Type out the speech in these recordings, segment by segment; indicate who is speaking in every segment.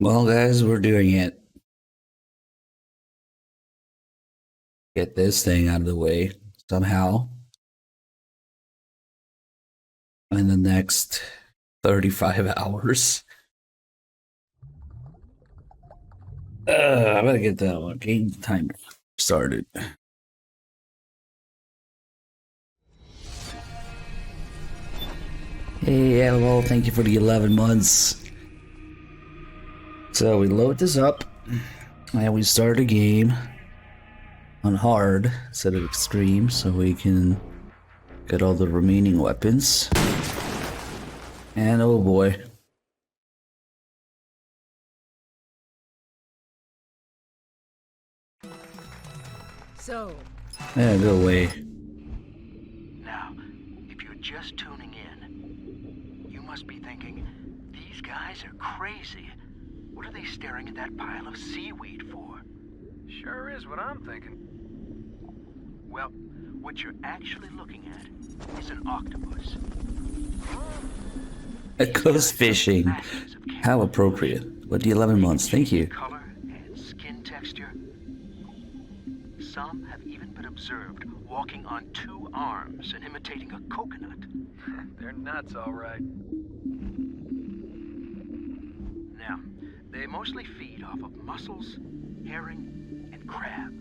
Speaker 1: Well, guys, we're doing it. Get this thing out of the way somehow in the next 35 hours. I gotta get that one game timer started. Hey, hello, thank you for the 11 months. So we load this up and we start a game on hard instead of extreme so we can get all the remaining weapons. And oh boy.
Speaker 2: So,
Speaker 1: Yeah, go away.
Speaker 3: Now, if you're just tuning in, you must be thinking, these guys are crazy. What are they staring at that pile of seaweed for?
Speaker 4: Sure is what I'm thinking.
Speaker 3: Well, what you're actually looking at is an octopus.
Speaker 1: It goes fishing.
Speaker 3: Masters of
Speaker 1: How
Speaker 3: camouflage.
Speaker 1: appropriate. What the 11 months, thank you.
Speaker 3: Color and skin texture. Some have even been observed walking on two arms and imitating a coconut.
Speaker 4: They're nuts, all right.
Speaker 3: Now, they mostly feed off of mussels, herring, and crab.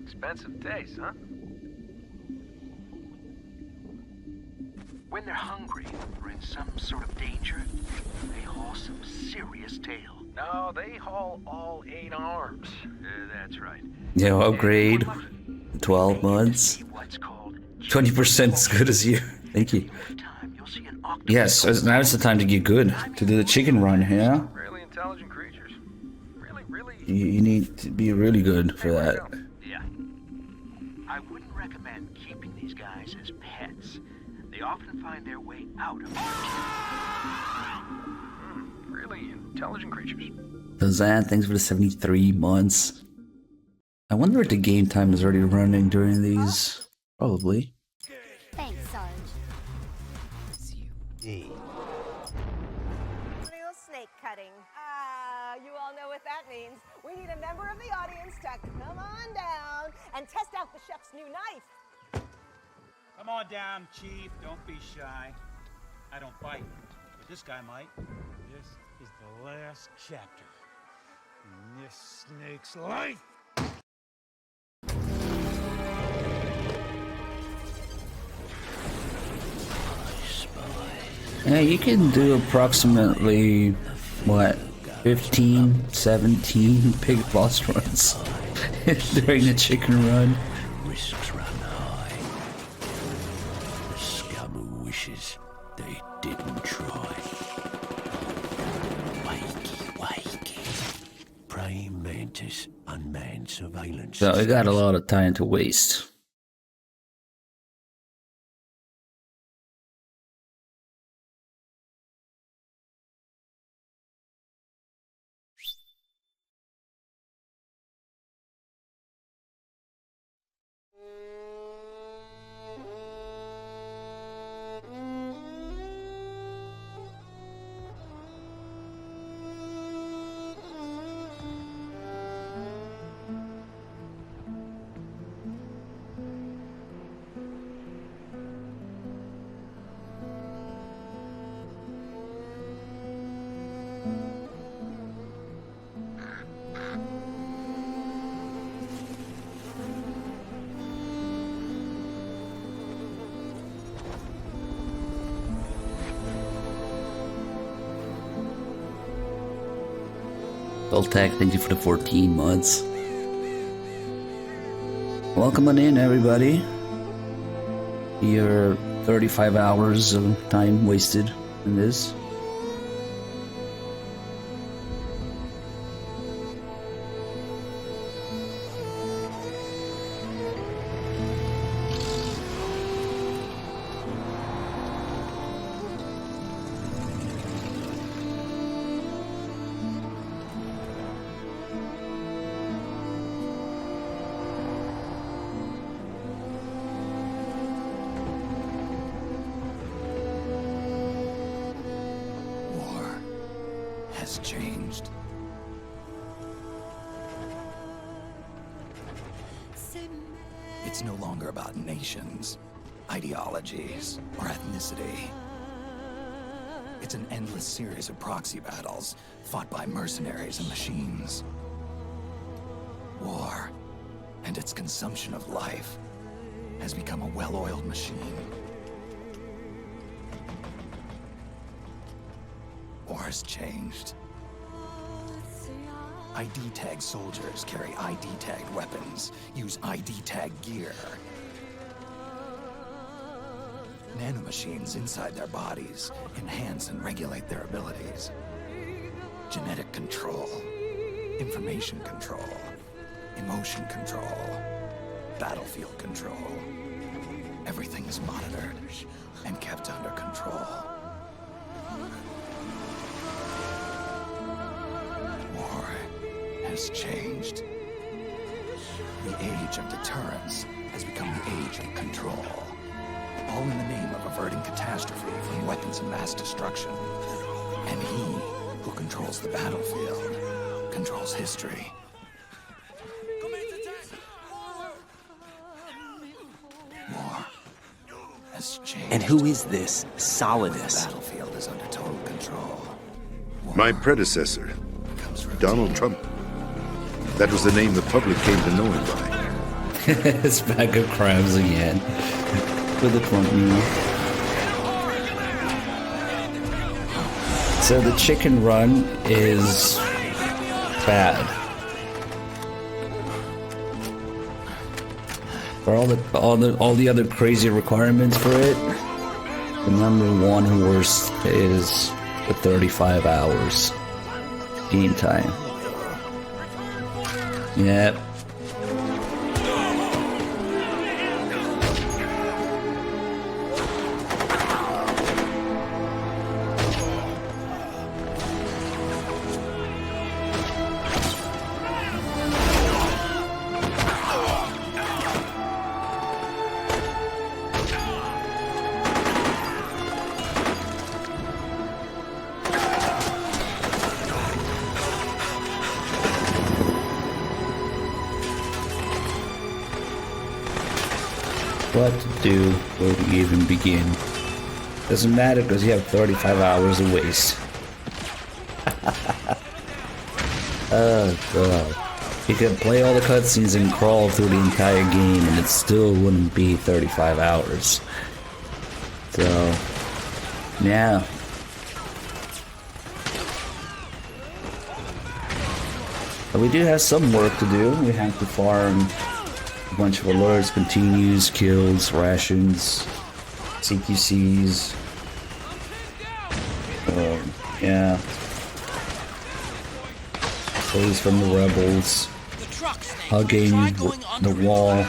Speaker 4: Expensive taste, huh?
Speaker 3: When they're hungry or in some sort of danger, they haul some serious tail.
Speaker 4: No, they haul all 8 arms.
Speaker 3: That's right.
Speaker 1: Yeah,
Speaker 3: And
Speaker 1: upgrade.
Speaker 3: if we're lucky,
Speaker 1: 12
Speaker 3: they
Speaker 1: months.
Speaker 3: achieve what's called
Speaker 1: 20% as good as you. Thank you.
Speaker 3: Over time, you'll see an octopus
Speaker 1: Yes, now's the time to get good. To do the chicken run, yeah?
Speaker 4: Really intelligent creatures. Really.
Speaker 1: You need to be really good for that.
Speaker 3: Yeah. I wouldn't recommend keeping these guys as pets. They often find their way out of
Speaker 4: Really intelligent creatures.
Speaker 1: Dazan, thanks for the 73 months. I wonder if the game time is already running during these. Probably.
Speaker 5: Thanks, Sarge.
Speaker 2: real snake cutting. You all know what that means. We need a member of the audience to come on down and test out the chef's new knife.
Speaker 6: Come on down, Chief. Don't be shy. I don't bite, but this guy might. This is the last chapter in this snake's life.
Speaker 1: Yeah, you can do approximately, what, 15, 17 pig boss runs during the chicken run.
Speaker 7: Risks run high. The scum who wishes they didn't try. Wakey. Praying mantis, unmanned surveillance.
Speaker 1: So we got a lot of time to waste. Tech, thank you for the 14 months. Welcome on in, everybody. Your 35 hours of time wasted in this.
Speaker 5: It's no longer about nations, ideologies, or ethnicity. It's an endless series of proxy battles fought by mercenaries and machines. War and its consumption of life has become a well-oiled machine. War has changed. ID-tagged soldiers carry ID-tagged weapons, use ID-tagged gear. Nanomachines inside their bodies enhance and regulate their abilities. Genetic control, information control, emotion control, battlefield control. Everything is monitored and kept under control. War has changed. The age of deterrence has become the age of control. All in the name of averting catastrophe from weapons of mass destruction. And he who controls the battlefield controls history. War has changed.
Speaker 8: And who is this
Speaker 5: The
Speaker 8: Solidus?
Speaker 5: battlefield is under total control. War
Speaker 9: My predecessor,
Speaker 5: becomes routine.
Speaker 9: Donald Trump. That was the name the public came to know him by.
Speaker 1: It's bag of crabs again. With the Trump meme. So the chicken run is bad. For all the other crazy requirements for it, the number one worst is the 35 hours game time. Yep. What to do, where to even begin. Doesn't matter because you have 35 hours to waste. Oh god. You could play all the cutscenes and crawl through the entire game and it still wouldn't be 35 hours. So, yeah. But we do have some work to do. We have to farm a bunch of alerts, continues, kills, rations, CQCs. Yeah. Plays from the rebels. Hugging the wall.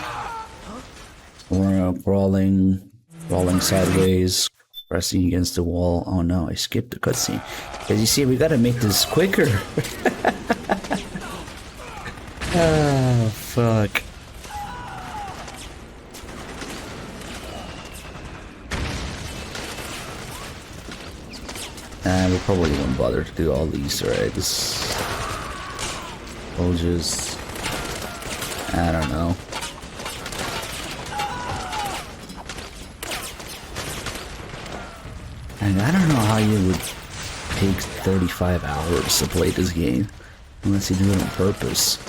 Speaker 1: Or crawling sideways, pressing against the wall. Oh no, I skipped the cutscene. As you see, we gotta make this quicker. Oh, fuck. We probably won't bother to do all the Easter eggs. We'll just... I don't know. And I don't know how you would take 35 hours to play this game. Unless you do it on purpose.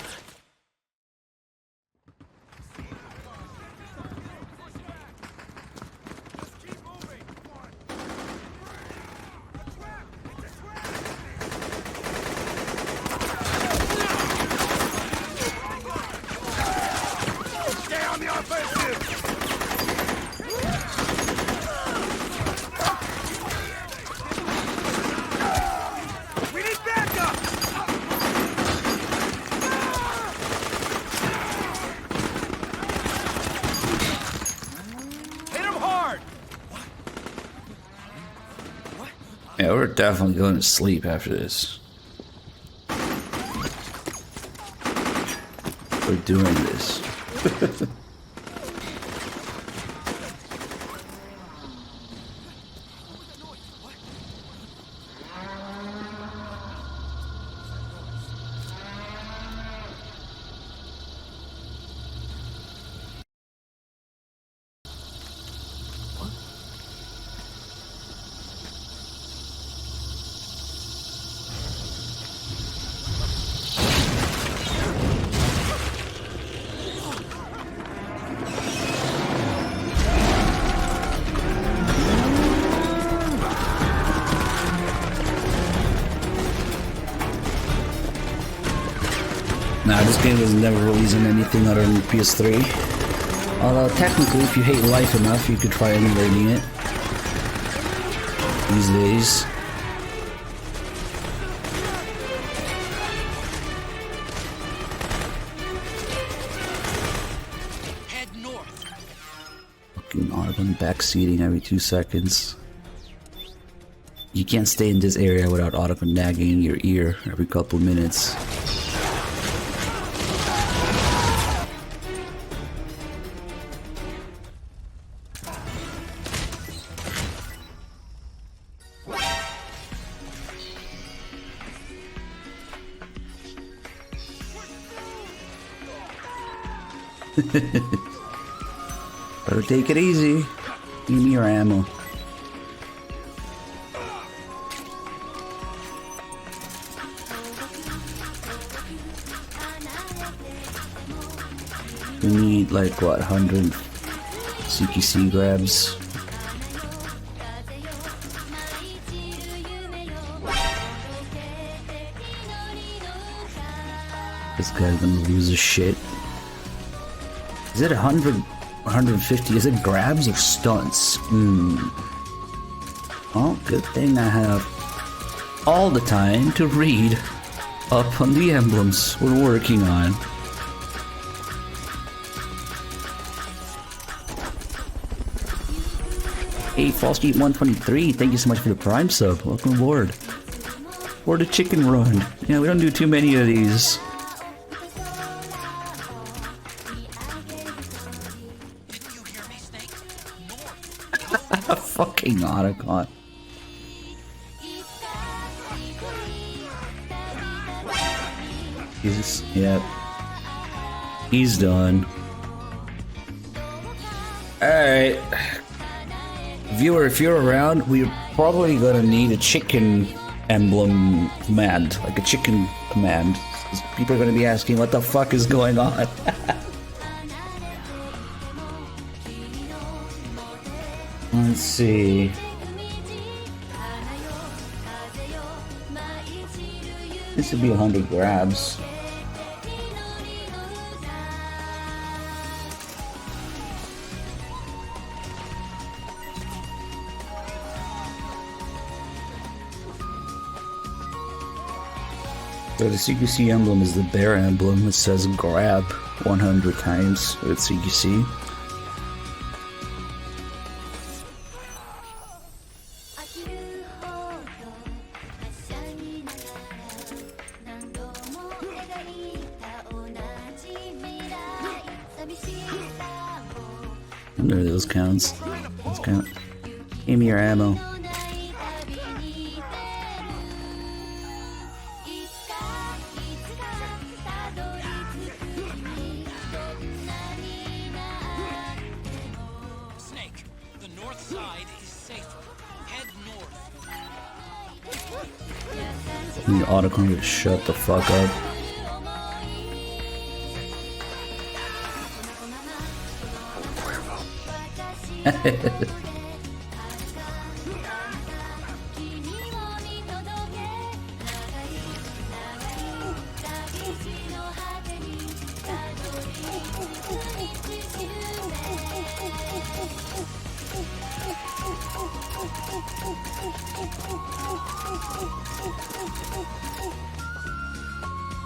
Speaker 1: Yeah, we're definitely going to sleep after this. We're doing this. Nah, this game was never releasing anything other than PS3. Although technically, if you hate life enough, you could try emulating it. These days.
Speaker 3: Head north.
Speaker 1: Fucking audible backseating every 2 seconds. You can't stay in this area without audible nagging your ear every couple minutes. Better take it easy. Give me your ammo. We need like what, 100 CQC grabs. This guy's gonna lose his shit. Is it 100, 150? Is it grabs or stunts? Well, good thing I have all the time to read up on the emblems we're working on. Hey, Fall Street 123, thank you so much for the Prime sub. Welcome aboard. Or the chicken run. Yeah, we don't do too many of these. Fucking Otacon. Yep. He's done. Alright. Viewer, if you're around, we're probably gonna need a chicken emblem command. Like a chicken command. People are gonna be asking what the fuck is going on. Let's see. This would be 100 grabs. So the CQC emblem is the bear emblem. It says grab 100 times with CQC. None of those counts. Those count. Give me your ammo.
Speaker 3: Snake, the north side is safer. Head north.
Speaker 1: Your autocon to shut the fuck up.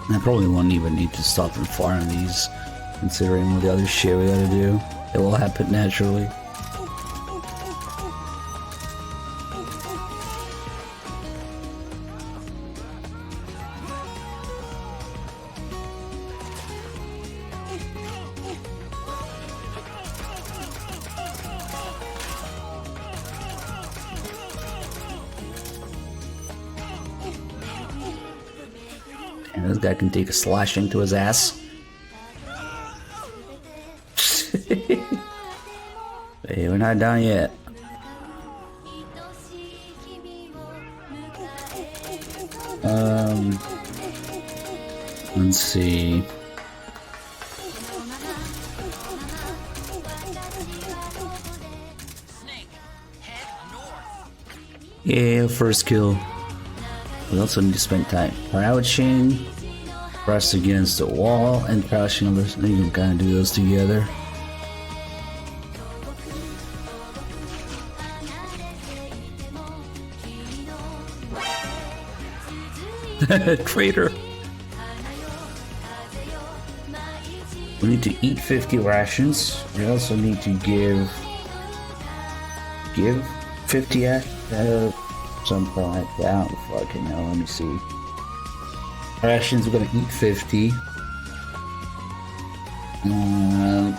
Speaker 1: I probably won't even need to stop and farm these, considering all the other shit we gotta do. It will happen naturally. And this guy can take a slashing to his ass. Hey, we're not done yet. Let's see. Yeah, first kill. We also need to spend time. Alright, chain. press against the wall and crouching on this. You can kind of do those together. Traitor. We need to eat 50 rations. We also need to give 50 something like that. I don't fucking know. Let me see. Rations, we're gonna eat 50. And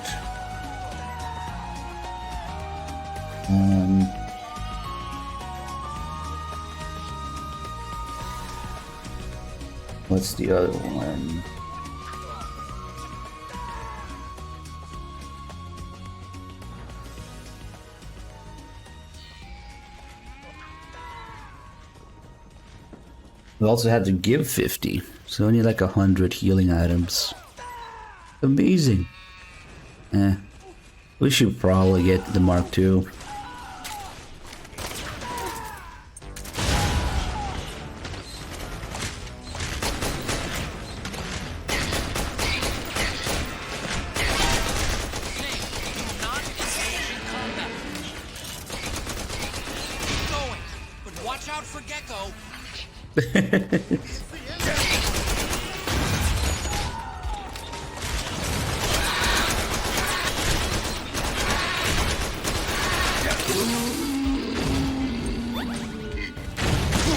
Speaker 1: what's the other one? We also had to give 50, so we need like 100 healing items. Amazing. We should probably get the Mark II.
Speaker 8: Watch out for Gecko.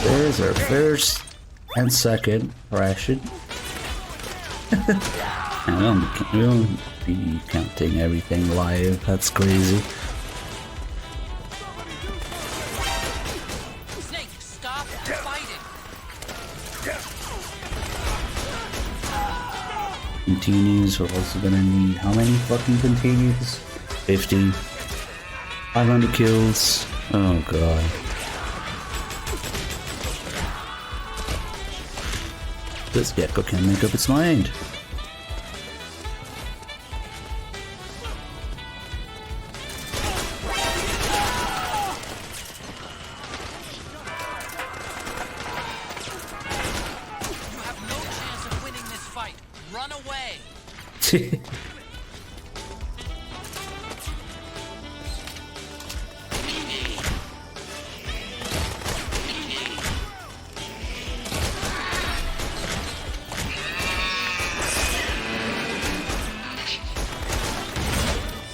Speaker 1: There's our first and second ration. We don't be counting everything live. That's crazy.
Speaker 8: Snake, stop fighting.
Speaker 1: Continues, we're also gonna need how many fucking continues? 50. 500 kills. Oh god. This gecko can't make up its mind.
Speaker 8: You have no chance of winning this fight. Run away.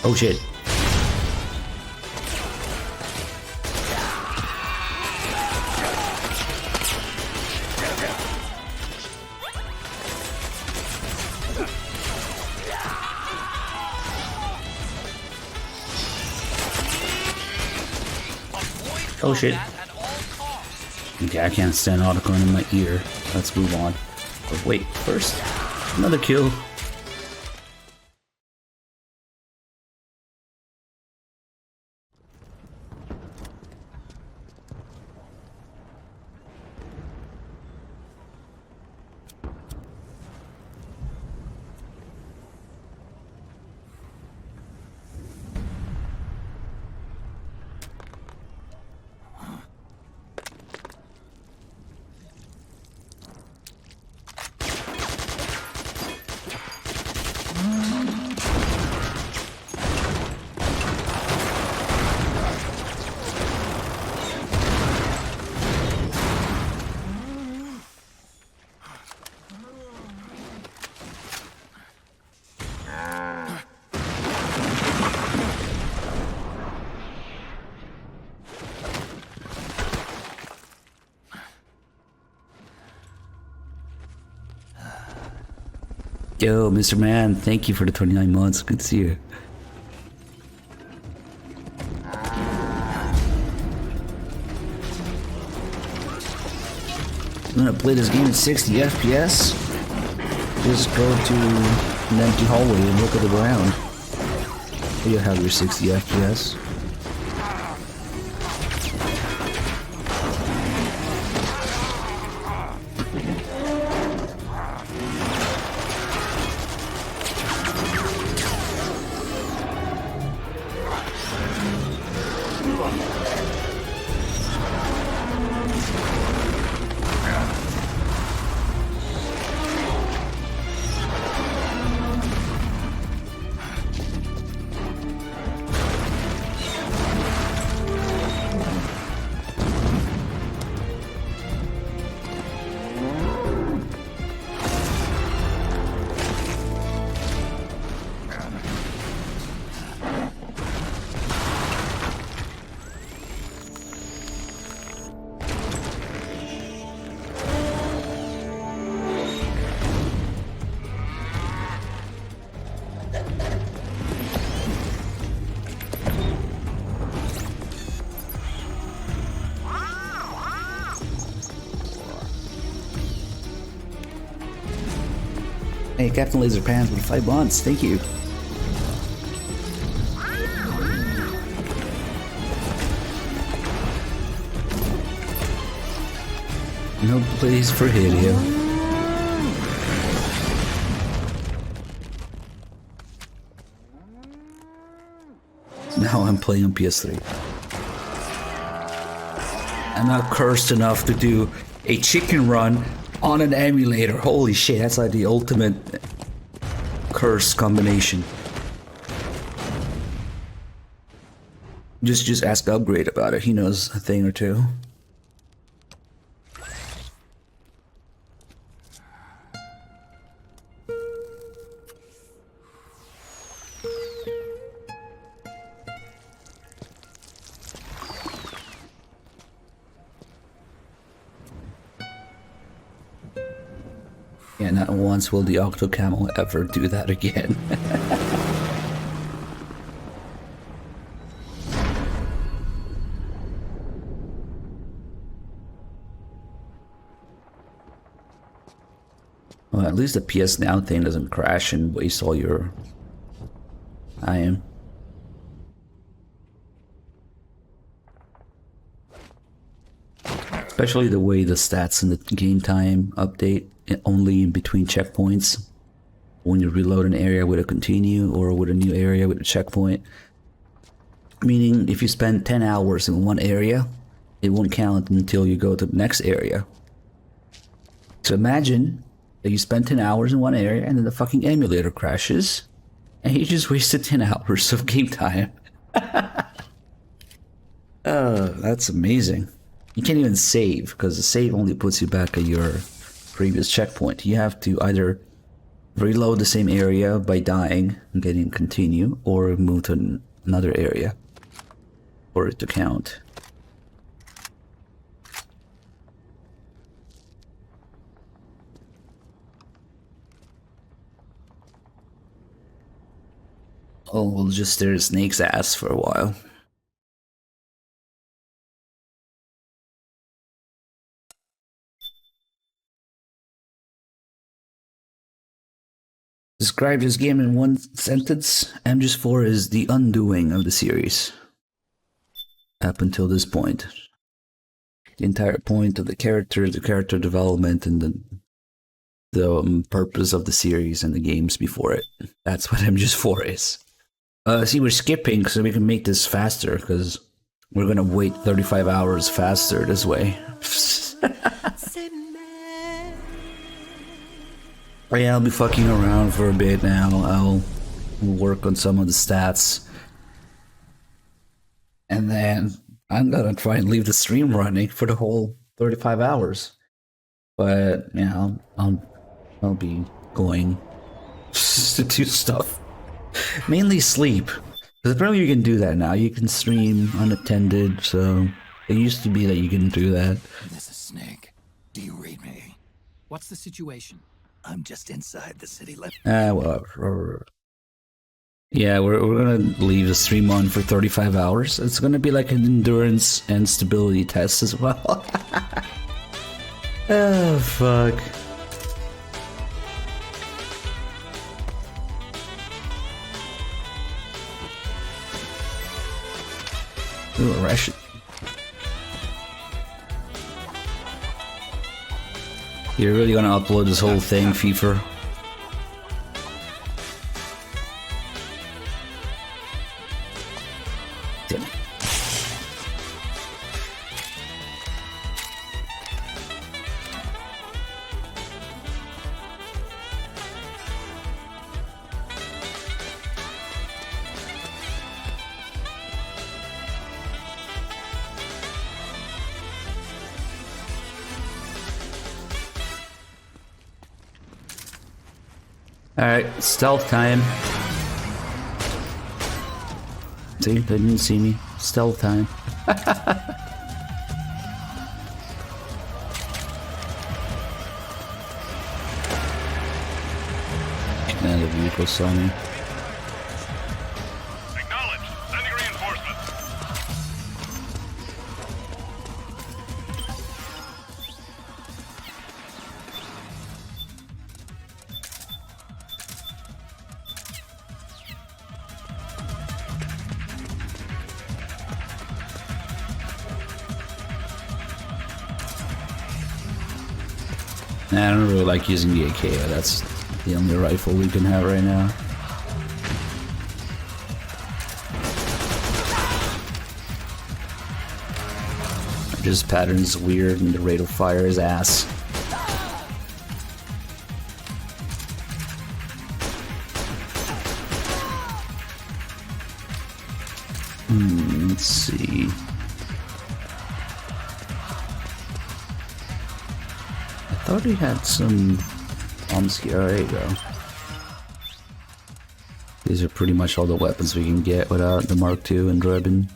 Speaker 1: Oh shit. Oh shit.
Speaker 8: At all costs.
Speaker 1: Okay, I can't stand autocon in my ear. Let's move on. But wait, first, another kill. Yo, Mr. Man, thank you for the 29 months. Good to see you. I'm gonna play this game at 60 FPS. Just go to an empty hallway and look at the ground. You'll have your 60 FPS. Hey, Captain Laser Pants with 5 months. Thank you. No place for Hideo. Now I'm playing on PS3. I'm not cursed enough to do a chicken run on an emulator. Holy shit, that's like the ultimate curse combination. Just ask Upgrade about it. He knows a thing or two. Yeah, not once will the Octo Camel ever do that again. Well, at least the PS Now thing doesn't crash and waste all your IM. Especially the way the stats in the game time update only in between checkpoints. When you reload an area with a continue or with a new area with a checkpoint. Meaning if you spend 10 hours in one area, it won't count until you go to the next area. So imagine that you spend 10 hours in one area and then the fucking emulator crashes and you just wasted 10 hours of game time. Oh, that's amazing. You can't even save because the save only puts you back at your previous checkpoint. You have to either reload the same area by dying and getting continue or move to another area for it to count. Oh, we'll just stare at Snake's ass for a while. Describe this game in one sentence. MGS4 is the undoing of the series. Up until this point. The entire point of the character development, and the purpose of the series and the games before it. That's what MGS4 is. See, we're skipping so we can make this faster, because we're gonna wait 35 hours faster this way. Yeah, I'll be fucking around for a bit now. I'll work on some of the stats. And then I'm gonna try and leave the stream running for the whole 35 hours. But, yeah, I'll be going to do stuff. Mainly sleep. Because apparently you can do that now. You can stream unattended, so it used to be that you couldn't do that.
Speaker 5: This is Snake. Do you read me?
Speaker 8: What's the situation?
Speaker 5: I'm just inside the city limits.
Speaker 1: Well, yeah, we're gonna leave the stream on for 35 hours. It's gonna be like an endurance and stability test as well. Oh, fuck. Ooh, a ration. You're really gonna upload this whole thing, FIFA? Damn it. Alright, stealth time. See, they didn't see me. Stealth time. And the vehicle saw me.
Speaker 10: Acknowledged. Sending reinforcements.
Speaker 1: I don't really like using the AK, but that's the only rifle we can have right now. Just pattern's weird and the rate of fire is ass. Let's see. I thought we had some bombs here. There you go. These are pretty much all the weapons we can get without the Mark II and Drebin.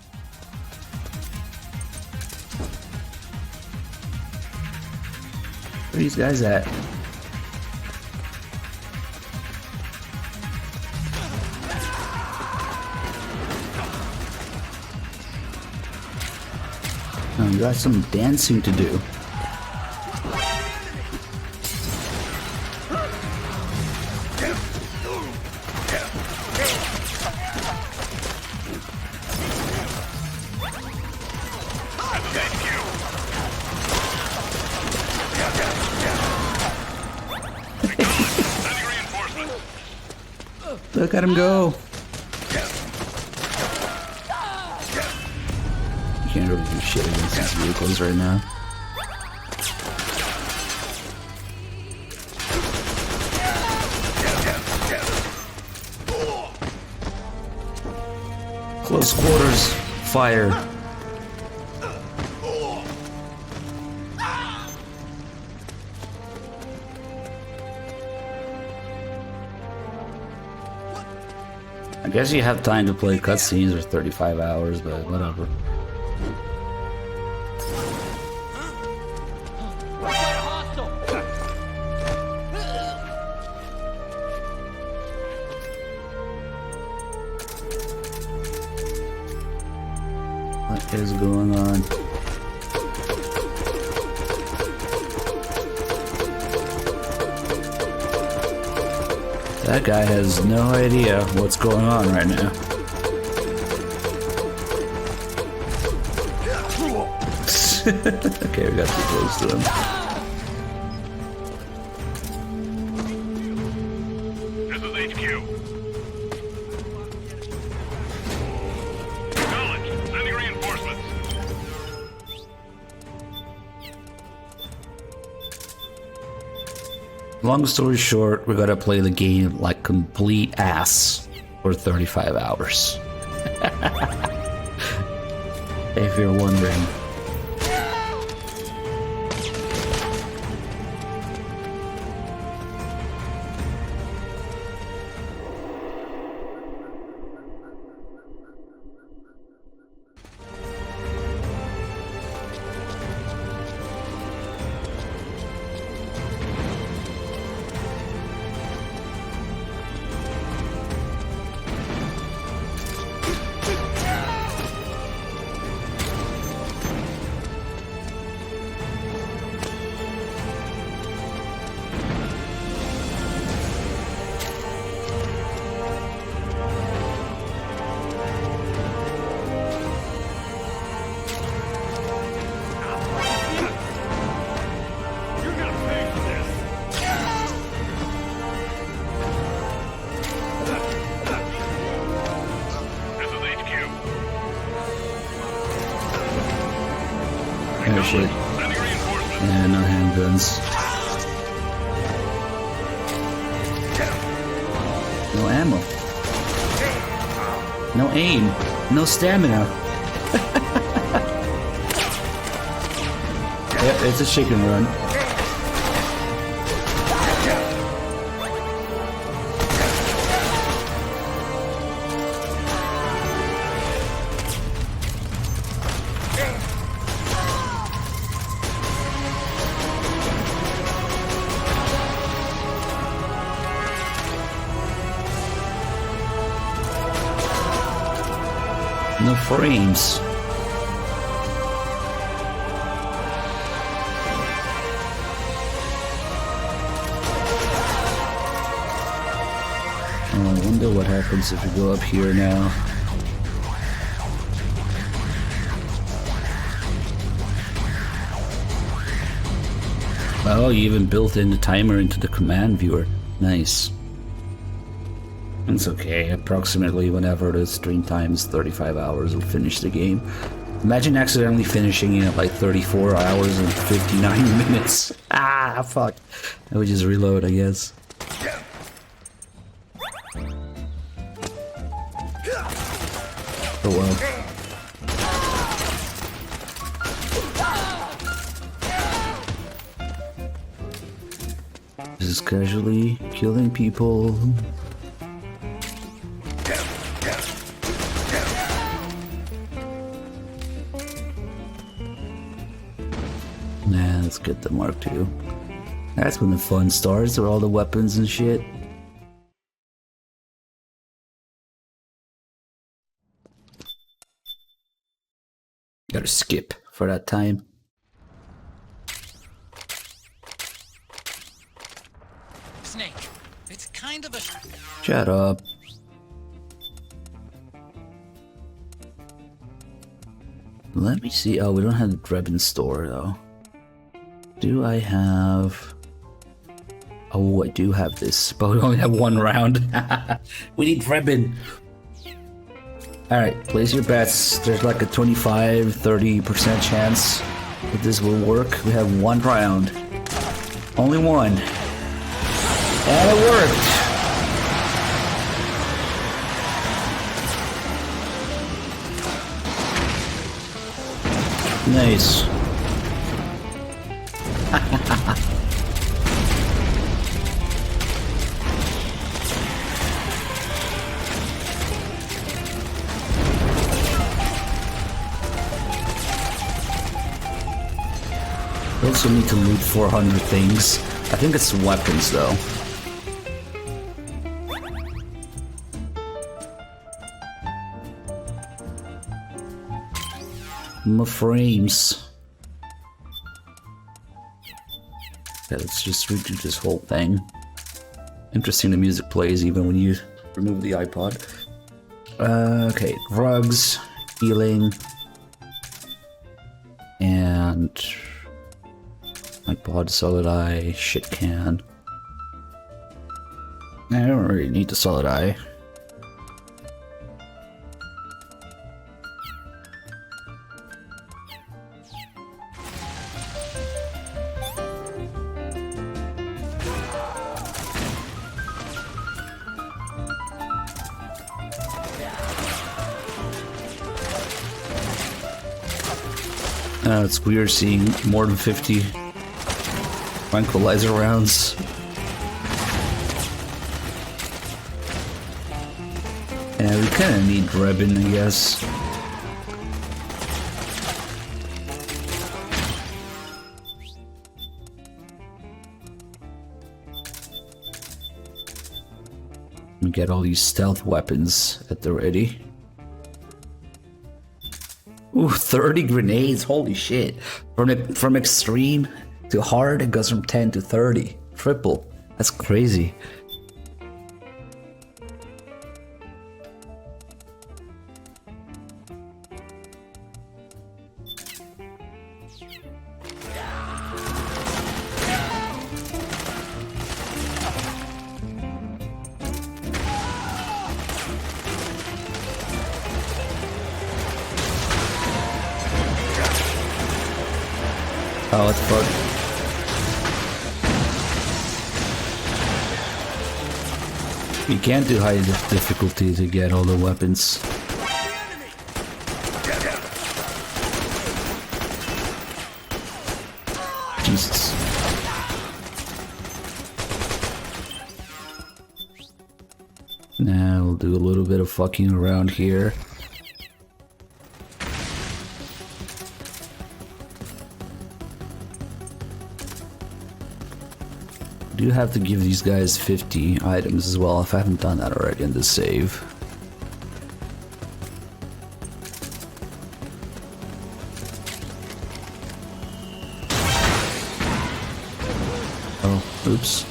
Speaker 1: Where are these guys at? Oh, you got some dancing to do. Look at him go. You can't really do shit against these vehicles right now. Close quarters, fire. I guess you have time to play cutscenes for 35 hours, but whatever. What is going on? That guy has no idea what's going on right now. Okay, we got too close to him.
Speaker 10: This is HQ. Acknowledged. Sending reinforcements.
Speaker 1: Long story short, we gotta play the game like complete ass for 35 hours. If you're wondering. Oh shit. Yeah, no handguns. No ammo. No aim. No stamina. Yep, it's a chicken run. No frames. Oh, I wonder what happens if we go up here now. Oh, you even built in the timer into the command viewer. Nice. It's okay. Approximately whenever the stream time is 35 hours, we'll finish the game. Imagine accidentally finishing it at like 34 hours and 59 minutes. Ah, fuck. I would just reload, I guess. Oh well. Just casually killing people. Nah, let's get the Mark II. That's when the fun starts, with all the weapons and shit. Gotta skip for that time.
Speaker 8: Snake, it's kind of a...
Speaker 1: Shut up. Let me see. Oh, we don't have the Drebin store though. Do I have... Oh, I do have this, but we only have one round. We need Drebin. Alright, place your bets. There's like a 25-30% chance that this will work. We have one round. Only one. And it worked! Nice. We also need to loot 400 things. I think it's weapons though. My frames. Okay, let's just redo this whole thing. Interesting, the music plays even when you remove the iPod. Okay, drugs, healing, and iPod, solid eye, shit can. I don't really need the solid eye. It's weird seeing more than 50 tranquilizer rounds. Yeah, we kind of need Drebin, I guess. We get all these stealth weapons at the ready. Ooh, 30 grenades, holy shit. From extreme to hard, it goes from 10 to 30. Triple. That's crazy. Oh, what the fuck? You can't do high difficulty to get all the weapons. Jesus. Now we'll do a little bit of fucking around here. I do have to give these guys 50 items as well, if I haven't done that already in this save. Oh, oops.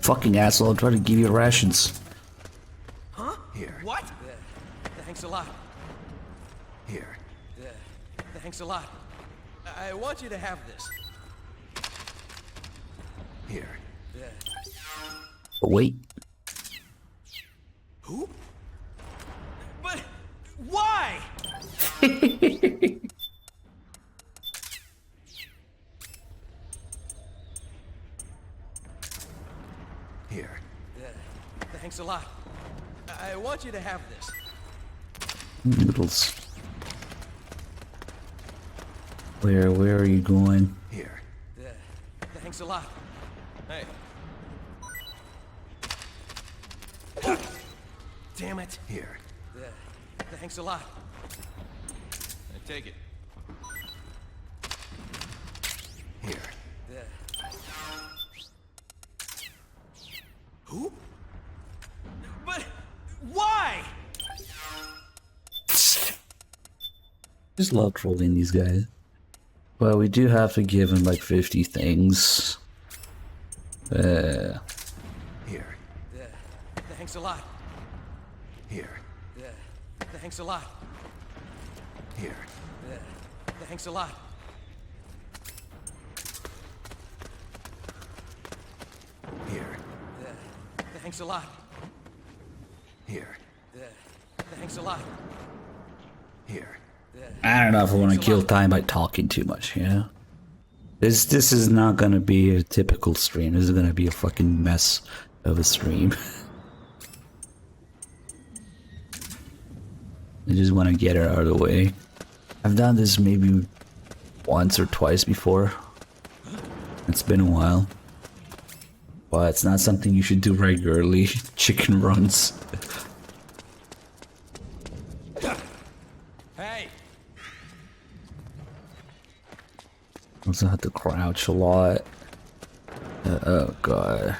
Speaker 1: Fucking asshole, I'm trying to give you rations.
Speaker 8: Huh?
Speaker 5: Here.
Speaker 8: What? Thanks a lot.
Speaker 5: Here.
Speaker 8: Thanks a lot. I want you to have this.
Speaker 5: Here.
Speaker 1: But wait.
Speaker 8: Who? But why?
Speaker 5: Here.
Speaker 8: Thanks a lot. I want you to have this.
Speaker 1: Noodles. Where are you going?
Speaker 5: Here.
Speaker 8: Thanks a lot. Hey. Damn it.
Speaker 5: Here.
Speaker 8: Thanks a lot. I take it.
Speaker 5: Here.
Speaker 8: Who? But why?
Speaker 1: Just love trolling these guys. Well, we do have to give him like 50 things.
Speaker 5: Here.
Speaker 8: Thanks a lot.
Speaker 5: Here.
Speaker 8: Thanks a lot.
Speaker 5: Here.
Speaker 8: Thanks a lot.
Speaker 5: Here.
Speaker 8: Thanks a lot.
Speaker 5: Here.
Speaker 8: Thanks a lot.
Speaker 5: Here.
Speaker 1: I don't know if I want to kill time by talking too much, you know? This is not gonna be a typical stream. This is gonna be a fucking mess of a stream. I just want to get it out of the way. I've done this maybe once or twice before. It's been a while. But it's not something you should do regularly. Chicken runs.
Speaker 8: Hey.
Speaker 1: Also have to crouch a lot. Oh god.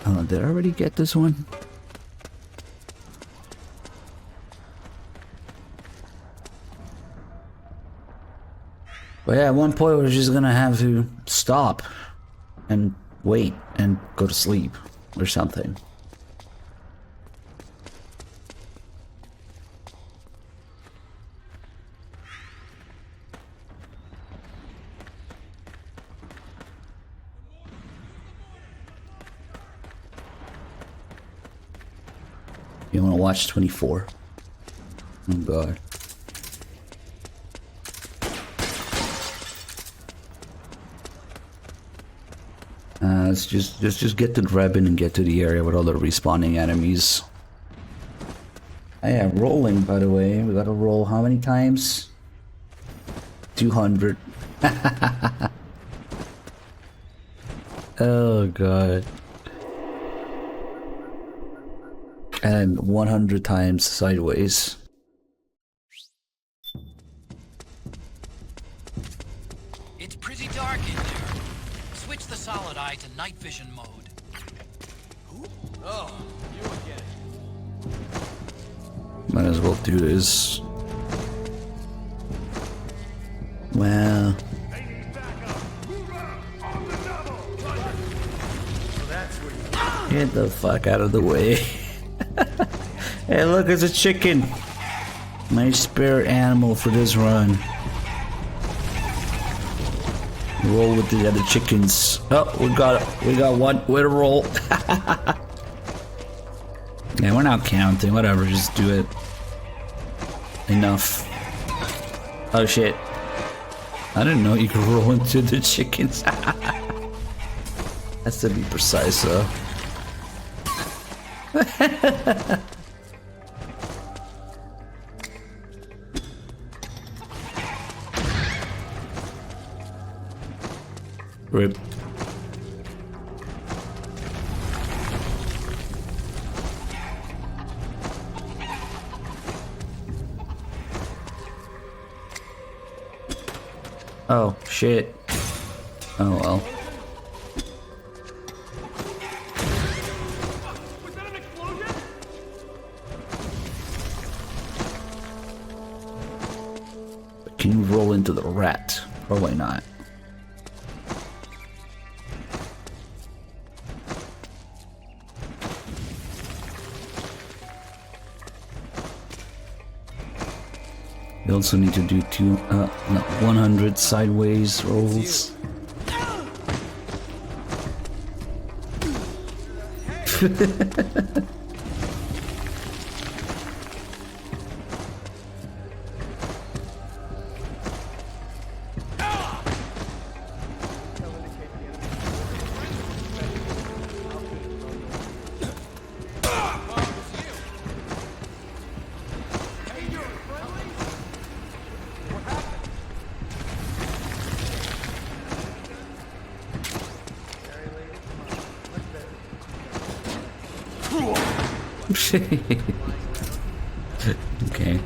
Speaker 1: Oh, did I already get this one? But yeah, at one point we're just gonna have to stop and wait and go to sleep or something. You wanna watch 24? Oh god. Let's just get to Drebin and get to the area with all the respawning enemies. Oh yeah, rolling by the way. We gotta roll how many times? 200. Oh god. And 100 times sideways.
Speaker 8: It's pretty dark in there. Switch the solid eye to night vision mode. Oh, you again.
Speaker 1: Might as well do this. Well. Get the fuck out of the way. Hey look, it's a chicken. My spare animal for this run. Roll with the other chickens. Oh, we got one. Way to roll. Yeah, we're not counting. Whatever, just do it. Enough. Oh shit. I didn't know you could roll into the chickens. That's to be precise though. Rip. Oh shit. Oh well. Can you roll into the rat? Probably not. We also need to do 100 sideways rolls. Okay.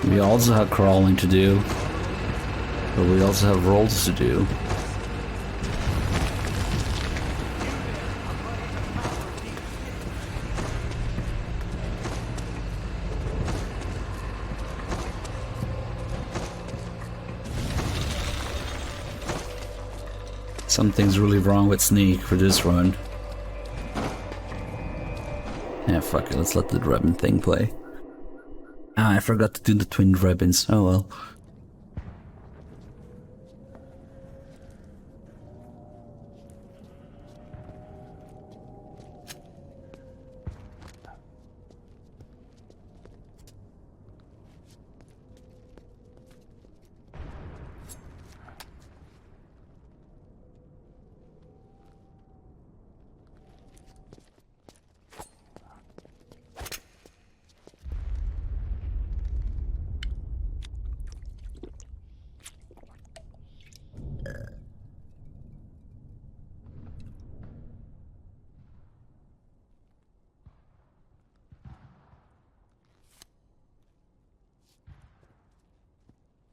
Speaker 1: We also have crawling to do, but we also have rolls to do. Something's really wrong with Sneak for this run. Yeah, fuck it, let's let the Drebin thing play. Ah, I forgot to do the twin Drebins. Oh well.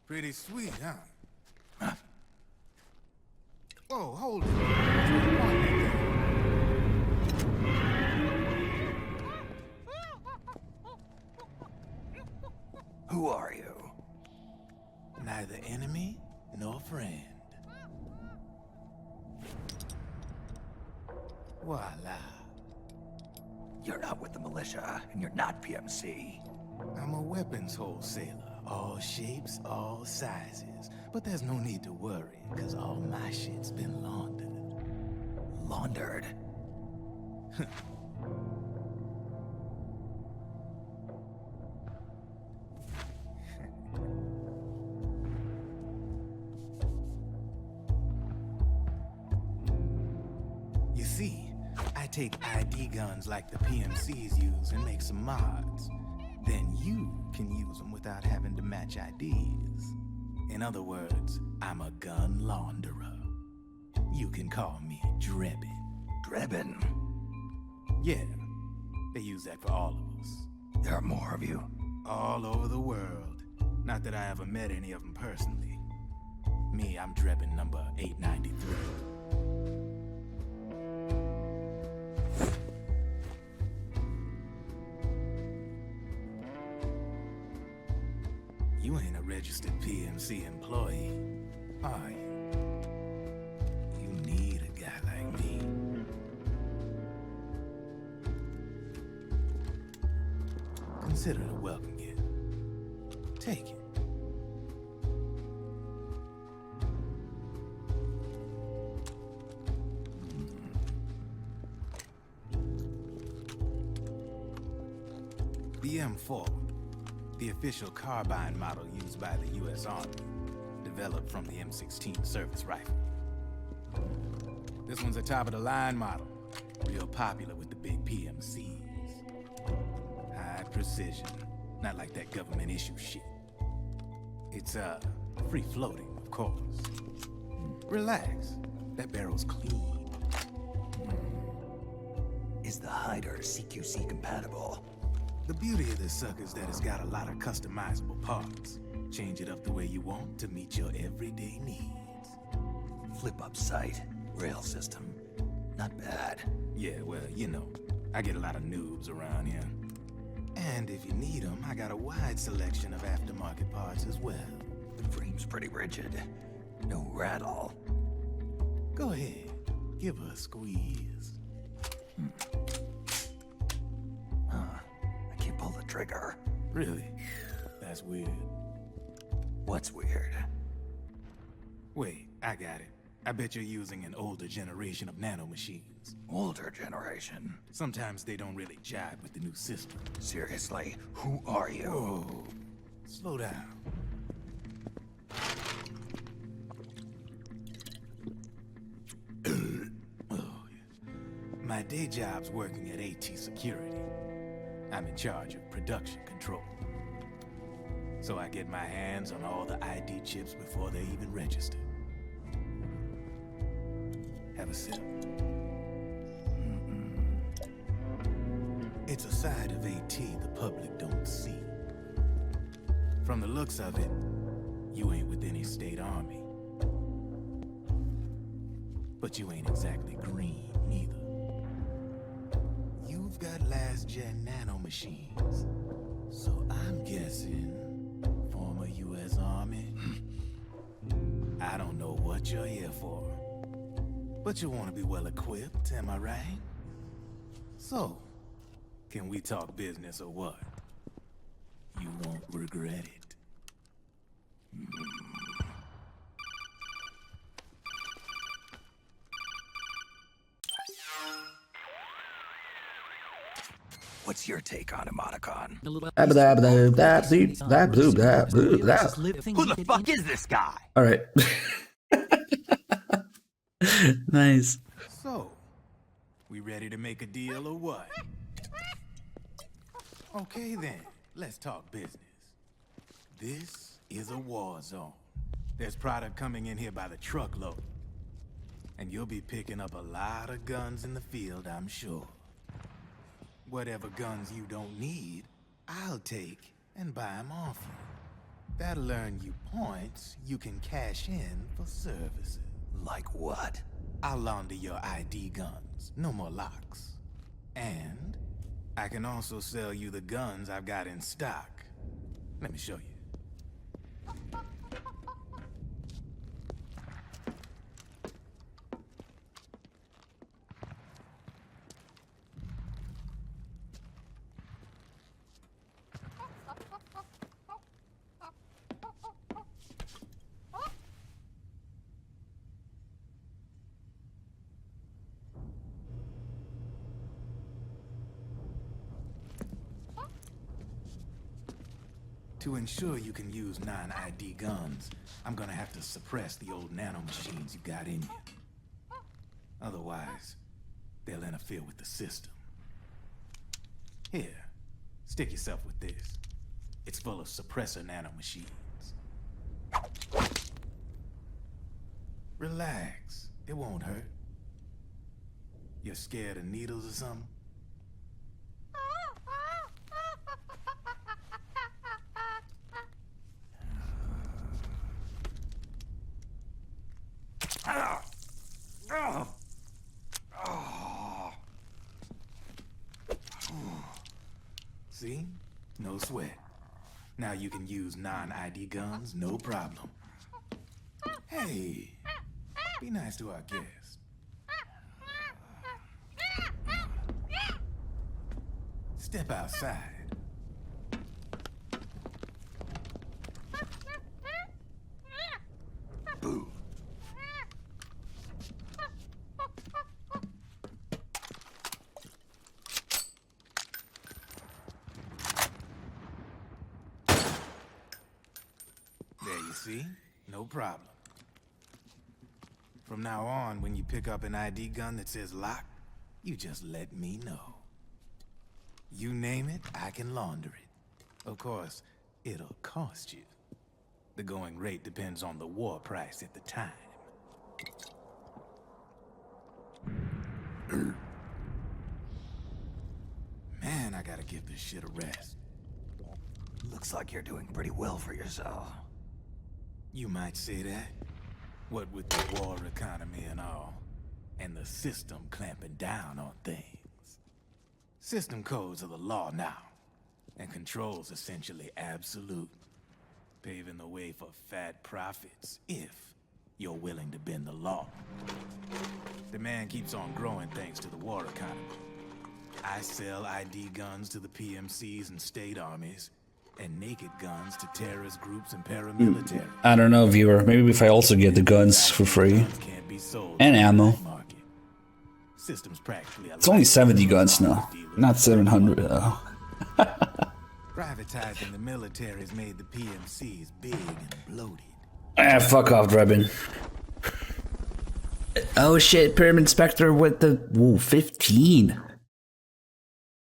Speaker 11: Pretty sweet, huh? Whoa, hold it.
Speaker 5: Who are you?
Speaker 11: Neither enemy nor friend. Voila.
Speaker 5: You're not with the militia, and you're not PMC.
Speaker 11: I'm a weapons wholesaler. All shapes, all sizes. But there's no need to worry, because all my shit's been laundered.
Speaker 5: Laundered?
Speaker 11: You see, I take ID guns like the PMCs use and make some mods. Then you can use them without having to match IDs. In other words, I'm a gun launderer. You can call me Drebin.
Speaker 5: Drebin?
Speaker 11: Yeah, they use that for all of us.
Speaker 5: There are more of you?
Speaker 11: All over the world. Not that I ever met any of them personally. Me, I'm Drebin number 893. You ain't a registered PMC employee, are you? You need a guy like me. Consider it a welcome gift. Take it. The M4. The official carbine model used by the U.S. Army, developed from the M16 service rifle. This one's a top-of-the-line model, real popular with the big PMCs. High precision, not like that government-issue shit. It's, free-floating, of course. Relax, that barrel's clean.
Speaker 5: Is the hider CQC compatible?
Speaker 11: The beauty of this sucker is that it's got a lot of customizable parts. Change it up the way you want to meet your everyday needs.
Speaker 5: flip-up site. Rail system. Not bad.
Speaker 11: Yeah, well, you know, I get a lot of noobs around here. And if you need them, I got a wide selection of aftermarket parts as well.
Speaker 5: The frame's pretty rigid. No rattle.
Speaker 11: Go ahead, give her a squeeze.
Speaker 5: I can't pull the trigger.
Speaker 11: Really? That's weird.
Speaker 5: What's weird?
Speaker 11: Wait, I got it. I bet you're using an older generation of nanomachines.
Speaker 5: Older generation?
Speaker 11: Sometimes they don't really jive with the new system.
Speaker 5: Seriously, who are you?
Speaker 11: Whoa, slow down. My day job's working at AT Security. I'm in charge of production control. So I get my hands on all the ID chips before they even register. Have a sip. It's a side of AT the public don't see. From the looks of it, you ain't with any state army. But you ain't exactly green, neither. You've got last-gen nanomachines. So I'm guessing former U.S. Army? I don't know what you're here for. But you want to be well-equipped, am I right? So, can we talk business or what? You won't regret it.
Speaker 5: What's your take on Emoticon?
Speaker 1: Who the
Speaker 5: fuck is this guy?
Speaker 1: All right. Nice.
Speaker 11: So, we ready to make a deal or what? Okay then, let's talk business. This is a war zone. There's product coming in here by the truckload. And you'll be picking up a lot of guns in the field, I'm sure. Whatever guns you don't need, I'll take and buy them off you. That'll earn you points you can cash in for services.
Speaker 5: Like what?
Speaker 11: I'll launder your ID guns, no more locks. And I can also sell you the guns I've got in stock. Let me show you. To ensure you can use non-ID guns, I'm gonna have to suppress the old nanomachines you got in you. Otherwise, they'll interfere with the system. Here, stick yourself with this. It's full of suppressor nanomachines. Relax, it won't hurt. You're scared of needles or something? See? No sweat. Now you can use non-ID guns, no problem. Hey, be nice to our guest. Step outside. Boo. There you see? No problem. From now on, when you pick up an ID gun that says lock, you just let me know. You name it, I can launder it. Of course, it'll cost you. The going rate depends on the war price at the time. Man, I gotta give this shit a rest.
Speaker 5: Looks like you're doing pretty well for yourself.
Speaker 11: You might say that. What with the war economy and all, and the system clamping down on things. System codes are the law now, and control's essentially absolute, paving the way for fat profits if you're willing to bend the law. Demand keeps on growing thanks to the war economy. I sell ID guns to the PMCs and state armies, and naked guns to terrorist groups and paramilitary.
Speaker 1: I don't know, viewer. Maybe if I also get the guns for free. And ammo.
Speaker 11: Systems practically
Speaker 1: It's only 70 guns now. Not 700 though.
Speaker 11: Privatizing the military has made the PMCs big and bloated.
Speaker 1: Ah, fuck off, Drebin. Oh shit, Pyramid Spectre with the... Ooh, 15.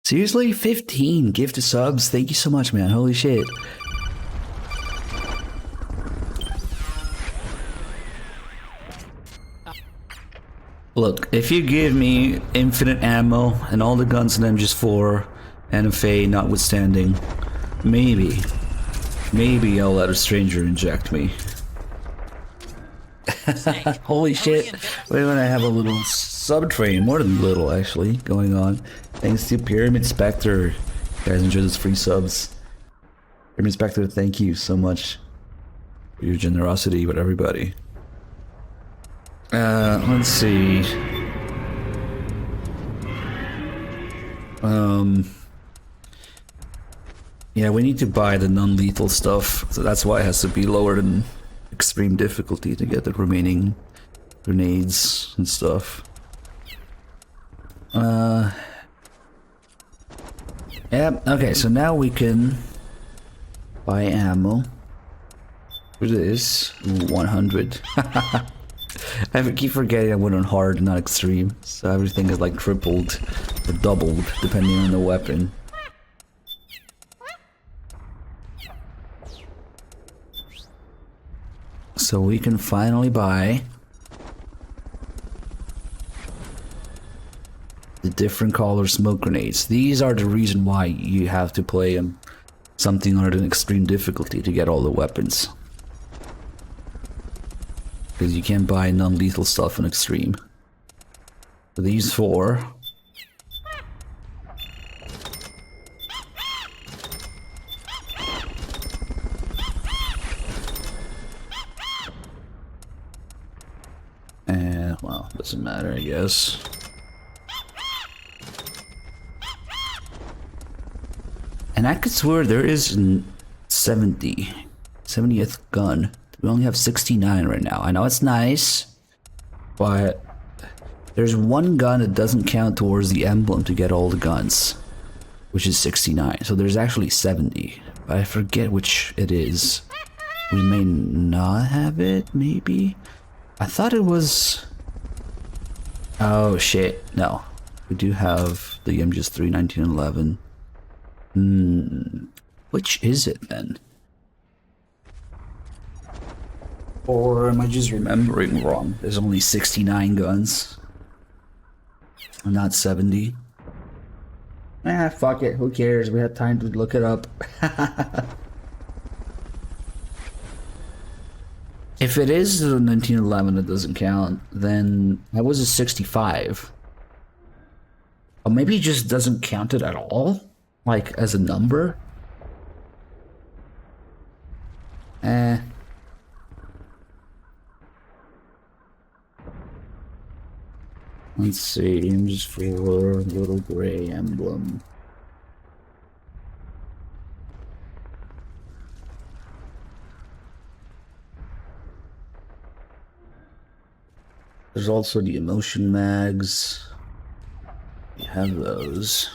Speaker 1: Seriously? 15 gift of subs? Thank you so much, man. Holy shit. Look, if you give me infinite ammo and all the guns in MGS4, NFA notwithstanding, maybe I'll let a stranger inject me. Holy shit. Wait, when I have a little sub-train, more than little actually, going on. Thanks to Pyramid Spectre. You guys enjoy those free subs. Pyramid Spectre, thank you so much for your generosity with everybody. Let's see. Yeah, we need to buy the non-lethal stuff, so that's why it has to be lower than extreme difficulty to get the remaining grenades and stuff. Yeah, okay, so now we can buy ammo for this. 100. I keep forgetting I went on hard, not extreme, so everything is like tripled or doubled depending on the weapon. So we can finally buy the different color smoke grenades. These are the reason why you have to play something other than extreme difficulty to get all the weapons. Because you can't buy non-lethal stuff in extreme. So these 4. And, well, doesn't matter, I guess. And I could swear there is 70th gun. We only have 69 right now. I know it's nice, but there's one gun that doesn't count towards the emblem to get all the guns, which is 69. So there's actually 70, but I forget which it is. We may not have it, maybe? I thought it was... Oh shit, no. We do have the MGS3 1911. Which is it then? Or am I just remembering wrong? There's only 69 guns. Not 70. Ah, fuck it. Who cares? We had time to look it up. If it is the 1911 that doesn't count, then I was a 65. Or maybe it just doesn't count it at all? Like, as a number? Let's see, MGS4, little gray emblem. There's also the emotion mags. You have those.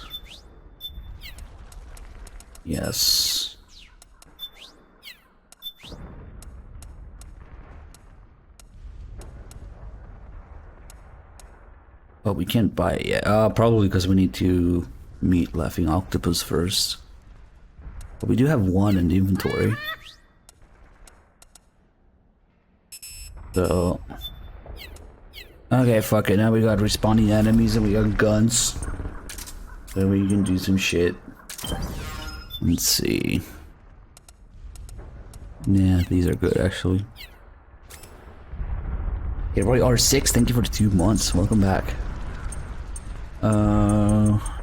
Speaker 1: Yes. But we can't buy it yet. Probably because we need to meet Laughing Octopus first. But we do have one in the inventory. So... Okay, fuck it. Now we got respawning enemies and we got guns. So we can do some shit. Let's see. Yeah, these are good actually. Hey, Roy R6, thank you for the 2 months. Welcome back.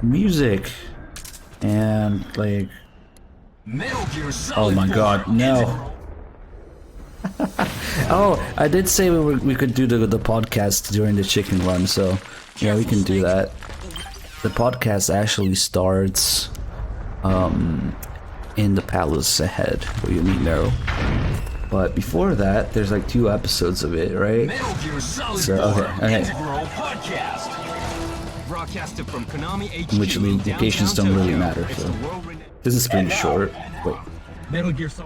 Speaker 1: Music. And, like... Oh my god, no. Oh, I did say we could do the podcast during the chicken run, so yeah, we can do that. The podcast actually starts in the palace ahead, where you meet Meryl. But before that, there's like 2 episodes of it, right? So, okay.
Speaker 12: Broadcasted from Konami HQ,
Speaker 1: which locations don't really matter, so this is pretty short. Wait,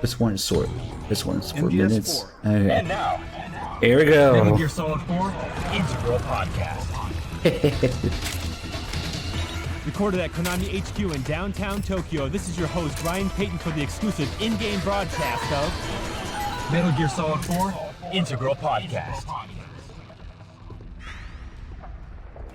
Speaker 1: this one is short. This one's 4 minutes. Okay.
Speaker 12: And now,
Speaker 1: here we go.
Speaker 12: Metal Gear Solid 4 Integral Podcast.
Speaker 13: Recorded at Konami HQ in downtown Tokyo, this is your host, Ryan Payton, for the exclusive in-game broadcast of
Speaker 12: Metal Gear Solid 4 Integral Podcast.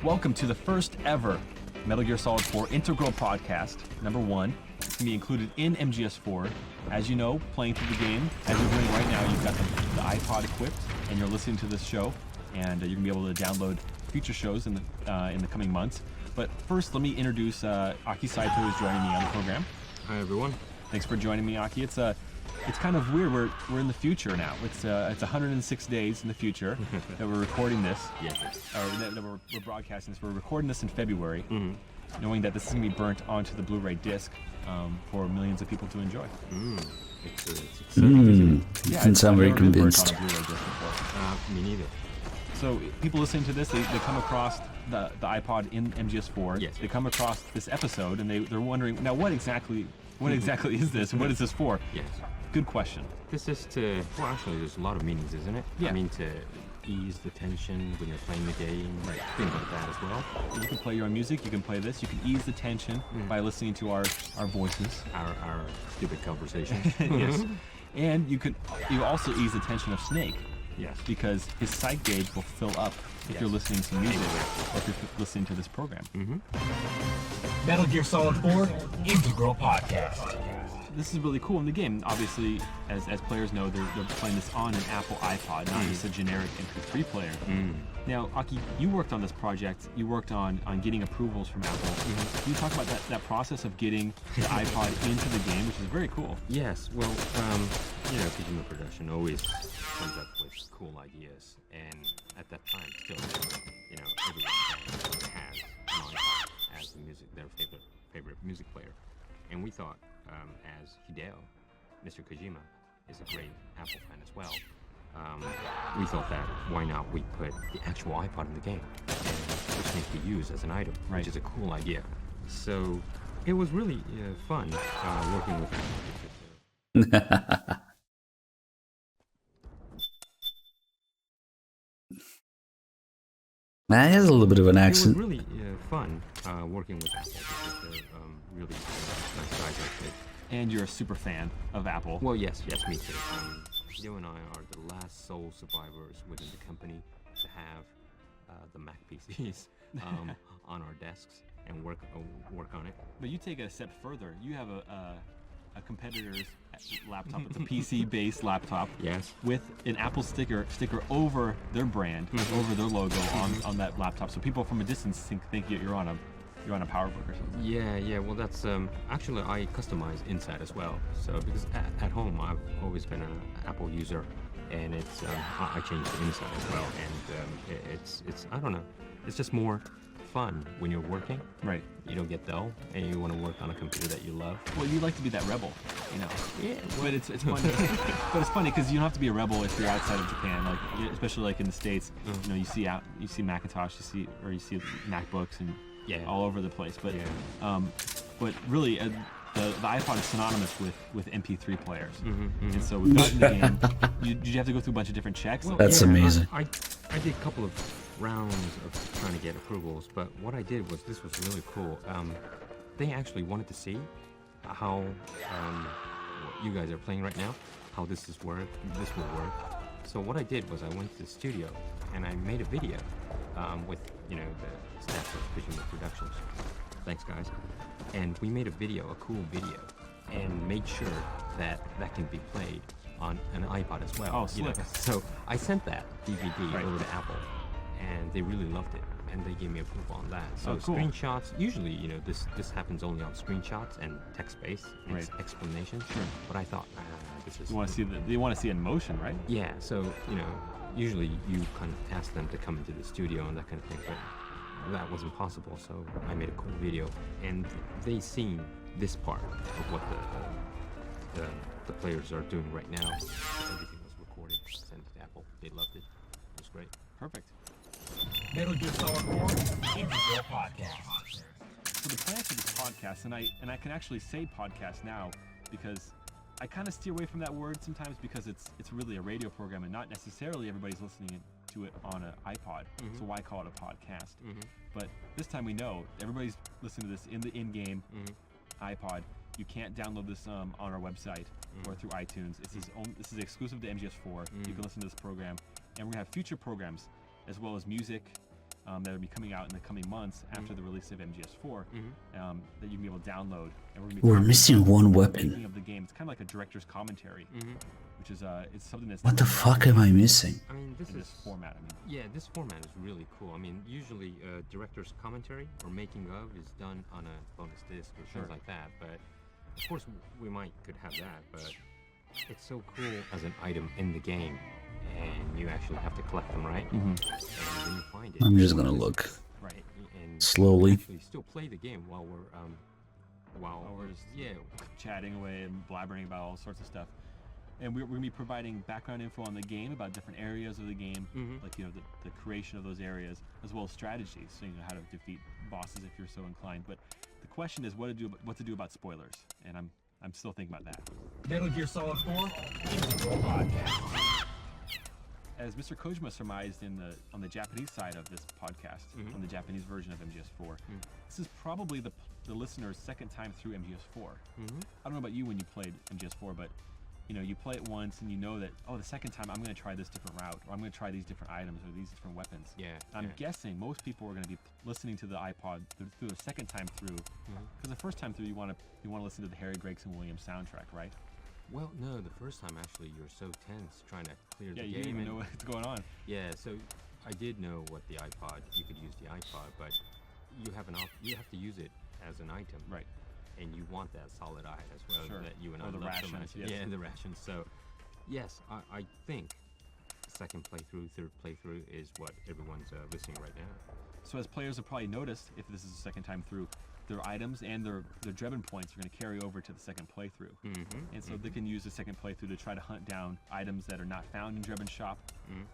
Speaker 13: Welcome to the first ever Metal Gear Solid 4 Integral Podcast, number 1. It's going to be included in MGS4. As you know, playing through the game, as you're doing right now, you've got the iPod equipped, and you're listening to this show, and you're going to be able to download future shows in the coming months. But first, let me introduce Aki Saito, who's joining me on the program.
Speaker 14: Hi, everyone.
Speaker 13: Thanks for joining me, Aki. It's kind of weird. We're in the future now. It's 106 days in the future that we're recording this.
Speaker 14: Yes.
Speaker 13: Or that we're broadcasting this. We're recording this in February, knowing that this is gonna be burnt onto the Blu-ray disc for millions of people to enjoy.
Speaker 14: It's exciting.
Speaker 1: Yeah, doesn't sound very convinced.
Speaker 14: Me neither.
Speaker 13: So people listening to this, they come across the iPod in MGS4.
Speaker 14: Yes.
Speaker 13: They come across this episode and they're wondering, now what exactly is this? And what is this for?
Speaker 14: Yes.
Speaker 13: Good question.
Speaker 14: This is to, well, actually, there's a lot of meanings, isn't it?
Speaker 13: Yeah.
Speaker 14: I mean, to ease the tension when you're playing the game, right? Things like that as well.
Speaker 13: You can play your own music. You can play this. You can ease the tension by listening to our voices,
Speaker 14: our stupid conversation.
Speaker 13: Yes. And you also ease the tension of Snake.
Speaker 14: Yes.
Speaker 13: Because his sight gauge will fill up if you're listening to music or if you're listening to this program.
Speaker 12: Metal Gear Solid 4 Integral Podcast.
Speaker 13: This is really cool in the game. Obviously, as players know, they're playing this on an Apple iPod, not just a generic MP3 player. Now, Aki, you worked on this project. You worked on getting approvals from Apple. Can you talk about that process of getting the iPod into the game, which is very cool?
Speaker 14: Yes. Well, Kojima Production always comes up with cool ideas, and at that time, still, everyone has an iPod as their favorite music player, and we thought, as Hideo, Mr. Kojima is a great Apple fan as well. We thought that why not we put the actual iPod in the game, which can be used as an item, which is a cool idea. So it was really fun working with Apple.
Speaker 1: Man, he has a little bit of an accent.
Speaker 14: It was really fun working with Apple because they're really nice guys actually.
Speaker 13: And you're a super fan of Apple.
Speaker 14: Well, yes, me too. Hideo and I are the last sole survivors within the company to have the Mac PCs on our desks and work on it.
Speaker 13: But you take it a step further. You have a competitor's laptop. It's a PC-based laptop.
Speaker 14: Yes.
Speaker 13: With an Apple sticker over their brand, over their logo on that laptop, so people from a distance think you're on a PowerBook or something.
Speaker 14: Yeah. Well, that's actually I customize inside as well. So because at home I've always been an Apple user, and it's I changed the inside as well, and it's I don't know, it's just more fun when you're working.
Speaker 13: Right.
Speaker 14: You don't get dull, and you want to work on a computer that you love.
Speaker 13: Well, you like to be that rebel,
Speaker 14: Yeah. Well.
Speaker 13: But it's funny. But it's funny because you don't have to be a rebel if you're outside of Japan, like especially like in the States. You see Macintosh, you see MacBooks and all over the place. But but really. The iPod is synonymous with MP3 players, and so we've gotten the game. Did you have to go through a bunch of different checks?
Speaker 14: Well,
Speaker 1: That's amazing.
Speaker 14: I did a couple of rounds of trying to get approvals, but what I did was, this was really cool. They actually wanted to see how what you guys are playing right now, how this will work. So what I did was I went to the studio and I made a video with the staff of Kojima Productions. Thanks, guys. And we made a cool video, and made sure that can be played on an iPod as well.
Speaker 13: Oh, slick.
Speaker 14: So I sent that DVD over to Apple, and they really loved it, and they gave me approval on that. So
Speaker 13: cool.
Speaker 14: screenshots, usually, this happens only on screenshots and text-based explanation.
Speaker 13: Sure.
Speaker 14: But I thought, this is.
Speaker 13: You want to see you want to see it in motion, right?
Speaker 14: Yeah. So usually you kind of ask them to come into the studio and that kind of thing, but that wasn't possible. So I made a cool video, and they seen this part of what the players are doing right now. Everything was recorded, sent to Apple. They loved it. It was great.
Speaker 13: Perfect.
Speaker 12: Metal Gear Solid 4 Integral Podcast.
Speaker 13: So the plan for this podcast, and I can actually say podcast now because I kind of steer away from that word sometimes because it's really a radio program and not necessarily everybody's listening to it on an iPod. So why call it a podcast? But this time we know everybody's listening to this in the in-game iPod. You can't download this on our website or through iTunes. This is exclusive to MGS4. You can listen to this program, and we're gonna have future programs as well as music that will be coming out in the coming months after the release of MGS4 that you can be able to download. And
Speaker 1: we're missing one weapon.
Speaker 13: Of the game. It's kind of like a director's commentary, which is it's something that's.
Speaker 1: What the fuck am I missing?
Speaker 14: I mean, this
Speaker 13: format.
Speaker 14: Yeah, this format is really cool. I mean, usually director's commentary or making of is done on a bonus disc or things like that. But of course, we could have that. But it's so cool as an item in the game. And you actually have to collect them, right? And when you find it,
Speaker 1: I'm just gonna look
Speaker 14: and
Speaker 1: slowly.
Speaker 14: Actually, still play the game while we're
Speaker 13: just
Speaker 14: yeah
Speaker 13: chatting away and blabbering about all sorts of stuff. And we're gonna be providing background info on the game about different areas of the game, like the creation of those areas, as well as strategies, so you know how to defeat bosses if you're so inclined. But the question is what to do about spoilers, and I'm still thinking about that.
Speaker 12: Metal Gear Solid 4 Integral Podcast.
Speaker 13: As Mr. Kojima surmised on the Japanese side of this podcast, on the Japanese version of MGS4, this is probably the listener's second time through MGS4. I don't know about you when you played MGS4, but you play it once and you know that, the second time I'm going to try this different route, or I'm going to try these different items or these different weapons. I'm guessing most people are going to be listening to the iPod through the second time through, because the first time through you want to listen to the Harry Gregson Williams soundtrack, right?
Speaker 14: Well, no, the first time actually you're so tense trying to clear the game.
Speaker 13: Yeah, you didn't even know what's going on.
Speaker 14: Yeah, so I did know what the iPod, you could use the iPod, but you have to use it as an item.
Speaker 13: Right.
Speaker 14: And you want that solid eye as well that you and I
Speaker 13: the
Speaker 14: love
Speaker 13: rations,
Speaker 14: so much.
Speaker 13: yes.
Speaker 14: Yeah, the rations. So, yes, I think second playthrough, third playthrough is what everyone's listening right now.
Speaker 13: So as players have probably noticed, if this is the second time through, their items and their Drebin points are going to carry over to the second playthrough. And so they can use the second playthrough to try to hunt down items that are not found in Drebin's shop,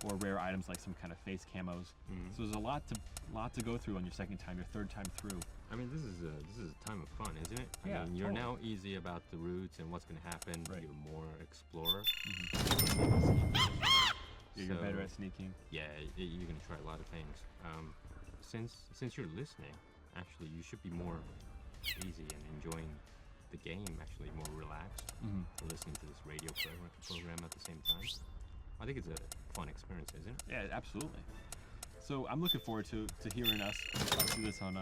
Speaker 13: or rare items like some kind of face camos. So there's a lot to go through on your second time, your third time through.
Speaker 14: I mean, this is a time of fun, isn't it?
Speaker 13: Yeah.
Speaker 14: I mean, you're now easy about the routes and what's going to happen.
Speaker 13: Right.
Speaker 14: You're more explorer.
Speaker 13: You're better at sneaking.
Speaker 14: Yeah, you're going to try a lot of things. Since you're listening, actually, you should be more easy and enjoying the game, actually more relaxed, listening to this radio program at the same time. I think it's a fun experience, isn't it?
Speaker 13: Yeah, absolutely. So I'm looking forward to hearing us do this on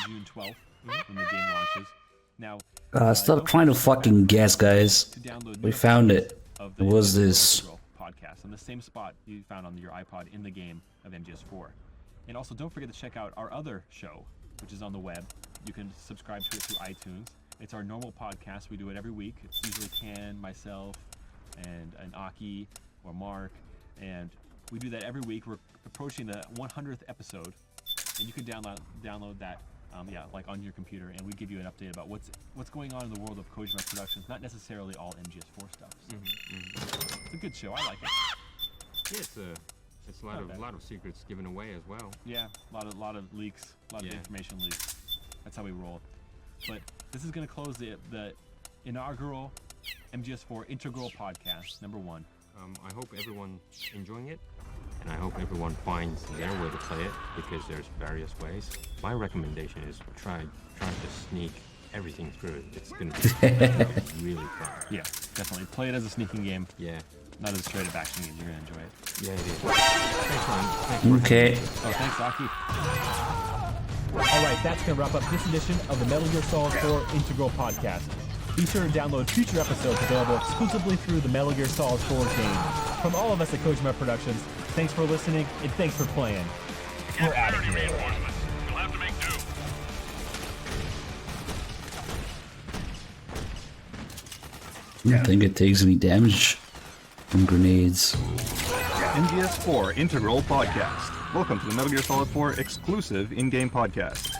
Speaker 13: June 12th when the game launches. Now,
Speaker 1: stop trying to fucking guess, guys. We found it. It was this
Speaker 13: podcast on the same spot you found on your iPod in the game of MGS4. And also, don't forget to check out our other show, which is on the web. You can subscribe to it through iTunes. It's our normal podcast. We do it every week. It's usually Ken, myself, and Aki or Mark, and we do that every week. We're approaching the 100th episode, and you can download that, like on your computer, and we give you an update about what's going on in the world of Kojima Productions. Not necessarily all MGS4 stuff. So. It's a good show. I like it.
Speaker 14: Yeah, it's a lot of secrets given away as well.
Speaker 13: Yeah, a lot of leaks, a lot of information leaks. That's how we roll. But this is going to close the inaugural MGS4 Integral Podcast, number 1.
Speaker 14: I hope everyone's enjoying it, and I hope everyone finds their way to play it, because there's various ways. My recommendation is try to sneak everything through. It's going to be really fun.
Speaker 13: Yeah, definitely. Play it as a sneaking game.
Speaker 14: Yeah.
Speaker 13: Not as a straight up action game. You're going to enjoy it.
Speaker 14: Yeah, it is. Thanks,
Speaker 1: okay.
Speaker 13: Oh, thanks, Aki.
Speaker 12: All right, that's going to wrap up this edition of the Metal Gear Solid 4 Integral Podcast.
Speaker 13: Be sure to download future episodes available exclusively through the Metal Gear Solid 4 game. From all of us at Kojima Productions, thanks for listening and thanks for playing. We're out of here.
Speaker 10: Reinforcements. You'll have to make do.
Speaker 1: I don't think it takes any damage from grenades.
Speaker 15: MGS4 Integral Podcast. Welcome to the Metal Gear Solid 4 exclusive in-game podcast.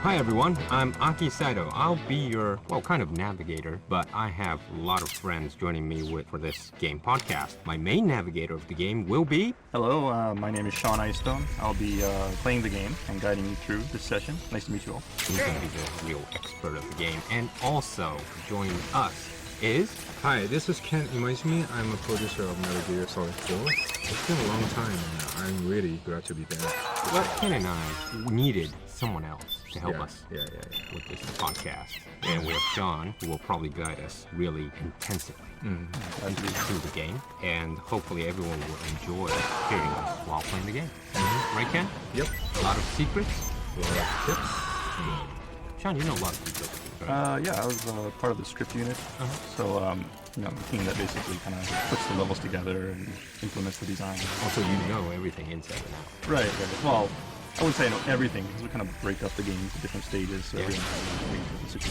Speaker 14: Hi everyone, I'm Aki Saito. I'll be your, well, kind of navigator, but I have a lot of friends joining me for this game podcast. My main navigator of the game will be...
Speaker 15: Hello, my name is Sean Icestone. I'll be playing the game and guiding you through this session. Nice to meet you all.
Speaker 14: He's going to be the real expert of the game. And also joining us is...
Speaker 16: Hi, this is Ken Imaizumi. I'm a producer of Metal Gear Solid 4. It's been a long time and I'm really glad to be back.
Speaker 14: Well, Ken and I needed someone else to help us with this podcast. And we have Sean, who will probably guide us really intensively through the game. And hopefully everyone will enjoy hearing us while playing the game. Right, Ken?
Speaker 16: Yep.
Speaker 14: A lot of secrets?
Speaker 16: A lot of tips.
Speaker 14: Sean, you know a lot of secrets, right?
Speaker 15: Yeah, I was part of the script unit. So, you know, the team that basically kind of puts the levels together and implements the design.
Speaker 14: Also, you know everything inside and out.
Speaker 15: Right. Well, I wouldn't say I know everything, because we kind of break up the game into different stages, so everyone has a super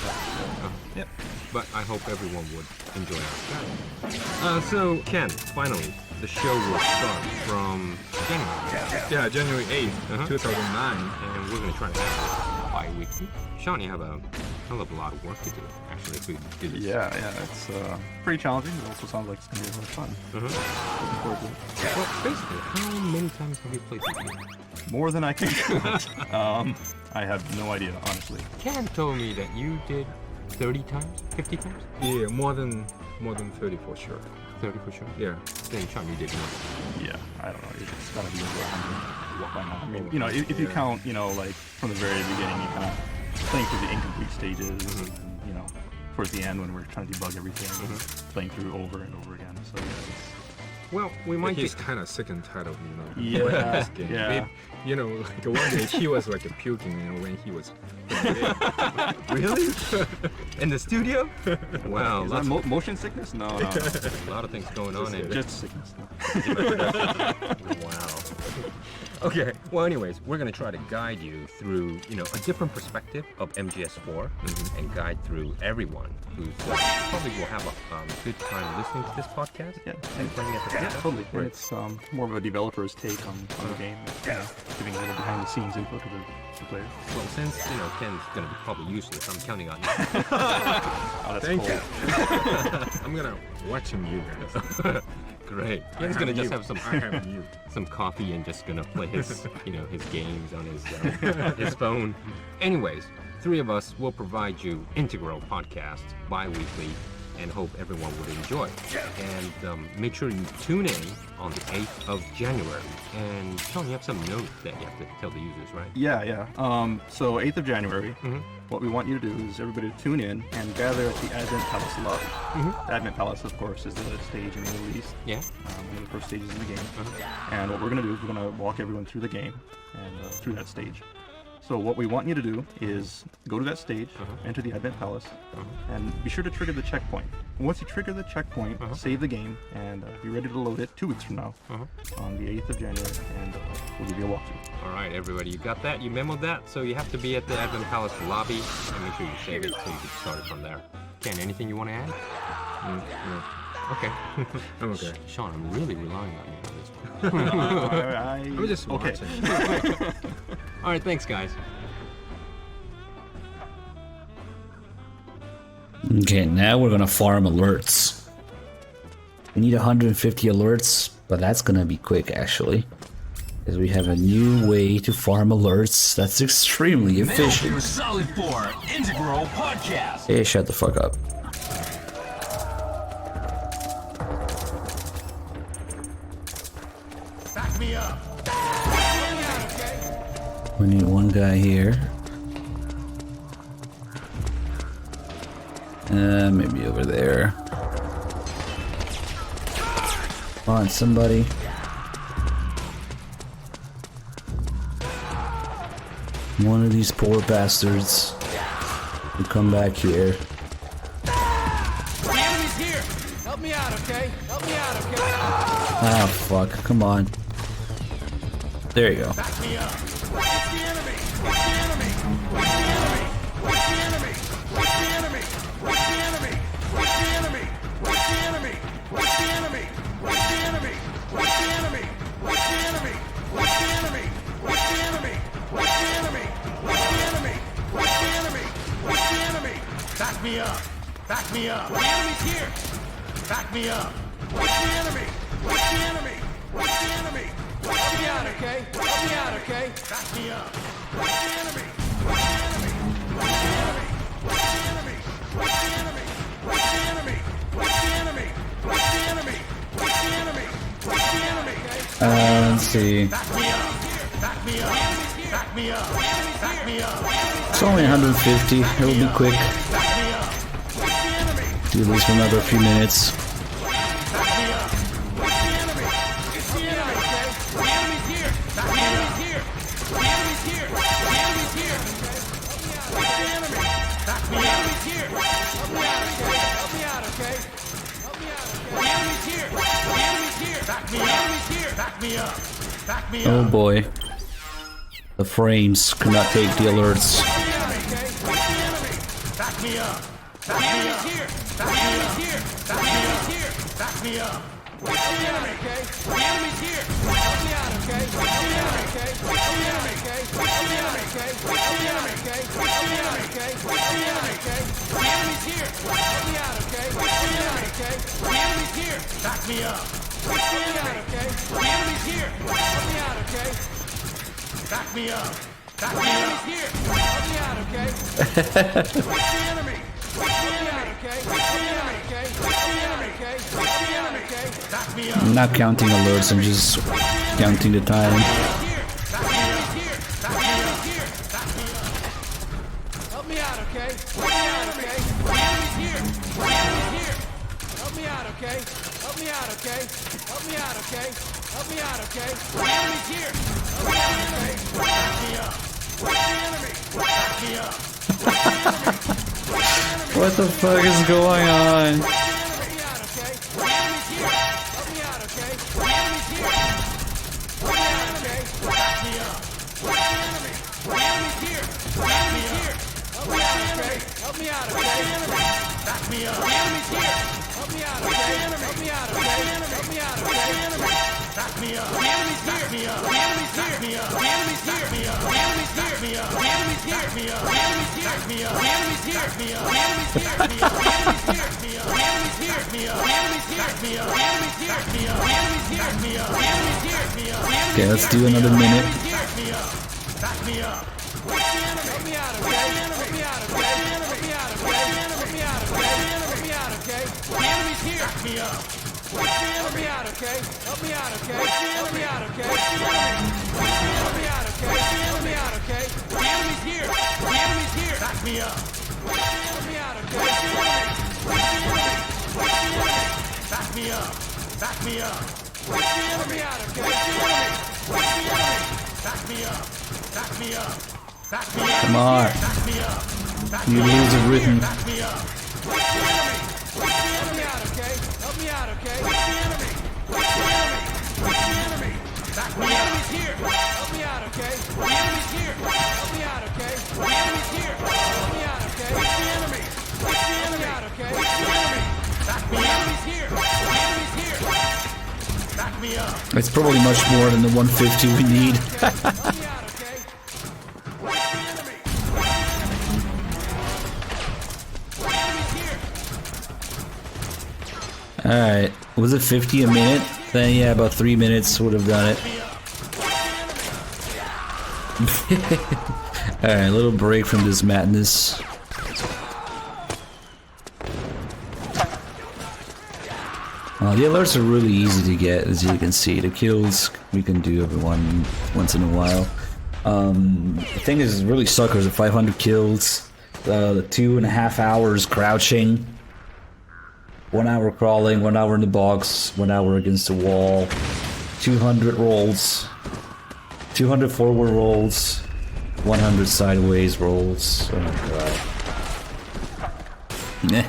Speaker 14: Yep. But I hope everyone would enjoy our show. So, Ken, finally, the show will start from January.
Speaker 16: Yeah, January 8th, 2009.
Speaker 14: And we're going to try to have it bi-weekly. Sean, you have a hell of a lot of work to do, actually, if we do this.
Speaker 15: Yeah, it's pretty challenging. It also sounds like it's going to be a lot of fun. Looking forward to it.
Speaker 14: Well, basically, how many times have you played this game?
Speaker 15: More than I can count. I have no idea, honestly.
Speaker 14: Ken told me that you did 30 times? 50 times?
Speaker 16: Yeah, more than 30 for sure.
Speaker 14: 30 for sure?
Speaker 16: Yeah.
Speaker 14: Then Sean, you did more.
Speaker 15: Yeah, I don't know. It's got to be over 100 by now. I mean, you know, if you count, you know, like from the very beginning, you kind of playing through the incomplete stages, and, you know, towards the end when we're trying to debug everything, playing through over and over again. So yeah,
Speaker 14: well, we might
Speaker 16: He's kind of sick and tired of, you know,
Speaker 15: Yeah,
Speaker 16: this game.
Speaker 15: yeah.
Speaker 16: You know, like one day he was like puking, you know, when he was
Speaker 14: Really? In the studio? Wow.
Speaker 15: Is that motion sickness? No.
Speaker 14: A lot of things going on in
Speaker 15: just sickness.
Speaker 14: Wow. Okay, well anyways, we're going to try to guide you through, you know, a different perspective of MGS4 and guide through everyone who's probably will have a good time listening to this podcast.
Speaker 15: Yeah,
Speaker 14: and playing at the
Speaker 15: yeah,
Speaker 14: time.
Speaker 15: totally. And it's more of a developer's take on the game, giving a little behind the scenes info to the players.
Speaker 14: Well, since, you know, Ken's going to be probably useless, I'm counting on you.
Speaker 15: Oh, that's
Speaker 16: Thank
Speaker 15: cool.
Speaker 16: you. I'm gonna watching you guys.
Speaker 14: Great. Ken's going to just have
Speaker 16: I have you.
Speaker 14: some coffee and just gonna play his, you know, his games on his phone. Anyways, three of us will provide you Integral podcast bi-weekly and hope everyone would enjoy. And make sure you tune in on the 8th of January. And Sean, you have some notes that you have to tell the users, right?
Speaker 15: Yeah. So 8th of January, what we want you to do is everybody to tune in and gather at the Advent Palace lobby. The Advent Palace, of course, is the stage in the Middle East.
Speaker 14: Yeah.
Speaker 15: One of the first stages in the game. And what we're going to do is we're going to walk everyone through the game and through that stage. So what we want you to do is go to that stage, enter the Advent Palace, and be sure to trigger the checkpoint. And once you trigger the checkpoint, save the game, and be ready to load it 2 weeks from now, on the 8th of January, and we'll give you a walkthrough.
Speaker 14: All right, everybody, you got that? You memoed that? So you have to be at the Advent Palace lobby, and make sure you save it so you can start it from there. Ken, anything you want to add?
Speaker 16: No.
Speaker 14: Okay.
Speaker 16: I'm okay.
Speaker 14: Sean, I'm really relying on you on this one.
Speaker 16: I'm just watching.
Speaker 14: All right, thanks, guys.
Speaker 1: Okay, now we're gonna farm alerts. We need 150 alerts, but that's gonna be quick actually. Because we have a new way to farm alerts that's extremely efficient.
Speaker 12: Metal Gear Solid 4 Integral Podcast.
Speaker 1: Hey, shut the fuck up.
Speaker 12: Back me up.
Speaker 1: We need one guy here. Maybe over there. Come on, somebody. One of these poor bastards. We'll come back here.
Speaker 8: The enemy's here! Help me out, okay? Help me out, okay?
Speaker 1: Ah, fuck. Come on. There you go.
Speaker 6: Back me up. It's the enemy. It's the enemy. It's the enemy. It's the enemy. It's the enemy. It's the enemy. It's the enemy. It's the enemy. It's the enemy. It's the enemy. It's the enemy. It's the enemy. It's the enemy. It's the enemy. It's the enemy. It's the enemy. It's the enemy. It's the enemy. Back me up. Back me up. The enemy's here. Back me up. It's the enemy. It's the enemy. It's the enemy. Help me out, okay? Help me out, okay? Back me up. It's the enemy. It's the enemy. It's the enemy. It's the enemy. It's the enemy. It's the enemy. It's the enemy. It's the enemy. It's the enemy. It's the enemy.
Speaker 1: Let's see.
Speaker 6: Back me up. Back me up. Back me up. Back me up.
Speaker 1: It's only 150. It will be quick.
Speaker 6: Back me up. It's the enemy.
Speaker 1: Do this for another few minutes.
Speaker 6: Back me up. It's the enemy. It's the enemy.
Speaker 8: The enemy's here! The enemy's here! The enemy's here! The enemy's here!
Speaker 6: It's the enemy. Back me
Speaker 8: The
Speaker 6: up.
Speaker 8: enemy's here! Help me out, okay? Help me out, okay? Help me out, okay? The enemy's here! The enemy's here!
Speaker 6: Back me
Speaker 8: The
Speaker 6: up.
Speaker 8: enemy's here!
Speaker 6: Back me up. Back me
Speaker 1: Oh
Speaker 6: up.
Speaker 1: boy. The frames could not take the alerts.
Speaker 6: Back me up.
Speaker 8: The enemy's here! The enemy's here! The enemy's here!
Speaker 6: Back me up.
Speaker 8: Help me out, okay? The enemy's here! Help me out, okay? Help me out, okay? Help me out, okay? Help me out, okay? Help me out, okay? Help me out, okay? Help me out, okay? The enemy's here! Help me out, okay? Help me out, okay? The enemy's here!
Speaker 6: Back me up.
Speaker 8: Help me out, okay? The enemy's here! Help me out, okay?
Speaker 6: Back me up. Back
Speaker 8: The
Speaker 6: me up.
Speaker 8: enemy's here! Help me out, okay?
Speaker 6: It's the enemy.
Speaker 8: Help me out, okay? Help me out, okay? Help me out, okay? Help me out, okay?
Speaker 6: Back me up.
Speaker 1: I'm not counting alerts, I'm just counting the time.
Speaker 8: Help me out, okay? Help me out, okay? The enemy's here! The enemy's here! Help me out, okay? Help me out, okay? Help me out, okay? Help me out, okay? The enemy's here! Help me out, okay?
Speaker 6: Back me up. It's the enemy. Back me up.
Speaker 1: What the fuck is going on?
Speaker 8: Help me out, okay? The enemy's here! Help me out, okay? The enemy's here! Help me out, okay?
Speaker 6: Back me up. It's the enemy.
Speaker 8: The enemy's here! The enemy's here! Help me out, okay? Help me out, okay?
Speaker 6: Back me up.
Speaker 8: The enemy's here! Help me out, okay? Help me out, okay? Help me out, okay?
Speaker 6: Back me up.
Speaker 8: The enemy's here! The enemy's here! The enemy's here! The enemy's here! The enemy's here! The enemy's here! The enemy's here! The enemy's here! The enemy's here! The enemy's here! The enemy's here! The enemy's here! The enemy's here! The enemy's here!
Speaker 1: Okay, let's do another minute.
Speaker 6: Back me up. Back me up.
Speaker 8: Help me out, okay? Help me out, okay? Help me out, okay? Help me out, okay? Help me out, okay? The enemy's here!
Speaker 6: Back me up.
Speaker 8: Help me out, okay? Help me out, okay? Help me out, okay? Help me out, okay? Help me out, okay? The enemy's here! The enemy's here!
Speaker 6: Back me up.
Speaker 8: Help me out, okay?
Speaker 6: Back me up. Back me up.
Speaker 8: Help me out, okay?
Speaker 6: Back me up. Back me up. Back me up.
Speaker 1: Come on.
Speaker 6: Back me up. Back
Speaker 1: You
Speaker 6: me up.
Speaker 1: lose a rhythm.
Speaker 6: Back me up.
Speaker 8: Help me out, okay? Help me out, okay?
Speaker 6: Back
Speaker 8: The
Speaker 6: me up.
Speaker 8: enemy's here! Help me out, okay? The enemy's here! Help me out, okay? The enemy's here! Help me out, okay? Help me out, okay?
Speaker 6: Back
Speaker 8: The
Speaker 6: me up.
Speaker 8: enemy's here! The enemy's here!
Speaker 6: Back me up.
Speaker 1: It's probably much more than the 150 we need.
Speaker 8: Help me out, okay? The enemy's here!
Speaker 1: Alright, was it 50 a minute? Then yeah, about 3 minutes would have done it. Alright, a little break from this madness. The alerts are really easy to get, as you can see. The kills we can do everyone once in a while. The thing is, really suckers at 500 kills, the 2.5 hours crouching, 1 hour crawling, 1 hour in the box, 1 hour against the wall, 200 rolls, 200 forward rolls, 100 sideways rolls. Oh my god. I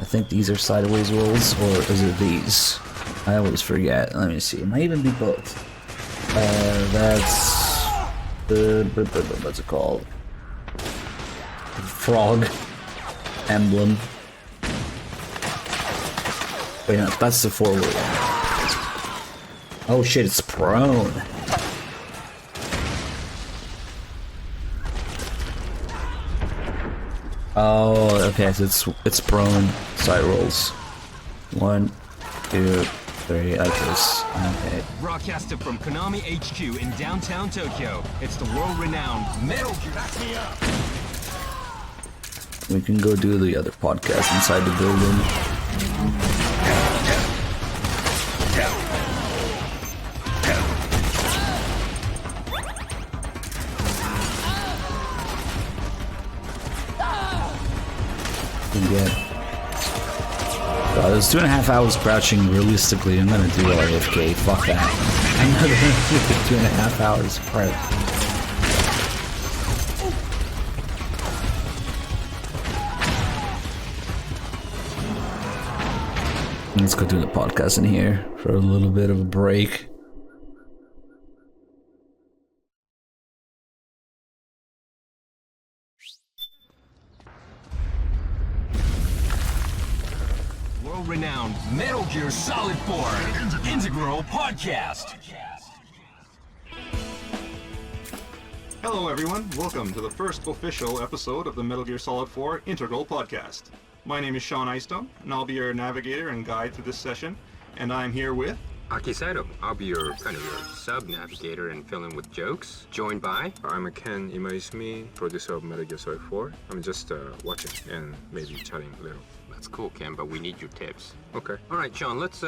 Speaker 1: think these are sideways rolls, or is it these? I always forget. Let me see. It might even be both. That's the what's it called? Frog emblem. Wait, no, that's the forward one. Oh shit, it's prone. Oh, okay, so it's prone side rolls. 1, 2, 3, like this. Okay.
Speaker 12: Broadcasted from Konami HQ in downtown Tokyo, it's the world-renowned Metal Gear. Back me up.
Speaker 1: We can go do the other podcast inside the building. God, it's 2.5 hours crouching. Realistically, I'm gonna do AFK. Fuck that. I'm not gonna do 2.5 hours crouch. Let's go do the podcast in here for a little bit of a break.
Speaker 12: World-renowned Metal Gear Solid 4 Integral Podcast.
Speaker 15: Hello everyone, welcome to the first official episode of the Metal Gear Solid 4 Integral Podcast. My name is Sean Icestone, and I'll be your navigator and guide through this session, and I'm here with...
Speaker 16: Aki Saito. I'll be your sub-navigator and fill in with jokes. Joined by... I'm Ken Imaizumi, producer of Metal Gear Solid 4. I'm just watching and maybe chatting a little.
Speaker 14: That's cool, Ken, but we need your tips.
Speaker 16: Okay.
Speaker 14: All right, Sean, let's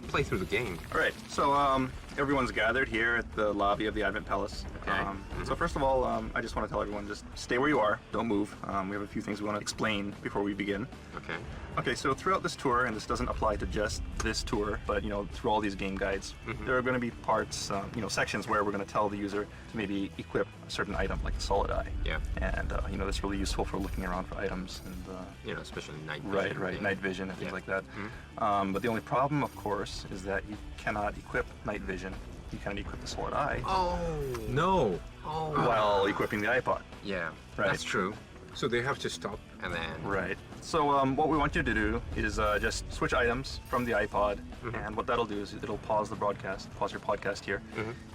Speaker 14: play through the game.
Speaker 15: Alright, so everyone's gathered here at the lobby of the Advent Palace.
Speaker 14: Okay.
Speaker 15: So first of all, I just want to tell everyone, just stay where you are, don't move. We have a few things we want to explain before we begin.
Speaker 14: Okay.
Speaker 15: Okay, so throughout this tour, and this doesn't apply to just this tour, but through all these game guides, there are going to be parts, sections where we're going to tell the user to maybe equip a certain item, like a solid eye.
Speaker 14: Yeah.
Speaker 15: And that's really useful for looking around for items and
Speaker 14: especially night vision.
Speaker 15: Right, night vision and things like that. But the only problem, of course, is that you cannot equip night vision. You cannot equip the solid eye.
Speaker 16: Oh no!
Speaker 14: Oh.
Speaker 15: While equipping the iPod.
Speaker 14: Yeah.
Speaker 15: Right.
Speaker 14: That's true.
Speaker 16: So they have to stop.
Speaker 14: And then.
Speaker 15: Right. So what we want you to do is just switch items from the iPod, and what that'll do is it'll pause the broadcast, pause your podcast here,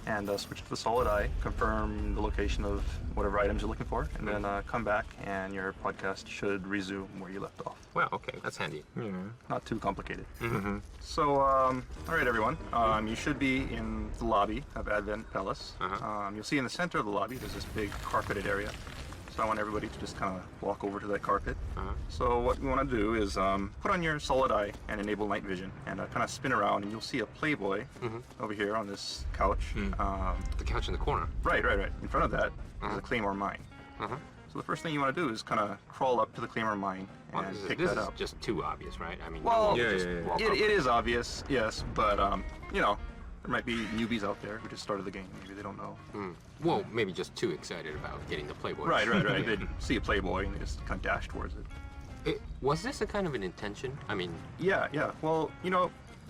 Speaker 15: and switch to the solid eye, confirm the location of whatever items you're looking for, and then come back, and your podcast should resume where you left off.
Speaker 14: Well, okay, that's handy.
Speaker 15: Not too complicated. So, all right, everyone, you should be in the lobby of Advent Palace. You'll see in the center of the lobby there's this big carpeted area. So I want everybody to just kind of walk over to that carpet. So what we want to do is put on your solid eye and enable night vision, and kind of spin around, and you'll see a Playboy over here on this couch.
Speaker 14: The couch in the corner.
Speaker 15: Right. In front of that is a Claymore mine. So the first thing you want to do is kind of crawl up to the Claymore mine and pick that up.
Speaker 14: This is just too obvious, right? I mean,
Speaker 15: well,
Speaker 14: it
Speaker 15: is obvious, yes, but there might be newbies out there who just started the game. Maybe they don't know.
Speaker 14: Well, maybe just too excited about getting the Playboy.
Speaker 15: Right. They see a Playboy and they just kind of dash towards it.
Speaker 14: Was this a kind of an intention? I mean...
Speaker 15: Yeah. Well,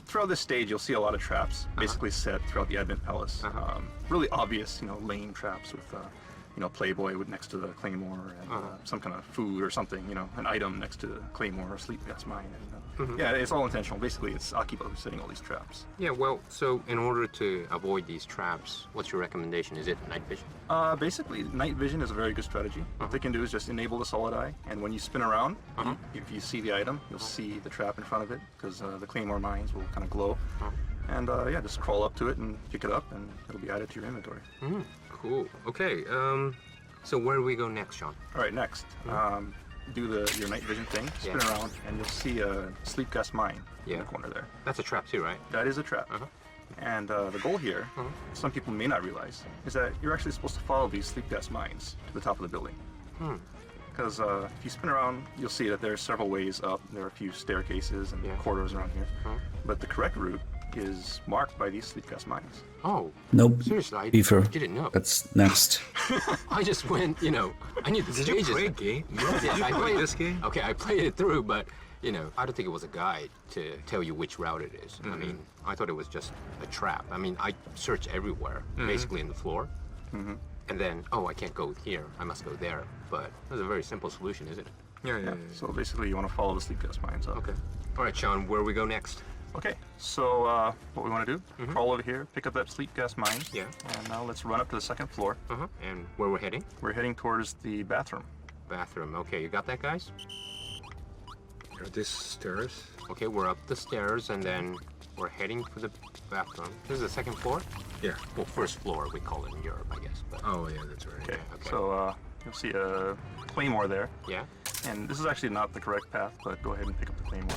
Speaker 15: throughout this stage, you'll see a lot of traps basically set throughout the Advent Palace. Really obvious, lane traps with, Playboy next to the Claymore and some kind of food or something, an item next to the Claymore or sleep gas mine. And, yeah, it's all intentional. Basically, it's Akiba who's setting all these traps.
Speaker 14: Yeah, well, so in order to avoid these traps, what's your recommendation? Is it night vision?
Speaker 15: Basically, night vision is a very good strategy. What they can do is just enable the solid eye, and when you spin around, if you see the item, you'll see the trap in front of it, because the Claymore mines will kind of glow. And just crawl up to it and pick it up, and it'll be added to your inventory.
Speaker 14: Cool. Okay, so where do we go next, Sean?
Speaker 15: All right, next. Do your night vision thing, spin around, and you'll see a sleep gas mine in the corner there.
Speaker 14: That's a trap too, right?
Speaker 15: That is a trap. And the goal here, some people may not realize, is that you're actually supposed to follow these sleep gas mines to the top of the building. Because if you spin around, you'll see that there are several ways up. There are a few staircases and corridors around here. But the correct route is marked by these sleep gas mines.
Speaker 16: Oh.
Speaker 1: Nope.
Speaker 16: Seriously, I
Speaker 1: Beaver.
Speaker 16: didn't know.
Speaker 1: That's next.
Speaker 16: I just went, I knew the
Speaker 3: Did
Speaker 16: stages.
Speaker 3: you play a game?
Speaker 16: Yes, I
Speaker 3: played
Speaker 16: played
Speaker 3: this game?
Speaker 16: Okay, I played it through, but I don't think it was a guide to tell you which route it is. I mean, I thought it was just a trap. I mean, I searched everywhere, basically in the floor, and then I can't go here. I must go there. But that's a very simple solution, isn't it?
Speaker 3: Yeah.
Speaker 15: So basically, you want to follow the sleep gas mines up.
Speaker 16: Okay. All right, Sean, where we go next?
Speaker 15: Okay, so what we want to do, crawl over here, pick up that sleep gas mine.
Speaker 16: Yeah.
Speaker 15: And now let's run up to the second floor.
Speaker 16: And where we're heading?
Speaker 15: We're heading towards the bathroom.
Speaker 16: Bathroom. Okay, you got that, guys?
Speaker 3: Are these stairs?
Speaker 16: Okay, we're up the stairs, and then we're heading for the bathroom. This is the second floor?
Speaker 3: Yeah.
Speaker 16: Well, first floor, we call it in Europe, I guess. But...
Speaker 3: Oh, yeah, that's right.
Speaker 15: Okay, so you'll see a claymore there.
Speaker 16: Yeah.
Speaker 15: And this is actually not the correct path, but go ahead and pick up the claymore.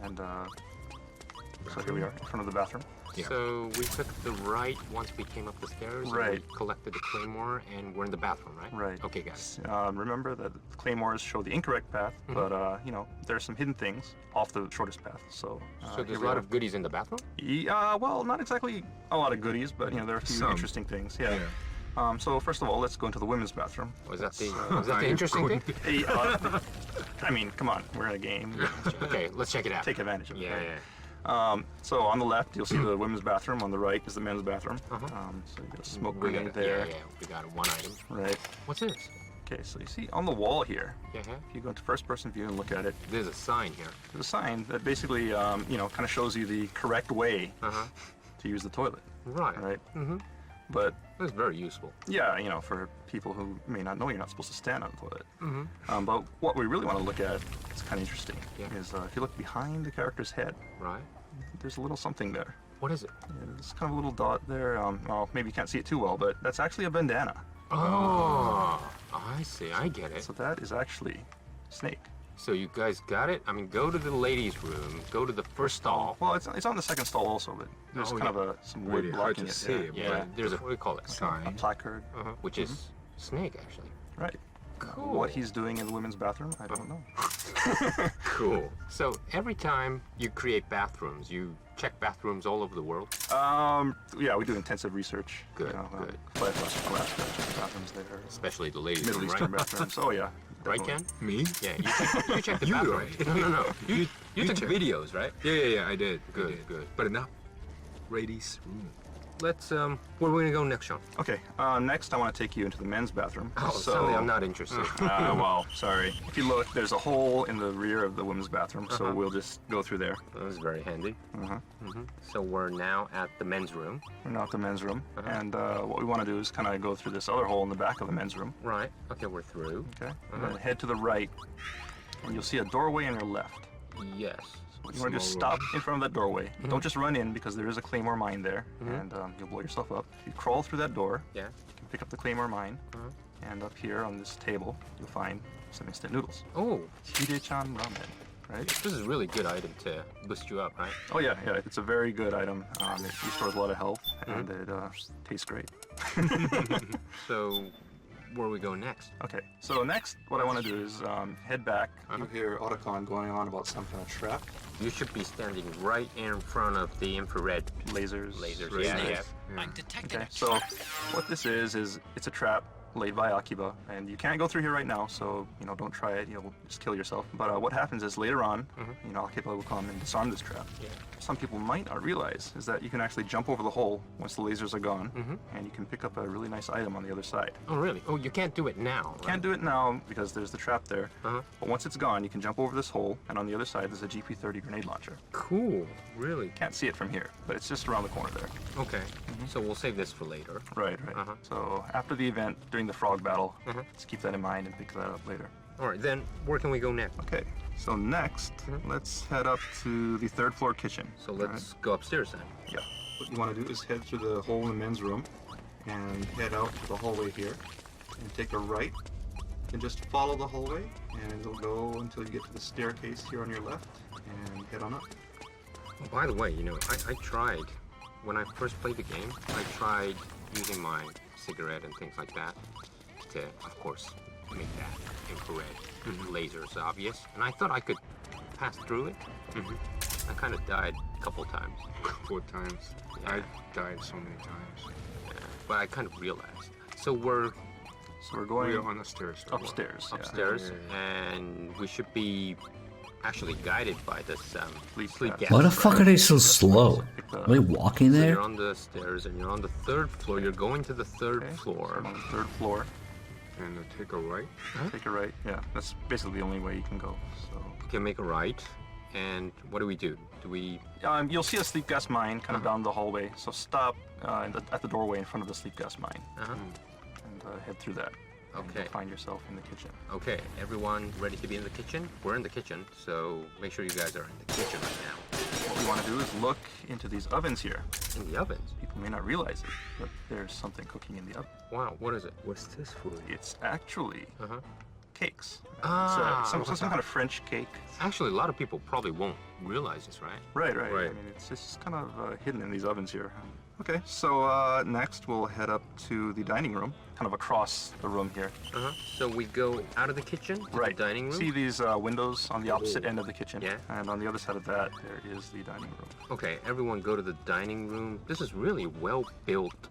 Speaker 15: And so here we are in front of the bathroom.
Speaker 16: Yeah. So we took the right once we came up the stairs.
Speaker 15: Right.
Speaker 16: And we collected the claymore, and we're in the bathroom, right?
Speaker 15: Right.
Speaker 16: Okay, guys.
Speaker 15: Remember that the claymores show the incorrect path, but there are some hidden things off the shortest path. So
Speaker 16: there's a lot of goodies in the bathroom?
Speaker 15: Yeah, well, not exactly a lot of goodies, but there are a few interesting things. Yeah. So first of all, let's go into the women's bathroom.
Speaker 16: Was that the interesting thing?
Speaker 15: Hey, I mean, come on, we're in a game.
Speaker 16: Okay, let's check it out.
Speaker 15: Take advantage of it.
Speaker 16: Yeah,
Speaker 15: right?
Speaker 16: yeah.
Speaker 15: So on the left, you'll see the women's bathroom. On the right is the men's bathroom. So you got a smoke grenade there.
Speaker 16: Yeah, we got one item.
Speaker 15: Right.
Speaker 16: What's this?
Speaker 15: Okay, so you see on the wall here,
Speaker 16: Yeah.
Speaker 15: if you go into first-person view and look at it,
Speaker 16: There's a sign here.
Speaker 15: there's a sign that basically, kind of shows you the correct way to use the toilet.
Speaker 16: Right.
Speaker 15: Right.
Speaker 16: Mm-hmm.
Speaker 15: But
Speaker 16: that's very useful.
Speaker 15: Yeah, for people who may not know, you're not supposed to stand on the toilet.
Speaker 16: Mm-hmm.
Speaker 15: But what we really want to look at, it's kind of interesting,
Speaker 16: Yeah.
Speaker 15: is if you look behind the character's head,
Speaker 16: Right.
Speaker 15: there's a little something there.
Speaker 16: What is it?
Speaker 15: Yeah, there's kind of a little dot there. Well, maybe you can't see it too well, but that's actually a bandana.
Speaker 16: Oh, I see. I get it.
Speaker 15: So that is actually Snake.
Speaker 16: So you guys got it? I mean, go to the ladies' room. Go to the first stall.
Speaker 15: Well, it's on the second stall also, but there's kind of some wood
Speaker 3: Really hard
Speaker 15: blocking
Speaker 3: to
Speaker 15: it.
Speaker 3: see,
Speaker 15: there.
Speaker 16: Yeah, there's a, what do we call it?
Speaker 15: A placard.
Speaker 16: Which is Snake, actually.
Speaker 15: Right.
Speaker 16: Cool.
Speaker 15: What he's doing in the women's bathroom, I don't know.
Speaker 16: Cool. So every time you create bathrooms, you check bathrooms all over the world?
Speaker 15: Yeah, we do intensive research.
Speaker 16: Good,
Speaker 15: good. But bathrooms there.
Speaker 16: Especially the ladies'
Speaker 15: Middle
Speaker 16: room,
Speaker 15: Eastern
Speaker 16: right?
Speaker 15: bathrooms. Oh, yeah.
Speaker 16: Right, Ken?
Speaker 3: Me?
Speaker 16: Yeah, you check the
Speaker 3: You,
Speaker 16: bathroom.
Speaker 3: right?
Speaker 16: No. You took
Speaker 3: check.
Speaker 16: videos, right?
Speaker 3: Yeah, I did.
Speaker 16: Good,
Speaker 3: I did.
Speaker 16: good.
Speaker 3: But enough. Ladies' room.
Speaker 16: Let's, where are we gonna go next, Sean?
Speaker 15: Okay, next I want to take you into the men's bathroom.
Speaker 16: Oh, suddenly I'm not interested.
Speaker 15: Well, sorry. If you look, there's a hole in the rear of the women's bathroom, so we'll just go through there.
Speaker 16: That was very handy. So we're now at the men's room.
Speaker 15: We're now at the men's room, and what we want to do is kind of go through this other hole in the back of the men's room.
Speaker 16: Right. Okay, we're through.
Speaker 15: Okay. And then head to the right, and you'll see a doorway on your left.
Speaker 16: Yes.
Speaker 15: You want to just stop in front of that doorway. Don't just run in because there is a claymore mine there, and you'll blow yourself up. You crawl through that door.
Speaker 16: Yeah.
Speaker 15: You can pick up the claymore mine, and up here on this table, you'll find some instant noodles.
Speaker 16: Oh.
Speaker 15: Hide-chan ramen, right?
Speaker 16: This is a really good item to boost you up, right?
Speaker 15: Oh yeah, it's a very good item. It restores a lot of health, and it tastes great.
Speaker 16: So, where we go next?
Speaker 15: Okay, so next, what I want to do is head back. You hear Otacon going on about some kind of trap.
Speaker 16: You should be standing right in front of the infrared
Speaker 15: lasers.
Speaker 16: Lasers, yeah.
Speaker 15: I'm detecting. Okay, so what this is it's a trap laid by Akiba, and you can't go through here right now, so don't try it. You'll just kill yourself. But what happens is later on, Akiba will come and disarm this trap.
Speaker 16: Yeah.
Speaker 15: Some people might not realize is that you can actually jump over the hole once the lasers are gone, and you can pick up a really nice item on the other side.
Speaker 16: Oh, really? Oh, you can't do it now, right?
Speaker 15: Can't do it now because there's the trap there. But once it's gone, you can jump over this hole, and on the other side there's a GP30 grenade launcher.
Speaker 16: Cool. Really?
Speaker 15: Can't see it from here, but it's just around the corner there.
Speaker 16: Okay. So we'll save this for later.
Speaker 15: Right. So after the event, during the frog battle, let's keep that in mind and pick that up later.
Speaker 16: All right, then where can we go next?
Speaker 15: Okay, so next, let's head up to the third floor kitchen.
Speaker 16: So let's go upstairs then.
Speaker 15: Yeah. What you want to do is head through the hole in the men's room and head out to the hallway here and take a right and just follow the hallway and it'll go until you get to the staircase here on your left and head on up.
Speaker 16: Oh, by the way, I tried, when I first played the game, I tried using my cigarette and things like that to, of course, make that infrared lasers obvious. And I thought I could passed through it. I kind of died a couple times.
Speaker 17: Couple times.
Speaker 16: Yeah.
Speaker 17: I died so many times.
Speaker 16: Yeah. But I kind of realized. So we're
Speaker 15: going
Speaker 17: on the stairs.
Speaker 15: upstairs.
Speaker 16: Upstairs, and we should be actually guided by this sleep gas.
Speaker 1: Why the fuck are they so slow? Are they walking
Speaker 16: So
Speaker 1: there?
Speaker 16: you're on the stairs, and you're on the 3rd floor. You're going to the 3rd floor.
Speaker 15: So on the 3rd floor.
Speaker 17: And take a right.
Speaker 15: Take a right. Yeah, that's basically the only way you can go. So
Speaker 16: you can make a right. And what do we do? Do we?
Speaker 15: You'll see a sleep gas mine kind of down the hallway. So stop at the doorway in front of the sleep gas mine, and head through that.
Speaker 16: Okay.
Speaker 15: And you'll find yourself in the kitchen.
Speaker 16: Okay, everyone ready to be in the kitchen? We're in the kitchen, so make sure you guys are in the kitchen right now.
Speaker 15: What we want to do is look into these ovens here.
Speaker 16: In the ovens?
Speaker 15: People may not realize it, but there's something cooking in the oven.
Speaker 16: Wow, what is it?
Speaker 17: What's this food?
Speaker 15: It's actually cakes.
Speaker 16: Ah,
Speaker 15: some kind of French cake.
Speaker 16: Actually, a lot of people probably won't realize this, right?
Speaker 15: Right. I mean, it's just kind of hidden in these ovens here. Okay, so next we'll head up to the dining room, kind of across the room here.
Speaker 16: So we go out of the kitchen to the dining room?
Speaker 15: See these windows on the opposite end of the kitchen?
Speaker 16: Yeah.
Speaker 15: And on the other side of that, there is the dining room.
Speaker 16: Okay, everyone go to the dining room. This is really well-built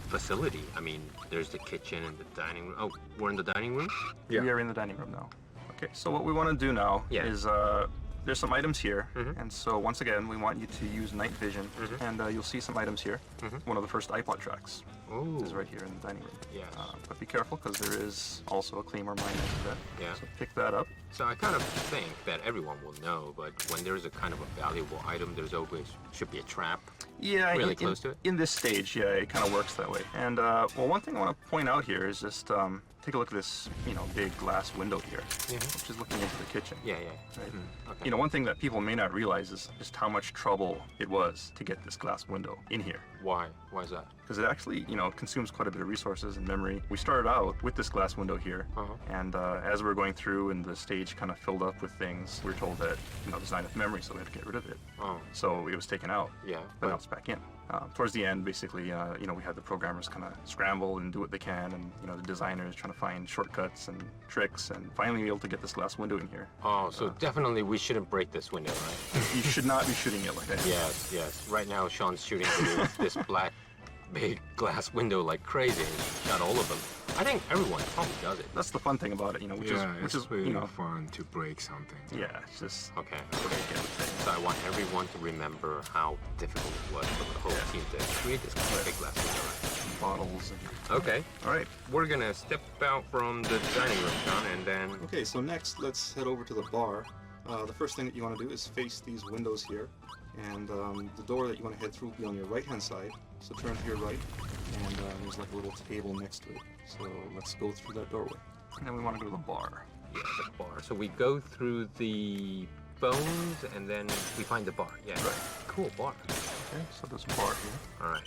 Speaker 16: facility. I mean, there's the kitchen and the dining room. Oh, we're in the dining room?
Speaker 15: Yeah. We are in the dining room now. Okay, so what we want to do now is there's some items here, and so once again, we want you to use night vision, and you'll see some items here. One of the first iPod tracks is right here in the dining room.
Speaker 16: Yes.
Speaker 15: But be careful, because there is also a claymore mine next to that.
Speaker 16: Yeah.
Speaker 15: So pick that up.
Speaker 16: So I kind of think that everyone will know, but when there's a kind of a valuable item, there's always should be a trap.
Speaker 15: Yeah,
Speaker 16: really close to it.
Speaker 15: In this stage, yeah, it kind of works that way. And well, one thing I want to point out here is just take a look at this, big glass window here, which is looking into the kitchen.
Speaker 16: Yeah.
Speaker 15: Right.
Speaker 16: Okay.
Speaker 15: One thing that people may not realize is just how much trouble it was to get this glass window in here.
Speaker 16: Why? Why is that?
Speaker 15: Because it actually, consumes quite a bit of resources and memory. We started out with this glass window here, and as we were going through and the stage kind of filled up with things, we were told that, there's not enough memory, so we had to get rid of it. So it was taken out.
Speaker 16: Yeah.
Speaker 15: But now it's back in. Towards the end, basically, we had the programmers kind of scramble and do what they can, and the designers trying to find shortcuts and tricks, and finally be able to get this glass window in here.
Speaker 16: Oh, so definitely we shouldn't break this window, right?
Speaker 15: You should not be shooting it like that.
Speaker 16: Yes. Right now, Sean's shooting through this black, big glass window like crazy. He's got all of them. I think everyone probably does it.
Speaker 15: That's the fun thing about it, which is
Speaker 17: really fun to break something.
Speaker 15: Yeah, it's just
Speaker 16: okay. So I want everyone to remember how difficult it was for the whole team to create this kind of big glass window, right?
Speaker 15: Bottles.
Speaker 16: Okay.
Speaker 15: All right.
Speaker 16: We're gonna step out from the dining room, Sean, and then.
Speaker 15: Okay, so next let's head over to the bar. The first thing that you want to do is face these windows here, and the door that you want to head through will be on your right-hand side. So turn to your right, and there's like a little table next to it. So let's go through that doorway. And then we want to go to the bar.
Speaker 16: Yeah, the bar. So we go through the bones, and then we find the bar. Yeah.
Speaker 15: Right.
Speaker 16: Cool bar.
Speaker 15: Okay, so there's a bar here.
Speaker 16: All right.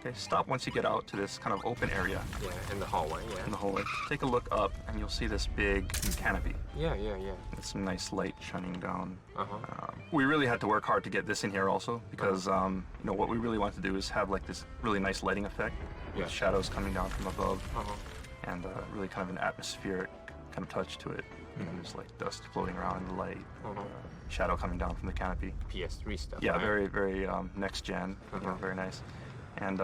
Speaker 15: Okay, stop once you get out to this kind of open area.
Speaker 16: Yeah, in the hallway, yeah.
Speaker 15: In the hallway. Take a look up, and you'll see this big canopy.
Speaker 16: Yeah.
Speaker 15: With some nice light shining down. We really had to work hard to get this in here also, because what we really want to do is have like this really nice lighting effect, with shadows coming down from above, and really kind of an atmospheric kind of touch to it. There's like dust floating around in the light, shadow coming down from the canopy.
Speaker 16: PS3 stuff.
Speaker 15: Yeah,
Speaker 16: right?
Speaker 15: very next gen. Very nice. And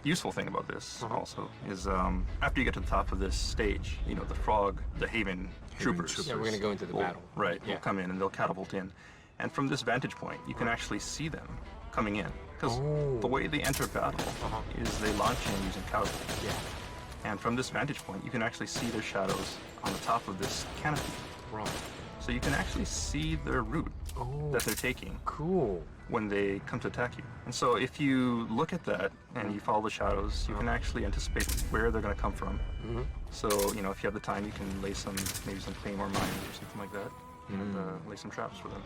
Speaker 15: useful thing about this also is after you get to the top of this stage, the Haven troopers.
Speaker 16: Yeah, we're gonna go into the battle.
Speaker 15: Right, will come in and they'll catapult in. And from this vantage point, you can actually see them coming in. Because the way they enter battle is they launch in using catapults.
Speaker 16: Yeah.
Speaker 15: And from this vantage point, you can actually see their shadows on the top of this canopy.
Speaker 16: Right.
Speaker 15: So you can actually see their route that they're taking.
Speaker 16: Cool.
Speaker 15: When they come to attack you. And so if you look at that and you follow the shadows, you can actually anticipate where they're going to come from. So, if you have the time, you can lay maybe some claymore mines or something like that, and lay some traps for them,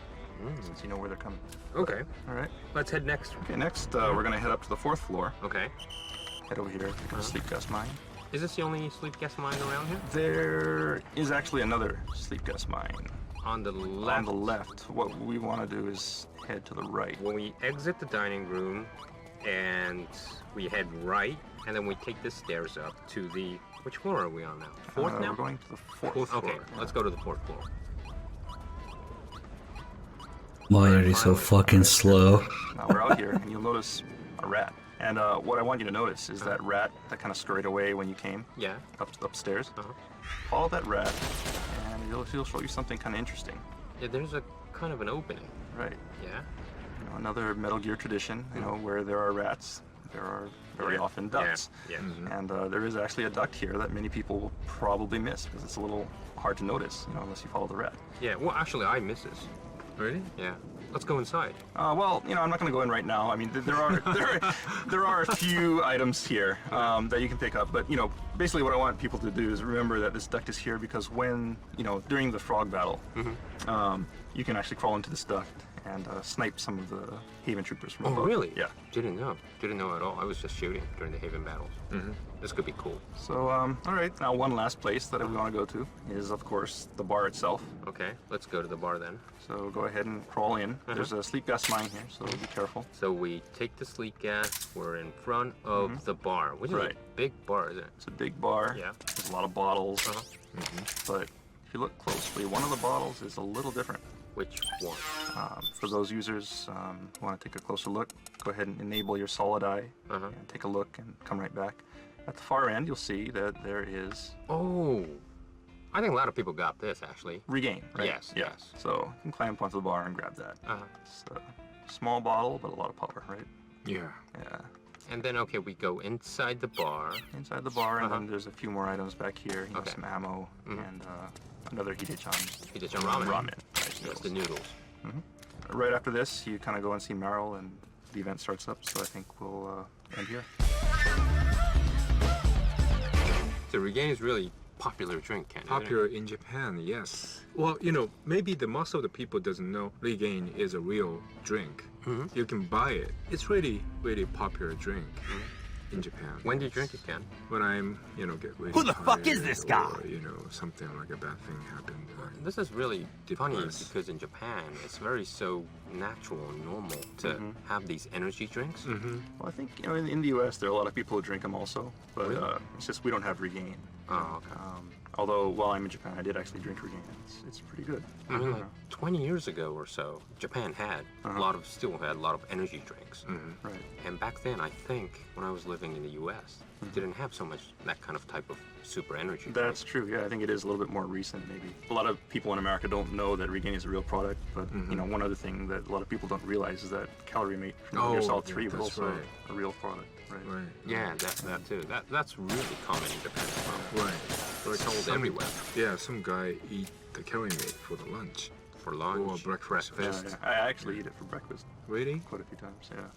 Speaker 15: since you know where they're coming.
Speaker 16: Okay.
Speaker 15: All right.
Speaker 16: Let's head next.
Speaker 15: Okay, next we're going to head up to the 4th floor.
Speaker 16: Okay.
Speaker 15: Head over here, pick up a sleep gas mine.
Speaker 16: Is this the only sleep gas mine around here?
Speaker 15: There is actually another sleep gas mine.
Speaker 16: On the left?
Speaker 15: On the left. What we want to do is head to the right.
Speaker 16: When we exit the dining room and we head right, and then we take the stairs up to the... Which floor are we on now? 4th now?
Speaker 15: We're going to the 4th floor.
Speaker 16: Okay, let's go to the 4th floor.
Speaker 1: Why are you so fucking slow?
Speaker 15: Now we're out here, and you'll notice a rat. And what I want you to notice is that rat that kind of scurried away when you came.
Speaker 16: Yeah.
Speaker 15: Upstairs. Follow that rat, and he'll show you something kind of interesting.
Speaker 16: Yeah, there's a kind of an opening.
Speaker 15: Right.
Speaker 16: Yeah.
Speaker 15: You know, another Metal Gear tradition. You know, where there are rats, there are very often ducks.
Speaker 16: Yeah.
Speaker 15: And there is actually a duct here that many people will probably miss because it's a little hard to notice, you know, unless you follow the rat.
Speaker 16: Yeah. Well, actually, I miss this.
Speaker 15: Really?
Speaker 16: Yeah. Let's go inside.
Speaker 15: Well, you know, I'm not going to go in right now. I mean, there are a few items here that you can pick up, but you know, basically what I want people to do is remember that this duct is here because when, you know, during the frog battle, you can actually crawl into this duct and snipe some of the Haven troopers from above.
Speaker 16: Oh, really?
Speaker 15: Yeah.
Speaker 16: Didn't know. Didn't know at all. I was just shooting during the Haven battles. This could be cool.
Speaker 15: So, all right. Now, one last place that we want to go to is, of course, the bar itself.
Speaker 16: Okay, let's go to the bar then.
Speaker 15: So go ahead and crawl in. There's a sleep gas mine here, so be careful.
Speaker 16: So we take the sleep gas. We're in front of the bar, which is a big bar, isn't it?
Speaker 15: It's a big bar.
Speaker 16: Yeah.
Speaker 15: There's a lot of bottles. But if you look closely, one of the bottles is a little different.
Speaker 16: Which one?
Speaker 15: For those users who want to take a closer look, go ahead and enable your solid eye and take a look and come right back. At the far end, you'll see that there is...
Speaker 16: Oh, I think a lot of people got this, actually.
Speaker 15: Regain, right?
Speaker 16: Yes,
Speaker 15: yeah.
Speaker 16: yes.
Speaker 15: So you can climb up onto the bar and grab that. It's a small bottle, but a lot of power, right?
Speaker 17: Yeah.
Speaker 15: Yeah.
Speaker 16: And then, okay, we go inside the bar.
Speaker 15: Inside the bar, and then there's a few more items back here. You know, some ammo and another Hidechan
Speaker 16: ramen.
Speaker 15: Right,
Speaker 16: Yes, the noodles.
Speaker 15: Right after this, you kind of go and see Meryl, and the event starts up, so I think we'll end here.
Speaker 16: So Regain is really popular drink, Ken.
Speaker 17: Popular in Japan, yes. Well, you know, maybe most of the people doesn't know Regain is a real drink. You can buy it. It's really, really popular drink in Japan.
Speaker 16: When do you drink it, Ken?
Speaker 17: When I'm, you know, get really
Speaker 12: Who the fuck is this guy?
Speaker 17: Or, you know, something like a bad thing happened.
Speaker 16: This is really funny because in Japan, it's very so natural and normal to have these energy drinks.
Speaker 15: Well, I think, you know, in the U.S., there are a lot of people who drink them also, but it's just we don't have Regain.
Speaker 16: Oh, okay.
Speaker 15: Although, while I'm in Japan, I did actually drink Regain. It's pretty good.
Speaker 16: I mean, like 20 years ago or so, Japan had still had a lot of energy drinks.
Speaker 15: Right.
Speaker 16: And back then, I think, when I was living in the U.S., didn't have so much that kind of type of super energy.
Speaker 15: That's true. Yeah, I think it is a little bit more recent, maybe. A lot of people in America don't know that Regain is a real product, but you know, one other thing that a lot of people don't realize is that Calorie Mate from Metal Gear Solid 3 was also a real product. Right.
Speaker 16: Yeah, that too. That's really common in Japan as well.
Speaker 17: Right.
Speaker 16: It's sold everywhere.
Speaker 17: Yeah, some guy eat the Calorie Mate for the lunch.
Speaker 16: For lunch?
Speaker 17: Or breakfast.
Speaker 15: Yeah. I actually eat it for breakfast.
Speaker 17: Really?
Speaker 15: Quite a few times, yeah.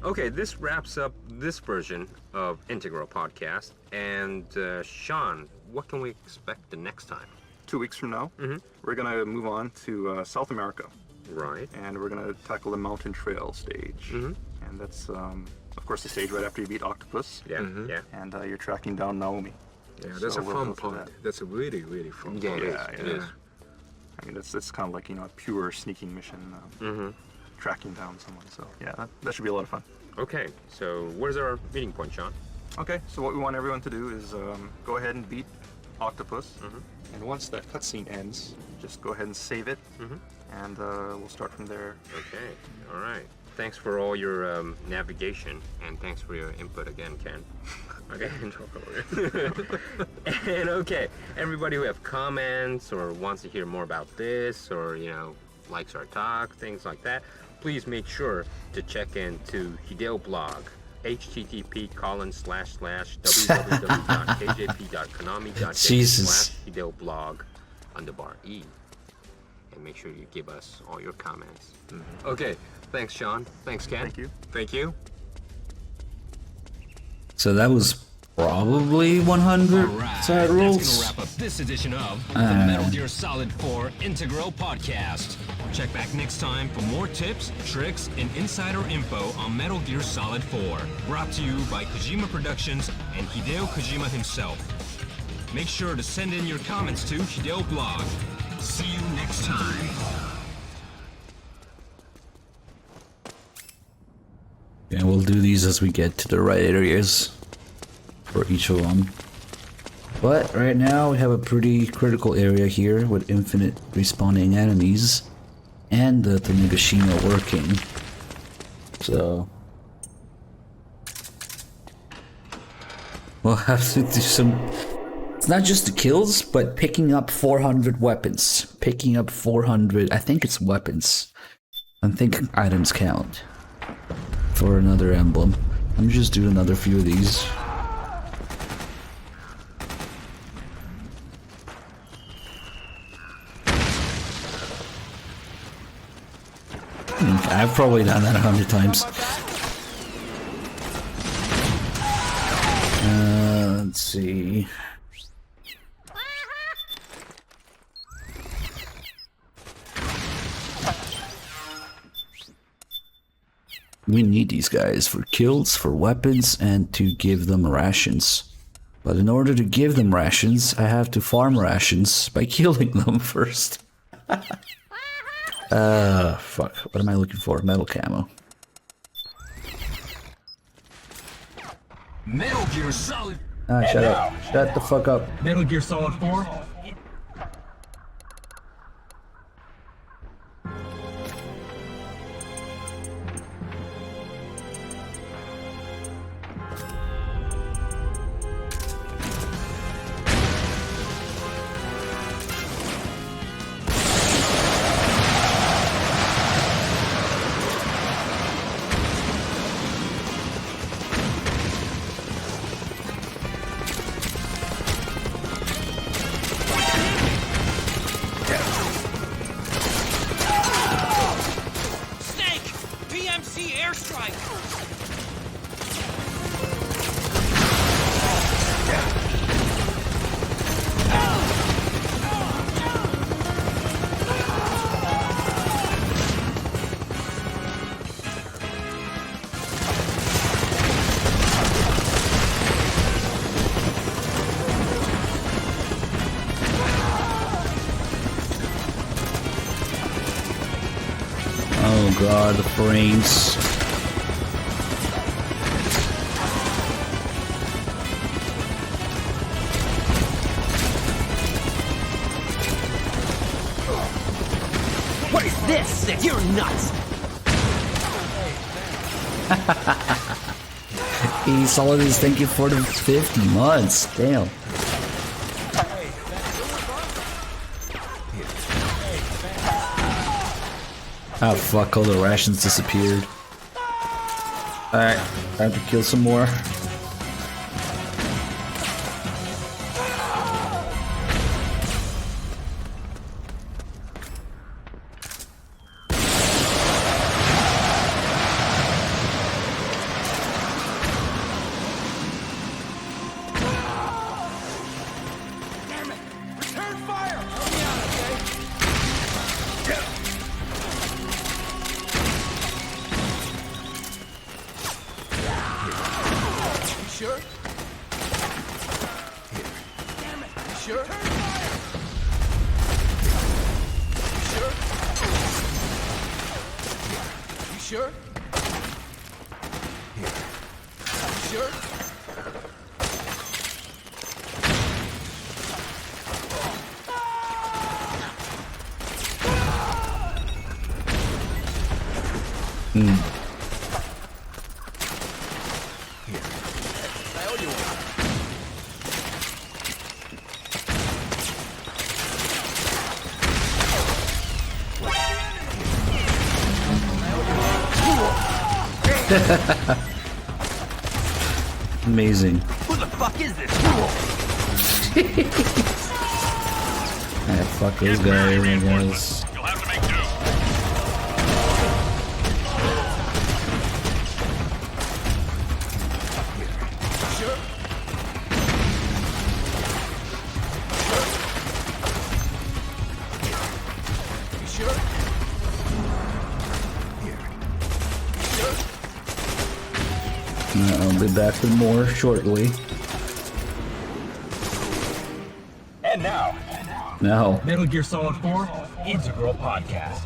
Speaker 16: Okay, this wraps up this version of Integral Podcast. And Sean, what can we expect the next time?
Speaker 15: 2 weeks from now, we're going to move on to South America.
Speaker 16: Right.
Speaker 15: And we're going to tackle the Mountain Trail stage. And that's, of course, the stage right after you beat Octopus.
Speaker 16: Yeah, yeah.
Speaker 15: And you're tracking down Naomi.
Speaker 17: Yeah, that's a fun part. That's a really, really fun part.
Speaker 15: Yeah, it is. I mean, it's kind of like, you know, a pure sneaking mission, tracking down someone. So, yeah, that should be a lot of fun.
Speaker 16: Okay, so where's our meeting point, Sean?
Speaker 15: Okay, so what we want everyone to do is go ahead and beat Octopus. And once that cutscene ends, just go ahead and save it. And we'll start from there.
Speaker 16: Okay, all right. Thanks for all your navigation, and thanks for your input again, Ken. Okay, and okay, everybody who have comments or wants to hear more about this, or you know, likes our talk, things like that, please make sure to check into Hideo blog, http://www.kjp.konami.com/Hideo blog _E. And make sure you give us all your comments. Okay, thanks, Sean. Thanks, Ken.
Speaker 15: Thank you.
Speaker 16: Thank you.
Speaker 1: So that was probably 100 side rules.
Speaker 12: That's gonna wrap up this edition of the Metal Gear Solid 4 Integral Podcast. Check back next time for more tips, tricks, and insider info on Metal Gear Solid 4. Brought to you by Kojima Productions and Hideo Kojima himself. Make sure to send in your comments to Hideo blog. See you next time.
Speaker 1: And we'll do these as we get to the right areas for each of them. But right now we have a pretty critical area here with infinite respawning enemies and the Nagashima working. So we'll have to do some... It's not just the kills, but picking up 400 weapons. Picking up 400, I think it's weapons. I think items count for another emblem. Let me just do another few of these. I've probably done that 100 times. Let's see. We need these guys for kills, for weapons, and to give them rations. But in order to give them rations, I have to farm rations by killing them first. Fuck. What am I looking for? Metal camo.
Speaker 12: Metal Gear Solid.
Speaker 1: Ah, shut up. Shut the fuck up.
Speaker 12: Metal Gear Solid 4.
Speaker 1: Oh god, the frames.
Speaker 8: What is this? You're nuts!
Speaker 1: He solid is thank you for the 50 months. Damn. Oh fuck, all the rations disappeared. Alright, time to kill some more.
Speaker 8: Sure? Damn it! You sure? You sure? You sure? You sure?
Speaker 1: Amazing.
Speaker 8: Who the fuck is this?
Speaker 1: Yeah, fuck those guys, I guess.
Speaker 10: You'll have to make do.
Speaker 8: Sure? You sure?
Speaker 1: I'll be back with more shortly.
Speaker 12: And now,
Speaker 1: No.
Speaker 12: Metal Gear Solid 4 Integral Podcast.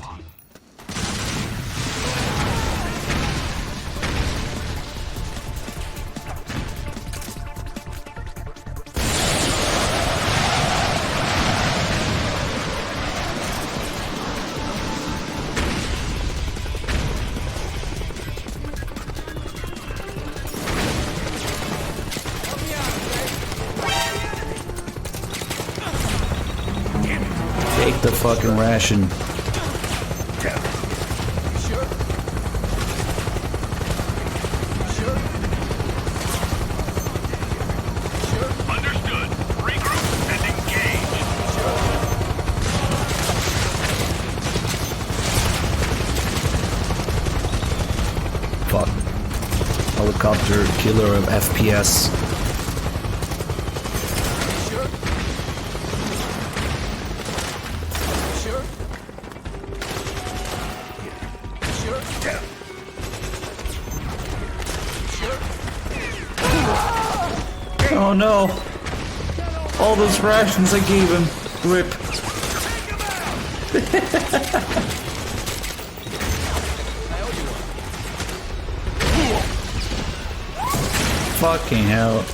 Speaker 1: Get the fucking ration.
Speaker 10: Understood. Regroup and engage.
Speaker 1: Fuck. Helicopter killer of FPS. Oh no! All those rations I gave him. Rip. Fucking hell.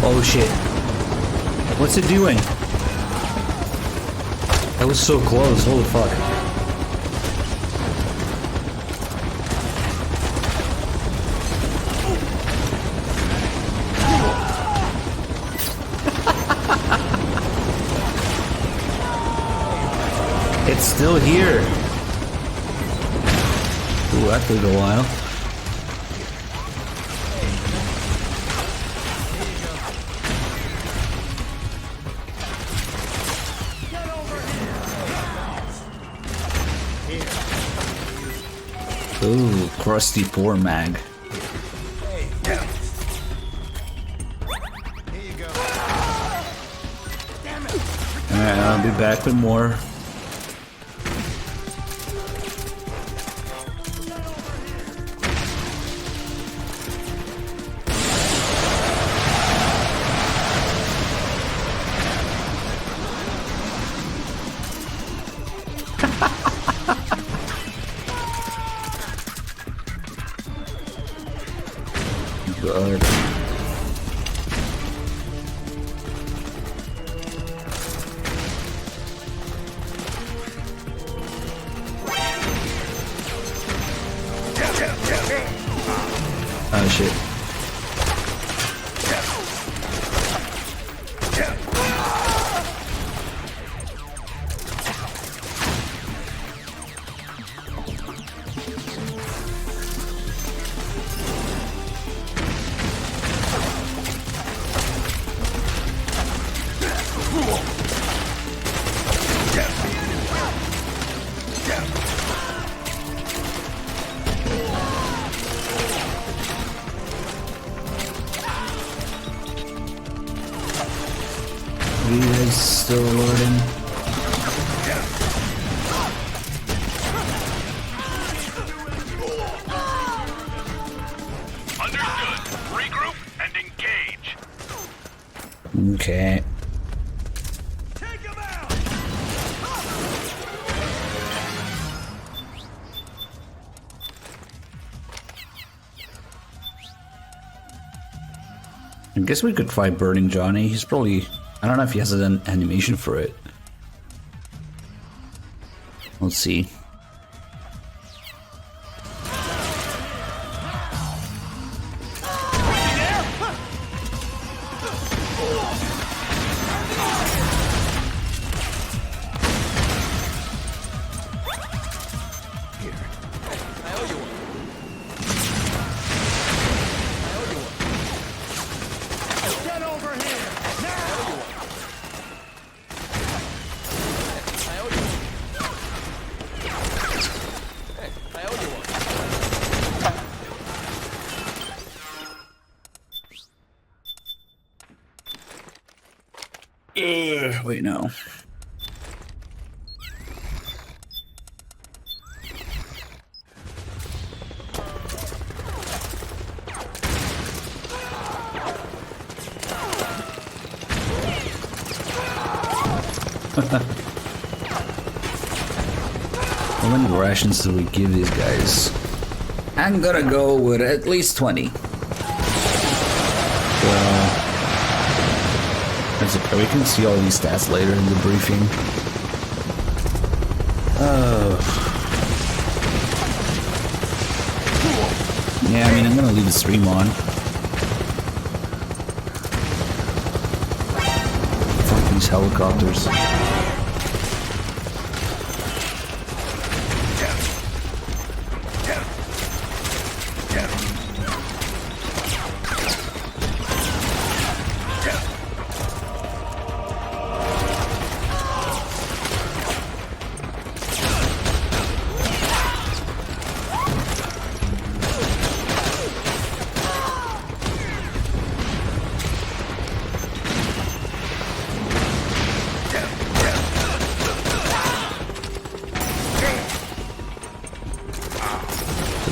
Speaker 1: Oh shit. What's it doing? That was so close, holy fuck. It's still here. Ooh, that took a while. Ooh, crusty poor mag. Alright, I'll be back with more. God. Oh shit. Relays still loading.
Speaker 10: Understood. Regroup and engage.
Speaker 1: Okay. I guess we could fight Burning Johnny. He's probably... I don't know if he has an animation for it. Let's see. Wait, no. How many rations do we give these guys? I'm gonna go with at least 20. So, it's okay. We can see all these stats later in the briefing. Yeah, I mean, I'm gonna leave the stream on. Fuck these helicopters.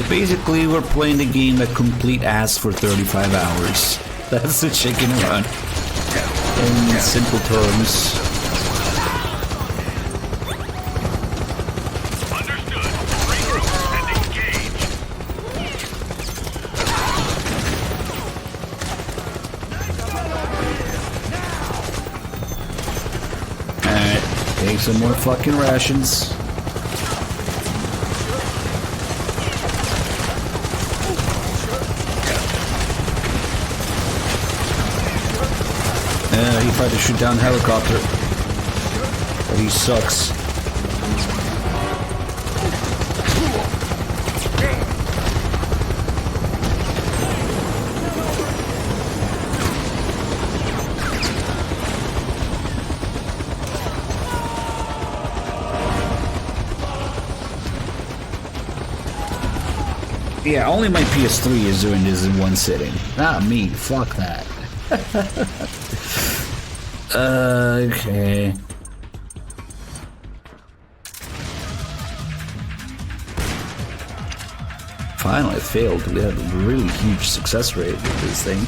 Speaker 1: Basically, we're playing the game at complete ass for 35 hours. That's the chicken run. In simple terms.
Speaker 10: Understood. Regroup and engage.
Speaker 1: Alright, take some more fucking rations. He tried to shoot down the helicopter, but he sucks. Yeah, only my PS3 is doing this in one sitting. Not me. Fuck that. Okay. Finally, I failed. We had a really huge success rate with this thing.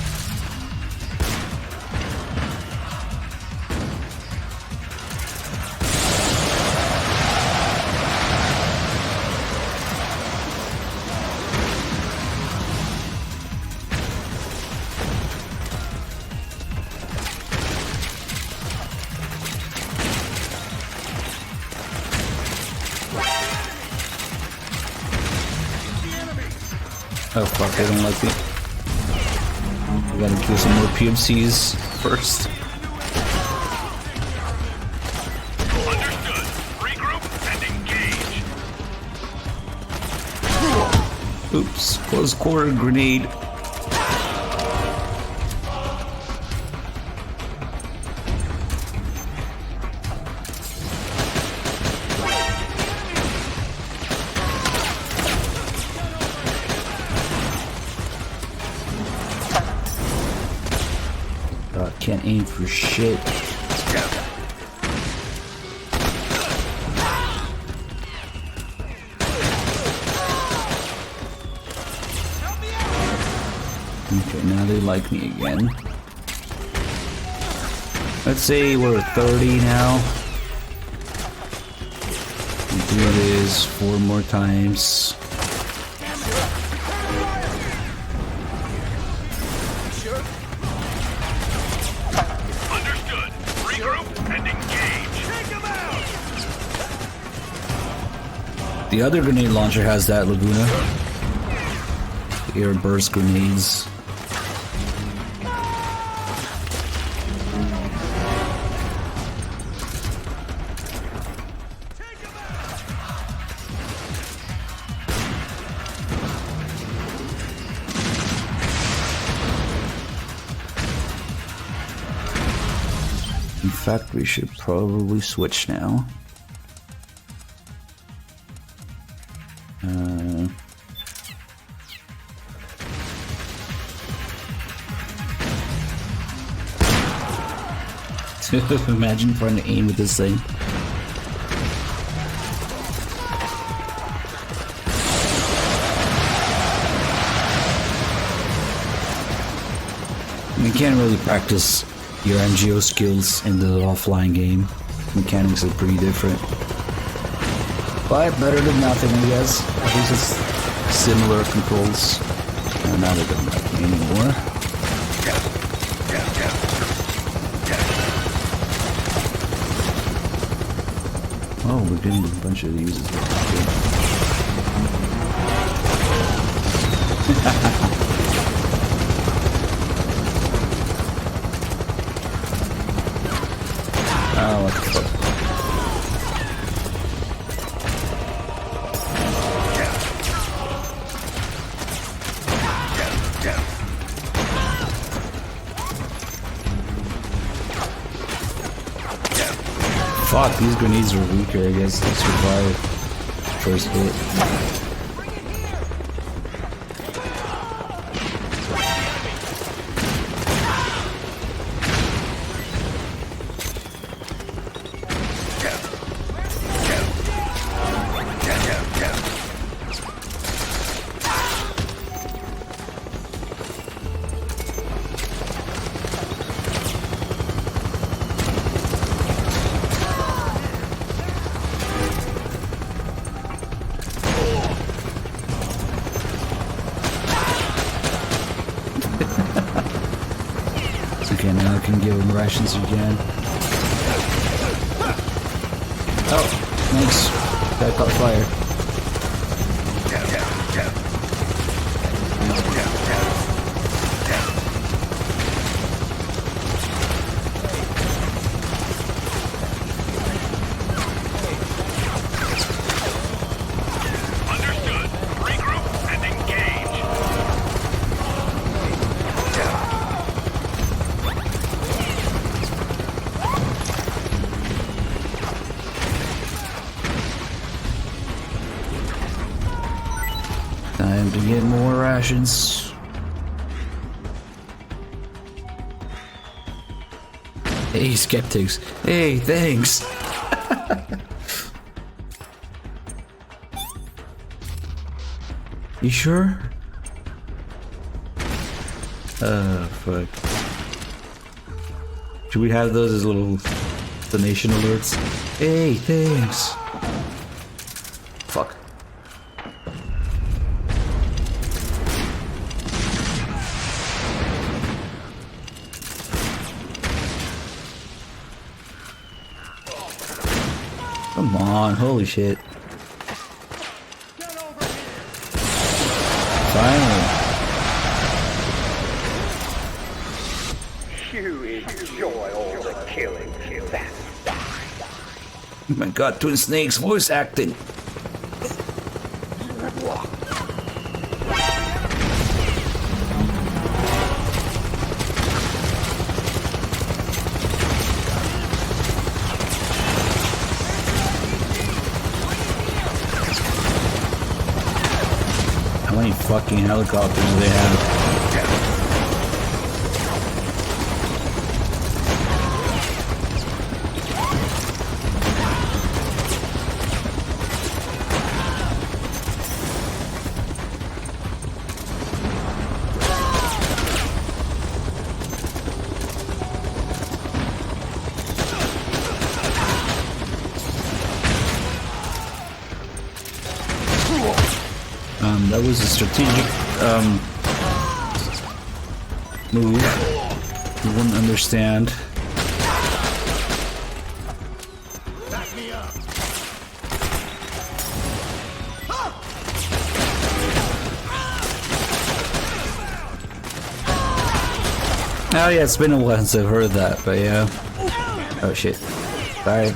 Speaker 1: Oh fuck, they don't like me. We gotta kill some more PMCs first.
Speaker 10: Understood. Regroup and engage.
Speaker 1: Oops, close quarter grenade. Can't aim for shit. Okay, now they like me again. Let's say we're 30 now. We do this 4 more times. The other grenade launcher has that, Laguna. Air burst grenades. In fact, we should probably switch now. Imagine trying to aim with this thing. You can't really practice your MGO skills in the offline game. Mechanics are pretty different. But better than nothing, I guess. At least it's similar controls. And now they don't like me anymore. Oh, we're getting a bunch of these as well. Oh, what the fuck? Fuck, these grenades are weaker, I guess. They survive first hit. Okay, now I can give him rations again. Oh, nice. That caught fire.
Speaker 10: Understood. Regroup and engage.
Speaker 1: Time to get more rations. Hey, skeptics. Hey, thanks. You sure? Fuck. Should we have those as little donation alerts? Hey, thanks. Fuck. Come on, holy shit. Finally.
Speaker 3: You enjoy all the killing, that's
Speaker 1: Oh my god, Twin Snake's voice acting. How many fucking helicopters do they have? That was a strategic move. You wouldn't understand.
Speaker 8: Back me up.
Speaker 1: Oh yeah, it's been a while since I've heard that, but yeah. Oh shit. Sorry.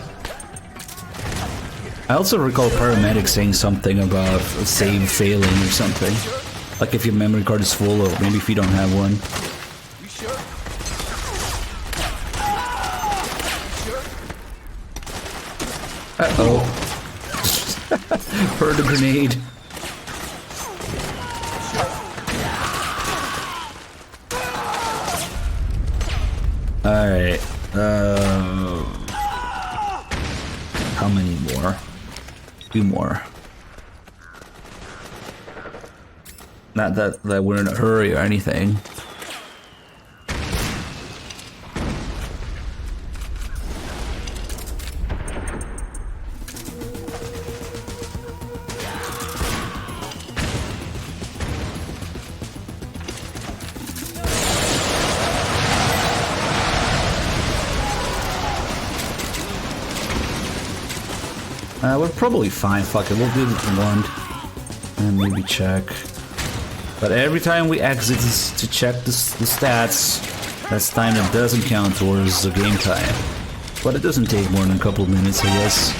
Speaker 1: I also recall paramedics saying something about a save failing or something. Like if your memory card is full, or maybe if you don't have one.
Speaker 8: You sure?
Speaker 1: Uh-oh. Heard a grenade. Alright. How many more? 2 more. Not that we're in a hurry or anything. We're probably fine. Fuck it, we'll do one and maybe check. But every time we exit to check the stats, that's time that doesn't count towards the game time. But it doesn't take more than a couple of minutes, I guess.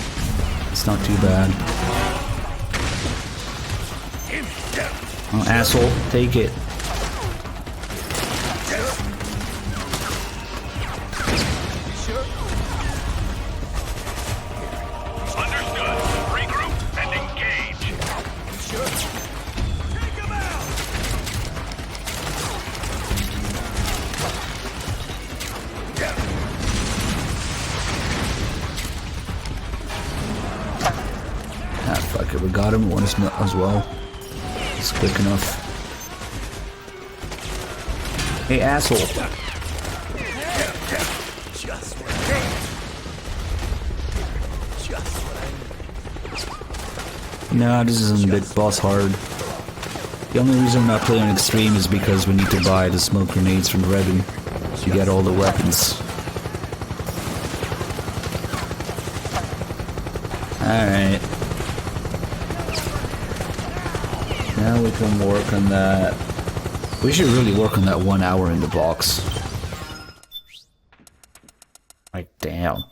Speaker 1: It's not too bad. Oh, asshole, take it. We got him once as well. It's quick enough. Hey, asshole. No, this isn't Big Boss hard. The only reason I'm not playing on Extreme is because we need to buy the smoke grenades from Revan to get all the weapons. Alright. Now we can work on that. We should really work on that 1 hour in the box. Like, damn.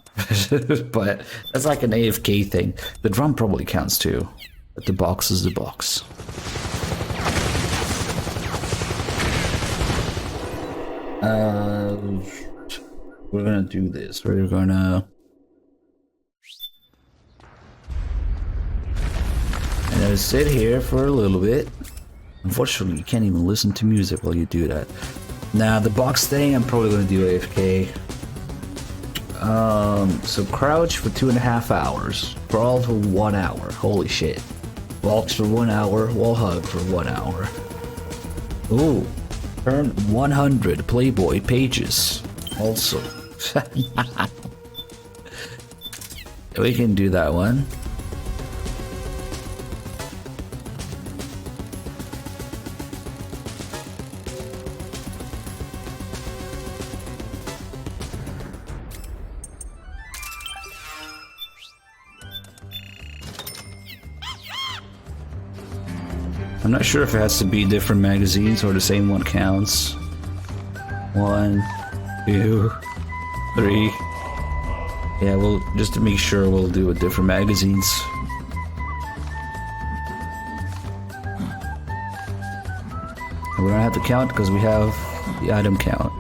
Speaker 1: But that's like an AFK thing. The drum probably counts too. But the box is the box. We're gonna do this. We're gonna... And I sit here for a little bit. Unfortunately, you can't even listen to music while you do that. Now, the box thing, I'm probably gonna do AFK. So crouch for 2.5 hours. Crawl for 1 hour. Holy shit. Walks for 1 hour. Wall hug for 1 hour. Ooh. Turn 100 Playboy pages. Also. We can do that one. I'm not sure if it has to be different magazines or the same one counts. 1, 2, 3. Yeah, we'll just to make sure we'll do it different magazines. And we don't have to count because we have the item count.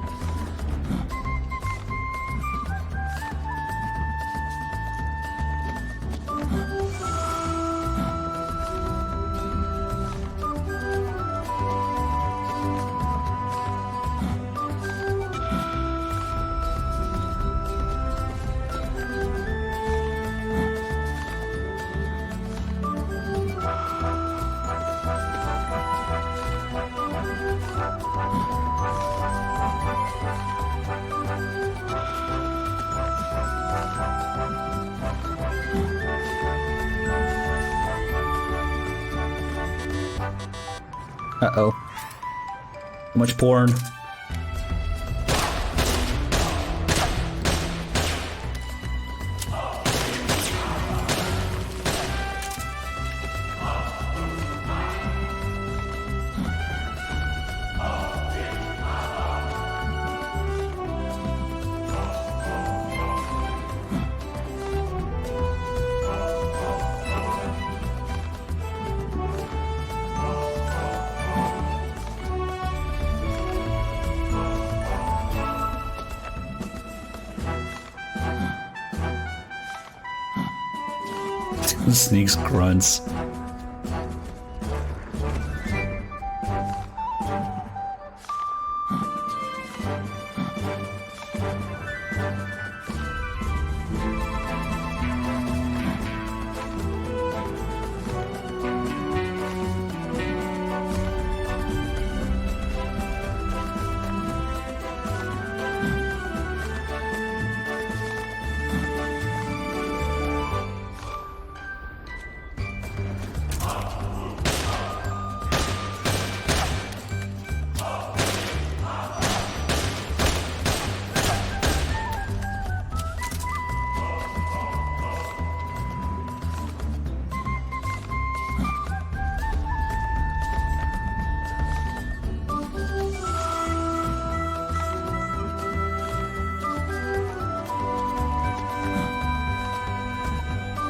Speaker 1: Uh-oh. Too much porn. Sneaks grunts.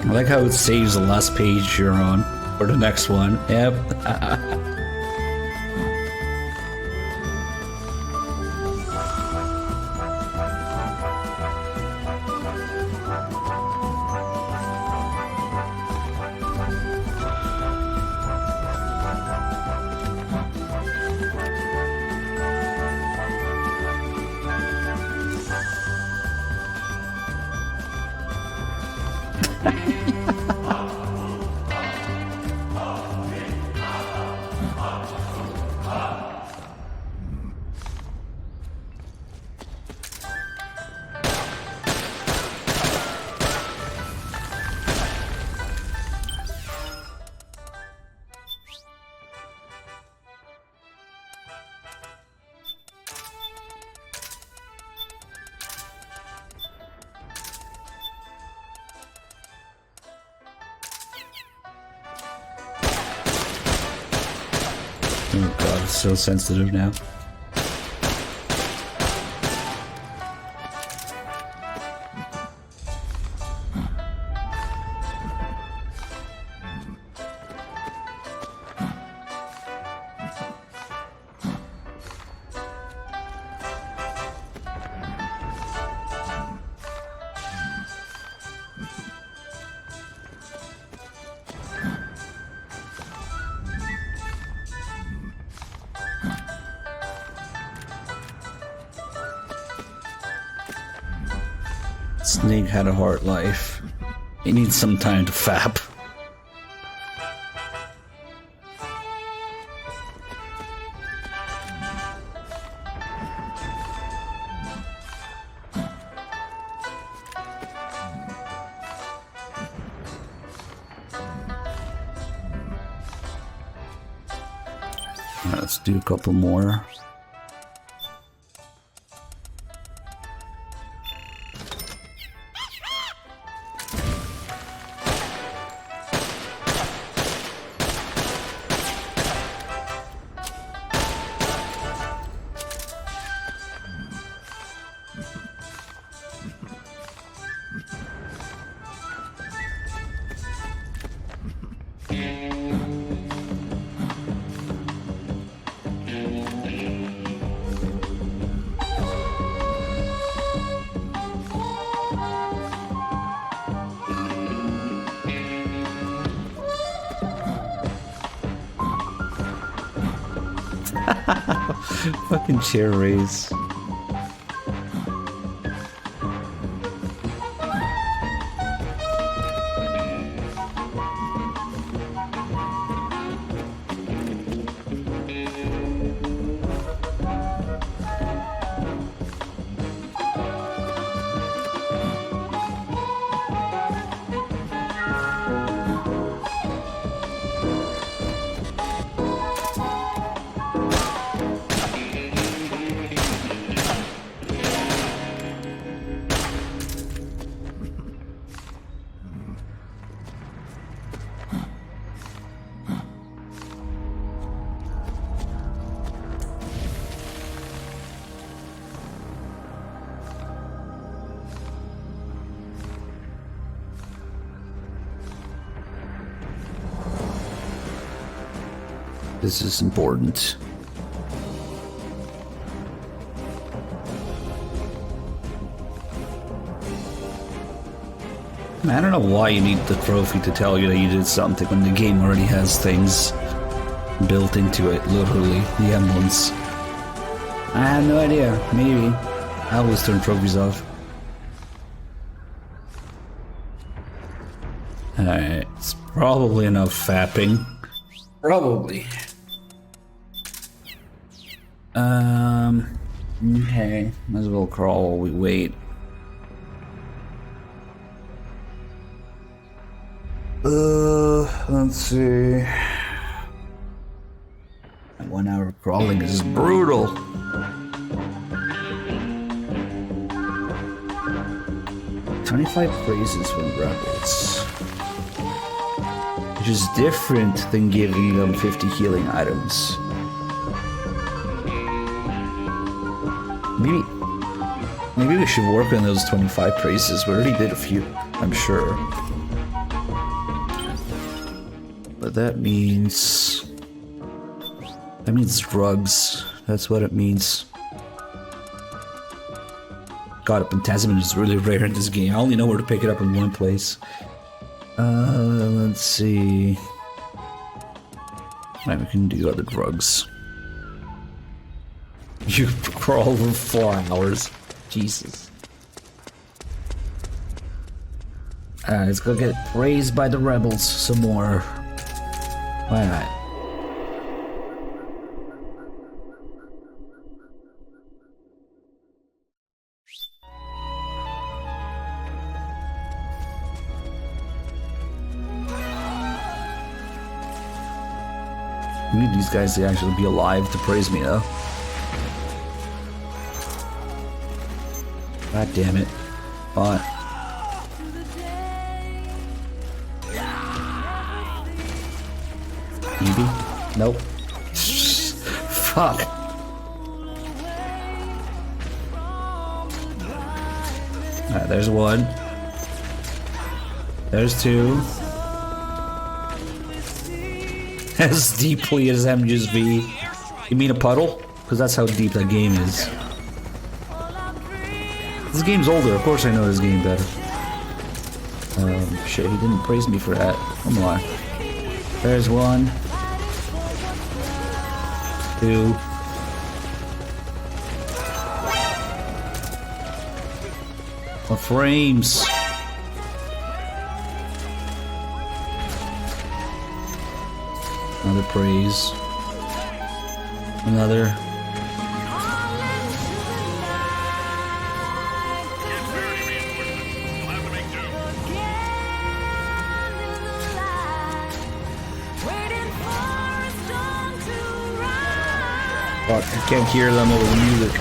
Speaker 1: I like how it saves the last page you're on, or the next one. Yep. Oh god, it's so sensitive now. Snake had a hard life. He needs some time to fap. Let's do a couple more. Fucking chair raise. This is important. I don't know why you need the trophy to tell you that you did something when the game already has things built into it, literally, the emblems. I have no idea, maybe. I always turn trophies off. Alright, it's probably enough fapping. Probably. Okay, might as well crawl while we wait. Let's see. 1 hour crawling is brutal. "25 praises from rebels," which is different than giving them 50 healing items. Maybe we should work on those 25 praises. We already did a few, I'm sure. But that means drugs. That's what it means. God, pentasmin is really rare in this game. I only know where to pick it up in one place. Let's see. Alright, we can do other drugs. You crawl for 4 hours. Jesus. Alright, let's go get raised by the rebels some more. Why not? I need these guys to actually be alive to praise me, though. God damn it. Fine. Maybe? Nope. Fuck. Alright, there's one. There's two. As deeply as MGS4. You mean a puddle? Because that's how deep that game is. This game's older, of course I know this game better. Shit, he didn't praise me for that. Come on. There's one. Two. What frames? Another praise. Another. Fuck, I can't hear them over the music.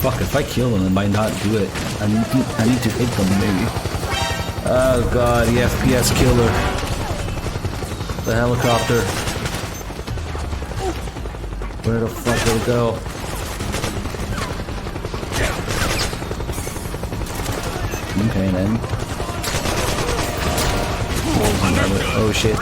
Speaker 1: Fuck, if I kill them, I might not do it. I need to hit them, maybe. Oh god, the FPS killer. The helicopter. Where the fuck did it go? Okay then. Oh shit.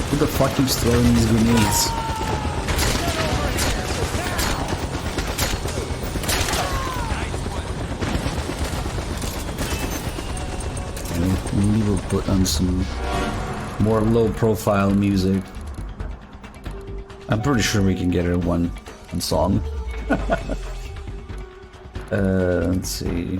Speaker 1: Who the fuck keeps throwing these grenades? Maybe we'll put on some more low-profile music. I'm pretty sure we can get it in one song. Let's see.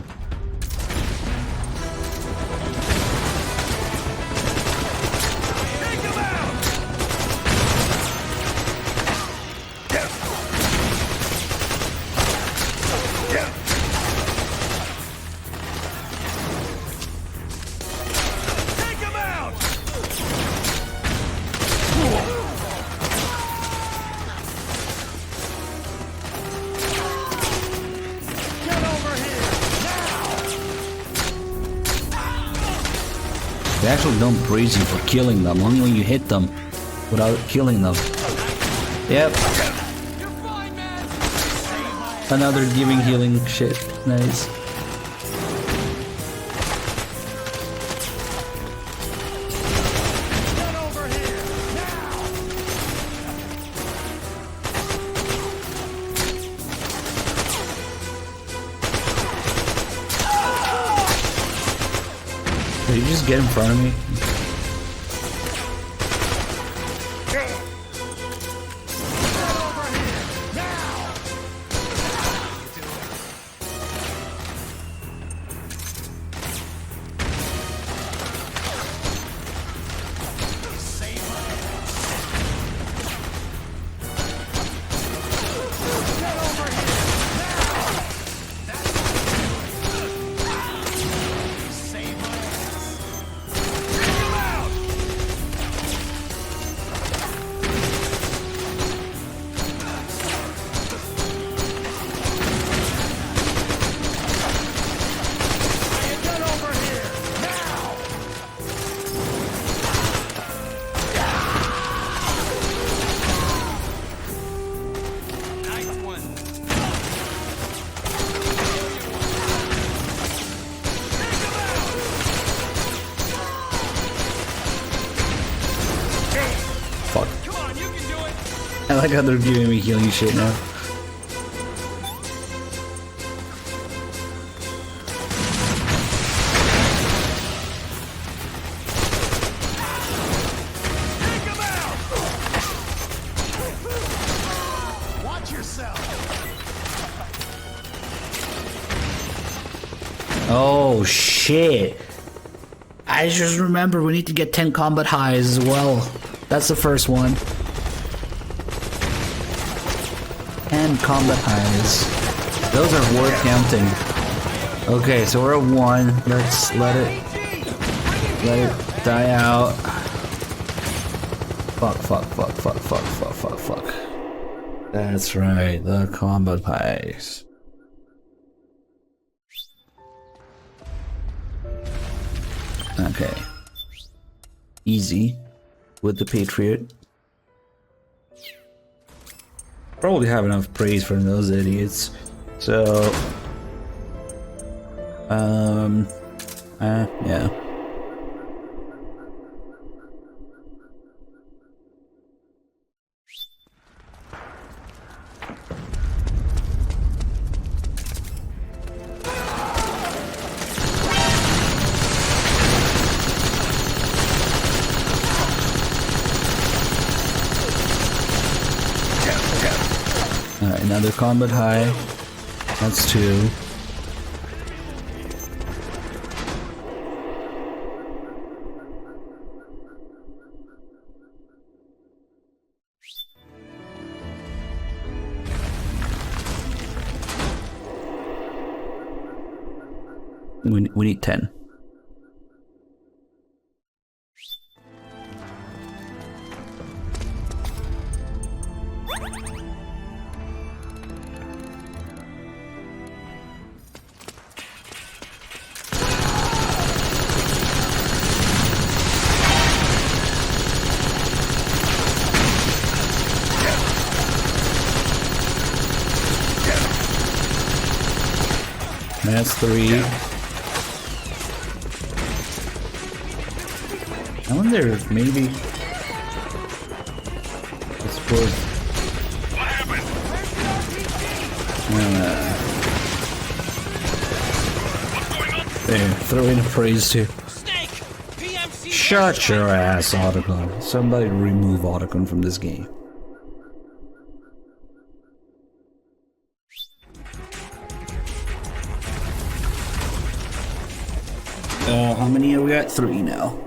Speaker 1: They actually don't praise you for killing them, only when you hit them without killing them. Yep. Another giving healing shit. Nice. Did you just get in front of me? I like how they're giving me healing shit now.
Speaker 8: Watch yourself.
Speaker 1: Oh shit. I just remember we need to get 10 combat highs as well. That's the first one. 10 combat highs. Those are worth counting. Okay, so we're at 1. Let's let it die out. Fuck. That's right, the combat highs. Okay. Easy with the Patriot. Probably have enough praise from those idiots. So yeah. Alright, another combat high. That's 2. We need 10. That's 3. I wonder if maybe it's worth. There, throw in a praise too. Shut your ass, Otacon. Somebody remove Otacon from this game. How many are we at? 3 now.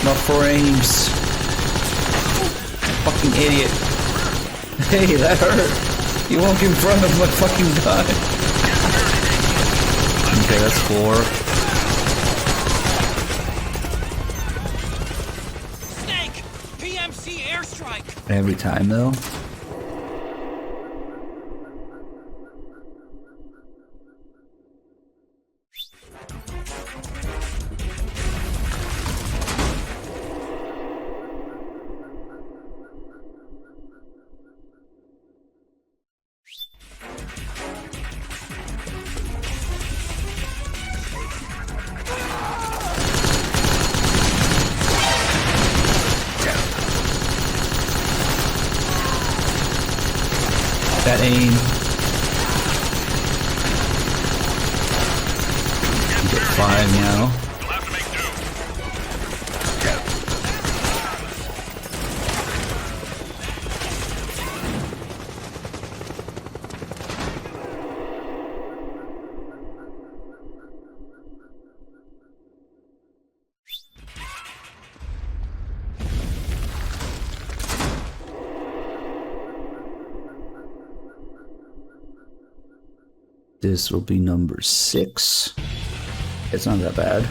Speaker 1: Not for aims. Fucking idiot. Hey, that hurt. You walk in front of my fucking guy. Okay, that's 4.
Speaker 8: Snake! PMC airstrike!
Speaker 1: Every time though. That aim. Get 5 now. This will be number 6. It's not that bad.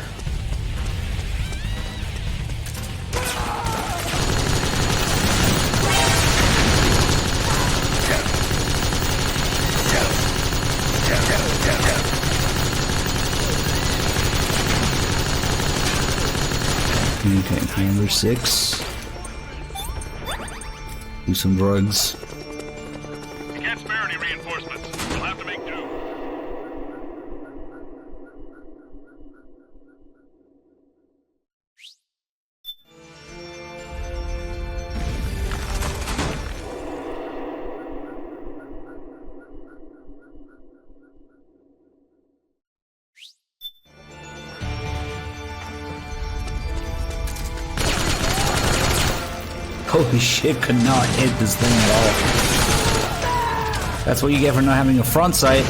Speaker 1: Okay, number 6. Do some drugs.
Speaker 10: Can't spare any reinforcements. We'll have to make do.
Speaker 1: Holy shit, could not hit this thing at all. That's what you get for not having a front sight.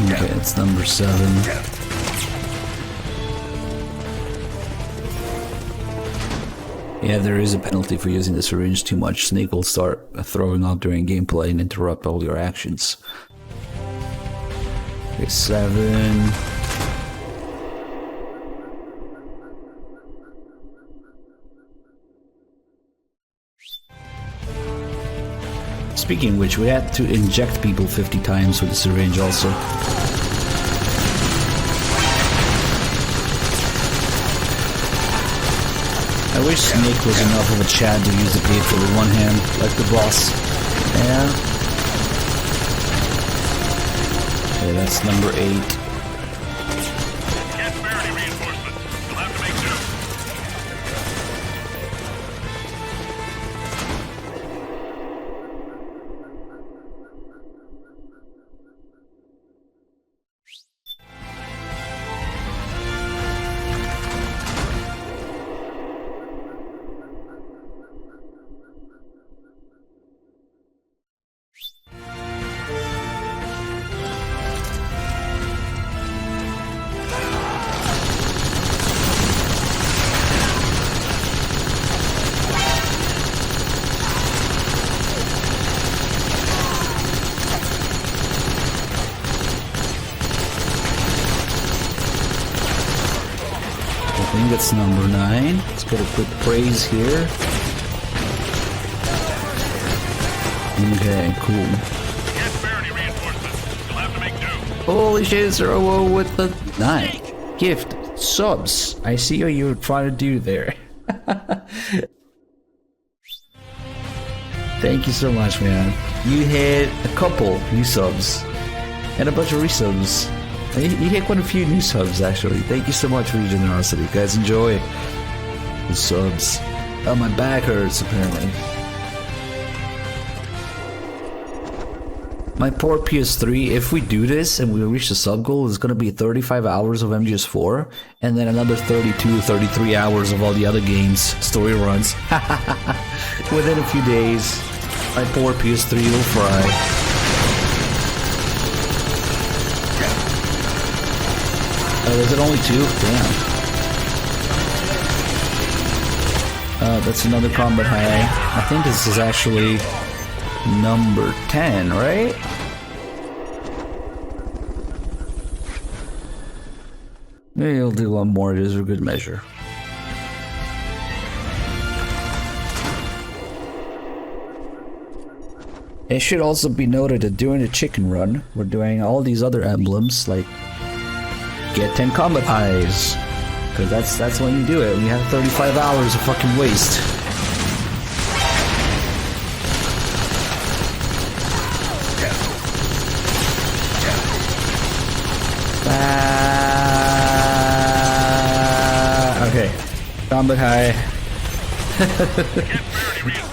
Speaker 1: Okay, it's number 7. Yeah, there is a penalty for using the syringe too much. Snake will start throwing up during gameplay and interrupt all your actions. Okay, 7. Speaking of which, we had to inject people 50 times with the syringe also. I wish Snake was enough of a Chad to use the payphone with one hand, like the boss. Yeah. Okay, that's number 8.
Speaker 10: Can't spare any reinforcements. We'll have to make do.
Speaker 1: I think that's number 9. Let's get a quick praise here. Okay, cool.
Speaker 10: Can't spare any reinforcements. We'll have to make do.
Speaker 1: Holy shit, Zero with the 9. Gift. Subs. I see what you were trying to do there. Thank you so much, man. You hit a couple new subs. And a bunch of resubs. You hit quite a few new subs, actually. Thank you so much for your generosity. Guys, enjoy the subs. Oh, my back hurts, apparently. My poor PS3, if we do this and we reach the sub goal, it's going to be 35 hours of MGS4, and then another 32, 33 hours of all the other games, story runs. Within a few days, my poor PS3 will fry. Oh, is it only 2? Damn. That's another combat high. I think this is actually number 10, right? Maybe I'll do one more, just for good measure. It should also be noted that during the chicken run, we're doing all these other emblems, like get 10 combat highs. Because that's when you do it. We have 35 hours of fucking waste. Okay. Combat high.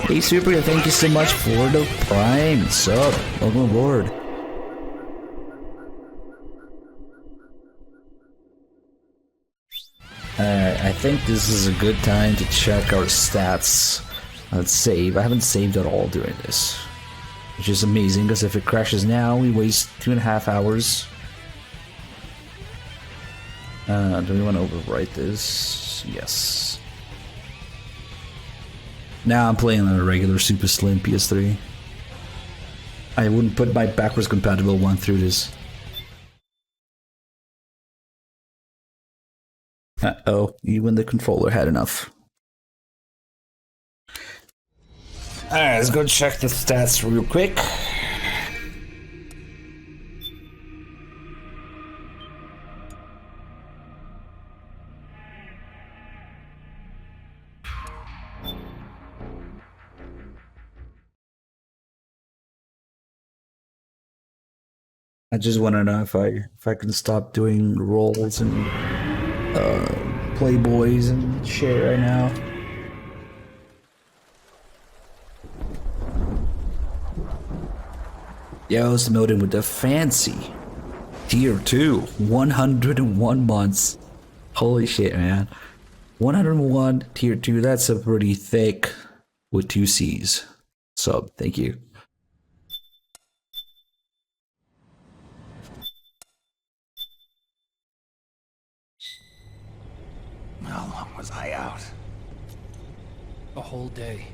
Speaker 1: Hey Super, thank you so much for the Prime sub. Welcome aboard. I think this is a good time to check our stats. Let's save. I haven't saved at all during this, which is amazing because if it crashes now, we waste 2.5 hours. Do we want to overwrite this? Yes. Now I'm playing on a regular super slim PS3. I wouldn't put my backwards compatible one through this. Uh-oh, even the controller had enough. Alright, let's go check the stats real quick. I just want to know if I can stop doing roles and playboys and shit right now. Yo, it's Milton with the fancy tier 2, 101 months. Holy shit, man. 101 tier 2, that's a pretty thick with 2 C's. So, thank you.
Speaker 5: How long was I out?
Speaker 18: A whole day.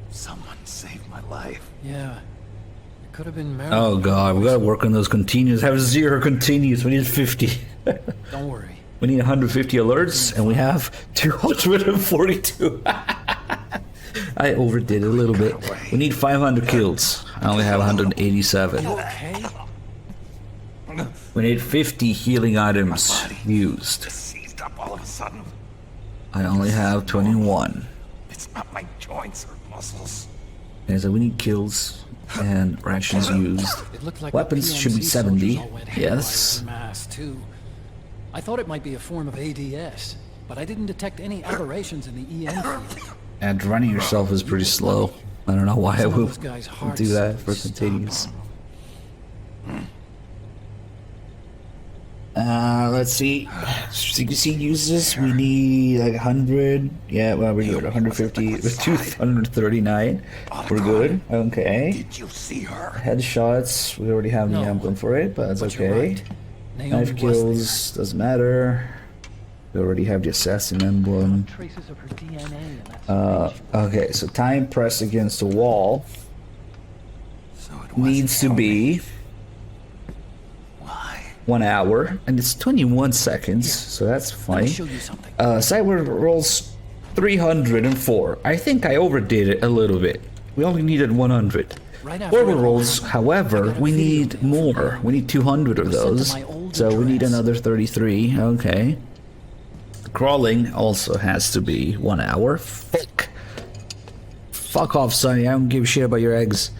Speaker 5: Someone saved my life.
Speaker 18: Yeah. It could have been
Speaker 1: Oh god, we gotta work on those continues. Have 0 continues. We need 50.
Speaker 18: Don't worry.
Speaker 1: We need 150 alerts, and we have 242. I overdid it a little bit. We need 500 kills. I only have 187.
Speaker 18: Okay.
Speaker 1: We need 50 healing items used.
Speaker 5: Seized up all of a sudden.
Speaker 1: I only have 21.
Speaker 5: It's not my joints or muscles.
Speaker 1: And so we need kills and rations used.
Speaker 18: It looked like
Speaker 1: Weapons
Speaker 18: the
Speaker 1: should be
Speaker 18: PMC
Speaker 1: 70.
Speaker 18: soldiers all went
Speaker 1: Yes.
Speaker 18: haywire en masse, too. I thought it might be a form of ADS, but I didn't detect any aberrations in the EM field.
Speaker 1: And running yourself is pretty slow. I don't know why I
Speaker 18: Some of
Speaker 1: would
Speaker 18: those guys' hearts
Speaker 1: do that for
Speaker 18: stop.
Speaker 1: continues. Let's see. CQC uses, we need like 100. Yeah, well, we're good. 150, 239. We're good. Okay.
Speaker 5: Did you see her?
Speaker 1: Headshots, we already have the emblem for it, but that's okay.
Speaker 18: right. Naomi
Speaker 1: 5
Speaker 18: was
Speaker 1: kills, doesn't matter. We already have the assassin emblem.
Speaker 18: Traces of her DNA in that
Speaker 1: Okay, so time pressed against the wall needs to be 1 hour, and it's 21 seconds, so that's fine.
Speaker 18: show you something.
Speaker 1: Sideward rolls 304. I think I overdid it a little bit. We only needed 100.
Speaker 18: Right after
Speaker 1: Forward
Speaker 18: it
Speaker 1: rolls, however, we need more. We need 200 of those. So we need another 33. Okay. Crawling also has to be 1 hour. Fuck off, Sonny. I don't give a shit about your eggs.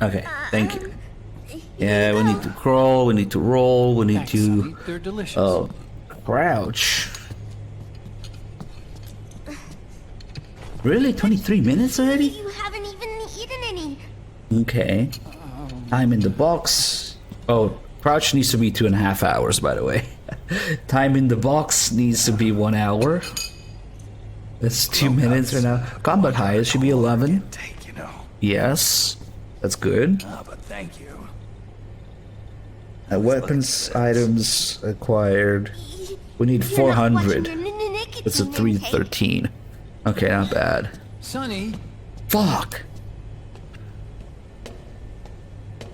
Speaker 1: Okay, thank you. Yeah, we need to crawl, we need to roll, we need to
Speaker 18: They're delicious.
Speaker 1: crouch. Really? 23 minutes already?
Speaker 19: You haven't even eaten any.
Speaker 1: Okay. Time in the box. Oh, crouch needs to be 2.5 hours, by the way. Time in the box needs to be 1 hour. That's 2 minutes right now. Combat highest should be 11. Yes, that's good.
Speaker 5: But thank you.
Speaker 1: Weapons items acquired. We need 400. It's a 313. Okay, not bad.
Speaker 18: Sonny.
Speaker 1: Fuck.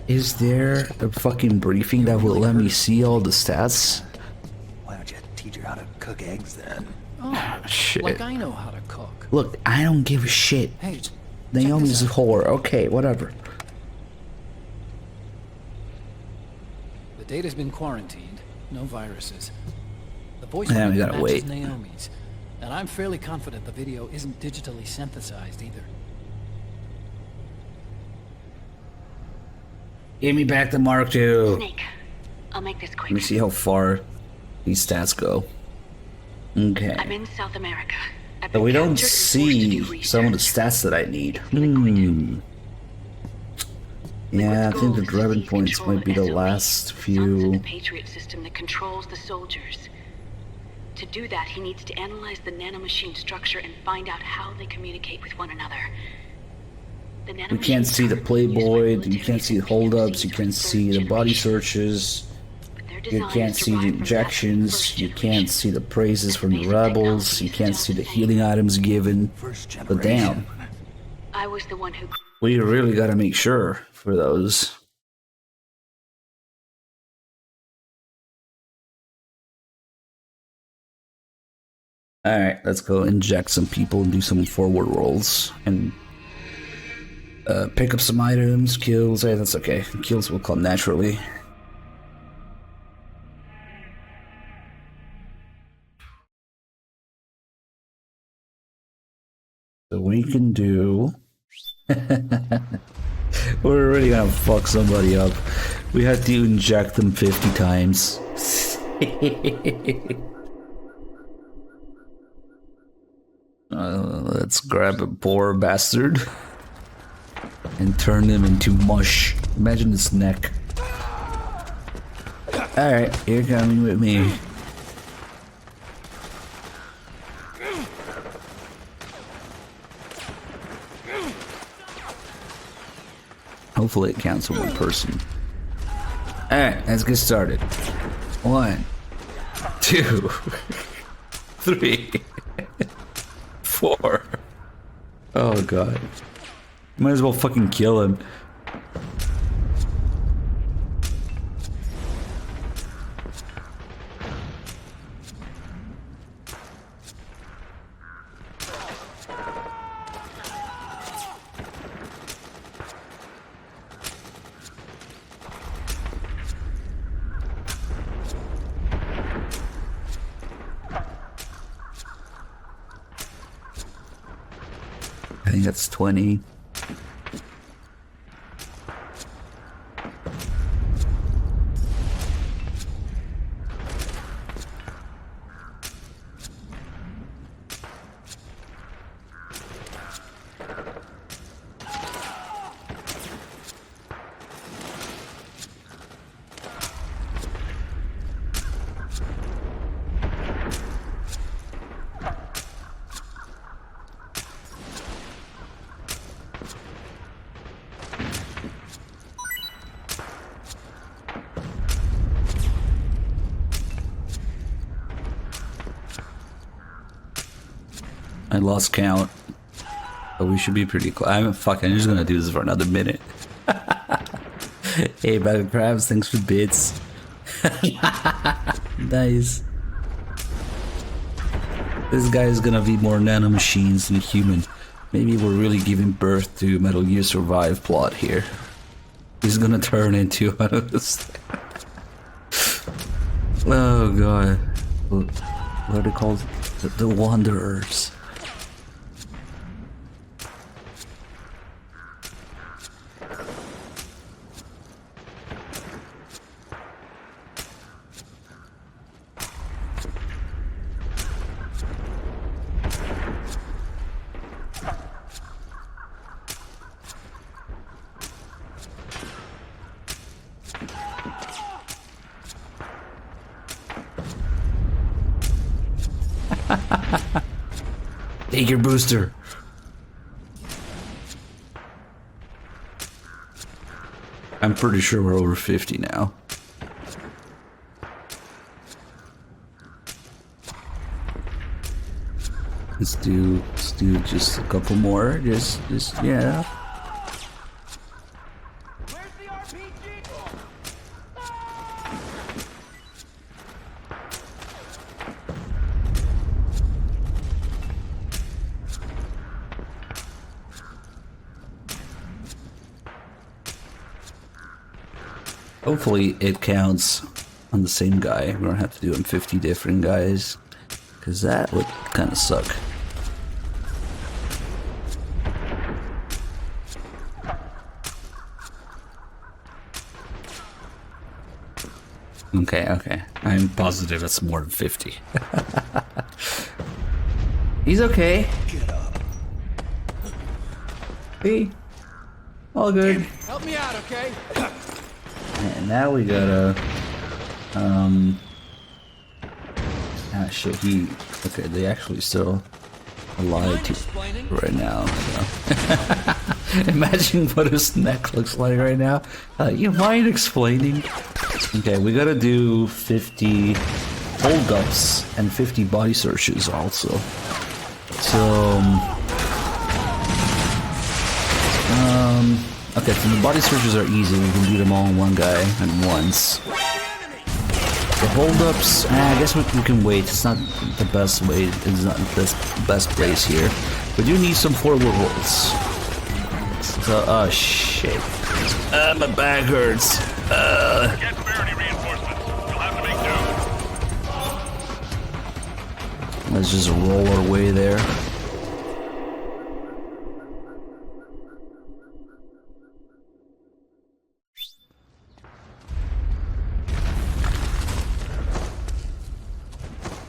Speaker 1: Is there a fucking briefing that will let me see all the stats?
Speaker 5: Why don't you teach her how to cook eggs then?
Speaker 18: Oh,
Speaker 1: Shit.
Speaker 18: like I know how to cook.
Speaker 1: Look, I don't give a shit.
Speaker 18: Hey,
Speaker 1: Naomi's a whore. Okay, whatever.
Speaker 18: the data's been quarantined. No viruses. The voice
Speaker 1: Yeah, we
Speaker 18: memo
Speaker 1: gotta
Speaker 18: matches
Speaker 1: wait.
Speaker 18: Naomi's. And I'm fairly confident the video isn't digitally synthesized either.
Speaker 1: Give me back the Mark II.
Speaker 19: Snake, I'll make this quick.
Speaker 1: Let me see how far these stats go. Okay.
Speaker 19: I'm in South America. I've
Speaker 1: But we
Speaker 19: been
Speaker 1: don't
Speaker 19: captured and forced to do
Speaker 1: see some of the stats that I need. Yeah, I think the driving points might be the last few.
Speaker 19: Patriot system that controls the soldiers. To do that, he needs to analyze the nanomachine structure and find out how they communicate with one another. The
Speaker 1: We can't see the Playboy, you can't see the holdups, you can't see the body searches, you can't see the injections, you can't see the praises from the rebels, you can't see the healing items given. But damn,
Speaker 19: I was the one who
Speaker 1: we really gotta make sure for those. Alright, let's go inject some people and do some forward rolls. And pick up some items, kills. Hey, that's okay. Kills will come naturally. So we can do... We're already gonna fuck somebody up. We had to inject them 50 times. Let's grab a poor bastard and turn him into mush. Imagine his neck. Alright, you're coming with me. Hopefully it counts for one person. Alright, let's get started. 1, 2, 3, 4. Oh god. Might as well fucking kill him. I think that's 20. I lost count, but we should be pretty close. I'm just gonna do this for another minute. Hey, bag of crabs, thanks for bits. Nice. This guy is gonna be more nanomachines than human. Maybe we're really giving birth to Metal Gear Survive plot here. He's gonna turn into one of this. Oh god. What are they called? The Wanderers. Take your booster. I'm pretty sure we're over 50 now. Let's do just a couple more. Just yeah. Hopefully it counts on the same guy. We don't have to do him 50 different guys, because that would kind of suck. Okay. I'm positive that's more than 50. He's okay.
Speaker 8: Get up.
Speaker 1: See? All good.
Speaker 8: Help me out, okay?
Speaker 1: And now we gotta, shit, okay, they actually still alive right now, so. Imagine what his neck looks like right now. You mind explaining? Okay, we gotta do 50 hold-ups and 50 body searches also. So, okay, so the body searches are easy. We can do them all in one guy at once. The hold-ups, I guess we can wait. It's not the best way. It's not the best place here. We do need some forward rolls. So, oh shit. My back hurts.
Speaker 10: Get Barony reinforcements. You'll have to make do.
Speaker 1: Let's just roll our way there.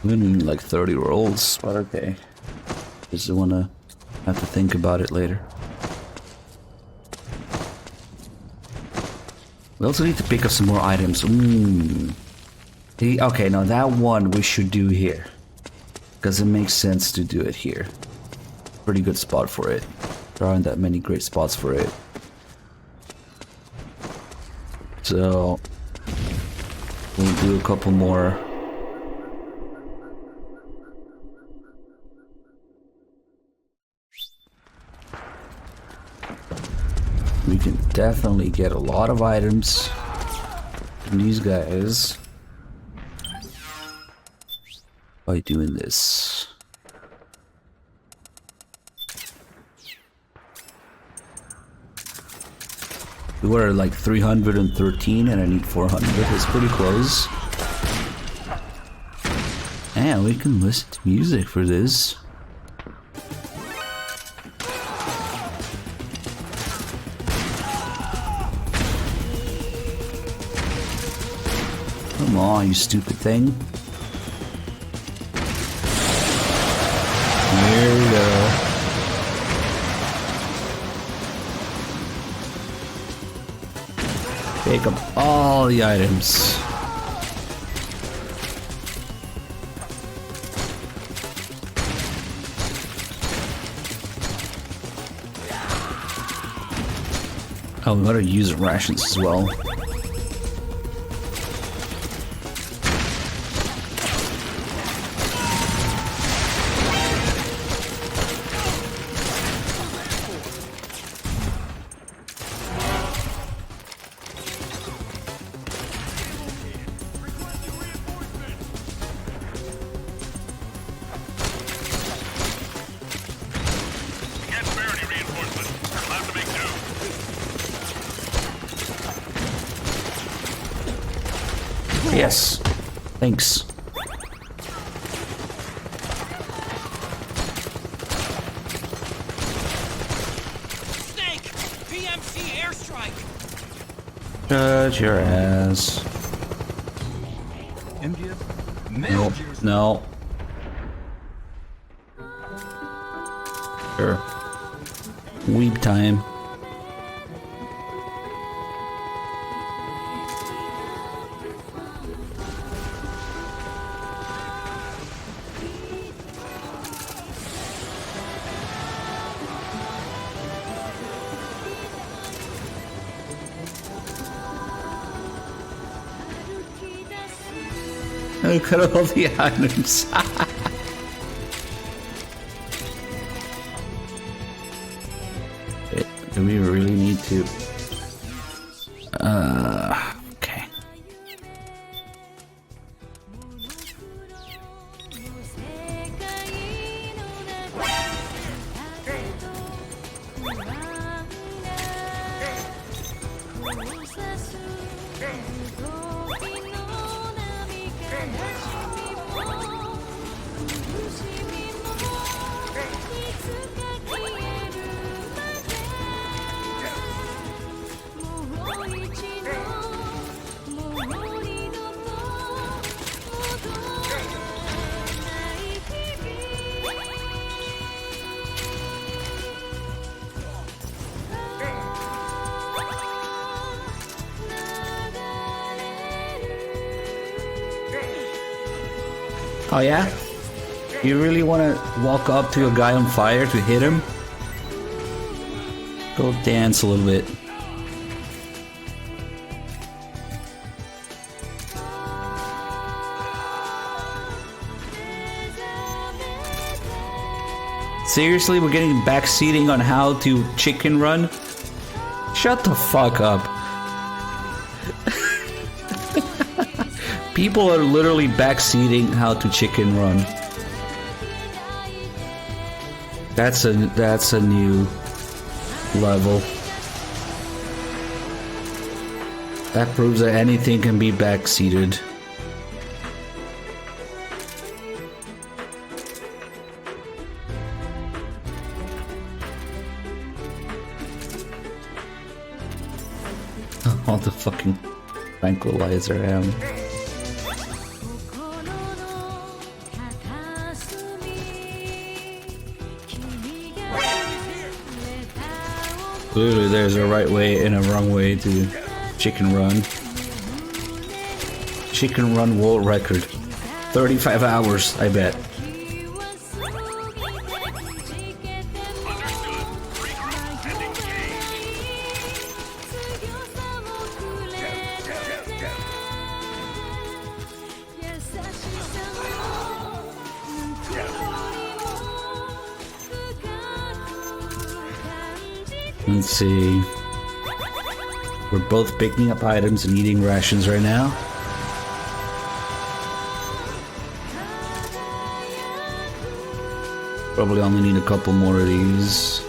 Speaker 1: We need like 30 rolls, but okay. Just wanna have to think about it later. We also need to pick up some more items. Okay, now that one we should do here. Because it makes sense to do it here. Pretty good spot for it. There aren't that many great spots for it. So we'll do a couple more. We can definitely get a lot of items from these guys by doing this. We were like 313 and I need 400. It's pretty close. And we can listen to music for this. Come on, you stupid thing. There we go. Take up all the items. Oh, we gotta use rations as well. Yes. Thanks.
Speaker 8: Snake! PMC airstrike!
Speaker 1: Judge your ass.
Speaker 13: MGS?
Speaker 1: Nope. No. Sure. Weep time. Look at all the items. Do we really need to? Okay. Oh yeah? You really want to walk up to a guy on fire to hit him? Go dance a little bit. Seriously, we're getting backseating on how to chicken run? Shut the fuck up. People are literally backseating how to chicken run. That's a new level. That proves that anything can be backseated. All the fucking tranquilizer am. Clearly there's a right way and a wrong way to Chicken Run. Chicken Run world record. 35 hours, I bet. Let's see. We're both picking up items and eating rations right now. Probably only need a couple more of these.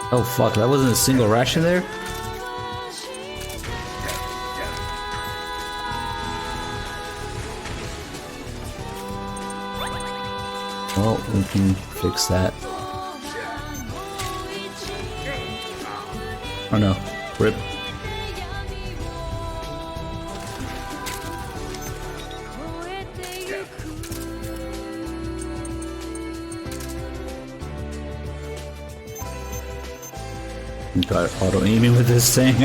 Speaker 1: Oh fuck, that wasn't a single ration there? Well, we can fix that. Oh no, rip. Got auto-aiming with this thing.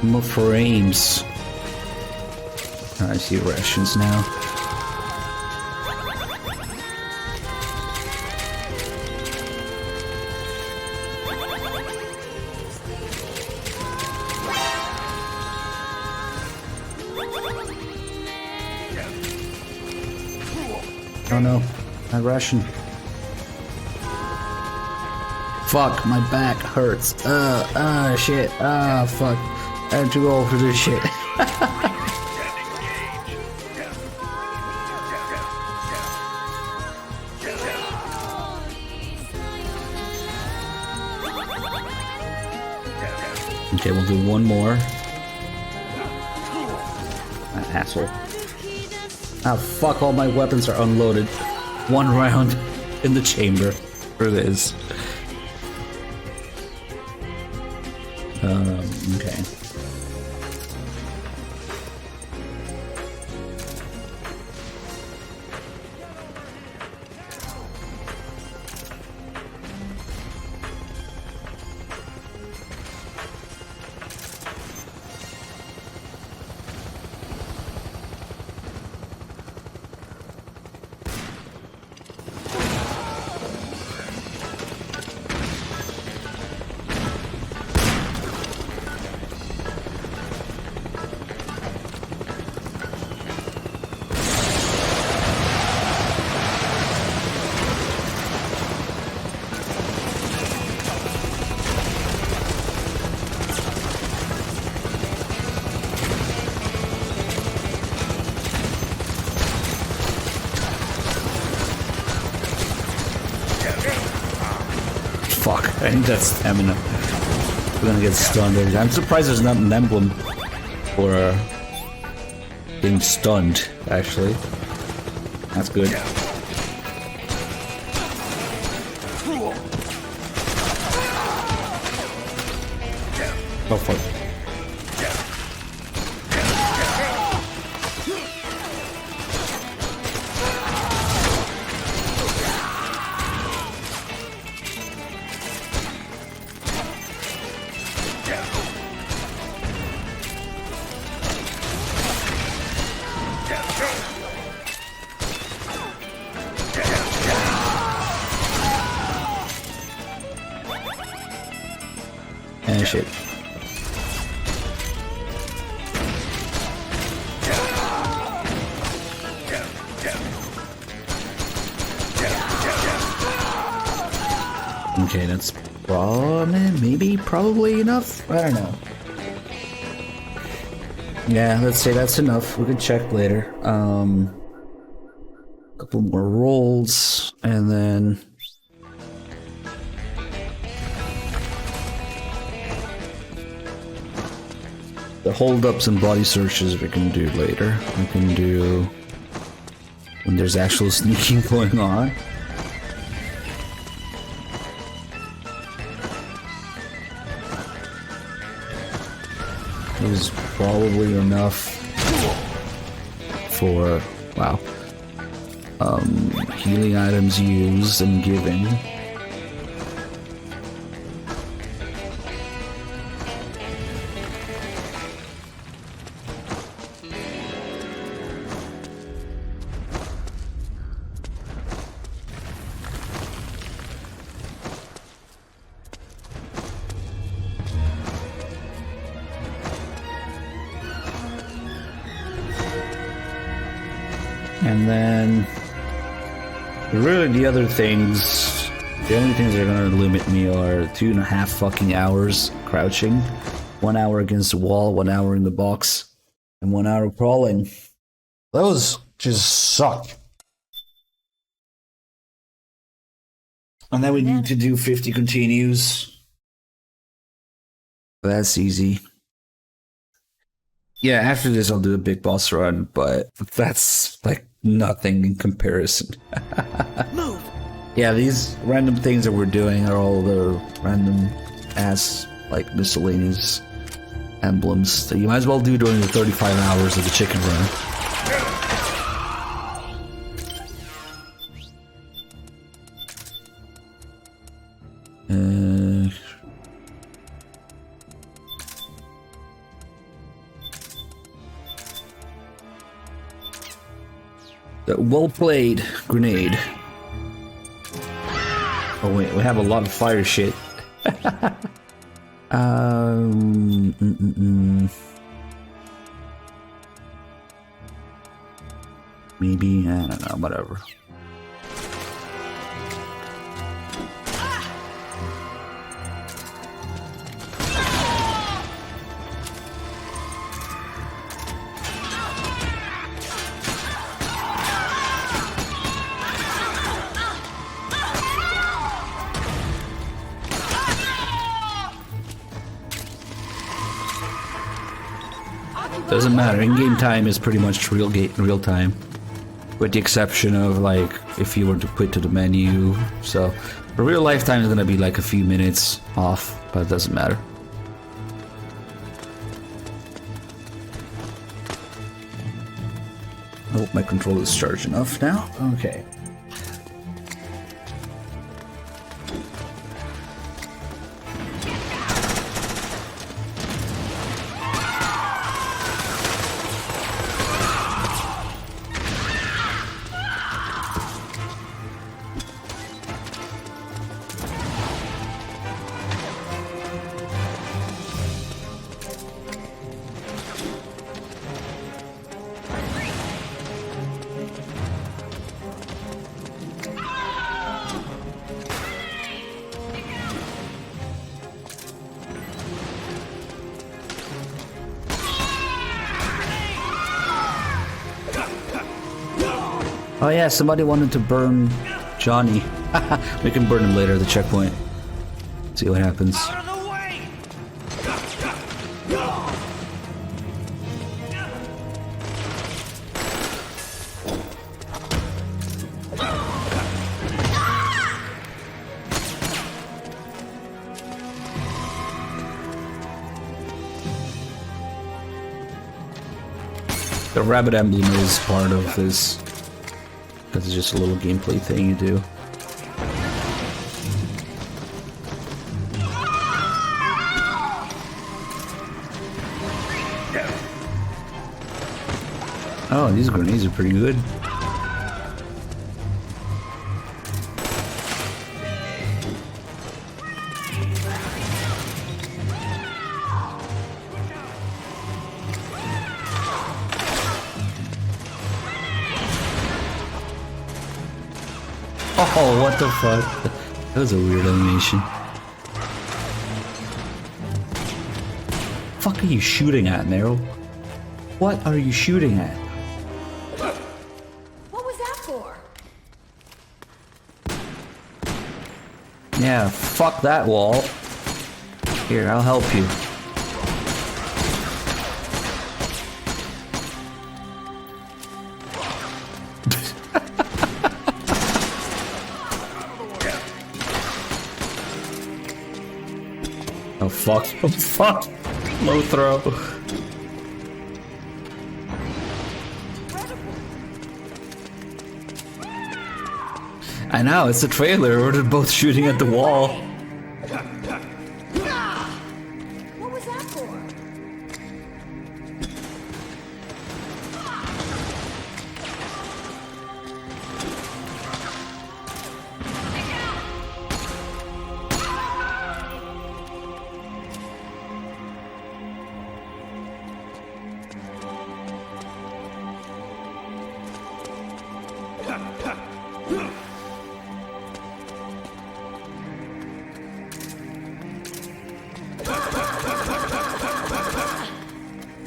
Speaker 1: More frames. I see rations now. Oh no, my ration. Fuck, my back hurts. Shit. Fuck. I have to go for this shit. Okay, we'll do one more. Asshole. Ah, fuck, all my weapons are unloaded. One round in the chamber. There it is. Okay. Fuck, I think that's stamina. We're gonna get stunned. I'm surprised there's not an emblem for being stunned, actually. That's good. Oh fuck. And shit. Okay, that's probably enough? I don't know. Yeah, let's say that's enough. We can check later. Couple more rolls, and then... the holdups and body searches we can do later. We can do when there's actual sneaking going on. It was probably enough for, wow, healing items used and given. And then, really the other things, the only things that are gonna limit me are 2.5 fucking hours crouching, 1 hour against the wall, 1 hour in the box, and 1 hour crawling. Those just suck. And then we need to do 50 continues. That's easy. Yeah, after this I'll do a big boss run, but that's like nothing in comparison.
Speaker 8: Move.
Speaker 1: Yeah, these random things that we're doing are all the random ass, like, miscellaneous emblems that you might as well do during the 35 hours of the chicken run. Well played, grenade. Oh wait, we have a lot of fire shit. Maybe, I don't know, whatever. Doesn't matter. In-game time is pretty much real time, with the exception of like if you were to quit to the menu. So, the real life time is gonna be like a few minutes off, but it doesn't matter. I hope my controller is charged enough now. Okay. Oh yeah, somebody wanted to burn Johnny. We can burn him later at the checkpoint. See what happens. The rabbit emblem is part of this. That's just a little gameplay thing you do. Oh, these grenades are pretty good. Oh, what the fuck? That was a weird animation. Fuck are you shooting at, Nero? What are you shooting at?
Speaker 2: What was that for?
Speaker 1: Yeah, fuck that wall. Here, I'll help you. Oh fuck! Oh fuck! Low throw. I know, it's a trailer. We're both shooting at the wall.
Speaker 2: What was that for?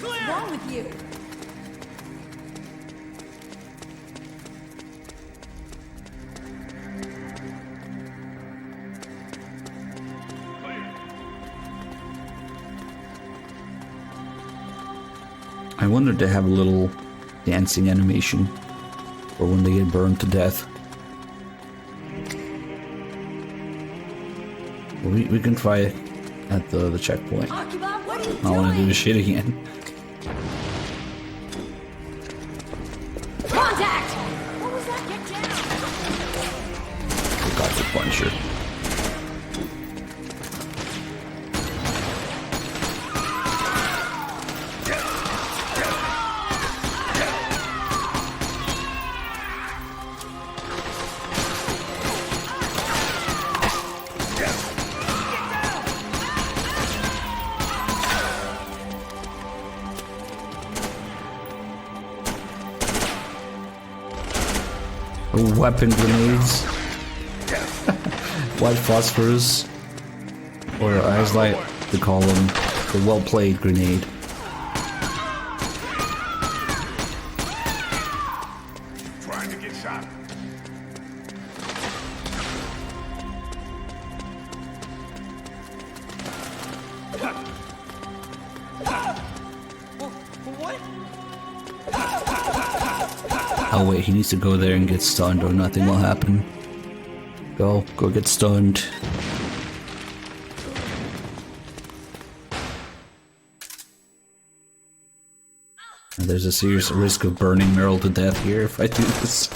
Speaker 2: What's wrong with you?
Speaker 1: I wondered to have a little dancing animation for when they get burned to death. We can try it at the checkpoint. I want to do the shit again.
Speaker 2: Contact! What was that? Get down!
Speaker 1: Forgot to punch her. Weapon grenades. White phosphorus. Or as I like to call them, the well-played grenade.
Speaker 10: Trying to get shot.
Speaker 1: Oh wait, he needs to go there and get stunned or nothing will happen. Go get stunned. And there's a serious risk of burning Meryl to death here if I do this.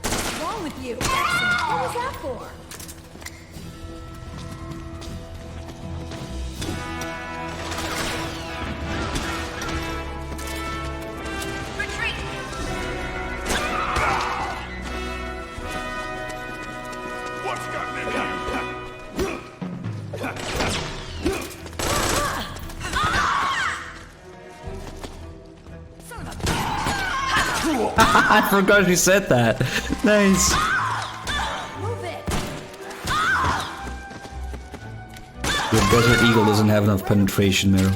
Speaker 2: What's wrong with you? What was that for?
Speaker 10: What's gotten in here?
Speaker 1: I forgot she said that. Nice.
Speaker 2: Move it.
Speaker 1: The Desert Eagle doesn't have enough penetration, Meryl.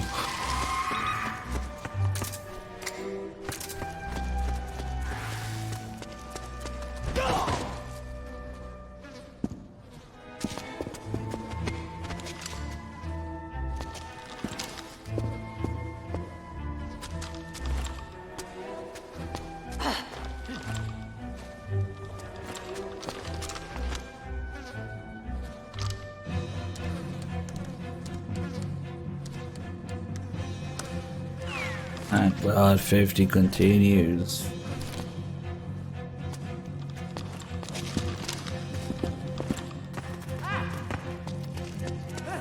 Speaker 1: And God 50 continues.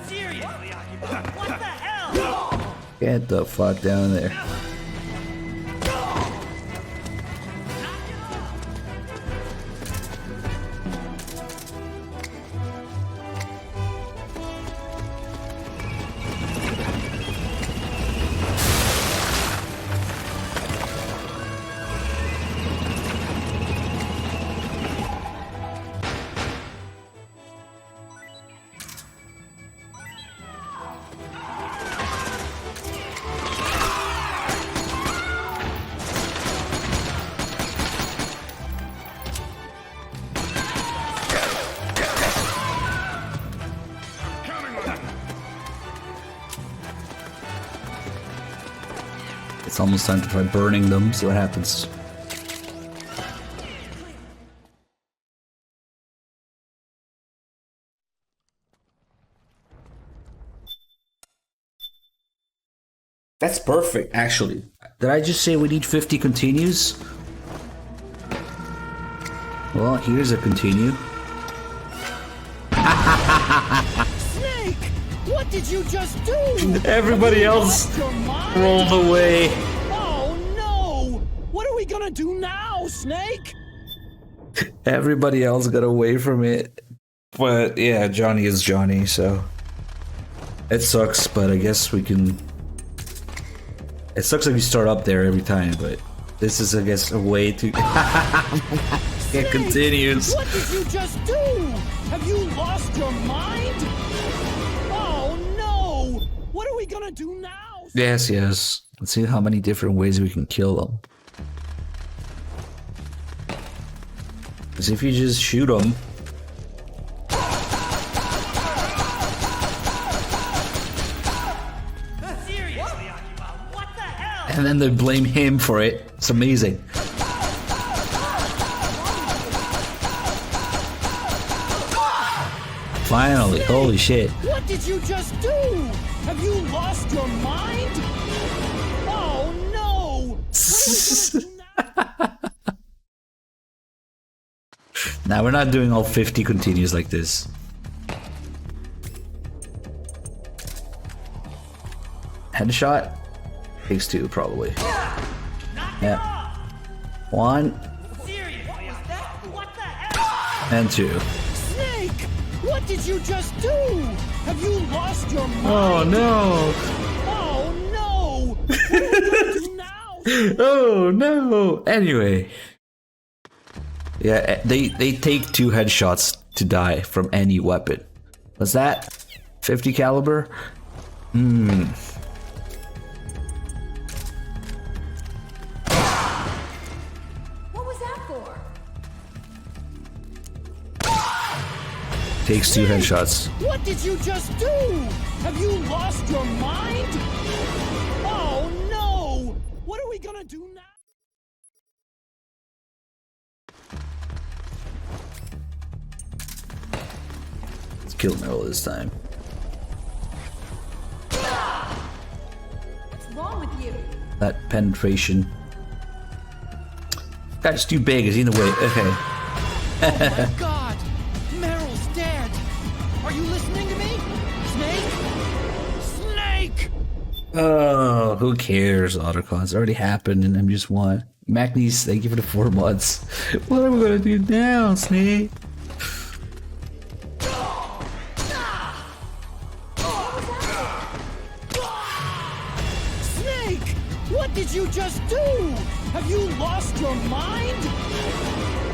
Speaker 8: Seriously, Occupy, what the hell?
Speaker 1: Get the fuck down there. It's almost time to try burning them, see what happens. That's perfect, actually. Did I just say we need 50 continues? Well, here's a continue.
Speaker 8: Snake! What did you just do?
Speaker 1: Everybody else rolled away.
Speaker 8: Oh no! What are we gonna do now, Snake?
Speaker 1: Everybody else got away from it. But yeah, Johnny is Johnny, so it sucks, but I guess we can. It sucks if you start up there every time, but this is, I guess, a way to get continues.
Speaker 8: What did you just do? Have you lost your mind? Oh no! What are we gonna do now?
Speaker 1: Yes, yes. Let's see how many different ways we can kill them. Because if you just shoot them. And then they blame him for it. It's amazing. Finally, holy shit.
Speaker 8: What did you just do? Have you lost your mind? Oh no!
Speaker 1: Now we're not doing all 50 continues like this. Headshot? Takes 2 probably. Yeah. 1. And 2.
Speaker 8: Snake! What did you just do? Have you lost your mind?
Speaker 1: Oh no!
Speaker 8: Oh no! What are we gonna do now?
Speaker 1: Oh no! Anyway. Yeah, they take 2 headshots to die from any weapon. What's that? 50 caliber?
Speaker 2: What was that for?
Speaker 1: Takes 2 headshots.
Speaker 8: What did you just do? Have you lost your mind? Oh no! What are we gonna do now?
Speaker 1: Let's kill Meryl this time.
Speaker 2: What's wrong with you?
Speaker 1: That penetration. Guy's too big, is he in the way? Okay.
Speaker 8: Oh my god! Meryl's dead! Are you listening to me? Snake? Snake!
Speaker 1: Oh, who cares? Autocons. It's already happened and MGS1. Macnies, thank you for the 4 months. What are we gonna do now, Snake?
Speaker 8: Snake! What did you just do? Have you lost your mind?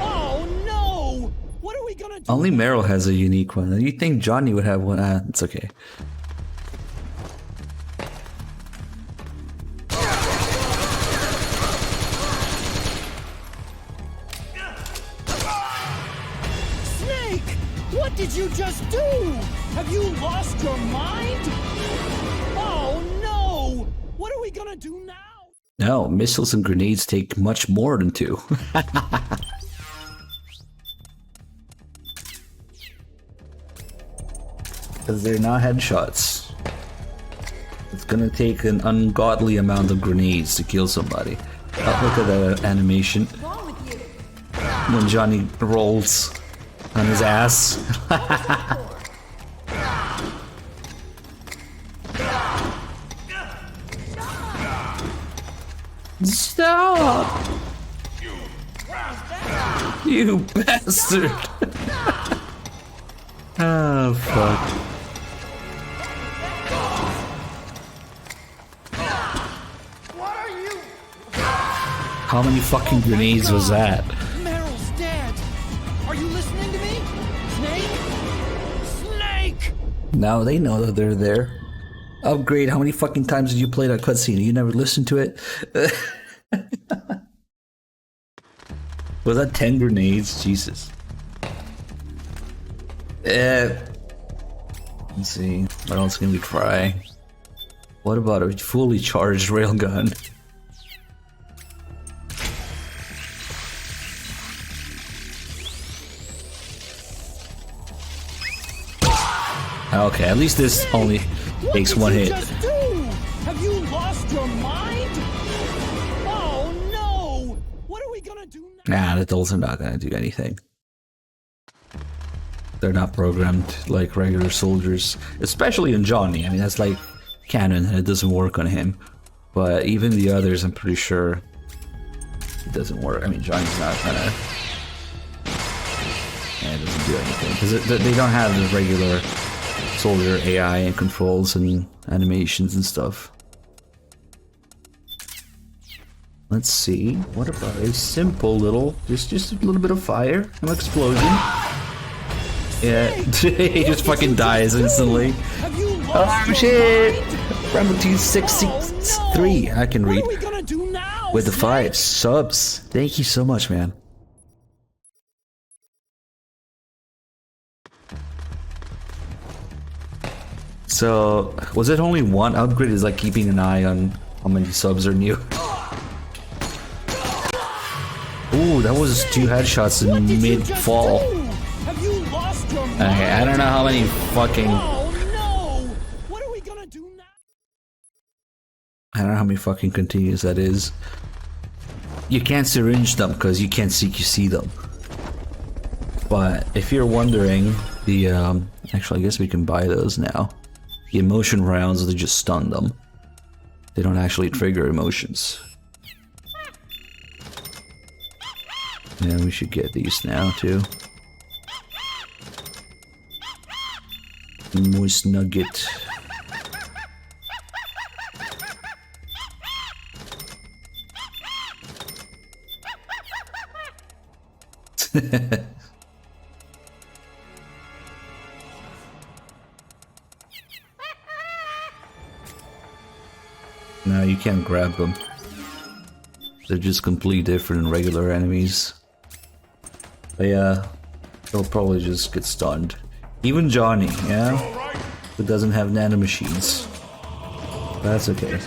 Speaker 8: Oh no! What are we gonna do?
Speaker 1: Only Meryl has a unique one. You think Johnny would have one? It's okay.
Speaker 8: Snake! What did you just do? Have you lost your mind? Oh no! What are we gonna do now?
Speaker 1: No, missiles and grenades take much more than 2. Because they're not headshots. It's gonna take an ungodly amount of grenades to kill somebody. Oh, look at the animation. When Johnny rolls on his ass. Stop! You bastard! Oh, fuck. How many fucking grenades was that?
Speaker 8: Meryl's dead! Are you listening to me? Snake? Snake!
Speaker 1: Now they know that they're there. Upgrade, how many fucking times did you play that cutscene? You never listened to it? Was that 10 grenades? Jesus. Let's see. What else can we try? What about a fully charged railgun? Okay, at least this only takes 1 hit.
Speaker 8: Have you lost your
Speaker 1: Nah, the adults are not gonna do anything. They're not programmed like regular soldiers, especially in Johnny. I mean, that's like canon, and it doesn't work on him. But even the others, I'm pretty sure it doesn't work. I mean, Johnny's not gonna. Yeah, it doesn't do anything because they don't have the regular soldier AI and controls and animations and stuff. Let's see. What about a simple little, just a little bit of fire, an explosion. Yeah, he just fucking dies instantly. Oh shit! Rambo 2663. I can read. With the 5 subs. Thank you so much, man. So, was it only one upgrade? Is like keeping an eye on how many subs are new. Ooh, that was 2 headshots in mid-fall. Okay, I don't know how many fucking... I don't know how many fucking continues that is. You can't syringe them because you can't CQC them. But if you're wondering, the actually I guess we can buy those now. The emotion rounds, they just stun them. They don't actually trigger emotions. Yeah, we should get these now too. Moist nugget. No, you can't grab them. They're just completely different than regular enemies. But yeah, they'll probably just get stunned. Even Johnny, yeah? Who doesn't have nanomachines. That's okay.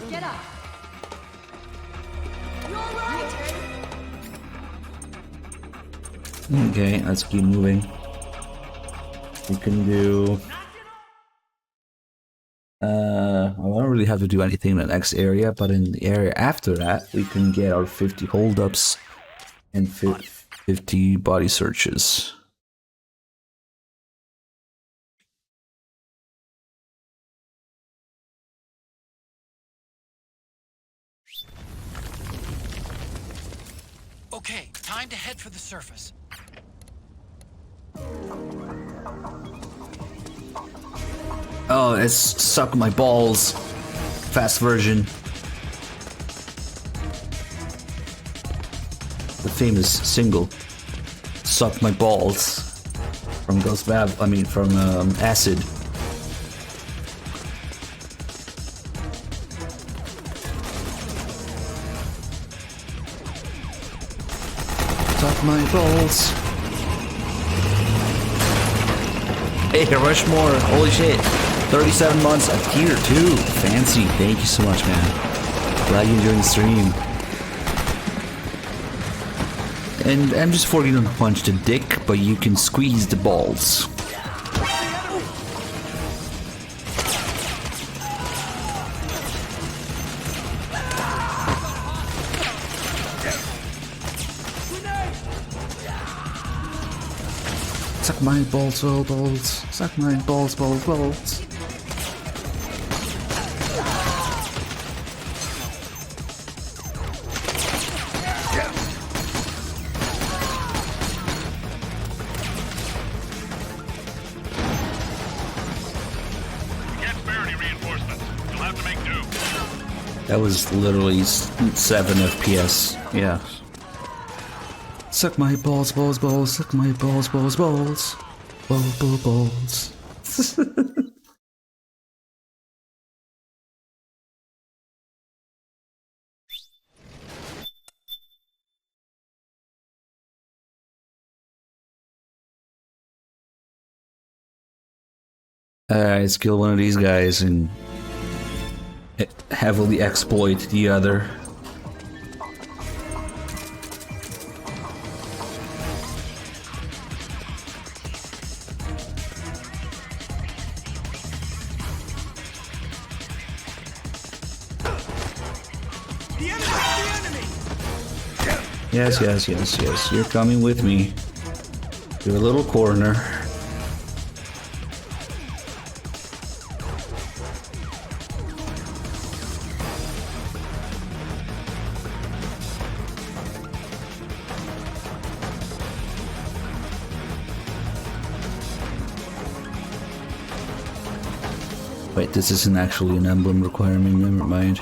Speaker 2: Get up. You all right?
Speaker 1: Okay, let's keep moving. We can do... I don't really have to do anything in the next area, but in the area after that, we can get our 50 holdups and 50 body searches.
Speaker 18: Okay, time to head for the surface.
Speaker 1: Oh, it's suck my balls. Fast version. The famous single, "Suck My Balls," from Ghost Bab. I mean, from Acid. Suck my balls. Hey, Rushmore! Holy shit! 37 months of tier 2. Fancy. Thank you so much, man. Glad you enjoyed the stream. And I'm just forgetting to punch the dick, but you can squeeze the balls. Suck my balls, balls. Suck my balls, balls. That was literally 7 FPS. Yeah. Suck my balls, balls, balls. Suck my balls, balls, balls. Balls, balls, balls. Let's kill one of these guys and heavily exploit the other. Yes, yes, yes, yes. You're coming with me. Your little corner. Wait, this isn't actually an emblem requirement, never mind.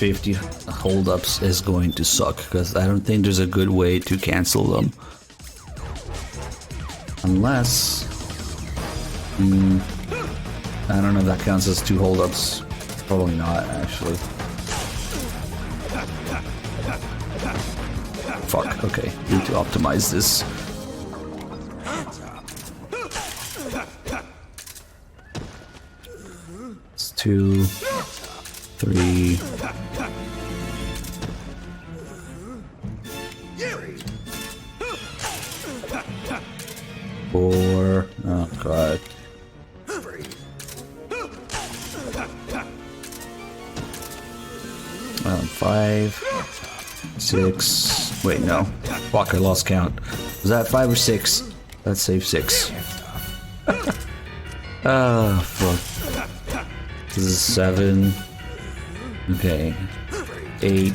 Speaker 1: $50 holdups is going to suck, because I don't think there's a good way to cancel them. Unless... I don't know if that counts as 2 holdups. Probably not, actually. Fuck, okay. Need to optimize this. It's 2, 3... 4... Oh god. 5, 6. Wait, no. Fuck, I lost count. Was that 5 or 6? Let's save 6. Oh, fuck. This is 7. Okay. 8.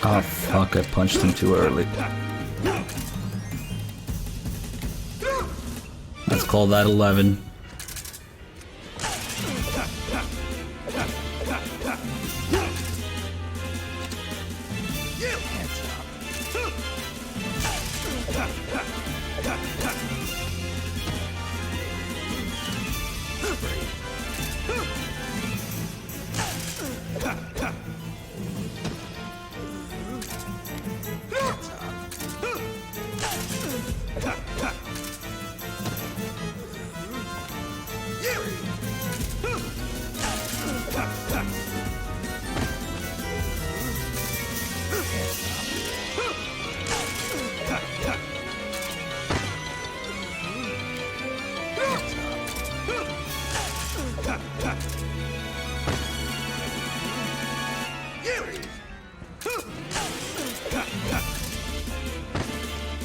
Speaker 1: Oh fuck, I punched him too early. Let's call that 11.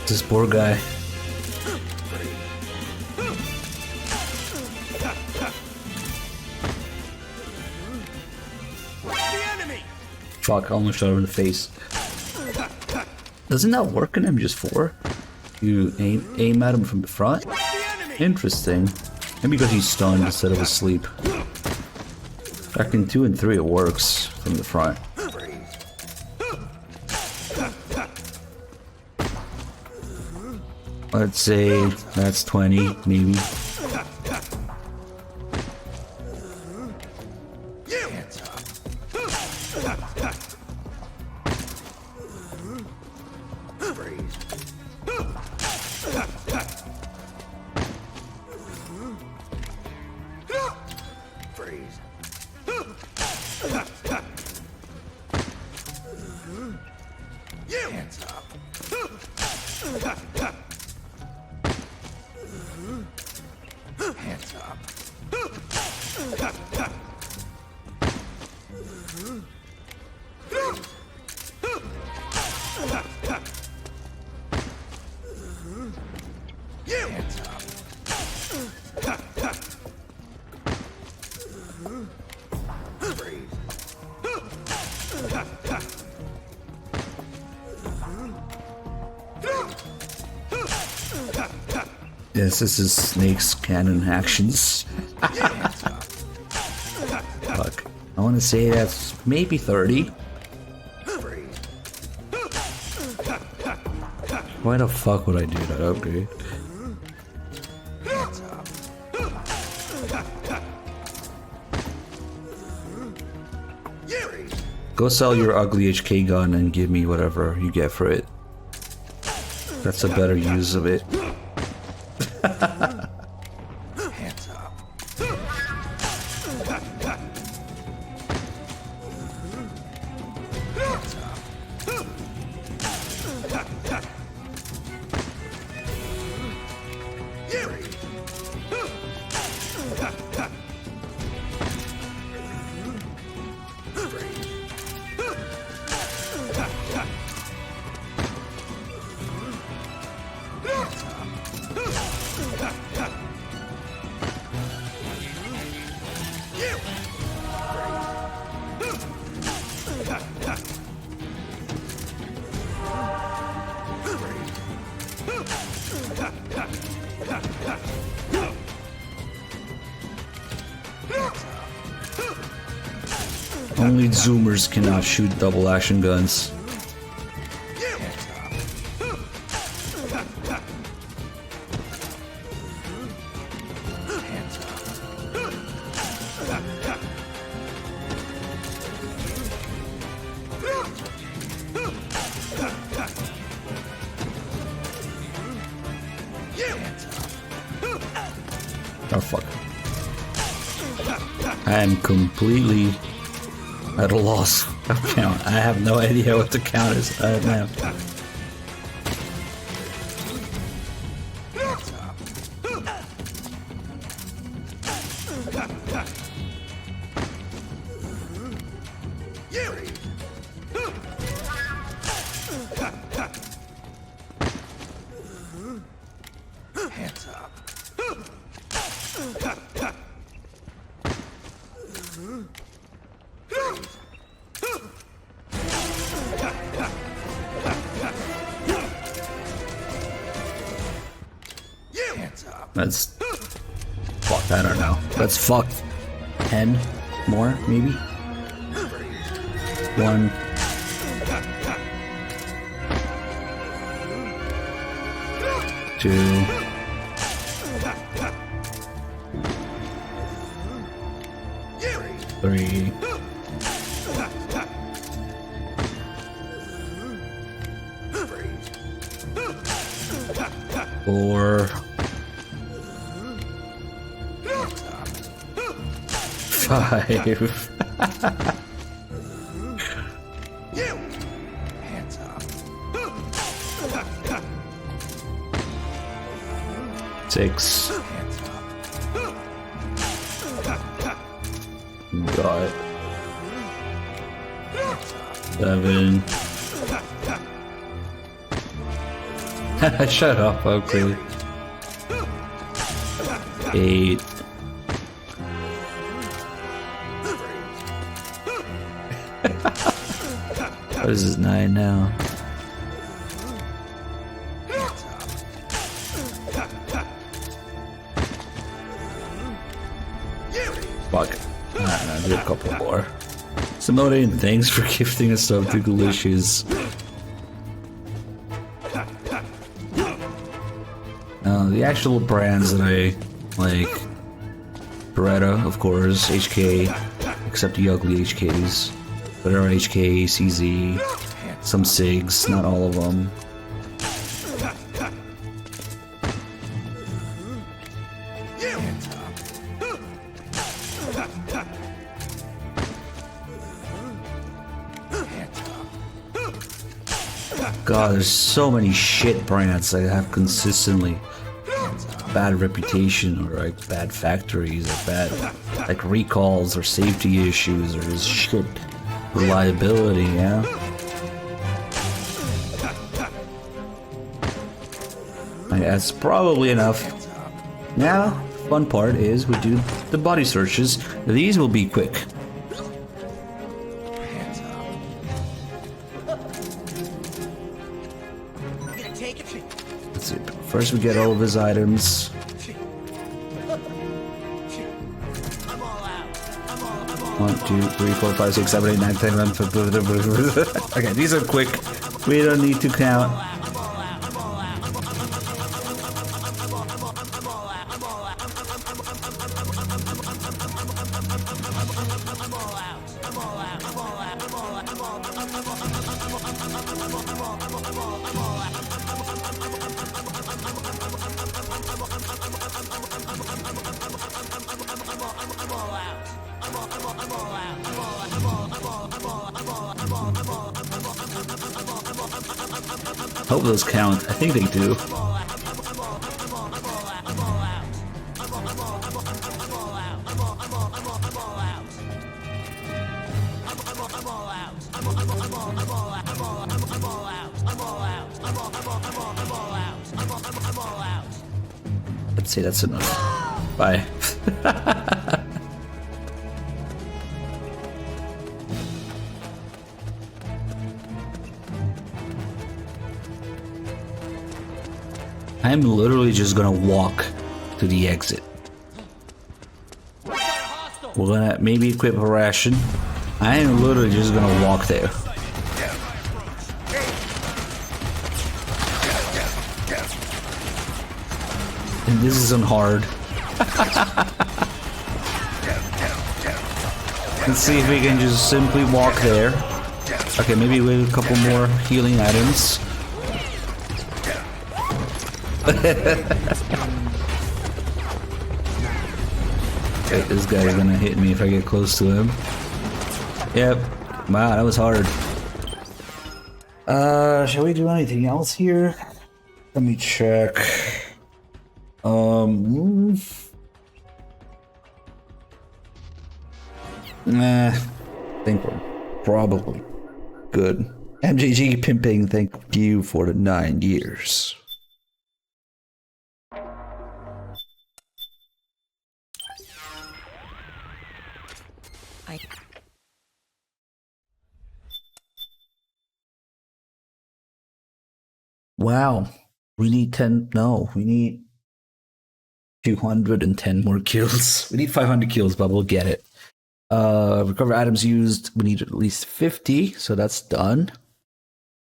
Speaker 1: This poor guy. Fuck, I almost shot him in the face. Doesn't that work in MGS4? You aim at him from the front? Interesting. Maybe because he's stunned instead of asleep. Back in 2 and 3 it works from the front. Let's say that's 20, maybe. Yes, this is Snake's canon actions. Fuck. I want to say that's maybe 30. Why the fuck would I do that? Okay. Go sell your ugly HK gun and give me whatever you get for it. That's a better use of it.
Speaker 5: Hands up.
Speaker 1: Only Zoomers cannot shoot double action guns. Oh fuck. I am completely at a loss of count. I have no idea what the count is now.
Speaker 5: Hands up.
Speaker 1: That's fuck. I don't know. That's fucked. 10 more, maybe. 1. Two. 3. 4. 5.
Speaker 5: Hands up.
Speaker 1: 6. Got it. 7. Shut up, okay. 8. What is this, 9 now? Fuck. Alright, I'll do a couple more. Simone, thanks for gifting us up to Galicious. The actual brands that I like, Beretta, of course, HK, except the ugly HKs. Whatever HK, CZ, some SIGs, not all of them. God, there's so many shit brands that have consistently bad reputation, or like bad factories, or bad like recalls, or safety issues, or just shit reliability, yeah? That's probably enough. Now, fun part is we do the body searches. These will be quick. Let's see. First we get all of his items. 1, 2, 3, 4, 5, 6, 7, 8, 9, 10, 11, 12. Okay, these are quick. We don't need to count. Hope those count. I think they do. Let's say that's enough. Bye. I'm literally just gonna walk to the exit. We're gonna maybe equip a ration. I am literally just gonna walk there. And this isn't hard. Let's see if we can just simply walk there. Okay, maybe with a couple more healing items. Okay, this guy's gonna hit me if I get close to him. Yep. Wow, that was hard. Shall we do anything else here? Let me check. Nah, I think we're probably good. MGG Pimping, thank you for the 9 years. Wow, we need 10. No, we need 210 more kills. We need 500 kills, but we'll get it. Recover items used. We need at least 50, so that's done.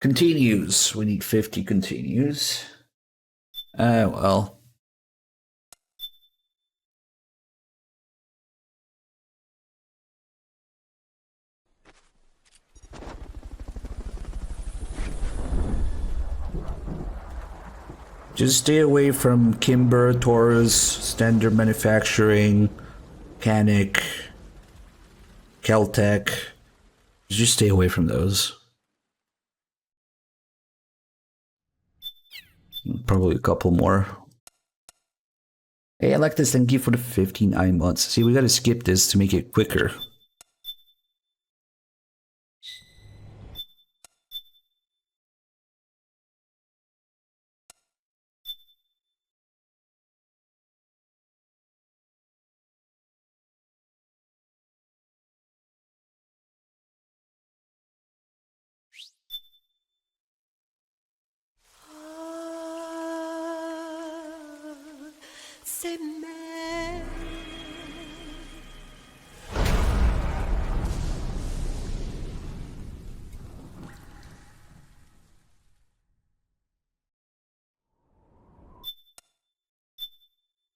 Speaker 1: Continues. We need 50 continues. Well. Just stay away from Kimber, Taurus, Standard Manufacturing, Mechanic, Caltech. Just stay away from those. Probably a couple more. Hey, I like this. Thank you for the 59 months. See, we gotta skip this to make it quicker.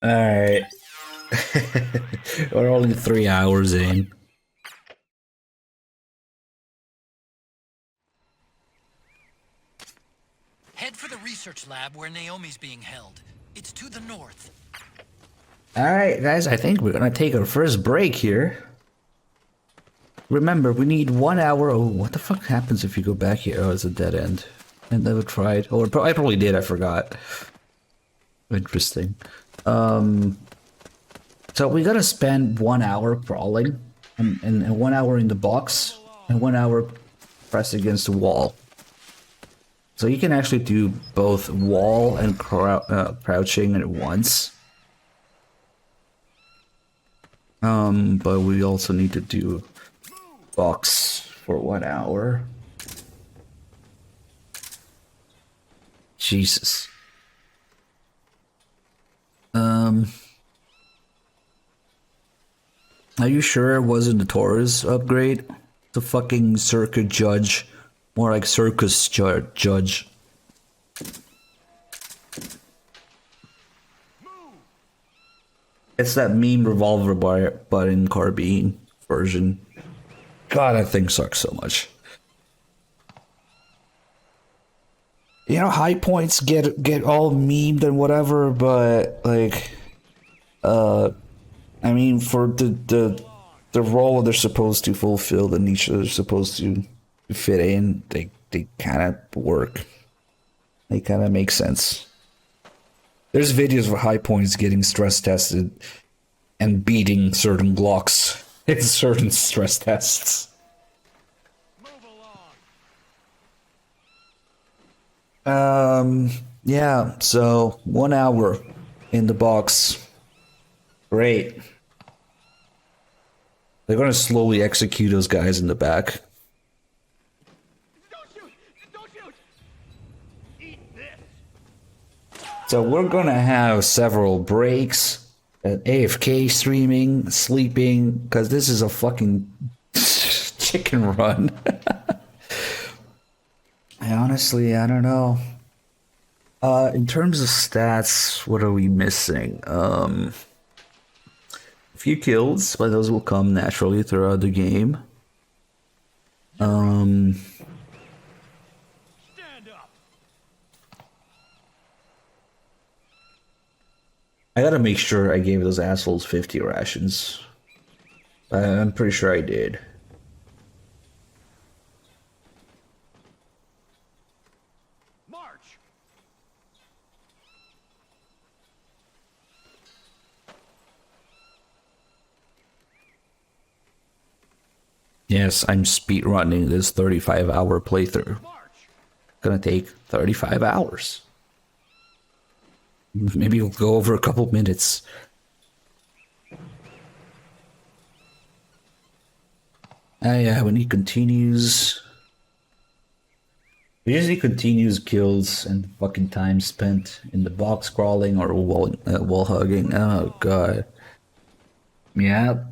Speaker 1: Alright. We're only 3 hours in.
Speaker 18: Head for the research lab where Naomi's being held. It's to the north.
Speaker 1: Alright, guys, I think we're gonna take our first break here. Remember, we need 1 hour. Oh, what the fuck happens if you go back here? Oh, it's a dead end. I never tried. Or I probably did, I forgot. Interesting. So we gotta spend 1 hour crawling, and 1 hour in the box, and 1 hour pressed against the wall. So you can actually do both wall and crouching at once. But we also need to do box for 1 hour. Jesus. Are you sure it wasn't the Taurus upgrade? The fucking circuit judge. More like circus judge. It's that meme revolver button carbine version. God, that thing sucks so much. you know, high points get all memed and whatever, but like, I mean, for the role they're supposed to fulfill, the niche they're supposed to fit in, they kind of work. They kind of make sense. There's videos of high points getting stress tested and beating certain blocks in certain stress tests. Yeah, so 1 hour in the box. Great. They're gonna slowly execute those guys in the back. So we're gonna have several breaks, AFK streaming, sleeping, because this is a fucking chicken run. Honestly, I don't know. In terms of stats, what are we missing? A few kills, but those will come naturally throughout the game. I gotta make sure I gave those assholes 50 rations. I'm pretty sure I did. Yes, I'm speedrunning this 35-hour playthrough. Gonna take 35 hours. Maybe we'll go over a couple minutes. Yeah, we need continues. We usually continues kills and fucking time spent in the box crawling or wall hugging. Oh god. Yeah.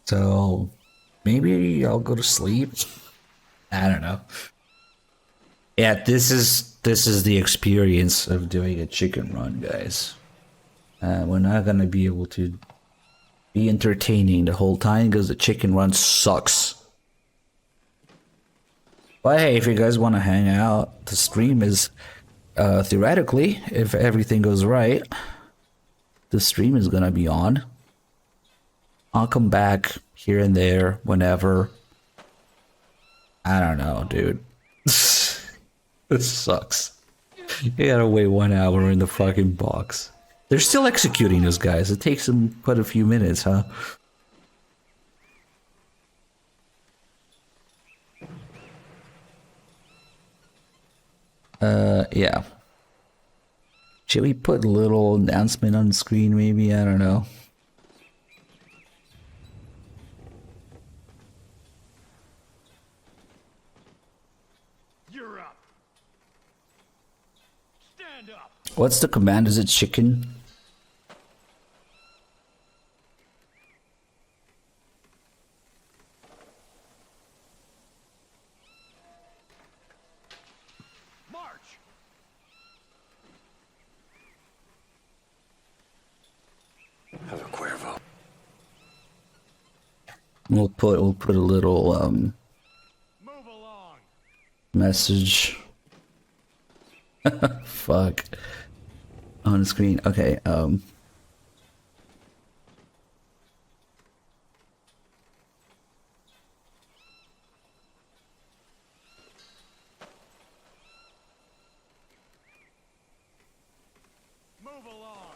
Speaker 1: So maybe I'll go to sleep. I don't know. Yeah, this is the experience of doing a chicken run, guys. We're not gonna be able to be entertaining the whole time because the chicken run sucks. But hey, if you guys want to hang out, the stream is theoretically, if everything goes right, the stream is gonna be on. I'll come back here and there whenever. I don't know, dude. This sucks. You gotta wait 1 hour in the fucking box. They're still executing those guys. It takes them quite a few minutes, huh? Yeah. Should we put a little announcement on the screen, maybe? I don't know. What's the command? Is it chicken?
Speaker 8: March.
Speaker 7: Hello, Cuervo.
Speaker 1: We'll put a little message. Fuck. On the screen. Okay,
Speaker 8: Move along.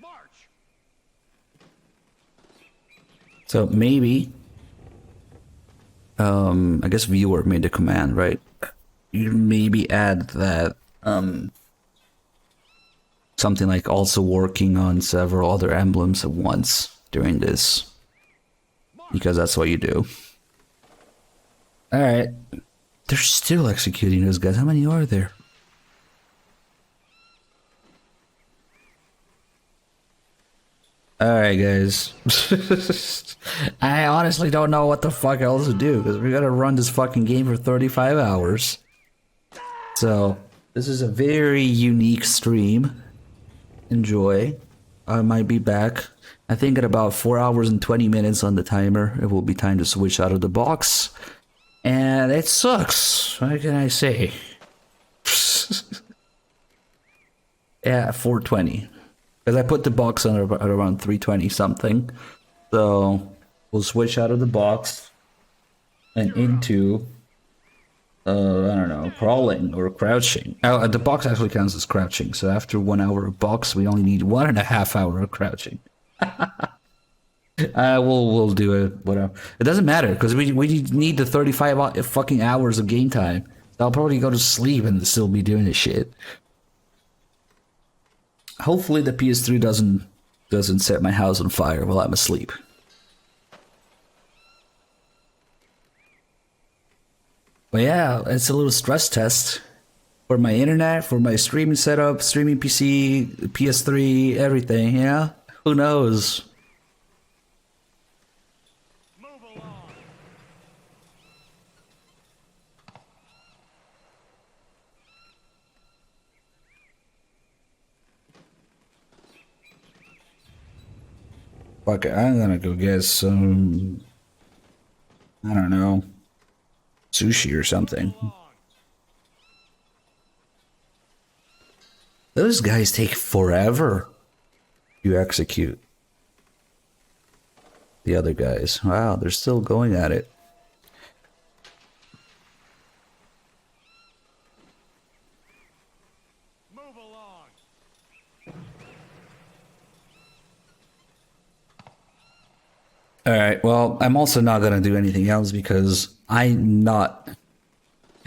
Speaker 8: March.
Speaker 1: so maybe I guess viewer made the command, right? You maybe add that something like also working on several other emblems at once during this, because that's what you do. All right, they're still executing those guys. How many are there? Alright, guys. I honestly don't know what the fuck else to do, because we gotta run this fucking game for 35 hours. So, this is a very unique stream. Enjoy. I might be back. I think at about 4 hours and 20 minutes on the timer, it will be time to switch out of the box. And it sucks. What can I say? Yeah, 420. Because I put the box on at around 320 something. So we'll switch out of the box and into, I don't know, crawling or crouching. The box actually counts as crouching. So after 1 hour of box, we only need 1.5 hours of crouching. We'll do it, whatever. It doesn't matter because we need the 35 fucking hours of game time. So I'll probably go to sleep and still be doing this shit. Hopefully the PS3 doesn't set my house on fire while I'm asleep. But yeah, it's a little stress test for my internet, for my streaming setup, streaming PC, PS3, everything, yeah? Who knows? Fuck it, I'm gonna go get some, I don't know, sushi or something. Those guys take forever to execute. The other guys, wow, they're still going at it. Alright, well, I'm also not gonna do anything else because I'm not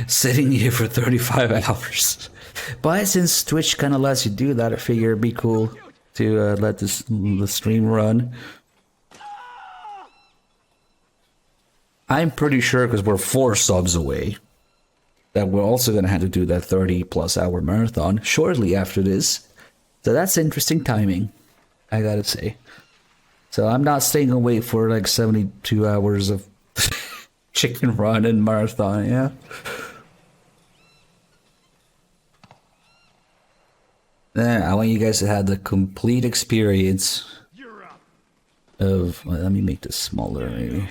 Speaker 1: sitting here for 35 hours. But since Twitch kind of lets you do that, I figure it'd be cool to let the stream run. I'm pretty sure, because we're 4 subs away, that we're also gonna have to do that 30+ hour marathon shortly after this. So that's interesting timing, I gotta say. So I'm not staying awake for like 72 hours of chicken run and marathon, yeah? Yeah, I want you guys to have the complete experience of... Well, let me make this smaller, maybe.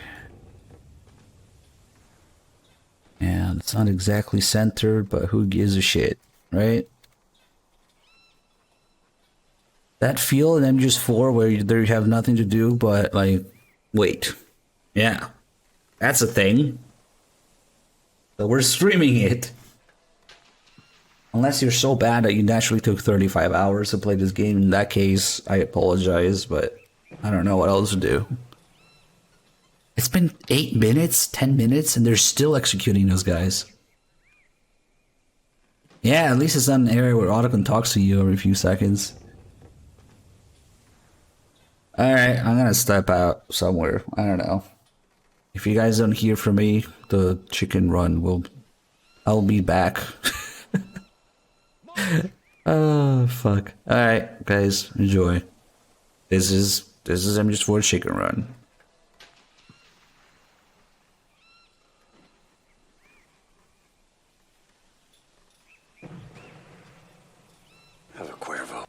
Speaker 1: And it's not exactly centered, but who gives a shit, right? That feel in MGS4 where you have nothing to do but, like, wait. Yeah. That's a thing. So we're streaming it. Unless you're so bad that you naturally took 35 hours to play this game. In that case, I apologize, but I don't know what else to do. It's been 8 minutes, 10 minutes, and they're still executing those guys. Yeah, at least it's not an area where Otacon talks to you every few seconds. Alright, I'm gonna step out somewhere. I don't know. If you guys don't hear from me, the chicken run I'll be back. Oh, fuck. Alright, guys, enjoy. This is MGS4 chicken run.
Speaker 7: Have a Cuervo.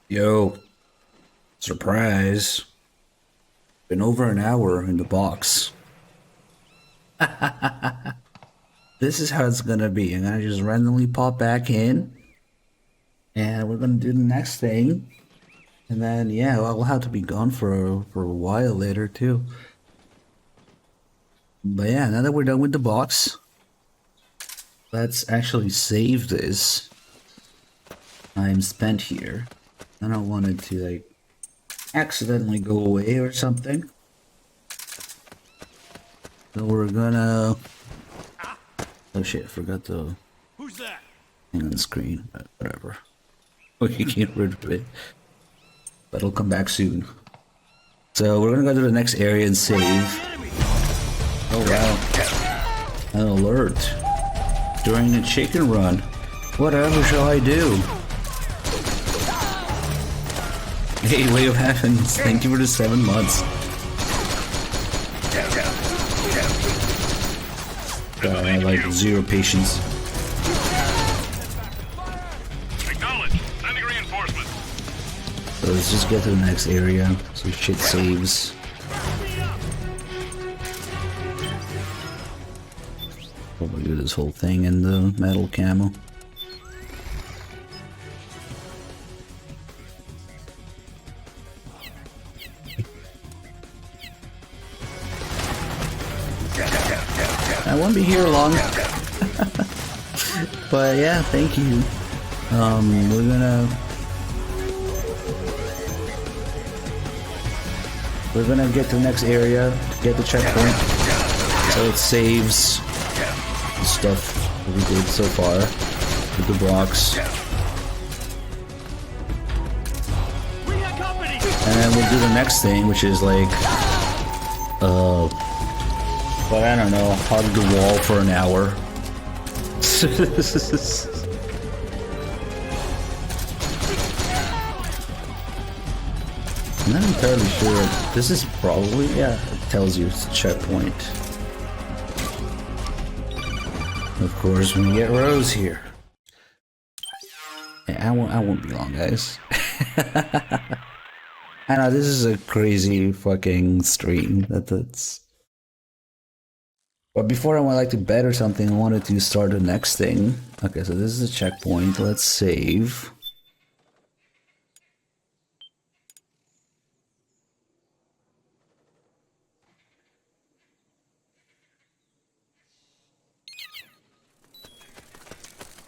Speaker 1: Yo, surprise. Been over an hour in the box. This is how it's gonna be. I'm gonna just randomly pop back in. And we're gonna do the next thing. And then, yeah, I'll have to be gone for a while later, too. But yeah, now that we're done with the box, let's actually save this time spent here. I don't want it to, like, accidentally go away or something. So we're gonna... Oh shit, I forgot the...
Speaker 8: Who's that?
Speaker 1: Thing on the screen, but whatever. We can get rid of it. But it'll come back soon. So we're gonna go to the next area and save. Oh wow. An alert. During the chicken run. Whatever shall I do? Hey, way of heavens. Thank you for the 7 months. I like 0 patience. So let's just get to the next area so shit saves. Probably do this whole thing in the metal camo. I won't be here long. But yeah, thank you. We're gonna get to the next area to get the checkpoint. So it saves the stuff that we did so far with the blocks. And then we'll do the next thing, which is like but I don't know, hug the wall for an hour. I'm not entirely sure. This is probably, yeah, it tells you it's a checkpoint. Of course, when you get Rose here. Yeah, I won't be long, guys. I know this is a crazy fucking stream. That's. But before I went like to bed or something, I wanted to start the next thing. Okay, so this is a checkpoint. Let's save.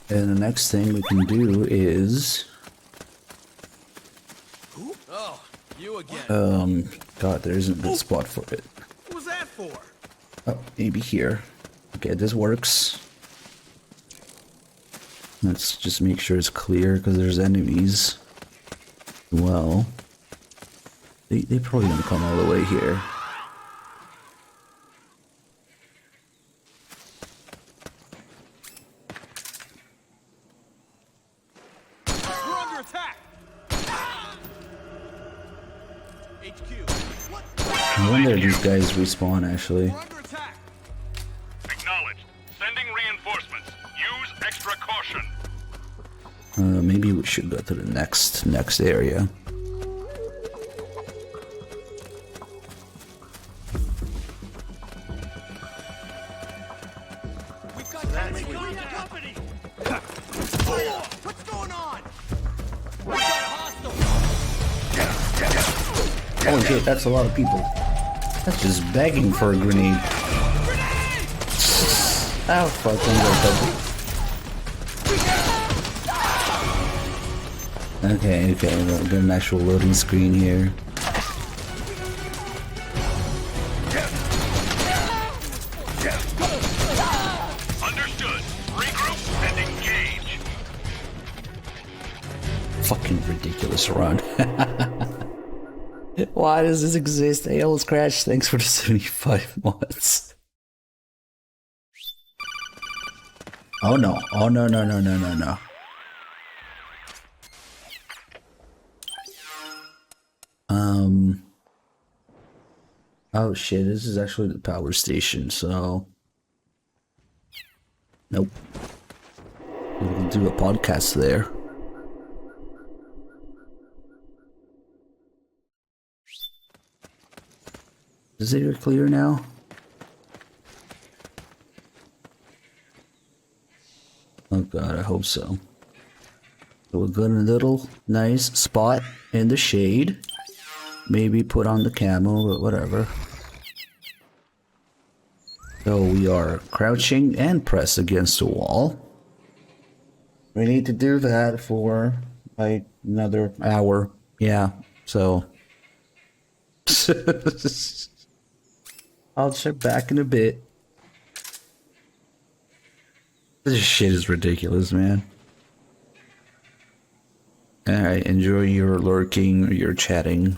Speaker 1: And the next thing we can do is...
Speaker 8: Oh, you again.
Speaker 1: God, there isn't a good spot for it.
Speaker 8: What was that for?
Speaker 1: Oh, maybe here. Okay, this works. Let's just make sure it's clear, because there's enemies. Well, they probably don't come all the way here.
Speaker 8: We're under attack. HQ. What?
Speaker 1: I wonder if these guys respawn, actually.
Speaker 10: Acknowledged. Sending reinforcements. Use extra caution.
Speaker 1: Maybe we should go to the next area.
Speaker 8: We've got enemy company. What's going on? We've got a hostile.
Speaker 1: Holy shit, that's a lot of people. That's just begging for a grenade. Oh fuck, I'm gonna touch it. Okay, we'll get an actual loading screen here.
Speaker 10: Understood. Regroup and engage.
Speaker 1: Fucking ridiculous run. Why does this exist? AL's Crash, thanks for the 75 months. Oh no. Oh no. Oh shit, this is actually the power station, so... Nope. We'll do a podcast there. Is it clear now? Oh god, I hope so. So we'll go in a little nice spot in the shade. Maybe put on the camo, but whatever. So we are crouching and press against the wall. We need to do that for like another hour. Yeah, so... I'll check back in a bit. This shit is ridiculous, man. Alright, enjoy your lurking or your chatting.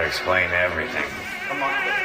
Speaker 20: explain everything.
Speaker 6: Come on.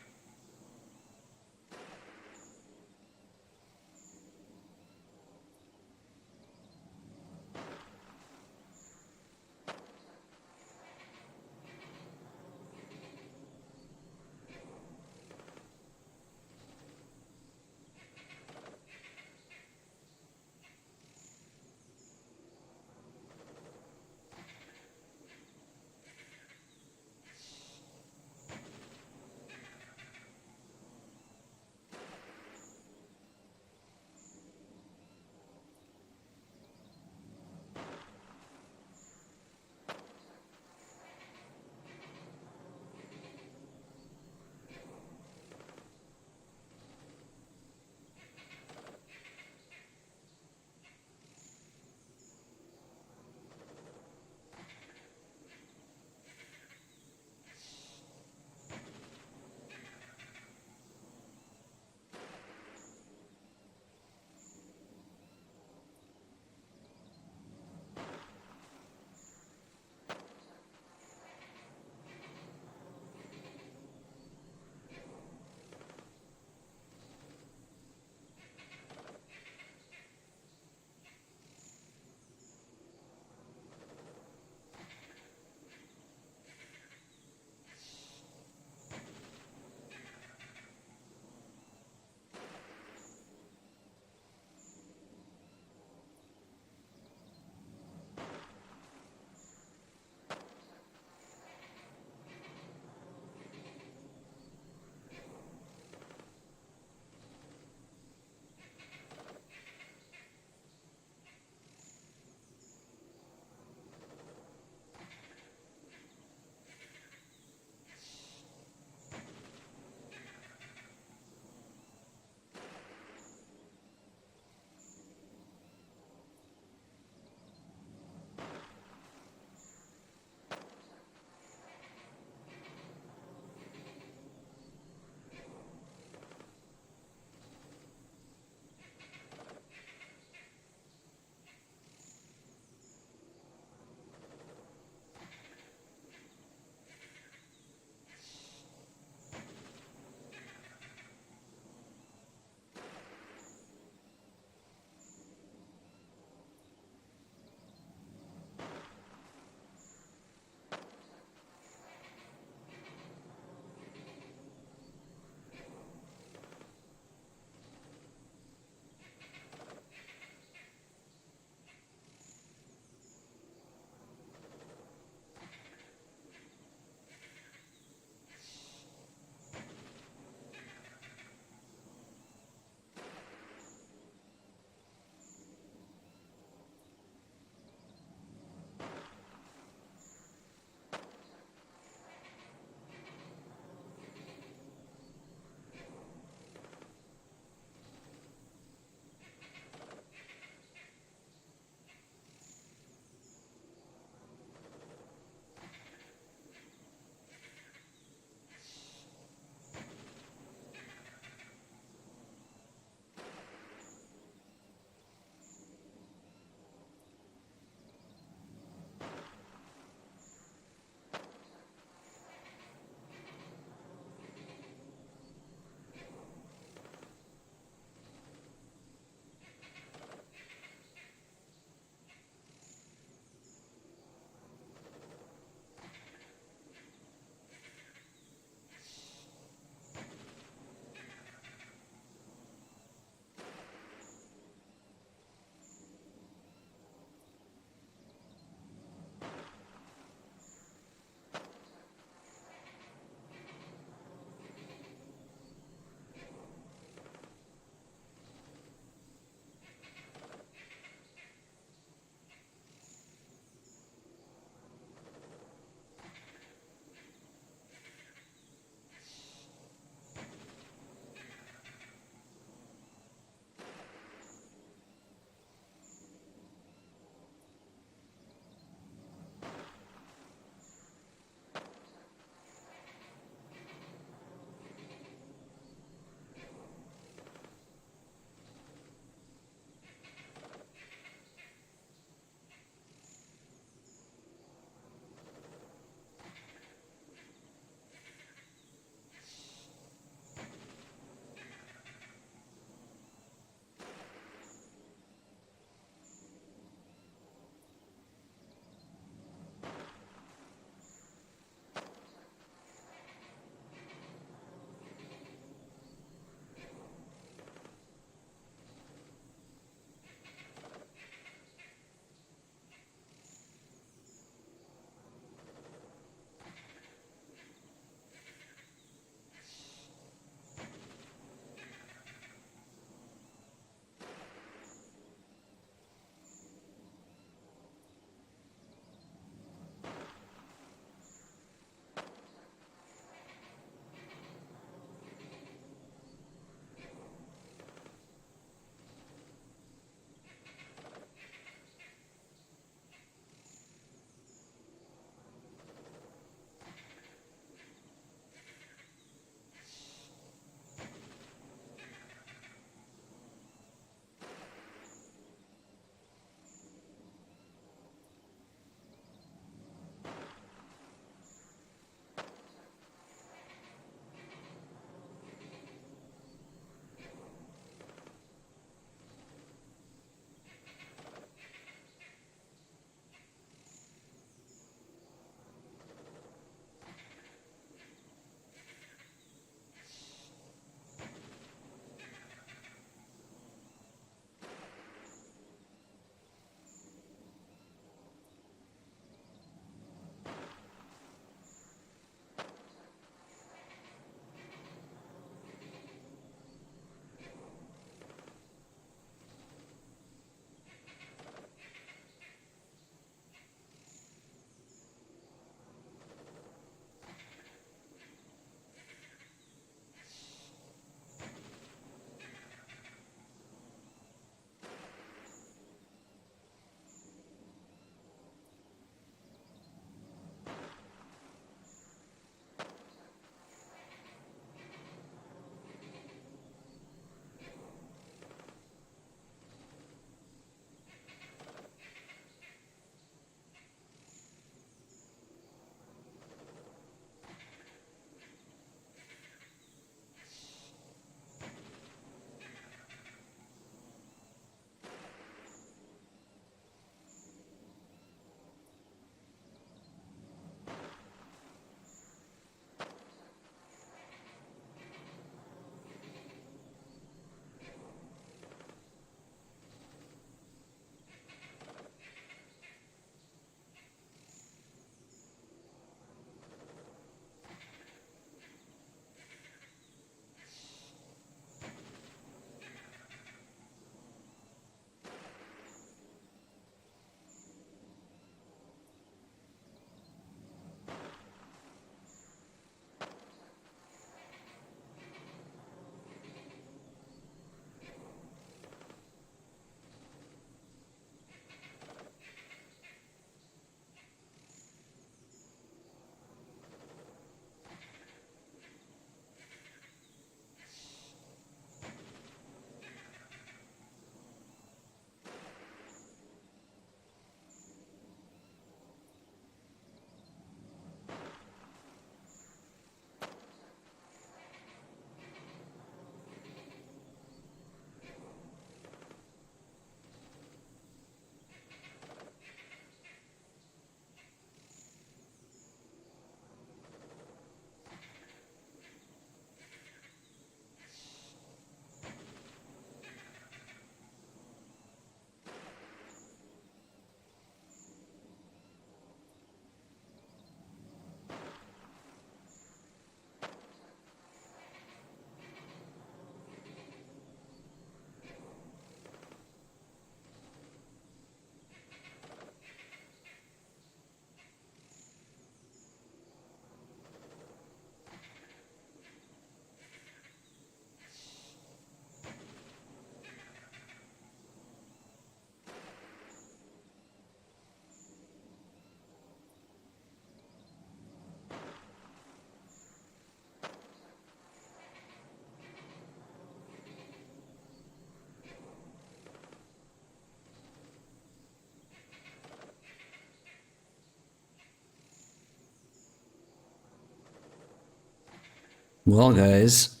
Speaker 1: Well, guys,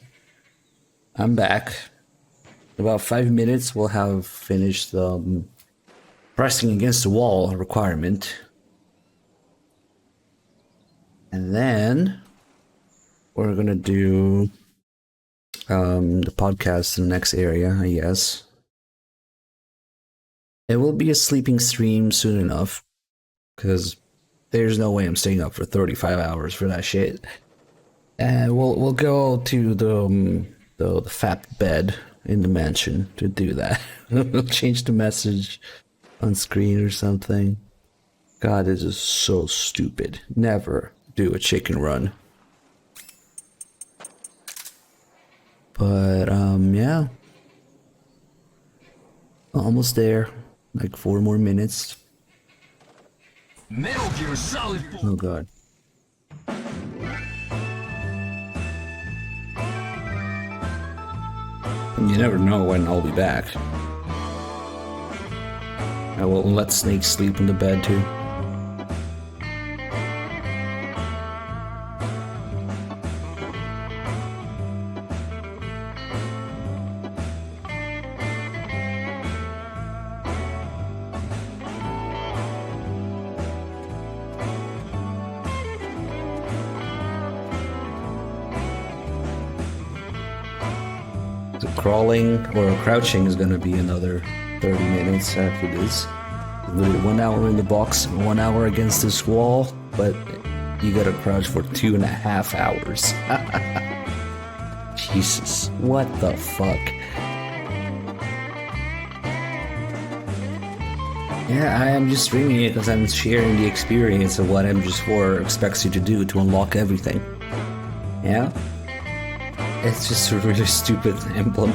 Speaker 1: I'm back. In about 5 minutes, we'll have finished the pressing against the wall requirement. And then we're gonna do the podcast in the next area, I guess. It will be a sleeping stream soon enough, because there's no way I'm staying up for 35 hours for that shit. And we'll go to the fat bed in the mansion to do that. We'll change the message on screen or something. God, this is so stupid. Never do a chicken run. But yeah. Almost there. Like 4 more minutes.
Speaker 12: Metal Gear Solid 4.
Speaker 1: Oh god. You never know when I'll be back. I will let Snake sleep in the bed too. Crawling or crouching is gonna be another 30 minutes after this. Literally 1 hour in the box, 1 hour against this wall, but you gotta crouch for 2.5 hours. Jesus, what the fuck? Yeah, I am just streaming it because I'm sharing the experience of what MGS4 expects you to do to unlock everything. Yeah? It's just a really stupid emblem.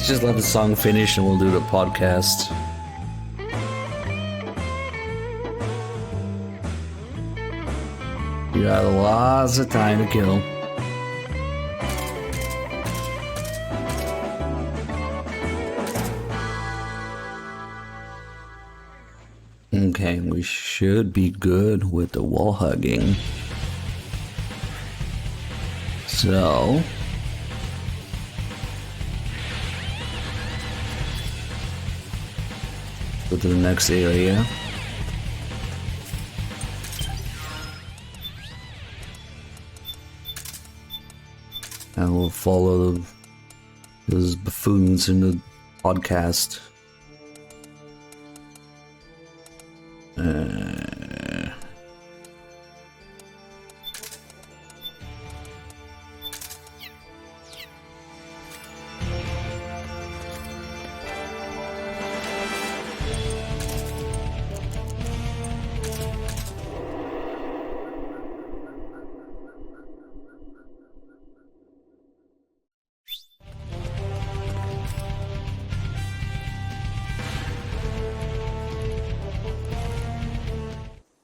Speaker 1: Let's just let the song finish and we'll do the podcast. You got lots of time to kill. Okay, we should be good with the wall hugging. So... go to the next area. And we'll follow those buffoons in the podcast.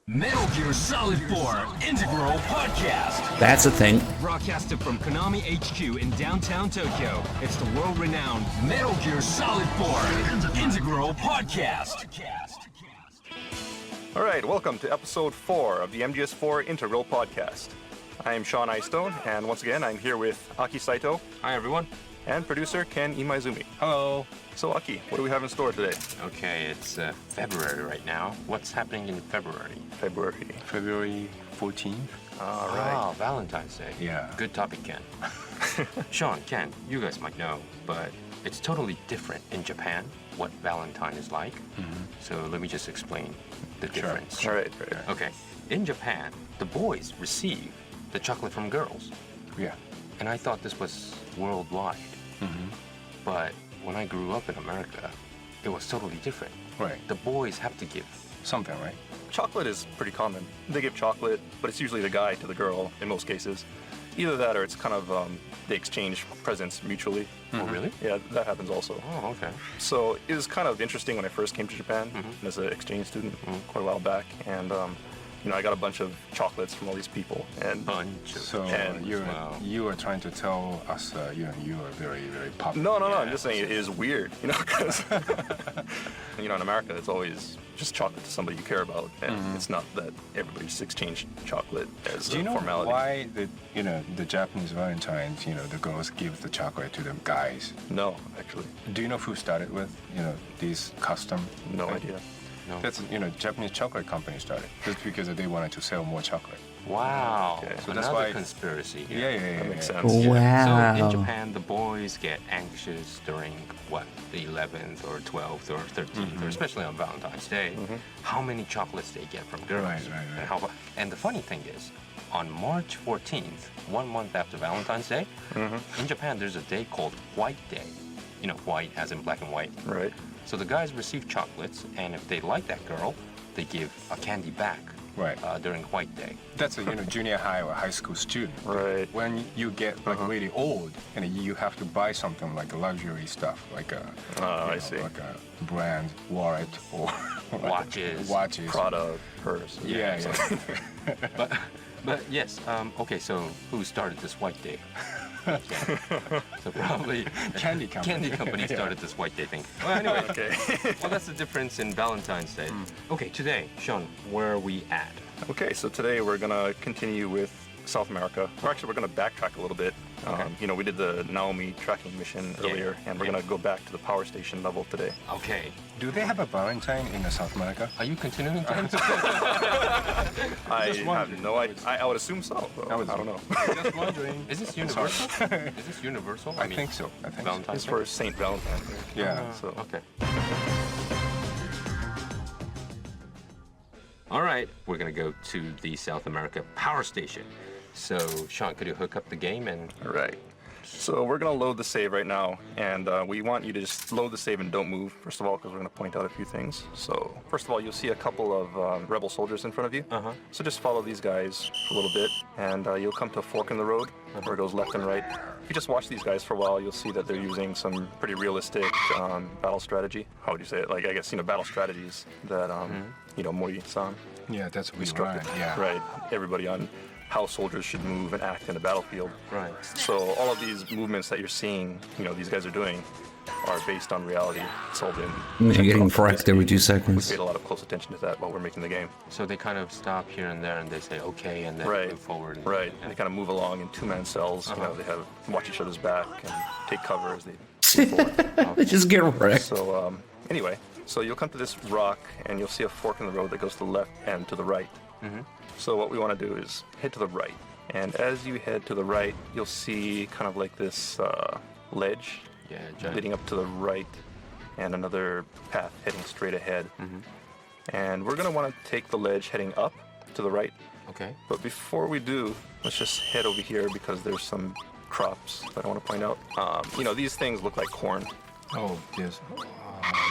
Speaker 12: Metal Gear Solid 4 Integral Podcast.
Speaker 1: That's a thing.
Speaker 12: Broadcasted from Konami HQ in downtown Tokyo, it's the world-renowned Metal Gear Solid 4 Integral Podcast.
Speaker 15: All right, welcome to episode 4 of the MGS4 Integral Podcast. I am Sean Istone, and once again, I'm here with Aki Saito.
Speaker 16: Hi, everyone.
Speaker 15: And producer Ken Imaizumi.
Speaker 16: Hello.
Speaker 15: So, Aki, what do we have in store today?
Speaker 16: Okay, it's February right now. What's happening in February?
Speaker 17: February 14th.
Speaker 15: All right.
Speaker 16: Ah, Valentine's Day.
Speaker 17: Yeah.
Speaker 16: Good topic, Ken. Sean, Ken, you guys might know, but it's totally different in Japan what Valentine is like. So let me just explain the difference.
Speaker 15: All right.
Speaker 16: Okay. In Japan, the boys receive the chocolate from girls.
Speaker 17: Yeah.
Speaker 16: And I thought this was worldwide. But when I grew up in America, it was totally different.
Speaker 17: Right.
Speaker 16: The boys have to give
Speaker 17: something, right?
Speaker 15: Chocolate is pretty common. They give chocolate, but it's usually the guy to the girl in most cases. Either that or it's kind of, they exchange presents mutually.
Speaker 16: Oh, really?
Speaker 15: Yeah, that happens also.
Speaker 16: Oh, okay.
Speaker 15: So it was kind of interesting when I first came to Japan as an exchange student quite a while back. And, you know, I got a bunch of chocolates from all these people. And
Speaker 17: So you were trying to tell us you are very, very popular.
Speaker 15: No, I'm just saying it is weird, you know, because, you know, in America, it's always just chocolate to somebody you care about, and it's not that everybody just exchanged chocolate as
Speaker 17: Do you
Speaker 15: a
Speaker 17: know
Speaker 15: formality.
Speaker 17: why the Japanese Valentines, the girls give the chocolate to the guys?
Speaker 15: No, actually.
Speaker 17: Do you know who started with, these custom?
Speaker 15: No idea.
Speaker 16: No.
Speaker 17: That's, Japanese chocolate company started just because they wanted to sell more chocolate.
Speaker 16: Wow.
Speaker 17: Okay. So
Speaker 16: Another
Speaker 17: that's why
Speaker 16: conspiracy here.
Speaker 17: Yeah.
Speaker 15: That makes sense.
Speaker 1: Wow.
Speaker 16: So in Japan, the boys get anxious during the 11th or 12th or 13th, or especially on Valentine's Day, how many chocolates they get from girls.
Speaker 17: Right.
Speaker 16: And the funny thing is, on March 14th, 1 month after Valentine's Day, in Japan, there's a day called White Day. You know, white as in black and white.
Speaker 15: Right.
Speaker 16: So the guys receive chocolates, and if they like that girl, they give a candy back.
Speaker 17: Right.
Speaker 16: During White Day.
Speaker 17: That's a junior high or high school student.
Speaker 15: Right.
Speaker 17: When you get really old, and you have to buy something like luxury stuff, like a like a brand wallet or
Speaker 16: watches,
Speaker 15: Prada purse.
Speaker 16: Yeah. But yes. Okay. So who started this White Day? So probably
Speaker 17: Candy Company
Speaker 16: started this White Day thing. Well, anyway, well, that's the difference in Valentine's Day. Okay, today, Sean, where are we at?
Speaker 15: Okay, so today we're gonna continue with South America. We're gonna backtrack a little bit. We did the Naomi tracking mission earlier, and we're gonna go back to the power station level today.
Speaker 16: Okay.
Speaker 17: Do they have a Valentine in South America?
Speaker 16: Are you continuing to
Speaker 15: I have no idea. I would assume so. I don't know.
Speaker 17: Just wondering.
Speaker 16: Is this universal? Is this universal?
Speaker 17: I think so.
Speaker 16: Valentine's
Speaker 15: It's for Saint Valentine.
Speaker 17: Yeah.
Speaker 16: Okay. All right, we're gonna go to the South America power station. So, Sean, could you hook up the game and?
Speaker 15: All right. So we're gonna load the save right now, and we want you to just load the save and don't move, first of all, because we're gonna point out a few things. So first of all, you'll see a couple of rebel soldiers in front of you. So just follow these guys for a little bit, and you'll come to a fork in the road where it goes left and right. If you just watch these guys for a while, you'll see that they're using some pretty realistic battle strategy. How would you say it? Like, I guess, battle strategies that, Mori-san.
Speaker 17: Yeah, that's what we
Speaker 15: instructed.
Speaker 17: learned, yeah.
Speaker 15: Right. Everybody on how soldiers should move and act in the battlefield. Right. So all of these movements that you're seeing, these guys are doing are based on reality. It's all been...
Speaker 1: You're getting fracked every 2
Speaker 15: We
Speaker 1: seconds.
Speaker 15: paid a lot of close attention to that while we're making the game.
Speaker 16: So they kind of stop here and there, and they say okay, and then move forward.
Speaker 15: Right. And they kind of move along in 2-man cells. They have watch each other's back and take cover as they move forward.
Speaker 1: Just get wrecked.
Speaker 15: So anyway, so you'll come to this rock, and you'll see a fork in the road that goes to the left and to the right. So what we want to do is head to the right. And as you head to the right, you'll see kind of like this ledge leading up to the right, and another path heading straight ahead. And we're going to want to take the ledge heading up to the right.
Speaker 16: Okay.
Speaker 15: But before we do, let's just head over here because there's some crops that I want to point out. These things look like corn.
Speaker 17: Oh, yes.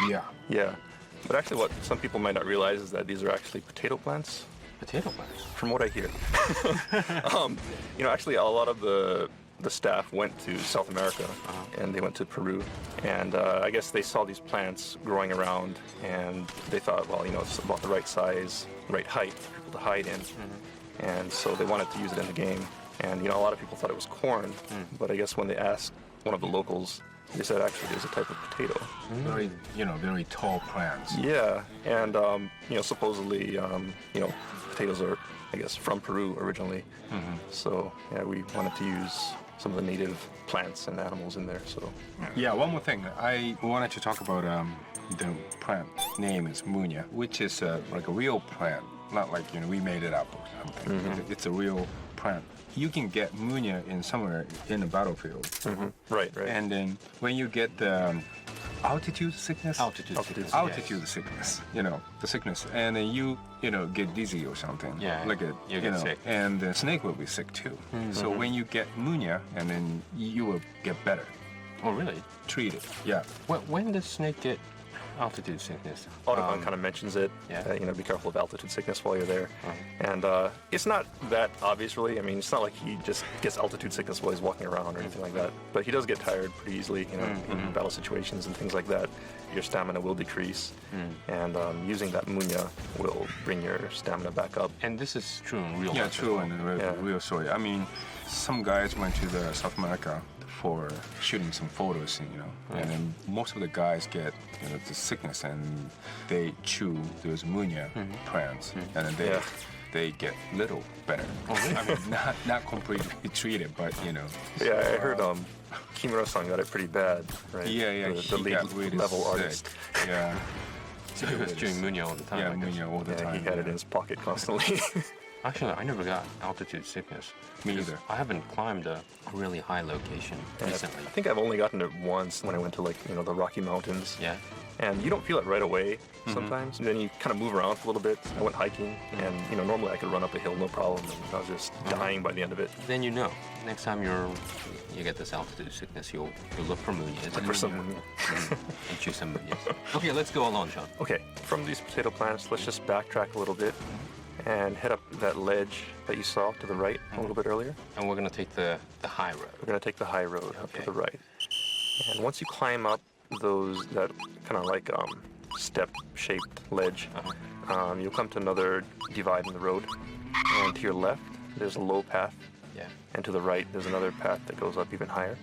Speaker 17: Yeah.
Speaker 15: Yeah. But actually what some people might not realize is that these are actually potato plants.
Speaker 16: Potato plants?
Speaker 15: From what I hear. Actually a lot of the staff went to South America, and they went to Peru, and I guess they saw these plants growing around, and they thought, well, it's about the right size, right height for people to hide in, and so they wanted to use it in the game. And a lot of people thought it was corn, but I guess when they asked one of the locals, they said actually it was a type of potato.
Speaker 17: Very, very tall plants.
Speaker 15: Yeah, and supposedly, potatoes are, I guess, from Peru originally. So yeah, we wanted to use some of the native plants and animals in there. So
Speaker 17: yeah, one more thing. I wanted to talk about the plant name is Munya, which is like a real plant, not like we made it up or something. It's a real plant. You can get Munya in somewhere in the battlefield.
Speaker 15: Right.
Speaker 17: And then when you get the altitude sickness, altitude sickness, the sickness, and then you get dizzy or something.
Speaker 16: Yeah.
Speaker 17: Like
Speaker 16: you get sick.
Speaker 17: And the snake will be sick too. So when you get Munya, and then you will get better.
Speaker 16: Oh, really?
Speaker 17: Treated. Yeah.
Speaker 16: When does snake get altitude sickness?
Speaker 15: Audubon kind of mentions it. Be careful of altitude sickness while you're there. And it's not that obvious, really. I mean, it's not like he just gets altitude sickness while he's walking around or anything like that. But he does get tired pretty easily, in battle situations and things like that. Your stamina will decrease, and using that Munya will bring your stamina back up.
Speaker 16: And this is true in real life.
Speaker 17: Yeah, true in the real story. I mean, some guys went to the South America for shooting some photos, and then most of the guys get the sickness, and they chew those Munya plants, and then they get little better.
Speaker 16: Oh, really?
Speaker 17: I mean, not completely treated, but
Speaker 15: Yeah, I heard Kimura-san got it pretty bad, right?
Speaker 17: Yeah,
Speaker 15: the lead level artist.
Speaker 17: Yeah.
Speaker 16: So he was chewing Munya all the time.
Speaker 17: Yeah, Munya all the time.
Speaker 15: He had it in his pocket constantly.
Speaker 16: Actually, I never got altitude sickness.
Speaker 17: Me either.
Speaker 16: I haven't climbed a really high location recently.
Speaker 15: I think I've only gotten it once when I went to the Rocky Mountains.
Speaker 16: Yeah.
Speaker 15: And you don't feel it right away sometimes. And then you kind of move around for a little bit. I went hiking, and normally I could run up a hill no problem, and I was just dying by the end of it.
Speaker 16: Then next time you get this altitude sickness, you'll look for Munya.
Speaker 15: Look for some Munya.
Speaker 16: And chew some Munya. Okay, let's go along, Sean.
Speaker 15: Okay, from these potato plants, let's just backtrack a little bit and head up that ledge that you saw to the right a little bit earlier.
Speaker 16: And we're going to take the high road.
Speaker 15: We're going to take the high road up to the right. And once you climb up that kind of like step-shaped ledge, you'll come to another divide in the road. And to your left, there's a low path.
Speaker 16: Yeah.
Speaker 15: And to the right, there's another path that goes up even higher.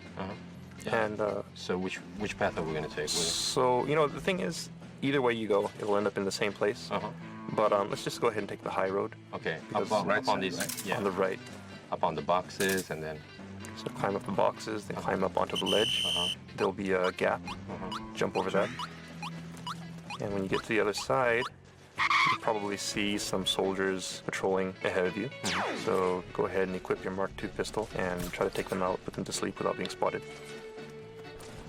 Speaker 15: And
Speaker 16: so which path are we going to take?
Speaker 15: So, the thing is, either way you go, it'll end up in the same place. But let's just go ahead and take the high road.
Speaker 16: Okay, up on these,
Speaker 15: on the right.
Speaker 16: Up on the boxes, and then...
Speaker 15: So climb up the boxes, then climb up onto the ledge. There'll be a gap. Jump over that. And when you get to the other side, you'll probably see some soldiers patrolling ahead of you. So go ahead and equip your Mark II pistol and try to take them out, put them to sleep without being spotted.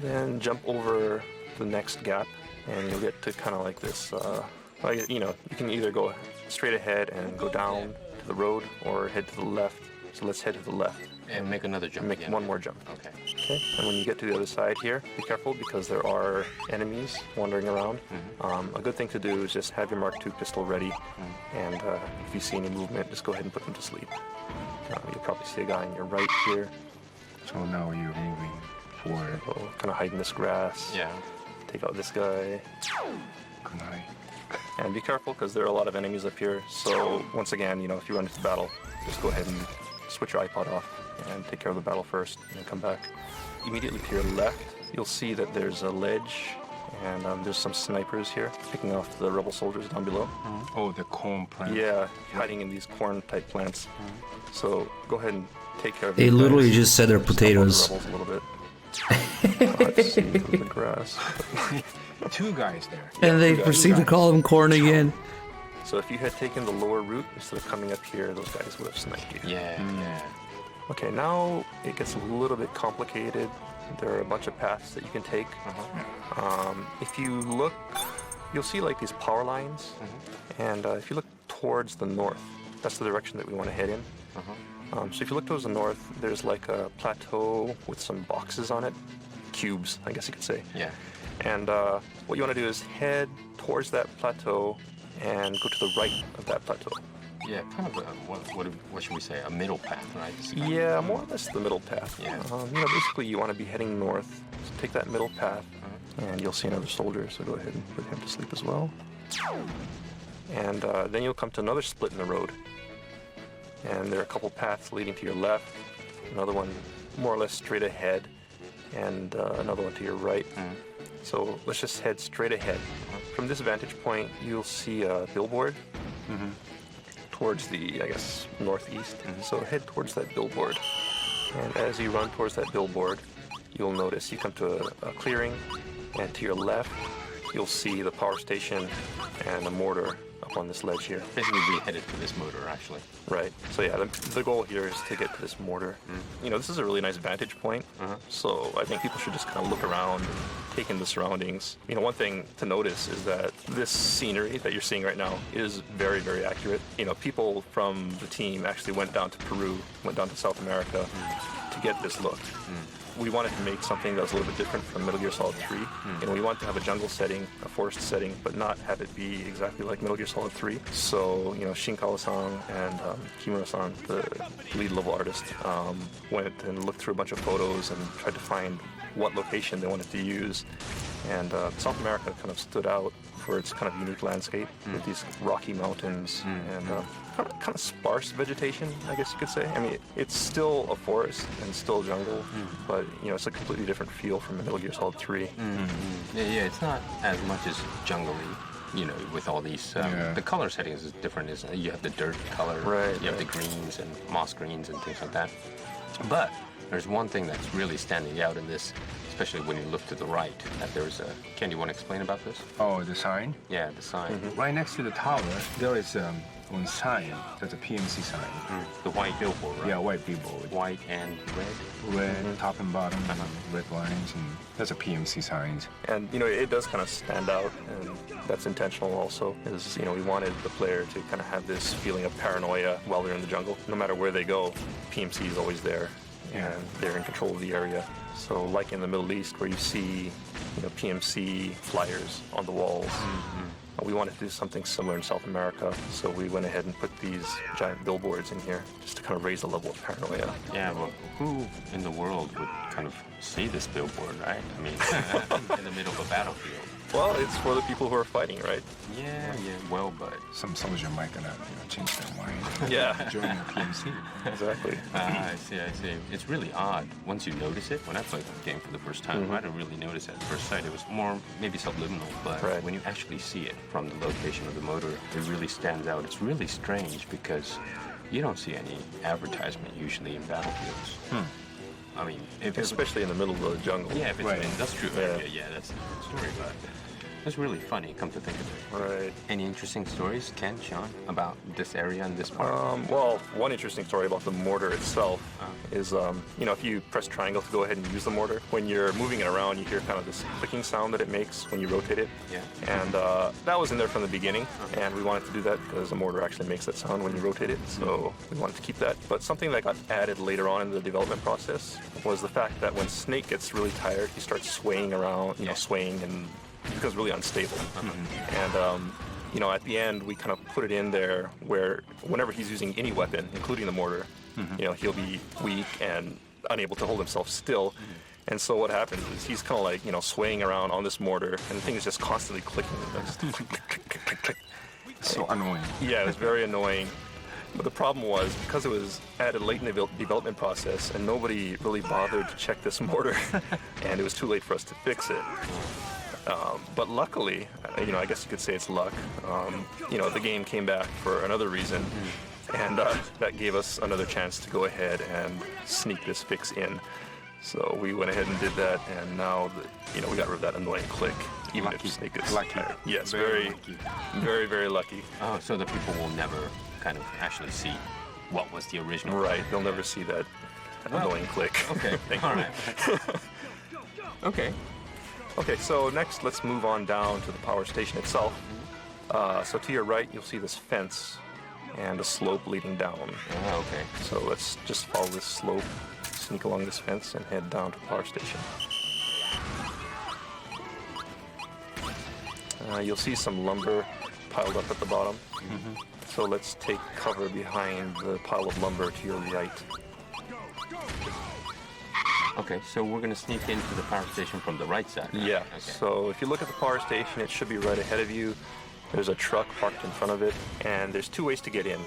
Speaker 15: Then jump over the next gap, and you'll get to kind of like this... you can either go straight ahead and go down to the road, or head to the left So let's head to the left.
Speaker 16: And make another jump.
Speaker 15: Make
Speaker 16: again.
Speaker 15: one more jump.
Speaker 16: Okay.
Speaker 15: Okay. And when you get to the other side here, be careful because there are enemies wandering around. A good thing to do is just have your Mark II pistol ready, and if you see any movement, just go ahead and put them to sleep. You'll probably see a guy on your right here.
Speaker 17: So now you're moving forward.
Speaker 15: So kind of hide in this grass.
Speaker 16: Yeah.
Speaker 15: Take out this guy.
Speaker 17: Good night.
Speaker 15: And be careful because there are a lot of enemies up here. So once again, you know, if you run into battle, just go ahead and switch your iPod off and take care of the battle first, and then come back. Immediately to your left, you'll see that there's a ledge, and there's some snipers here picking off the rebel soldiers down below.
Speaker 17: Oh, the corn plant.
Speaker 15: Yeah, hiding in these corn-type plants. So go ahead and take care of
Speaker 1: They
Speaker 15: these
Speaker 1: literally
Speaker 15: guys.
Speaker 1: just said they're
Speaker 15: Stop on the
Speaker 1: potatoes.
Speaker 15: rebels a little bit. Let's see through the grass.
Speaker 17: Two guys there.
Speaker 1: And they
Speaker 15: two guys.
Speaker 1: proceed to call them corn again.
Speaker 15: So if you had taken the lower route instead of coming up here, those guys would have sniped you.
Speaker 16: Yeah, yeah.
Speaker 15: Okay, now it gets a little bit complicated. There are a bunch of paths that you can take. If you look, you'll see like these power lines. And if you look towards the north, that's the direction that we want to head in. So if you look towards the north, there's like a plateau with some boxes on it. Cubes, I guess you could say.
Speaker 16: Yeah.
Speaker 15: And what you want to do is head towards that plateau and go to the right of that plateau.
Speaker 16: Yeah, kind of a, what should we say, a middle path, right?
Speaker 15: Yeah, more or less the middle path.
Speaker 16: Yeah.
Speaker 15: You know, basically you want to be heading north. So take that middle path, and you'll see another soldier, so go ahead and put him to sleep as well. And then you'll come to another split in the road. And there are a couple paths leading to your left, another one more or less straight ahead, and another one to your right. So let's just head straight ahead. From this vantage point, you'll see a billboard towards the, I guess, northeast. So head towards that billboard. And as you run towards that billboard, you'll notice you come to a clearing, and to your left, you'll see the power station and a mortar up on this ledge here.
Speaker 16: Basically, we headed to this motor, actually.
Speaker 15: Right. So yeah, the goal here is to get to this mortar. You know, this is a really nice vantage point. So I think people should just kind of look around and take in the surroundings. You know, one thing to notice is that this scenery that you're seeing right now is very, very accurate. You know, people from the team actually went down to Peru, went down to South America to get this look. We wanted to make something that was a little bit different from Metal Gear Solid 3. You know, we wanted to have a jungle setting, a forest setting, but not have it be exactly like Metal Gear Solid 3. So, you know, Shin Kawa-san and Kimura-san, the lead level artist, went and looked through a bunch of photos and tried to find what location they wanted to use. And South America kind of stood out for its kind of unique landscape with these rocky mountains and kind of sparse vegetation, I guess you could say. I mean, it's still a forest and still jungle, but you know, it's a completely different feel from Metal Gear Solid 3.
Speaker 16: Yeah, it's not as much as jungly, you know, with all these. The color settings is different. You have the dirt color, you have the greens and moss greens and things like that. But there's one thing that's really standing out in this, especially when you look to the right, that there's a... Ken, you want to explain about this?
Speaker 17: Oh, the sign?
Speaker 16: Yeah, the sign.
Speaker 17: Right next to the tower, there is one sign. That's a PMC sign.
Speaker 16: The white billboard, right?
Speaker 17: Yeah, white billboard.
Speaker 16: White and red?
Speaker 17: Red, top and bottom, red lines, and that's a PMC sign.
Speaker 15: And, you know, it does kind of stand out, and that's intentional also, is, you know, we wanted the player to kind of have this feeling of paranoia while they're in the jungle. No matter where they go, PMC is always there, and they're in control of the area. So like in the Middle East, where you see, you know, PMC flyers on the walls, we wanted to do something similar in South America, so we went ahead and put these giant billboards in here just to kind of raise the level of paranoia.
Speaker 16: Yeah, well, who in the world would kind of see this billboard, right? I mean, in the middle of a battlefield.
Speaker 15: Well, it's for the people who are fighting, right?
Speaker 16: Yeah, well, but...
Speaker 17: Some soldier might gonna, change their mind.
Speaker 15: Yeah.
Speaker 17: Join the PMC.
Speaker 15: Exactly.
Speaker 16: I see. It's really odd once you notice it. When I played the game for the first time, I didn't really notice it at first sight. It was more maybe subliminal, but when you actually see it from the location of the motor, it really stands out. It's really strange because you don't see any advertisement usually in battlefields. I mean,
Speaker 15: especially in the middle of the jungle.
Speaker 16: Yeah, if it's an industrial area, that's a different story. But It's really funny, come to think of it.
Speaker 15: Right.
Speaker 16: Any interesting stories, Ken, Sean, about this area and this part?
Speaker 15: Well, one interesting story about the mortar itself is, you know, if you press triangle to go ahead and use the mortar, when you're moving it around, you hear kind of this clicking sound that it makes when you rotate it.
Speaker 16: Yeah.
Speaker 15: And that was in there from the beginning, and we wanted to do that because the mortar actually makes that sound when you rotate it, so we wanted to keep that. But something that got added later on in the development process was the fact that when Snake gets really tired, he starts swaying around, you know, swaying, and he becomes really unstable. And you know, at the end, we kind of put it in there where whenever he's using any weapon, including the mortar, you know, he'll be weak and unable to hold himself still. And so what happens is he's kind of like, you know, swaying around on this mortar, and the thing is just constantly clicking. Just click, click, click, click, click.
Speaker 17: So annoying.
Speaker 15: Yeah, it was very annoying. But the problem was, because it was added late in the development process, and nobody really bothered to check this mortar, and it was too late for us to fix it. But luckily, you know, I guess you could say it's luck, you know, the game came back for another reason, and that gave us another chance to go ahead and sneak this fix in. So we went ahead and did that, and now, you know, we got rid of that annoying click, even if Snake is tired. Yes, very lucky. Very, very lucky.
Speaker 16: Oh, so the people will never kind of actually see what was the original.
Speaker 15: Right, they'll never see that annoying click.
Speaker 16: Okay, all right. Okay.
Speaker 15: Okay, so next let's move on down to the power station itself. So to your right, you'll see this fence and a slope leading down.
Speaker 16: Oh, okay.
Speaker 15: So let's just follow this slope, sneak along this fence, and head down to the power station. You'll see some lumber piled up at the bottom. So let's take cover behind the pile of lumber to your right.
Speaker 16: Okay, so we're going to sneak into the power station from the right side. Right?
Speaker 15: Yeah,
Speaker 16: Okay.
Speaker 15: so if you look at the power station, it should be right ahead of you. There's a truck parked in front of it, and there's two ways to get in.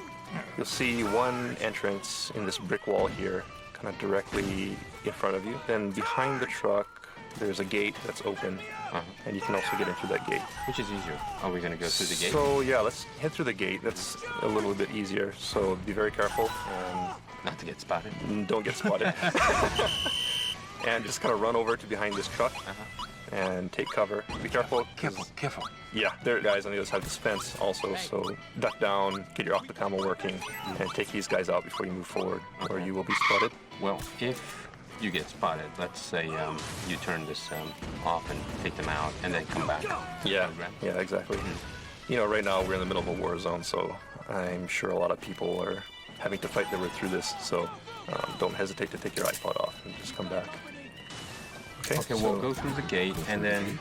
Speaker 15: You'll see one entrance in this brick wall here, kind of directly in front of you. Then behind the truck, there's a gate that's open, and you can also get in through that gate.
Speaker 16: Which is easier? Are we going to go through the gate?
Speaker 15: So yeah, let's head through the gate. That's a little bit easier, so be very careful.
Speaker 16: Not to get spotted.
Speaker 15: Don't get spotted. And just kind of run over to behind this truck and take cover. Be careful.
Speaker 17: Careful, careful.
Speaker 15: Yeah, there are guys on the other side of this fence also, so duck down, get your octocamel working, and take these guys out before you move forward, or you will be spotted.
Speaker 16: Well, if you get spotted, let's say you turn this off and take them out, and then come back.
Speaker 15: Yeah, exactly. You know, right now we're in the middle of a war zone, so I'm sure a lot of people are having to fight their way through this, so don't hesitate to take your iPod off and just come back.
Speaker 16: Okay, we'll go through the gate, and then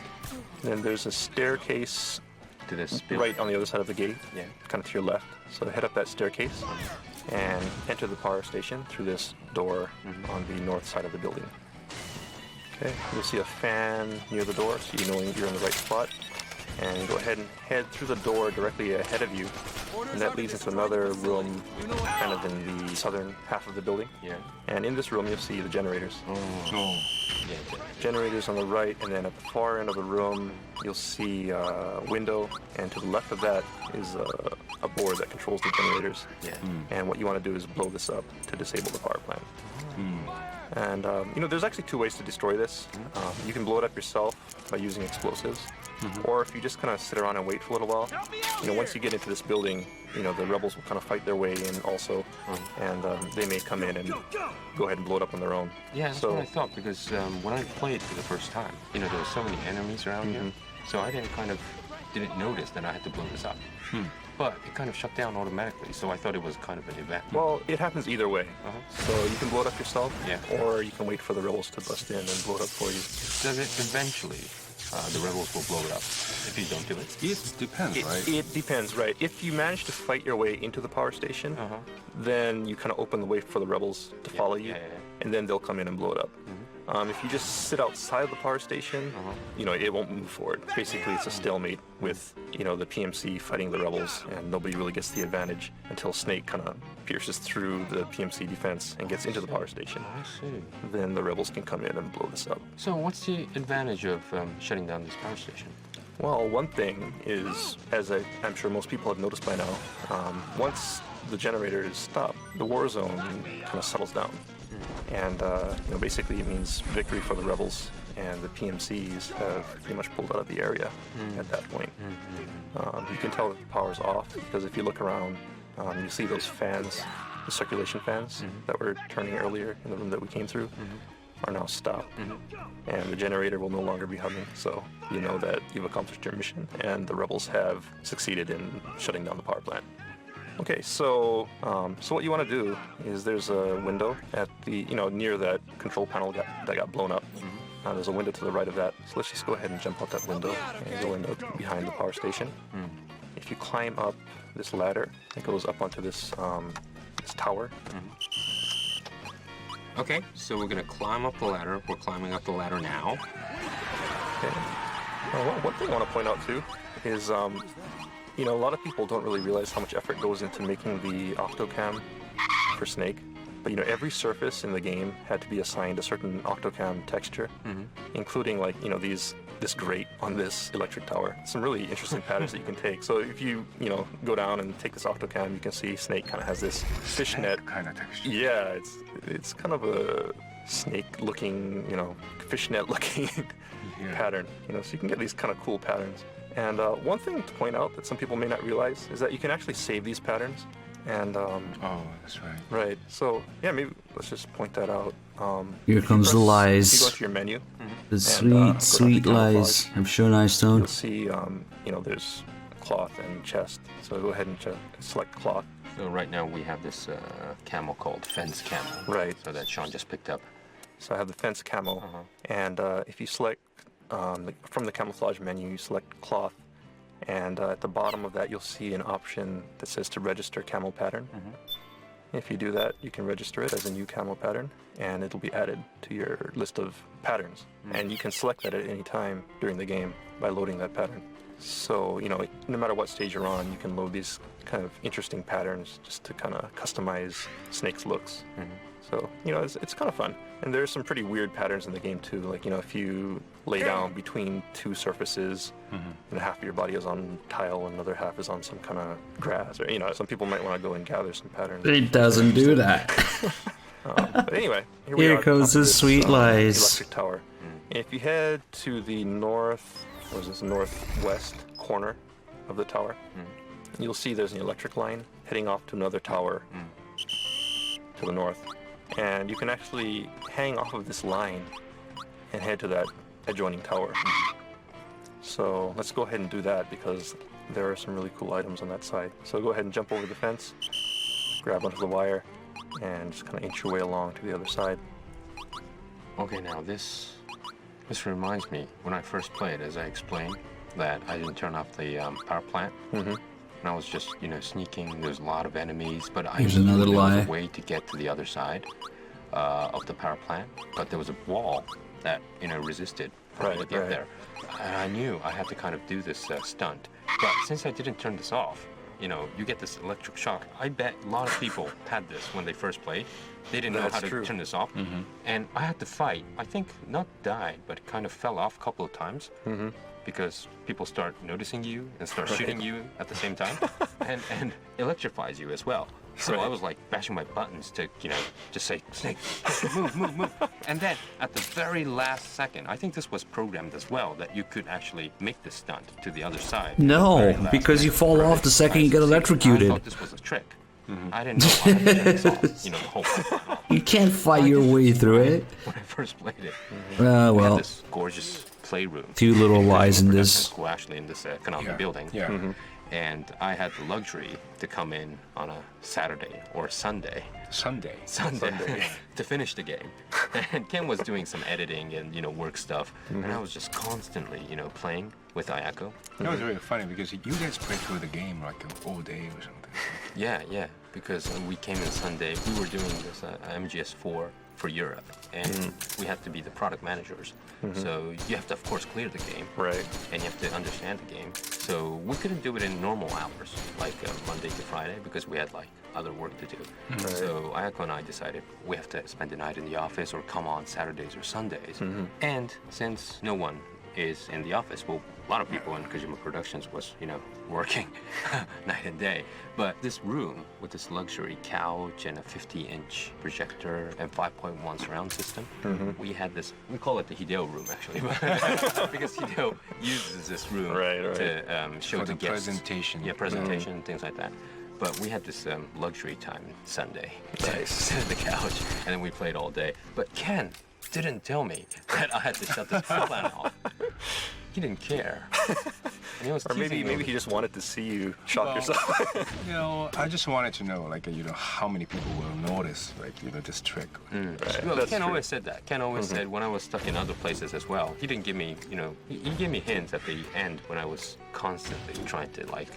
Speaker 15: there's a staircase
Speaker 16: to this
Speaker 15: right on the other side of the gate,
Speaker 16: yeah,
Speaker 15: kind of to your left. So head up that staircase and enter the power station through this door on the north side of the building. Okay, you'll see a fan near the door, so you know you're in the right spot. And go ahead and head through the door directly ahead of you, and that leads into another room, kind of in the southern half of the building.
Speaker 16: Yeah.
Speaker 15: And in this room, you'll see the generators.
Speaker 16: Yeah,
Speaker 15: Generators on the right, and then at the far end of the room, you'll see a window, and to the left of that is a board that controls the generators.
Speaker 16: Yeah.
Speaker 15: And what you want to do is blow this up to disable the power plant. And you know, there's actually two ways to destroy this. You can blow it up yourself by using explosives, or if you just kind of sit around and wait for a little while. You know, once you get into this building, you know, the rebels will kind of fight their way in also, and they may come in and go ahead and blow it up on their own.
Speaker 16: Yeah, that's what I thought, because when I played for the first time, you know, there were so many enemies around here, so I didn't notice that I had to blow this up. But it kind of shut down automatically, so I thought it was kind of an event.
Speaker 15: Well, it happens either way. So you can blow it up yourself,
Speaker 16: yeah,
Speaker 15: or you can wait for the rebels to bust in and blow it up for you.
Speaker 16: Does it eventually, the rebels will blow it up if you don't do it?
Speaker 17: It depends, right?
Speaker 15: It depends, right? If you manage to fight your way into the power station, then you kind of open the way for the rebels to follow you, and then they'll come in and blow it up. If you just sit outside of the power station, you know, it won't move forward. Basically, it's a stalemate with, you know, the PMC fighting the rebels, and nobody really gets the advantage until Snake kind of pierces through the PMC defense and gets into the power station.
Speaker 16: I see.
Speaker 15: Then the rebels can come in and blow this up.
Speaker 16: So what's the advantage of shutting down this power station?
Speaker 15: Well, one thing is, as I'm sure most people have noticed by now, once the generators stop, the war zone kind of settles down. And you know, basically it means victory for the rebels, and the PMCs have pretty much pulled out of the area at that point. You can tell that the power's off because if you look around, you see those fans, the circulation fans that were turning earlier in the room that we came through are now stopped. And the generator will no longer be humming, so you know that you've accomplished your mission and the rebels have succeeded in shutting down the power plant. Okay, so what you want to do is there's a window at the, near that control panel that got blown up. There's a window to the right of that, so let's just go ahead and jump out that window and go in behind the power station. If you climb up this ladder, it goes up onto this this tower.
Speaker 16: Okay, so we're gonna climb up the ladder. We're climbing up the ladder now.
Speaker 15: Okay. One thing I want to point out too is, a lot of people don't really realize how much effort goes into making the Octocam for Snake. But every surface in the game had to be assigned a certain Octocam texture, including this grate on this electric tower. Some really interesting patterns that you can take. So if you go down and take this Octocam, you can see Snake kind of has this fishnet
Speaker 17: kind of texture.
Speaker 15: Yeah, it's kind of a snake-looking, fishnet-looking pattern. So you can get these kind of cool patterns. And one thing to point out that some people may not realize is that you can actually save these patterns. And
Speaker 17: oh, that's right.
Speaker 15: Right. So yeah, maybe let's just point that out.
Speaker 1: Here comes the lies.
Speaker 15: If you go to your menu,
Speaker 1: the sweet lies of Show Stone.
Speaker 15: You'll see, there's cloth and chest. So go ahead and select cloth.
Speaker 16: So right now we have this camel called fence camel.
Speaker 15: Right.
Speaker 16: So that Sean just picked up.
Speaker 15: So I have the fence camel, and if you select from the camouflage menu, you select cloth. And at the bottom of that, you'll see an option that says to register camel pattern. If you do that, you can register it as a new camel pattern, and it'll be added to your list of patterns. And you can select that at any time during the game by loading that pattern. So, no matter what stage you're on, you can load these kind of interesting patterns just to kind of customize Snake's looks. So, it's kind of fun. And there's some pretty weird patterns in the game too. Like, if you lay down between two surfaces, half of your body is on tile and another half is on some kind of grass. Or, some people might want to go and gather some patterns.
Speaker 1: It doesn't do that.
Speaker 15: But anyway, here
Speaker 1: goes the sweet lies.
Speaker 15: Electric tower. If you head to the northwest corner of the tower, you'll see there's an electric line heading off to another tower to the north. And you can actually hang off of this line and head to that adjoining tower. So let's go ahead and do that because there are some really cool items on that side. So go ahead and jump over the fence, grab onto the wire, and just kind of inch your way along to the other side.
Speaker 16: Okay, now this reminds me, when I first played, as I explained, that I didn't turn off the power plant. And I was just, sneaking. There's a lot of enemies, but I knew there was a way to get to the other side of the power plant. But there was a wall that, resisted for me to get there. And I knew I had to kind of do this stunt. But since I didn't turn this off, you get this electric shock. I bet a lot of people had this when they first played. They didn't know how to turn this off. And I had to fight. I think not died, but kind of fell off a couple of times. Because people start noticing you and start shooting you at the same time, and electrifies you as well. So I was like bashing my buttons to, just say, Snake, move. And then at the very last second, I think this was programmed as well, that you could actually make this stunt to the other side.
Speaker 1: No, because you fall off the second you get electrocuted.
Speaker 16: I thought this was a trick. I didn't know I had to turn this off, the whole time.
Speaker 1: You can't fight your way through it.
Speaker 16: When I first played it.
Speaker 1: We
Speaker 16: had this gorgeous playroom.
Speaker 1: Few little lies in this.
Speaker 16: School, actually, in this economic building. And I had the luxury to come in on a Saturday or Sunday.
Speaker 17: Sunday.
Speaker 16: To finish the game. And Ken was doing some editing and, work stuff. And I was just constantly, playing with Ayako.
Speaker 17: That was really funny because you guys played through the game like all day or something.
Speaker 16: Yeah. Because when we came in Sunday, we were doing this MGS4 for Europe. And we had to be the product managers. So you have to, of course, clear the game.
Speaker 15: Right.
Speaker 16: And you have to understand the game. So we couldn't do it in normal hours, like Monday to Friday, because we had other work to do. So Ayako and I decided we have to spend the night in the office or come on Saturdays or Sundays. And since no one is in the office. Well, a lot of people in Kojima Productions was, you know, working night and day. But this room with this luxury couch and a 50-inch projector and 5.1 surround system, we had this, we call it the Hideo room actually, because Hideo uses this room to show
Speaker 17: for
Speaker 16: the
Speaker 17: the
Speaker 16: guests.
Speaker 17: presentation.
Speaker 16: Yeah, presentation, things like that. But we had this luxury time Sunday.
Speaker 15: Nice.
Speaker 16: Sit on the couch, and then we played all day. But Ken didn't tell me that I had to shut this power plant off. He didn't care. And he was
Speaker 15: Or maybe
Speaker 16: teasing me.
Speaker 15: he just wanted to see you shock yourself.
Speaker 17: You know, I just wanted to know, like, you know, how many people will notice, like, you know, this trick.
Speaker 16: Well, Ken always said that. Ken always said when I was stuck in other places as well. He didn't give me, you know, he gave me hints at the end when I was constantly trying to, like,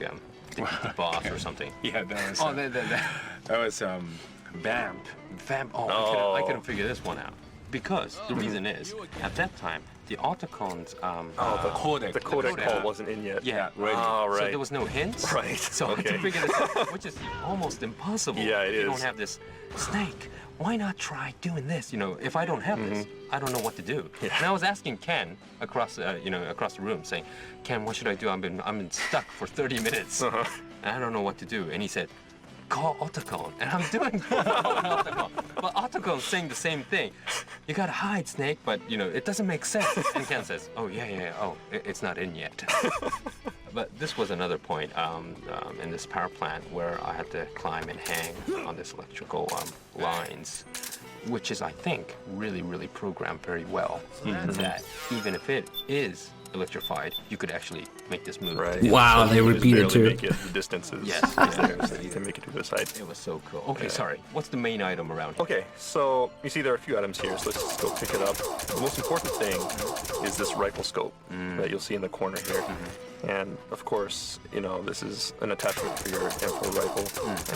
Speaker 16: defeat the boss or something.
Speaker 17: Yeah, that was.
Speaker 16: Oh,
Speaker 17: that was Vamp.
Speaker 16: Vamp. Oh, I couldn't figure this one out. Because the reason is, at that time, the Autocon's
Speaker 17: the codec.
Speaker 15: The codec call wasn't in yet.
Speaker 16: Yeah,
Speaker 17: ready.
Speaker 15: Oh, right.
Speaker 16: So there was no hints.
Speaker 15: Right.
Speaker 16: So I had to figure this out, which is almost impossible.
Speaker 15: Yeah, it
Speaker 16: if you
Speaker 15: is.
Speaker 16: don't have this Snake. Why not try doing this? You know, if I don't have this, I don't know what to do.
Speaker 15: Yeah.
Speaker 16: And I was asking Ken across, you know, across the room, saying, "Ken, what should I do? I've been stuck for 30 minutes, and I don't know what to do." And he said, "Call Autocon." And I'm doing Autocon. But Autocon's saying the same thing. You gotta hide, Snake, but you know, it doesn't make sense. And Ken says, "Oh, yeah, oh, it's not in yet." But this was another point in this power plant where I had to climb and hang on this electrical lines, which is, I think, really programmed very well. That even if it is electrified, you could actually make this move.
Speaker 15: Right.
Speaker 1: Wow,
Speaker 15: So
Speaker 1: they
Speaker 15: you just
Speaker 1: repeated
Speaker 15: barely
Speaker 1: too.
Speaker 15: make it the distances.
Speaker 16: Yes.
Speaker 15: there, so you can make it to the side.
Speaker 16: It was so cool. Okay, sorry. What's the main item around here?
Speaker 15: Okay, so you see there are a few items here, so let's just go pick it up. The most important thing is this rifle scope that you'll see in the corner here. And of course, you know, this is an attachment for your M4 rifle.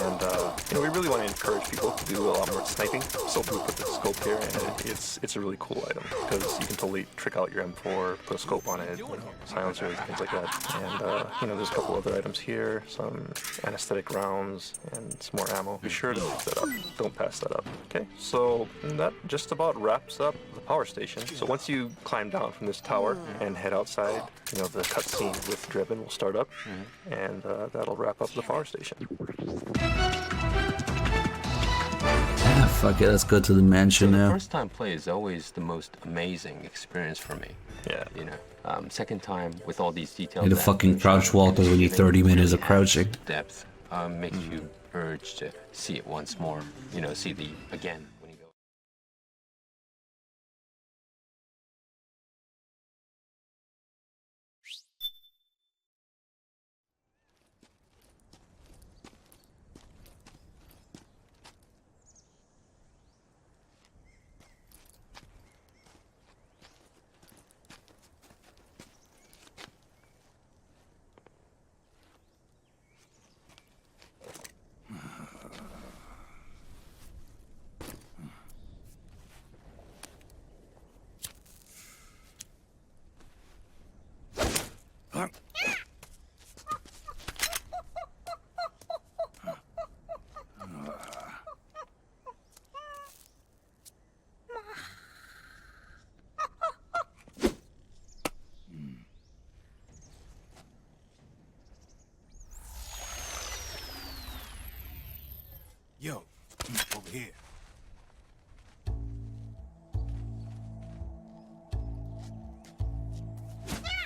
Speaker 15: And you know, we really want to encourage people to do a lot more sniping. So we put the scope here, and it's a really cool item because you can totally trick out your M4, put a scope on it, you know, silencers, things like that. And you know, there's a couple other items here, some anesthetic rounds, and some more ammo. Be sure to pick that up. Don't pass that up. Okay, so that just about wraps up the power station. So once you climb down from this tower and head outside, you know, the cutscene with Driven will start up, and that'll wrap up the power station.
Speaker 1: Ah, fuck it, let's go to the mansion
Speaker 16: The
Speaker 1: now.
Speaker 16: first time play is always the most amazing experience for me.
Speaker 15: Yeah.
Speaker 16: You know, second time with all these details.
Speaker 1: Need a fucking crouch walk because we need 30 minutes of crouching.
Speaker 16: Depth makes you urge to see it once more. You know, see the again. When you go.
Speaker 11: Yo, over here.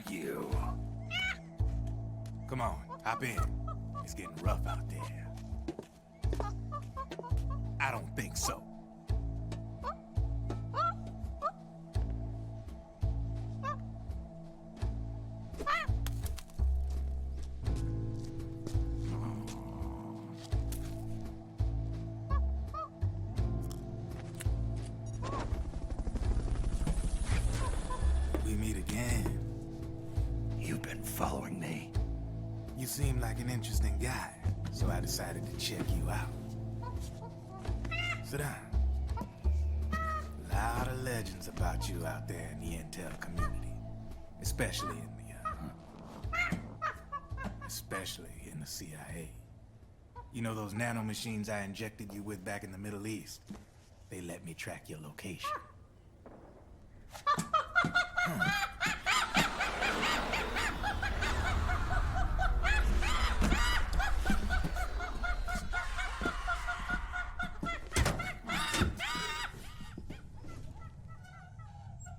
Speaker 11: You. Come on, hop in. It's getting rough out there. I don't think so. We meet again.
Speaker 5: You've been following me.
Speaker 11: You seem like an interesting guy, so I decided to check you out. Sit down. A lot of legends about you out there in the intel community, especially in the CIA. You know those nanomachines I injected you with back in the Middle East? They let me track your location.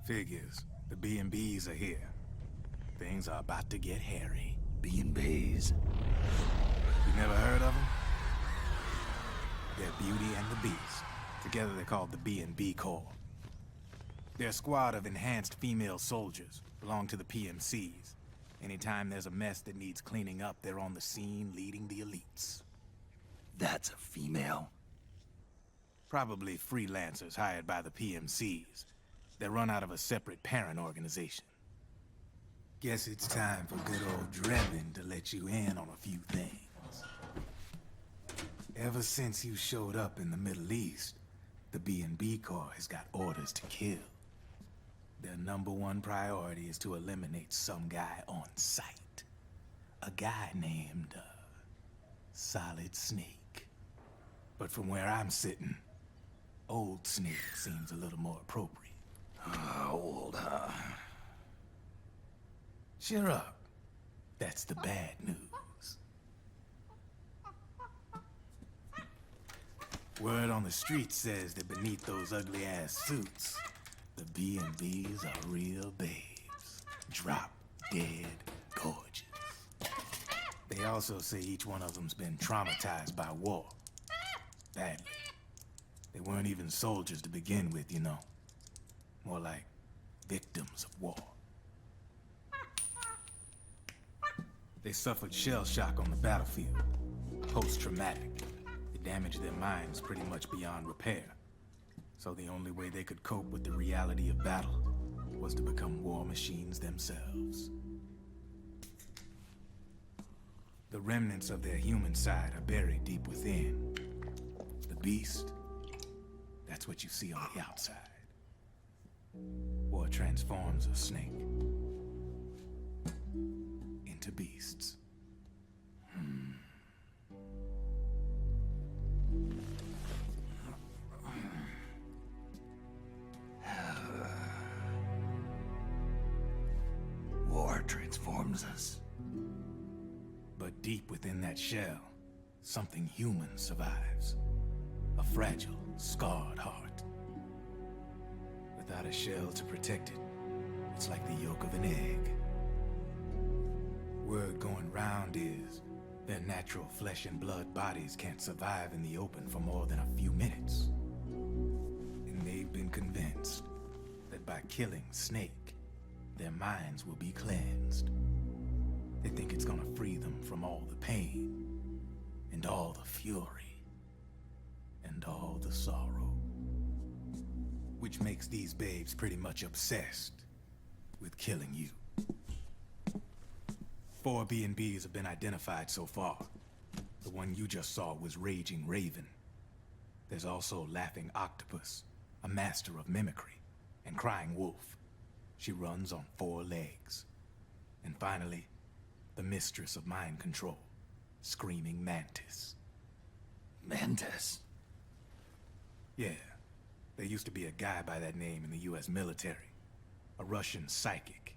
Speaker 11: Figures. The B&Bs are here. Things are about to get hairy.
Speaker 5: B&Bs.
Speaker 11: You never heard of them? They're Beauty and the Beast. Together they're called the B&B Corps. They're a squad of enhanced female soldiers, belong to the PMCs. Anytime there's a mess that needs cleaning up, they're on the scene leading the elites.
Speaker 5: That's a female?
Speaker 11: Probably freelancers hired by the PMCs. They're run out of a separate parent organization. Guess it's time for good old Drebin to let you in on a few things. Ever since you showed up in the Middle East, the B&B Corps has got orders to kill. Their #1 priority is to eliminate some guy on sight. A guy named, Solid Snake. But from where I'm sitting, Old Snake seems a little more appropriate.
Speaker 5: Old, huh?
Speaker 11: Cheer up. That's the bad news. Word on the street says that beneath those ugly-ass suits, the B&Bs are real babes. Drop dead gorgeous. They also say each one of them's been traumatized by war. Badly. They weren't even soldiers to begin with, you know. More like victims of war. They suffered shell shock on the battlefield. Post-traumatic. It damaged their minds pretty much beyond repair. So the only way they could cope with the reality of battle was to become war machines themselves. The remnants of their human side are buried deep within. The beast, that's what you see on the outside. War transforms a snake into beasts.
Speaker 5: War transforms us.
Speaker 11: But deep within that shell, something human survives. A fragile, scarred heart. Without a shell to protect it, it's like the yolk of an egg. Word going round is their natural flesh and blood bodies can't survive in the open for more than a few minutes. And they've been convinced that by killing Snake, their minds will be cleansed. They think it's gonna free them from all the pain, and all the fury, and all the sorrow. Which makes these babes pretty much obsessed with killing you. 4 B&Bs have been identified so far. The one you just saw was Raging Raven. There's also Laughing Octopus, a master of mimicry, and Crying Wolf. She runs on 4 legs. And finally, the mistress of mind control, Screaming Mantis.
Speaker 5: Mantis?
Speaker 11: Yeah. There used to be a guy by that name in the US military. A Russian psychic.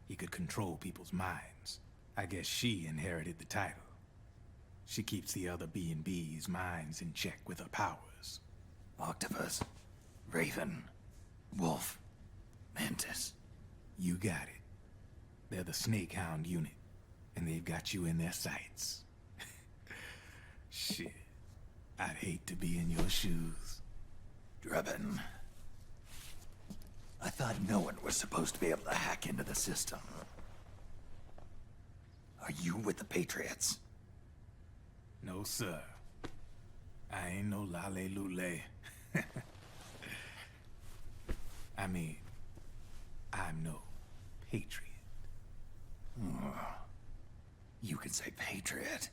Speaker 11: He could control people's minds. I guess she inherited the title. She keeps the other B&B's minds in check with her powers.
Speaker 5: Octopus, Raven, Wolf, Mantis.
Speaker 11: You got it. They're the Snake Hound unit, and they've got you in their sights. Shit. I'd hate to be in your shoes.
Speaker 5: Drebin. I thought no one was supposed to be able to hack into the system. Are you with the Patriots?
Speaker 11: No, sir. I ain't no lale-lule. I mean, I'm no patriot.
Speaker 5: You can say patriot.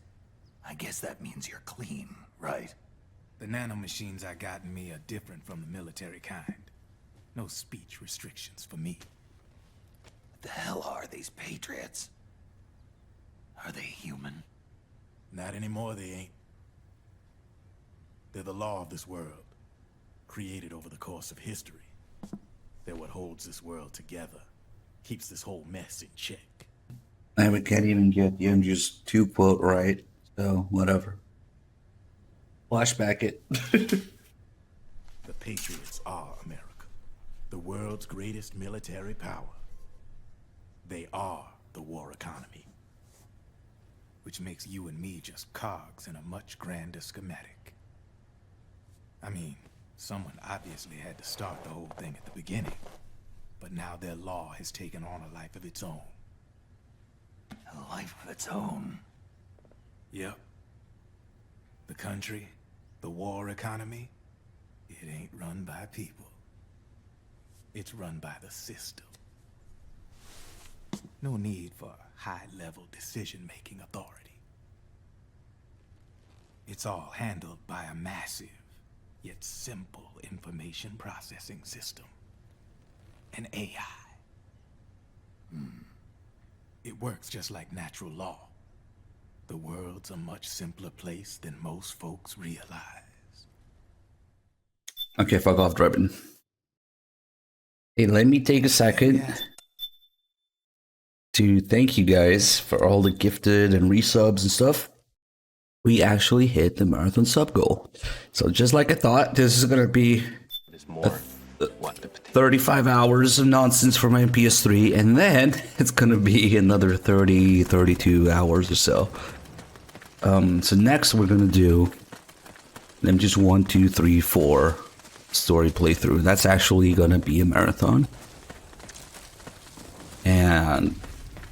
Speaker 5: I guess that means you're clean, right?
Speaker 11: The nanomachines I got in me are different from the military kind. No speech restrictions for me.
Speaker 5: What the hell are these Patriots? Are they human?
Speaker 11: Not anymore, they ain't. They're the law of this world, created over the course of history. They're what holds this world together, keeps this whole mess in check.
Speaker 1: I can't even get the MGS2 quote right, so whatever. Flashback it.
Speaker 11: The Patriots are America. the world's greatest military power. They are the war economy. Which makes you and me just cogs in a much grander schematic. I mean, someone obviously had to start the whole thing at the beginning. But now their law has taken on a life of its own.
Speaker 5: A life of its own?
Speaker 11: Yep. The country, the war economy, it ain't run by people. It's run by the system. No need for high-level decision-making authority. It's all handled by a massive, yet simple information processing system. An AI. It works just like natural law. The world's a much simpler place than most folks realize.
Speaker 1: Okay, fuck off, Drebin. Hey, let me take a second to thank you guys for all the gifted and resubs and stuff. We actually hit the marathon sub goal. So just like I thought, this is gonna be 35 hours of nonsense for my PS3, and then it's gonna be another 32 hours or so. So next we're gonna do just 1, 2, 3, 4 story playthrough. That's actually gonna be a marathon. And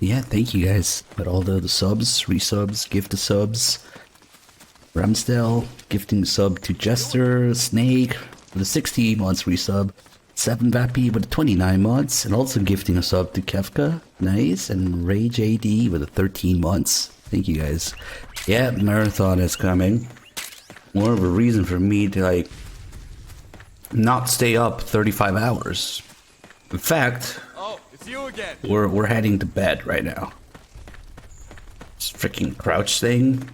Speaker 1: yeah, thank you guys for all the subs, resubs, gifted subs. Ramsdale gifting the sub to Jester, Snake with a 60 months resub, 7 Vappy with 29 months, and also gifting a sub to Kefka, nice, and Ray JD with a 13 months. Thank you guys. Yeah, marathon is coming. More of a reason for me to like not stay up 35 hours. In fact,
Speaker 8: it's you again.
Speaker 1: we're heading to bed right now. This freaking crouch thing.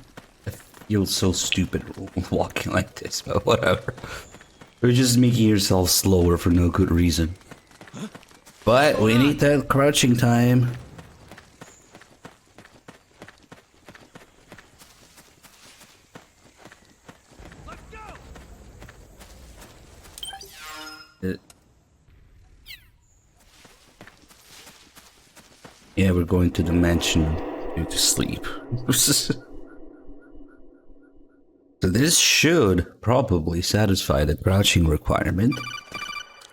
Speaker 1: I feel so stupid walking like this, but whatever. You're just making yourself slower for no good reason. But we need that crouching time. Yeah, we're going to the mansion to sleep. So this should probably satisfy the crouching requirement.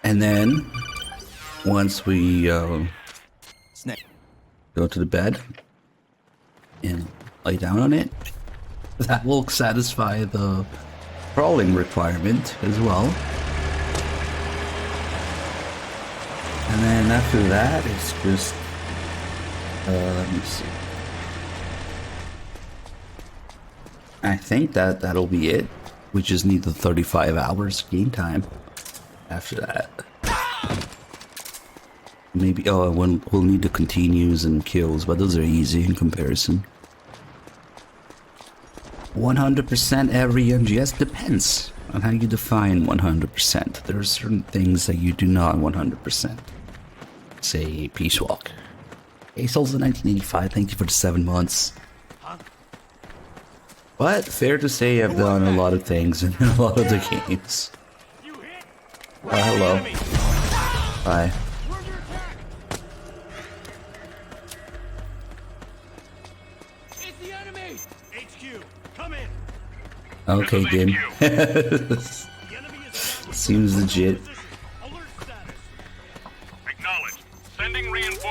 Speaker 1: And then, once we go to the bed and lay down on it, that will satisfy the crawling requirement as well. And then after that, it's just let me see. I think that'll be it. We just need the 35 hours game time after that. Maybe, we'll need the continues and kills, but those are easy in comparison. 100% every MGS depends on how you define 100%. There are certain things that you do not 100%. Say Peace Walk. Souls in 1985, thank you for the 7 months. But fair to say I've done a lot of things in a lot of the games. Hello. Hi.
Speaker 8: It's the enemy. HQ, come in.
Speaker 1: Okay, Dim. Seems legit.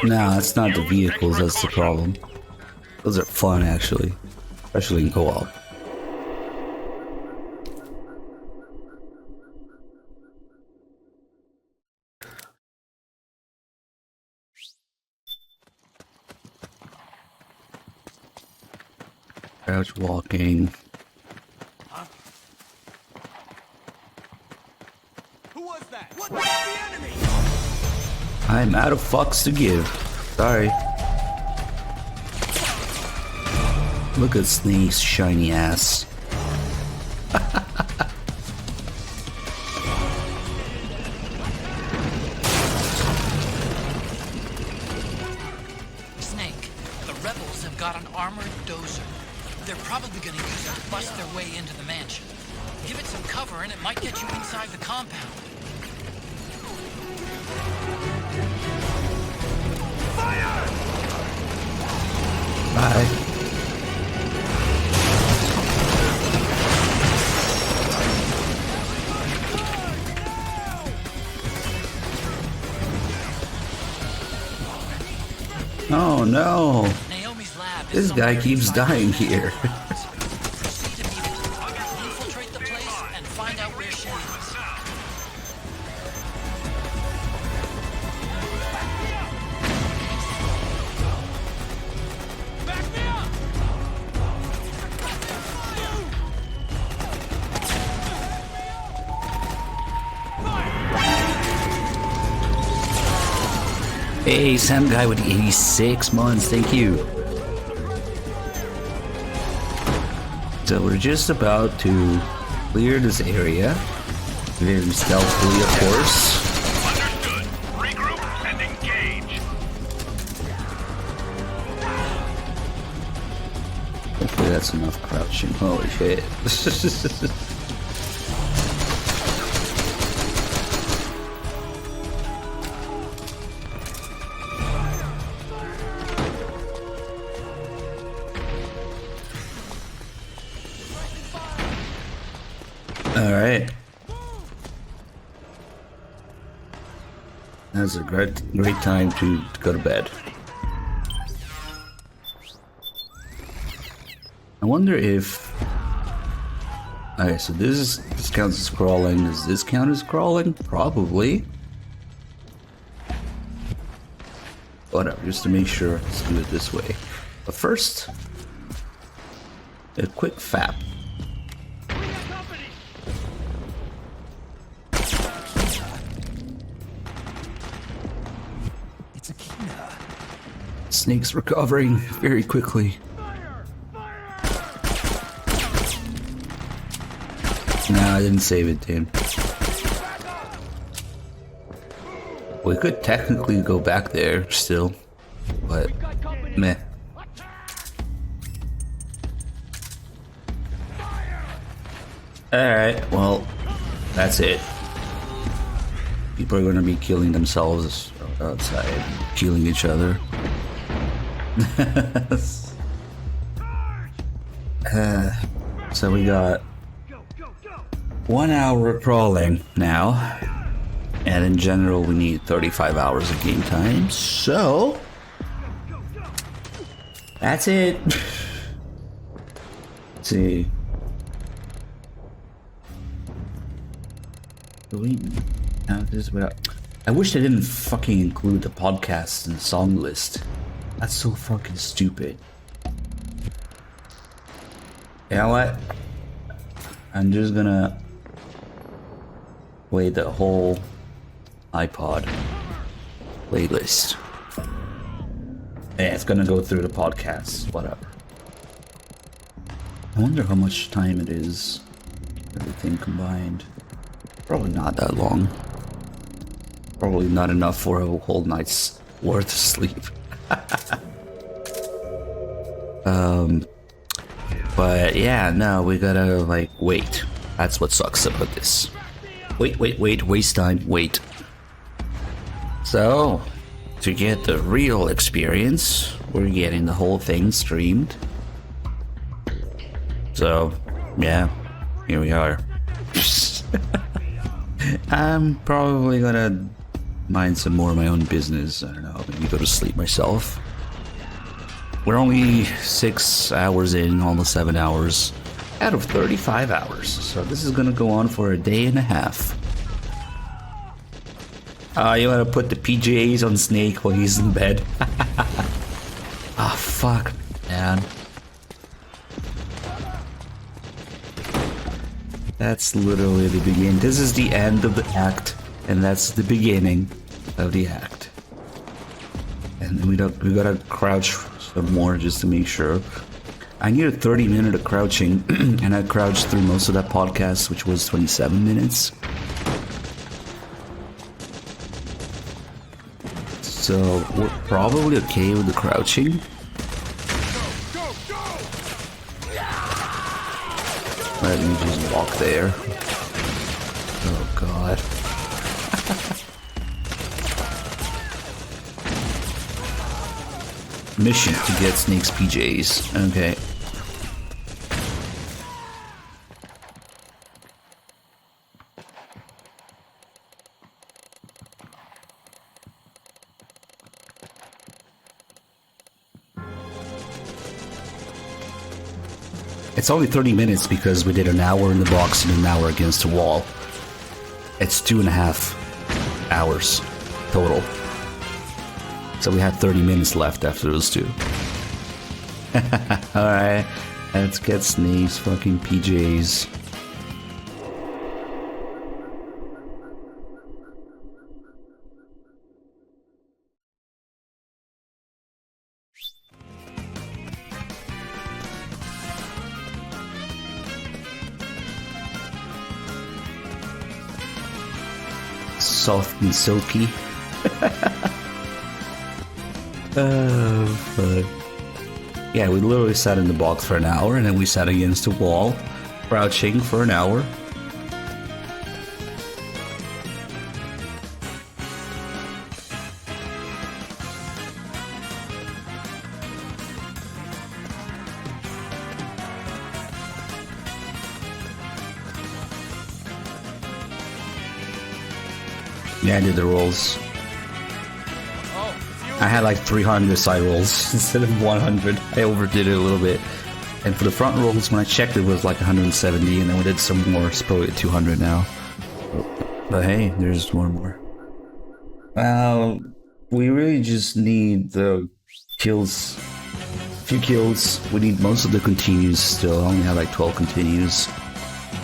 Speaker 1: Nah, it's not the vehicles that's the problem. Those are fun, actually. Especially in co-op. Crouch walking.
Speaker 8: Who was that? What? The enemy!
Speaker 1: I'm out of fucks to give. Sorry. Look at Snake's shiny ass.
Speaker 20: Snake, the rebels have got an armored dozer. They're probably gonna use it to bust their way into the mansion. Give it some cover and it might get you inside the compound.
Speaker 1: Oh no!
Speaker 20: Naomi's lab is
Speaker 1: This guy
Speaker 20: somewhere
Speaker 1: keeps
Speaker 20: inside
Speaker 1: dying
Speaker 20: those
Speaker 1: here.
Speaker 20: Proceed immediately. Infiltrate the place and find out where she is.
Speaker 1: Hey, Sam guy with 86 months, thank you. So we're just about to clear this area. Very stealthily, of course.
Speaker 10: Understood. Regroup and engage.
Speaker 1: Hopefully that's enough crouching. Holy shit. Alright. That's a great time to go to bed. I wonder if... Okay, so this counts as crawling. Does this count as crawling? Probably. Whatever, just to make sure, let's do it this way. But first, a quick fap. Snake's recovering very quickly. Nah, I didn't save it, dude. We could technically go back there still, but meh. Alright, well, that's it. People are gonna be killing themselves outside, killing each other. So we got 1 hour crawling now, and in general we need 35 hours of game time, so that's it. Let's see. Do we have this without... I wish they didn't fucking include the podcast and song list. That's so fucking stupid. You know what? I'm just gonna play the whole iPod playlist. Yeah, it's gonna go through the podcast, whatever. I wonder how much time it is, everything combined. Probably not that long. Probably not enough for a whole night's worth of sleep. But yeah, no, we gotta like wait. That's what sucks about this. Wait, waste time, wait. So, to get the real experience, we're getting the whole thing streamed. So, yeah, here we are. I'm probably gonna mind some more of my own business. I don't know, maybe go to sleep myself. We're only 6 hours in, almost 7 hours, out of 35 hours. So this is gonna go on for a day and a half. You wanna put the PJs on Snake while he's in bed? Ah, fuck, man. That's literally the beginning. This is the end of the act, and that's the beginning of the act. And we gotta crouch some more just to make sure. I need a 30-minute of crouching, and I crouched through most of that podcast, which was 27 minutes. So we're probably okay with the crouching. Let me just walk there. Oh god. Mission to get Snake's PJs. Okay. It's only 30 minutes because we did an hour in the box and an hour against the wall. It's 2.5 hours total. So we had 30 minutes left after those two. Alright, let's get Snape's fucking PJs. Soft and silky. Oh, fuck. Yeah, we literally sat in the box for an hour and then we sat against the wall, crouching for an hour. Yeah, I did the rolls. I had like 300 side rolls instead of 100. I overdid it a little bit. And for the front rolls, when I checked, it was like 170, and then we did some more. It's probably at 200 now. But hey, there's one more. We really just need the kills. A few kills. We need most of the continues still. I only have like 12 continues.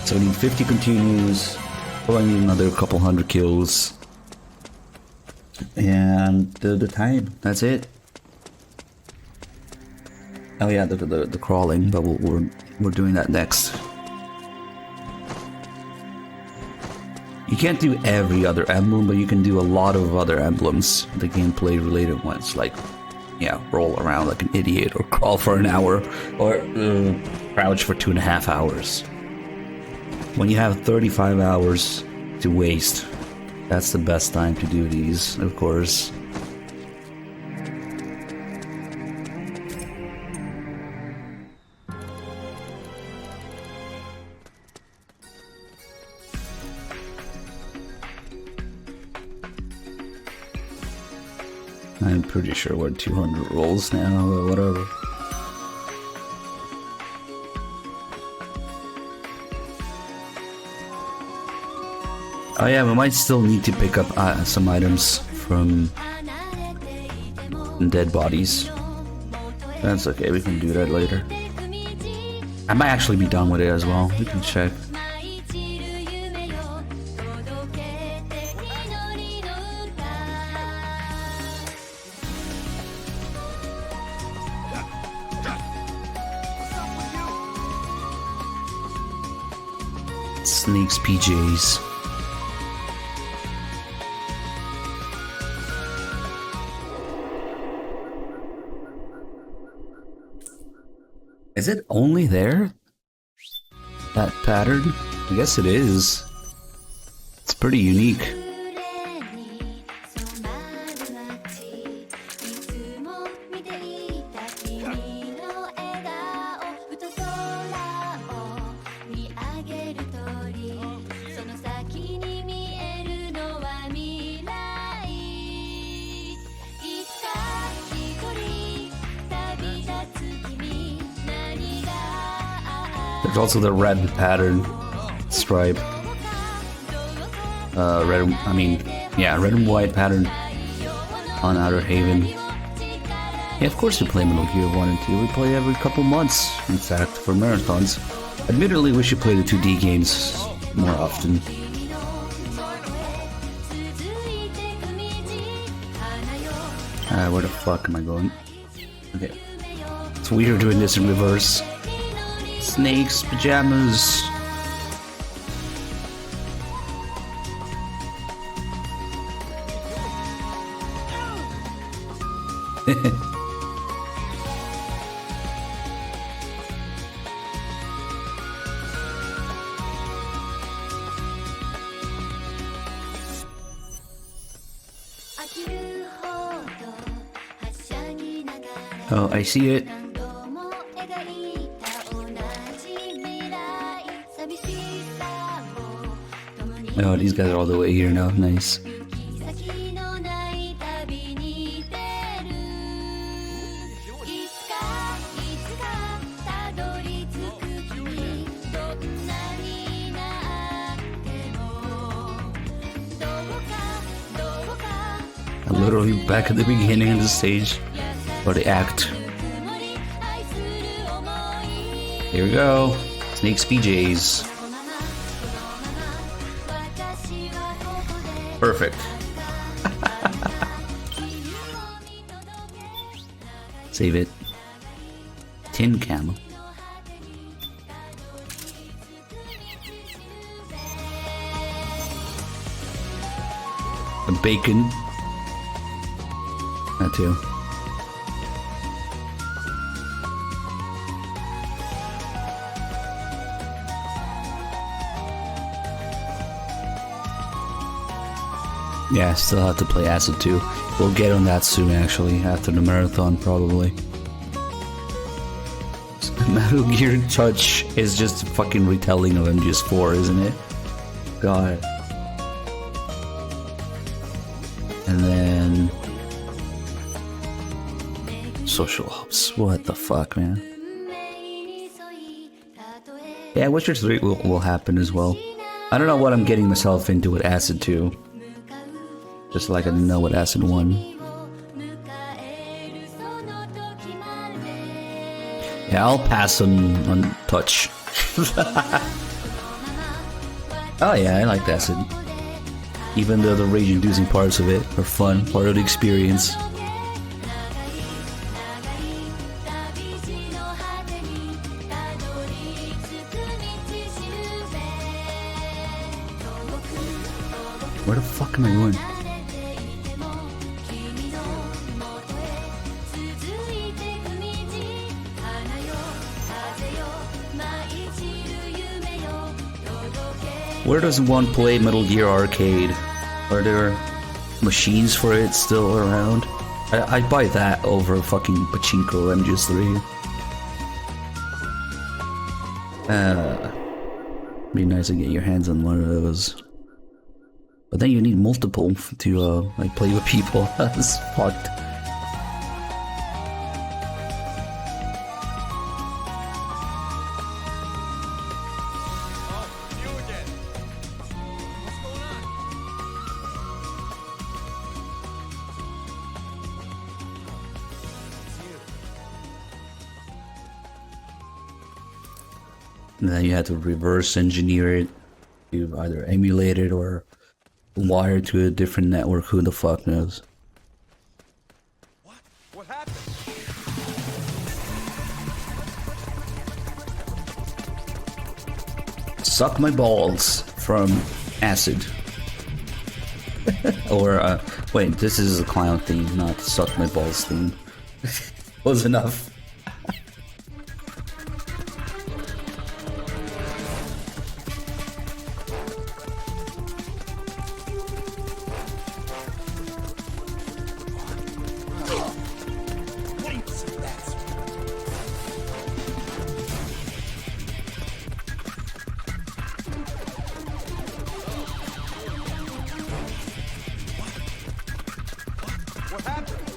Speaker 1: So we need 50 continues. Probably need another couple hundred kills. And the time, that's it. Oh yeah, the crawling, but we're doing that next. You can't do every other emblem, but you can do a lot of other emblems, the gameplay related ones, like, yeah, roll around like an idiot, or crawl for an hour, or crouch for 2.5 hours. When you have 35 hours to waste, that's the best time to do these, of course. I'm pretty sure we're 200 rolls now, or whatever. Oh yeah, we might still need to pick up some items from dead bodies. That's okay, we can do that later. I might actually be done with it as well, we can check. Snake's PJs. Is it only there? That pattern? I guess it is. It's pretty unique. There's also the red pattern stripe. Red and white pattern on Outer Haven. Yeah, of course we play Metal Gear 1 and 2. We play every couple months, in fact, for marathons. Admittedly, we should play the 2D games more often. Where the fuck am I going? Okay. It's weird doing this in reverse. Snake's pajamas. Oh, I see it. Oh, these guys are all the way here now. Nice. Literally back at the beginning of the stage or the act. Here we go. Snake's PJs. Perfect. Save it. Tin camel. A bacon. That too. Yeah, I still have to play Acid 2. We'll get on that soon, actually, after the marathon, probably. Metal Gear Touch is just a fucking retelling of MGS4, isn't it? God. And then... Social Ops. What the fuck, man? Yeah, Witcher 3 will happen as well. I don't know what I'm getting myself into with Acid 2. Just like I didn't know what Acid 1. Yeah, I'll pass on Touch. Oh yeah, I like Acid. Even though the rage-inducing parts of it are fun, part of the experience. Where the fuck am I going? Where does one play Metal Gear Arcade? Are there machines for it still around? I'd buy that over fucking Pachinko MGS3. Be nice to get your hands on one of those. But then you need multiple to like play with people. That's fucked. And then you had to reverse engineer it to either emulate it or wire to a different network. Who the fuck knows?
Speaker 8: What happened?
Speaker 1: Suck My Balls from Acid. Or, wait, this is a clown theme, not Suck My Balls theme. Was enough.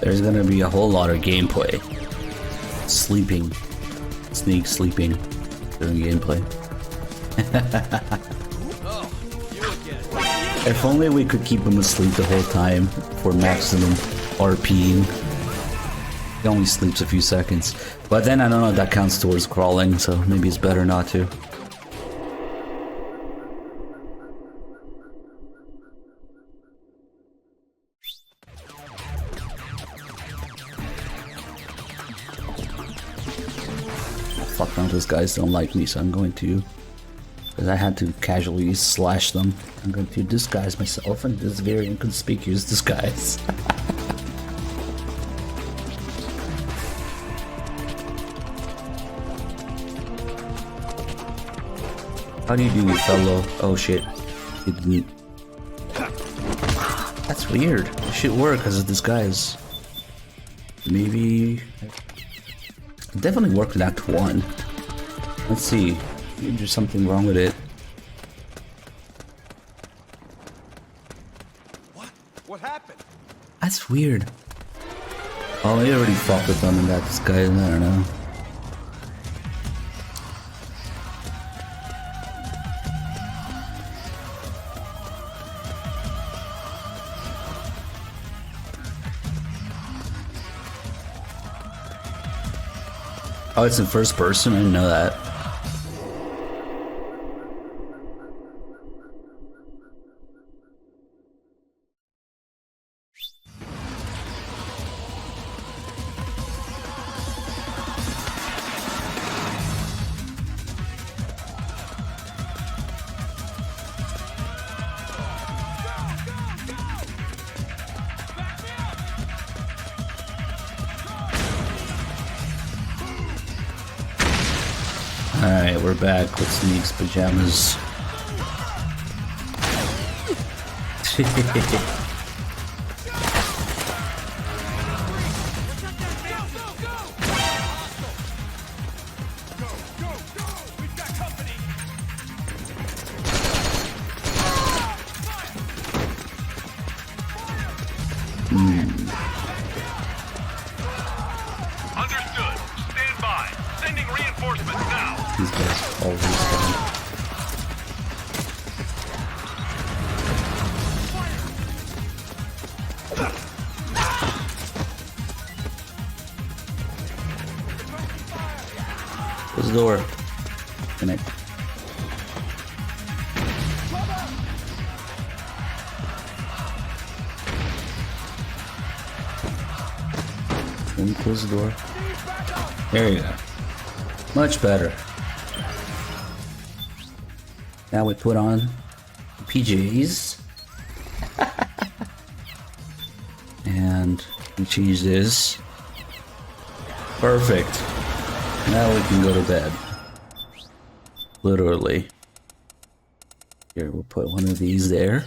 Speaker 1: There's gonna be a whole lot of gameplay. Sleeping. Snake sleeping during gameplay. If only we could keep him asleep the whole time for maximum RPing. He only sleeps a few seconds. But then I don't know if that counts towards crawling, so maybe it's better not to. Fuck no, those guys don't like me, so I'm going to... Because I had to casually slash them. I'm going to disguise myself in this very inconspicuous disguise. How do you do, fellow? Oh shit. It didn't... That's weird. It should work as a disguise. Maybe... It definitely worked in Act 1. Let's see. Maybe there's something wrong with it.
Speaker 8: What happened?
Speaker 1: That's weird. Oh, I already fucked with them in that disguise. I don't know. Oh, it's in first person? I didn't know that. Alright, we're back with Sneak's pajamas.
Speaker 10: Understood. Stand by. Sending reinforcements now.
Speaker 1: These guys always come. Close the door. Connect. Let me close the door. There you go. Much better. Now we put on PJs. And we change this. Perfect. Now we can go to bed. Literally. Here, we'll put one of these there.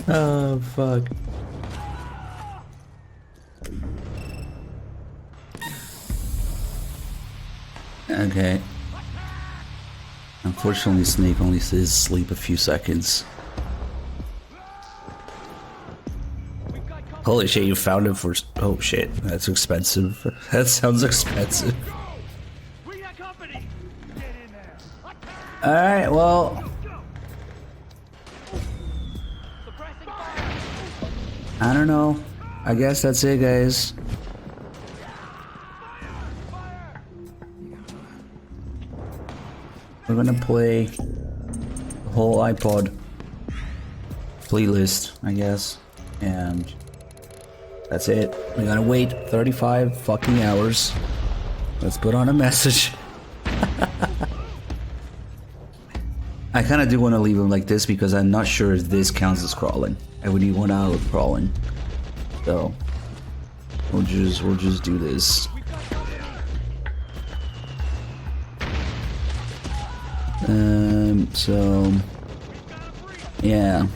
Speaker 1: Oh, fuck. Okay. Unfortunately, Snake only says sleep a few seconds. Holy shit, you found it for... Oh shit, that's expensive. That sounds expensive. Alright, well... I don't know. I guess that's it, guys. We're gonna play the whole iPod playlist, I guess, and that's it. We're gonna wait 35 fucking hours. Let's put on a message. I kind of do want to leave them like this because I'm not sure if this counts as crawling. I would need 1 hour of crawling, so we'll just do this. So, yeah.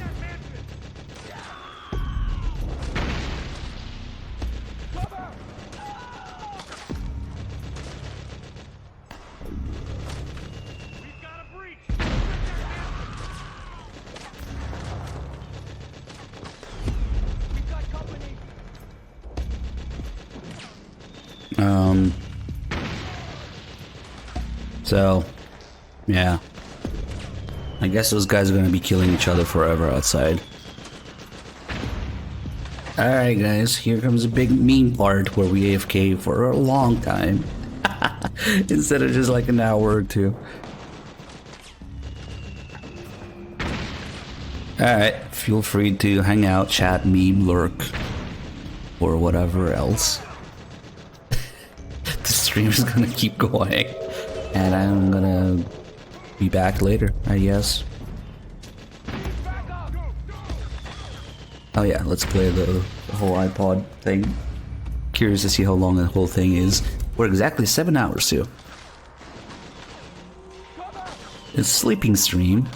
Speaker 1: So, yeah. I guess those guys are gonna be killing each other forever outside. Alright guys, here comes a big meme part where we AFK for a long time. Instead of just like an hour or two. Alright, feel free to hang out, chat, meme, lurk, or whatever else. The stream is gonna keep going. And I'm gonna be back later, I guess. Oh yeah, let's play the whole iPod thing. Curious to see how long the whole thing is. We're exactly 7 hours too. It's sleeping stream.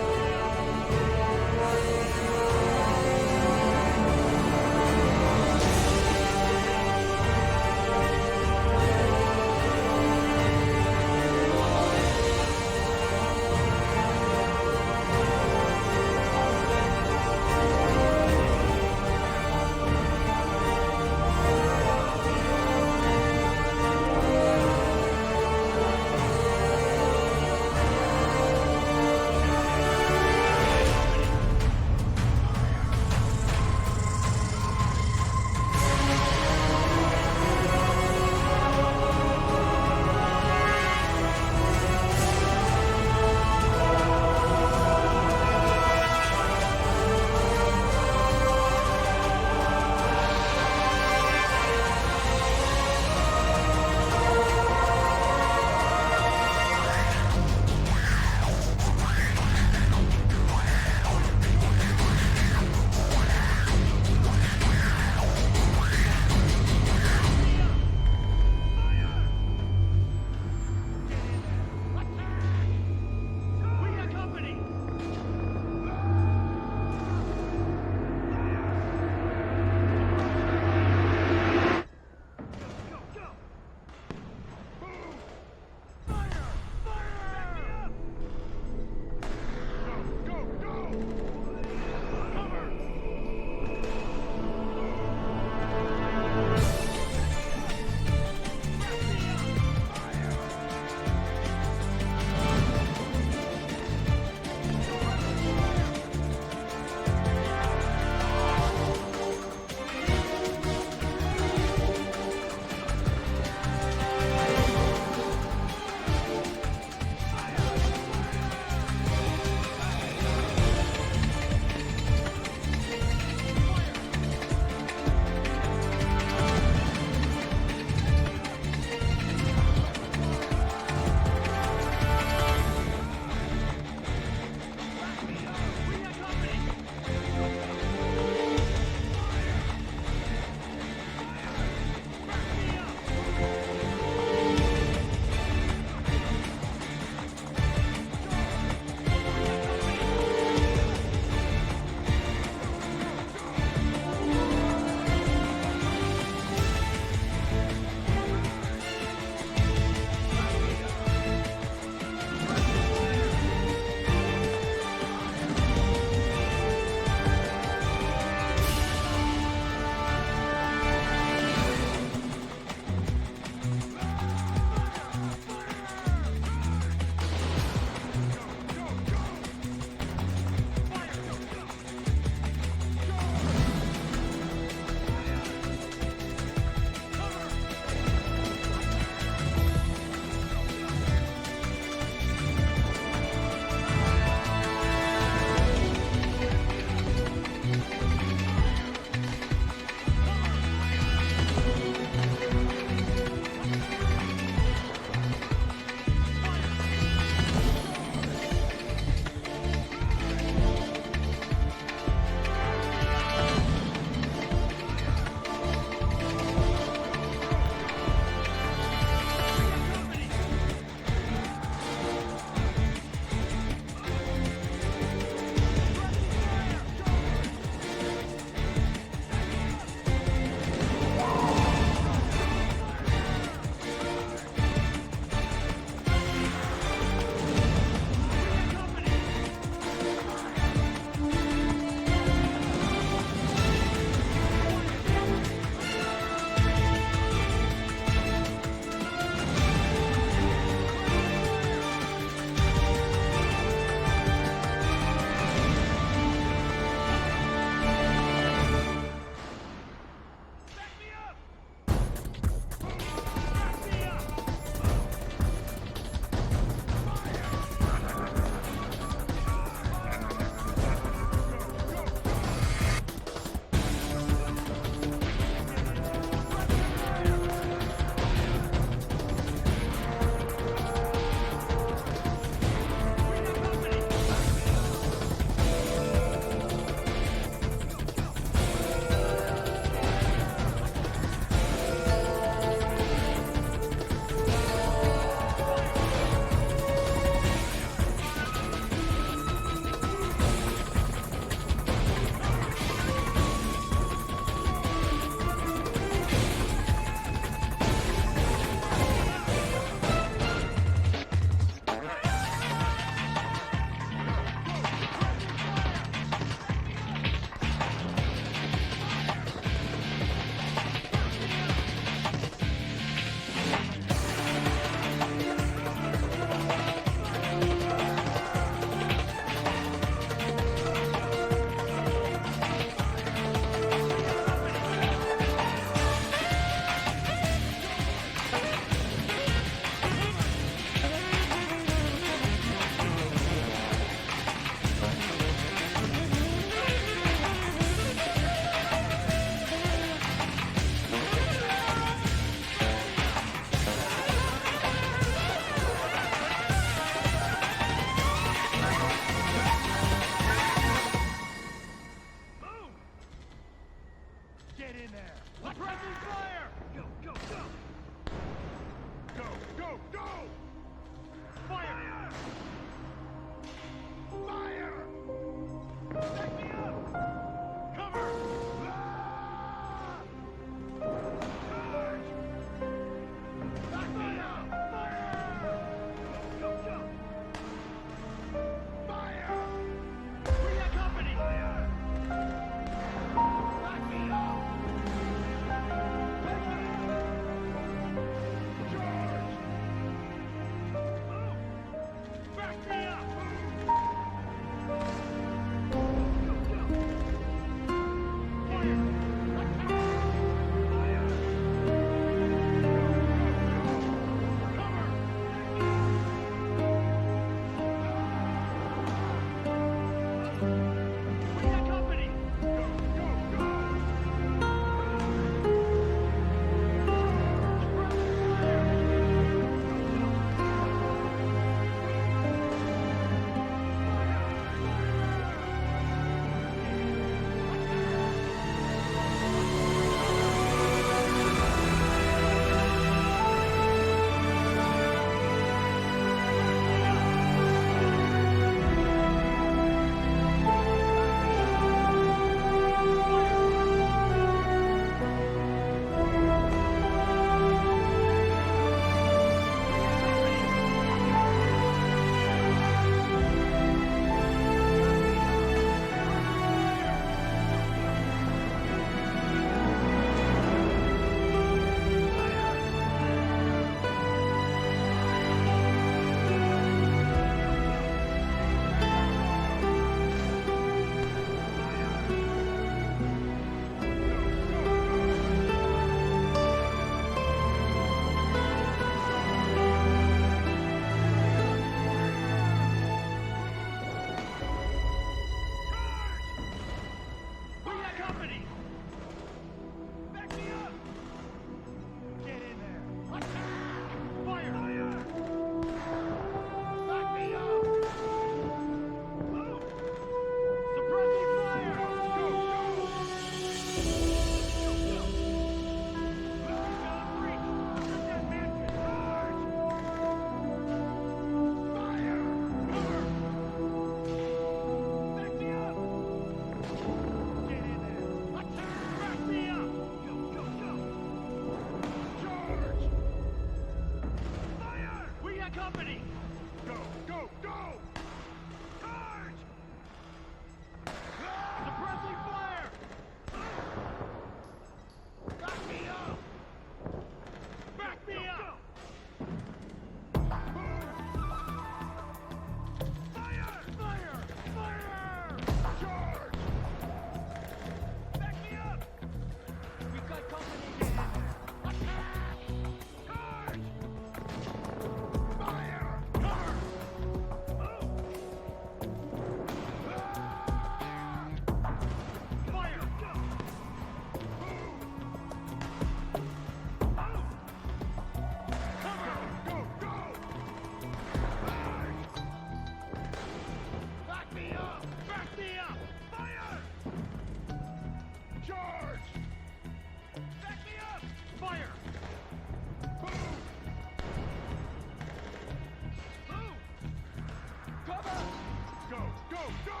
Speaker 8: Go, go, go!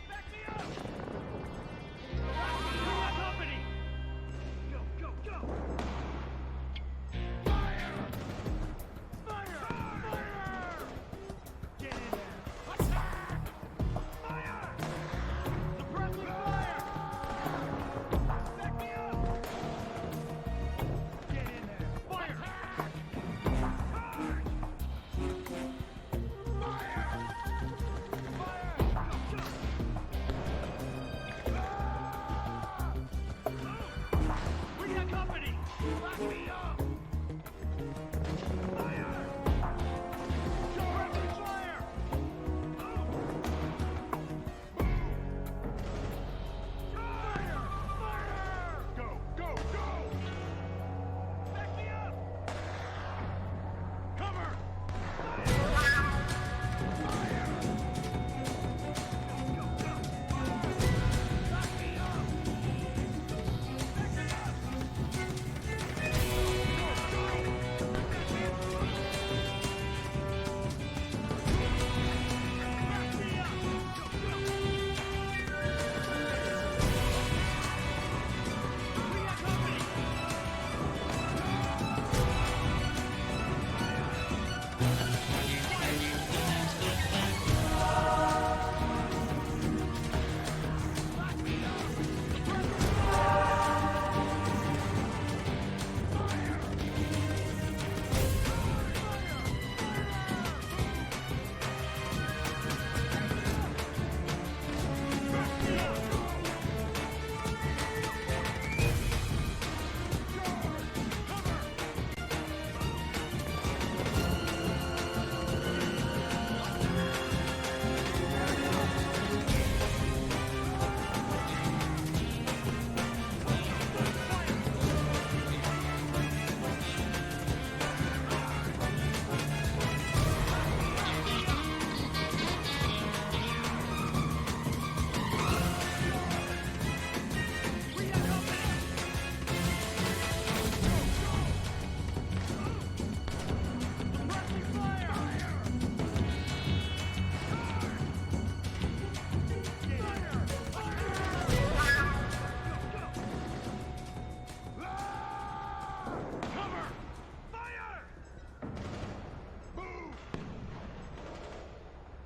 Speaker 8: Back me up! Company! Go, go, go! Fire! Fire! Fire! Get in there! Attack! Fire! Suppressing fire! Back me up! Get in there! Fire! Charge! We got company! Lock me up! Fire! Charge and fire! Move! Fire! Fire! Go, go, go! Back me up! Cover!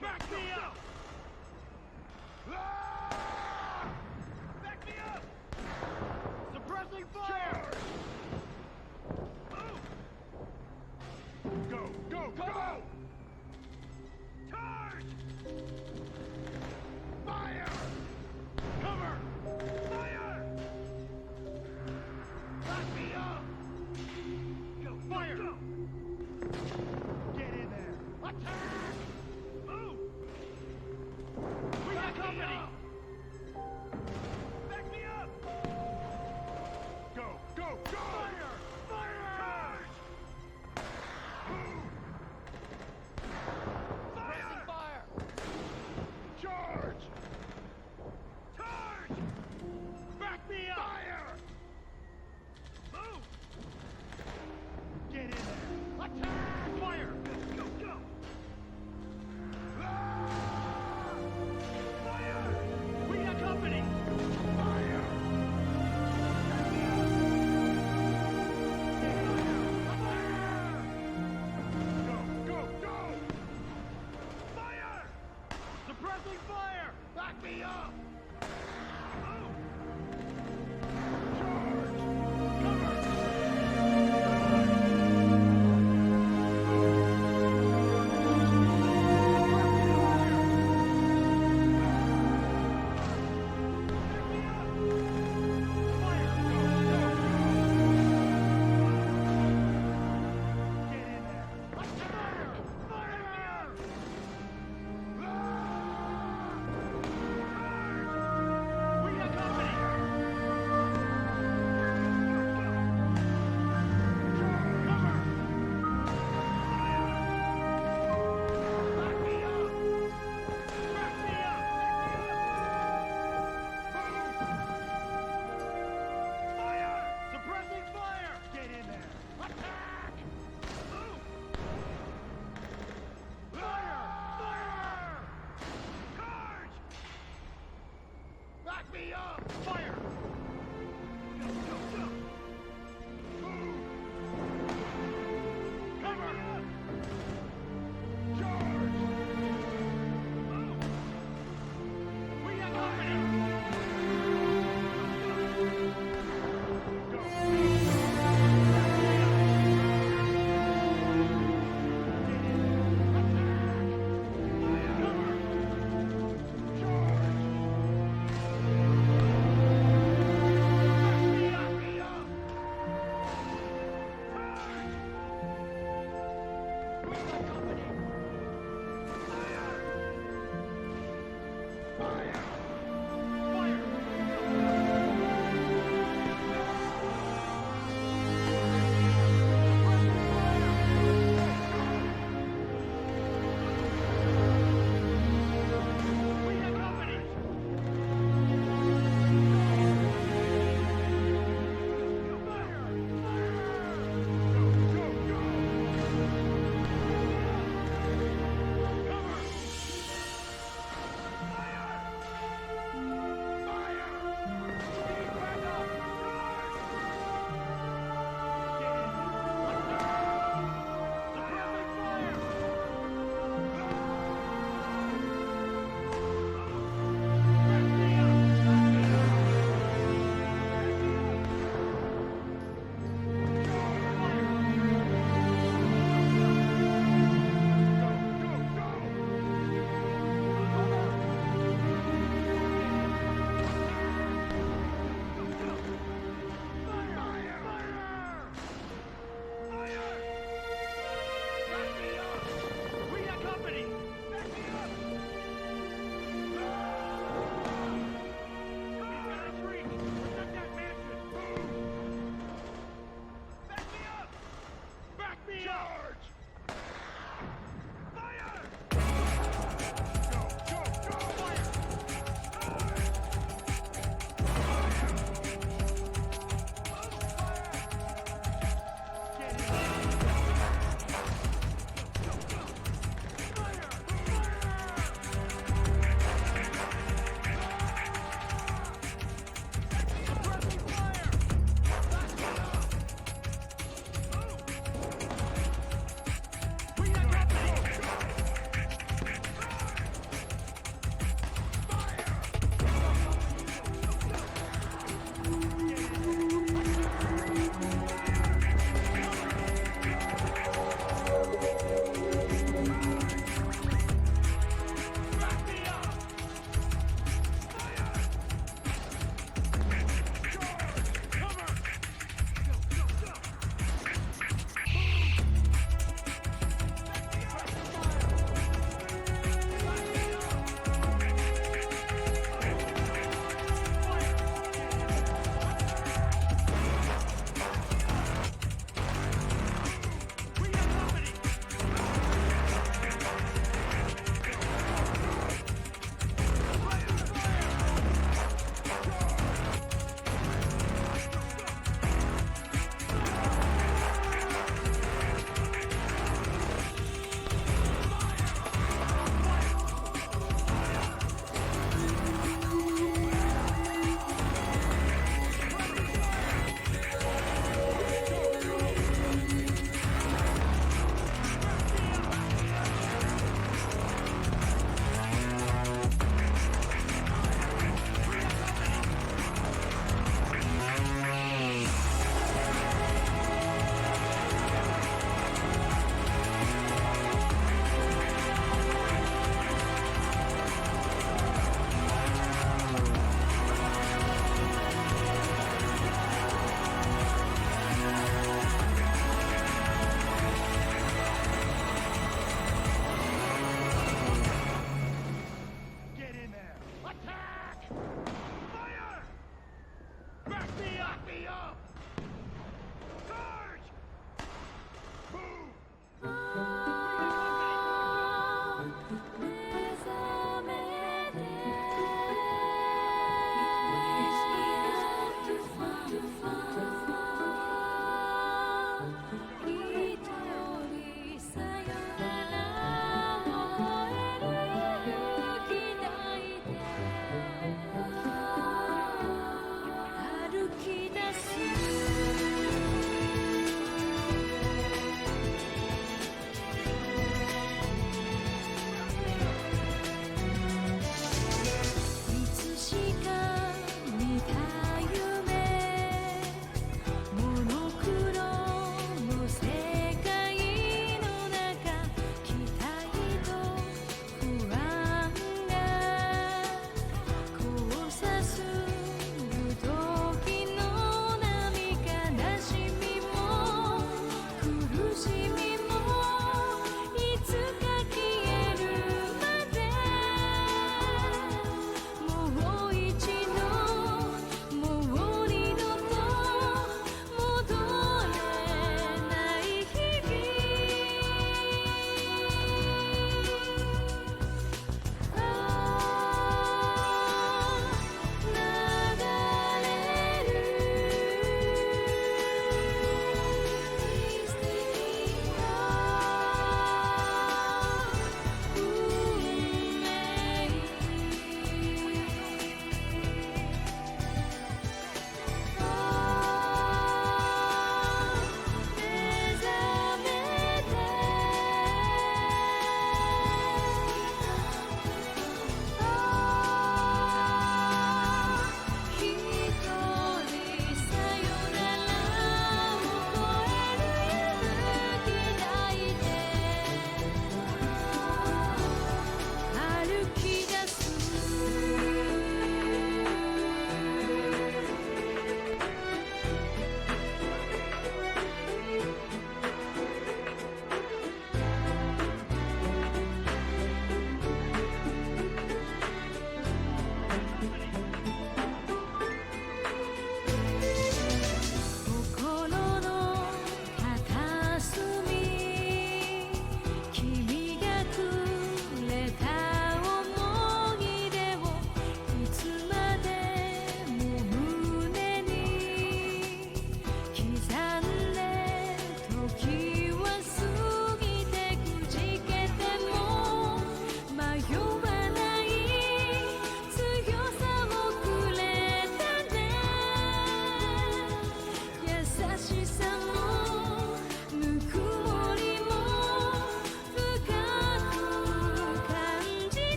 Speaker 8: Back me up! Back me up! Suppressing fire! Move! Go, go, go! Charge! Fire! Cover! Fire! Back me up! Go, fire! Go. Get in there! Attack! Move! We got company! Back me up! Go, go, go! Fire! Fire! Charge! Move! Fire! Fire! Charge! Charge! Back me up! Fire! Move! Get in there! Attack! Fire! Go, go! Fire! We got company! Fire! Go, go, go! Fire! Suppressing fire! Back me up! Move! Charge! Cover! Fire!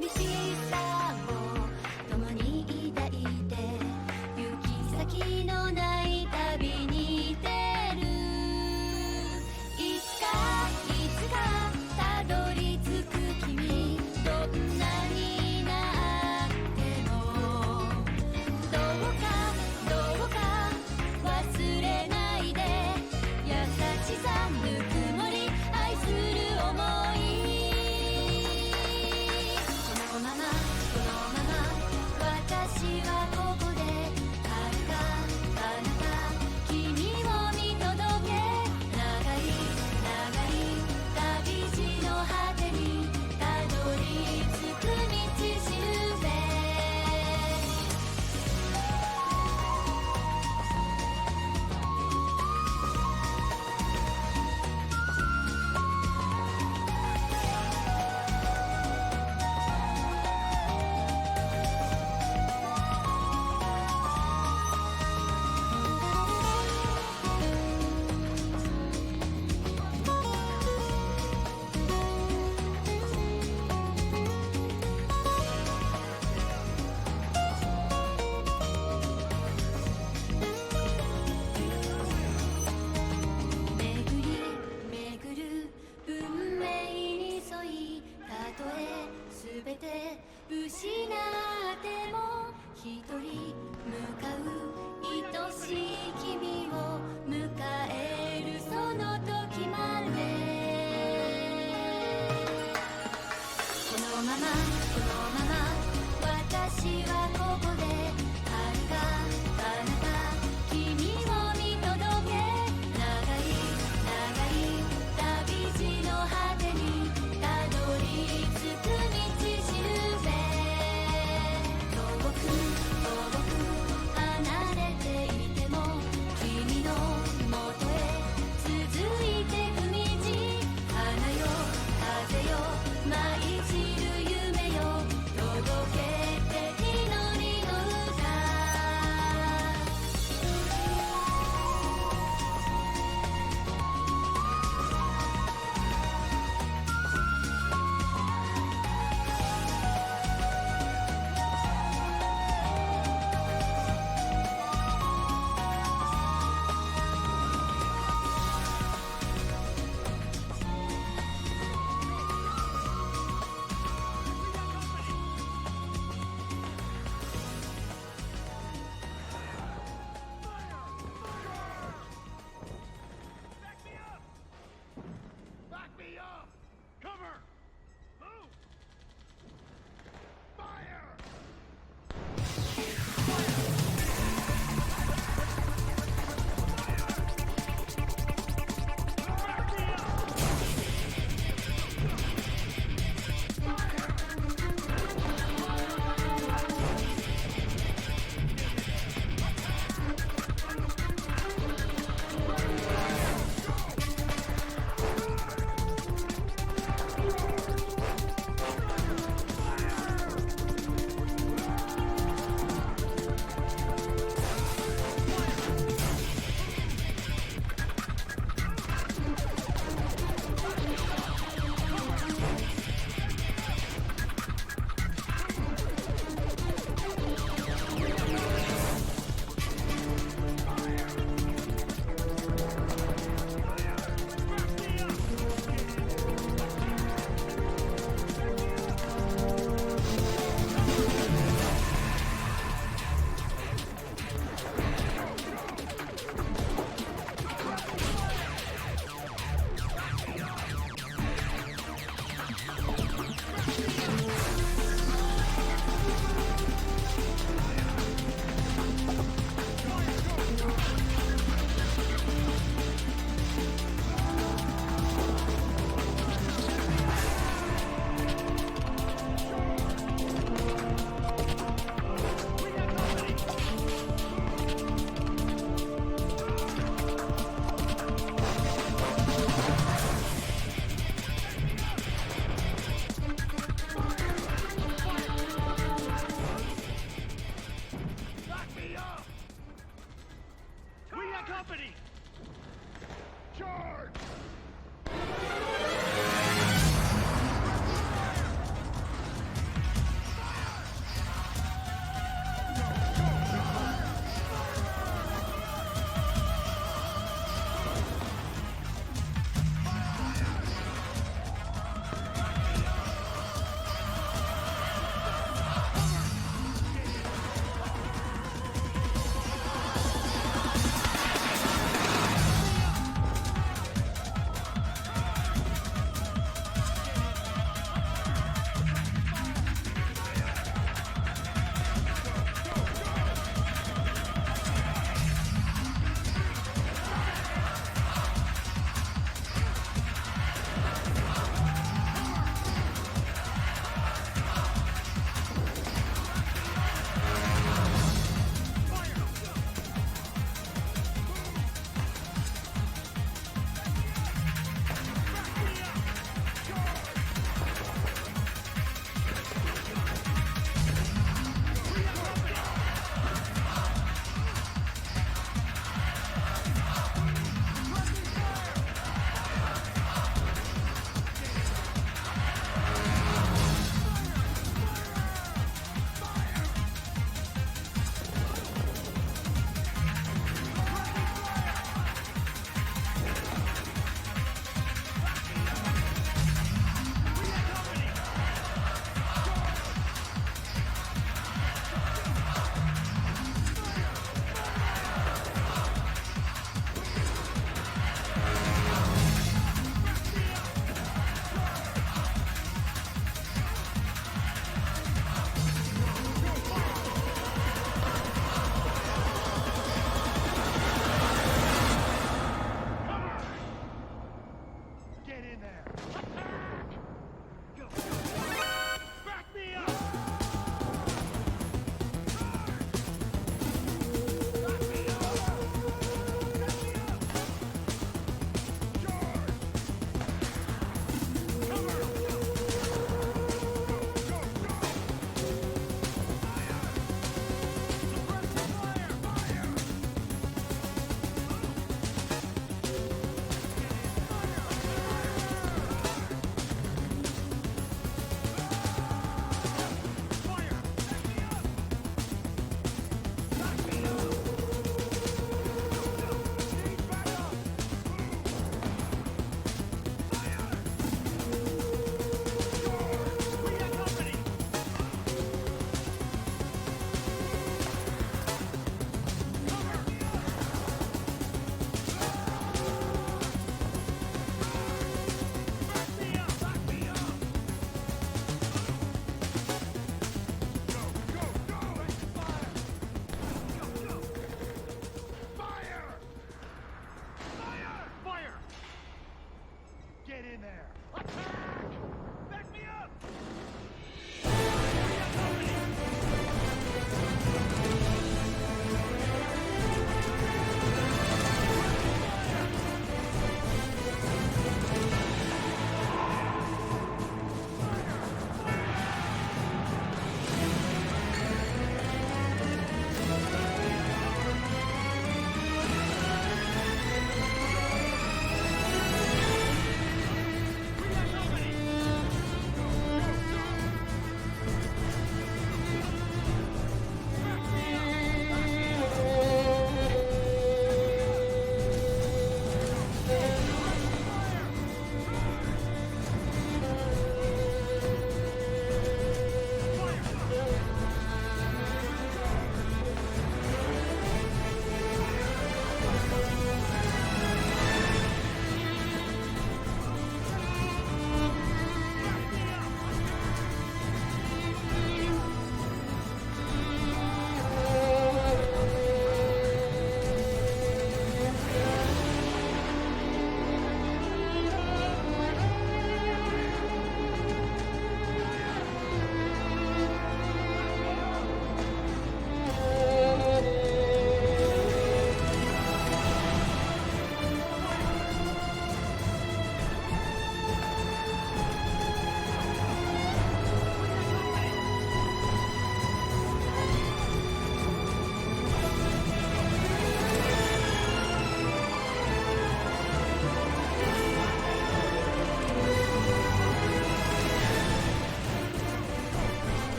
Speaker 21: 寂しさを共に抱いて行き先のない旅に出るいつかたどり着く君どんなになってもどうか忘れないで優しさぬくもり愛する想いこのまま私はここで遥か彼方君を見届け長い旅路の果てにたどり着く道しるべ巡る運命に沿いたとえ全て失っても一人向かう愛しい君を迎えるその時までこのまま私はここで遥か彼方君を見届け長い旅路の果てにたどり着く道しるべ遠く離れていても君の元へ続いてく道花よ風よ舞い散る夢よど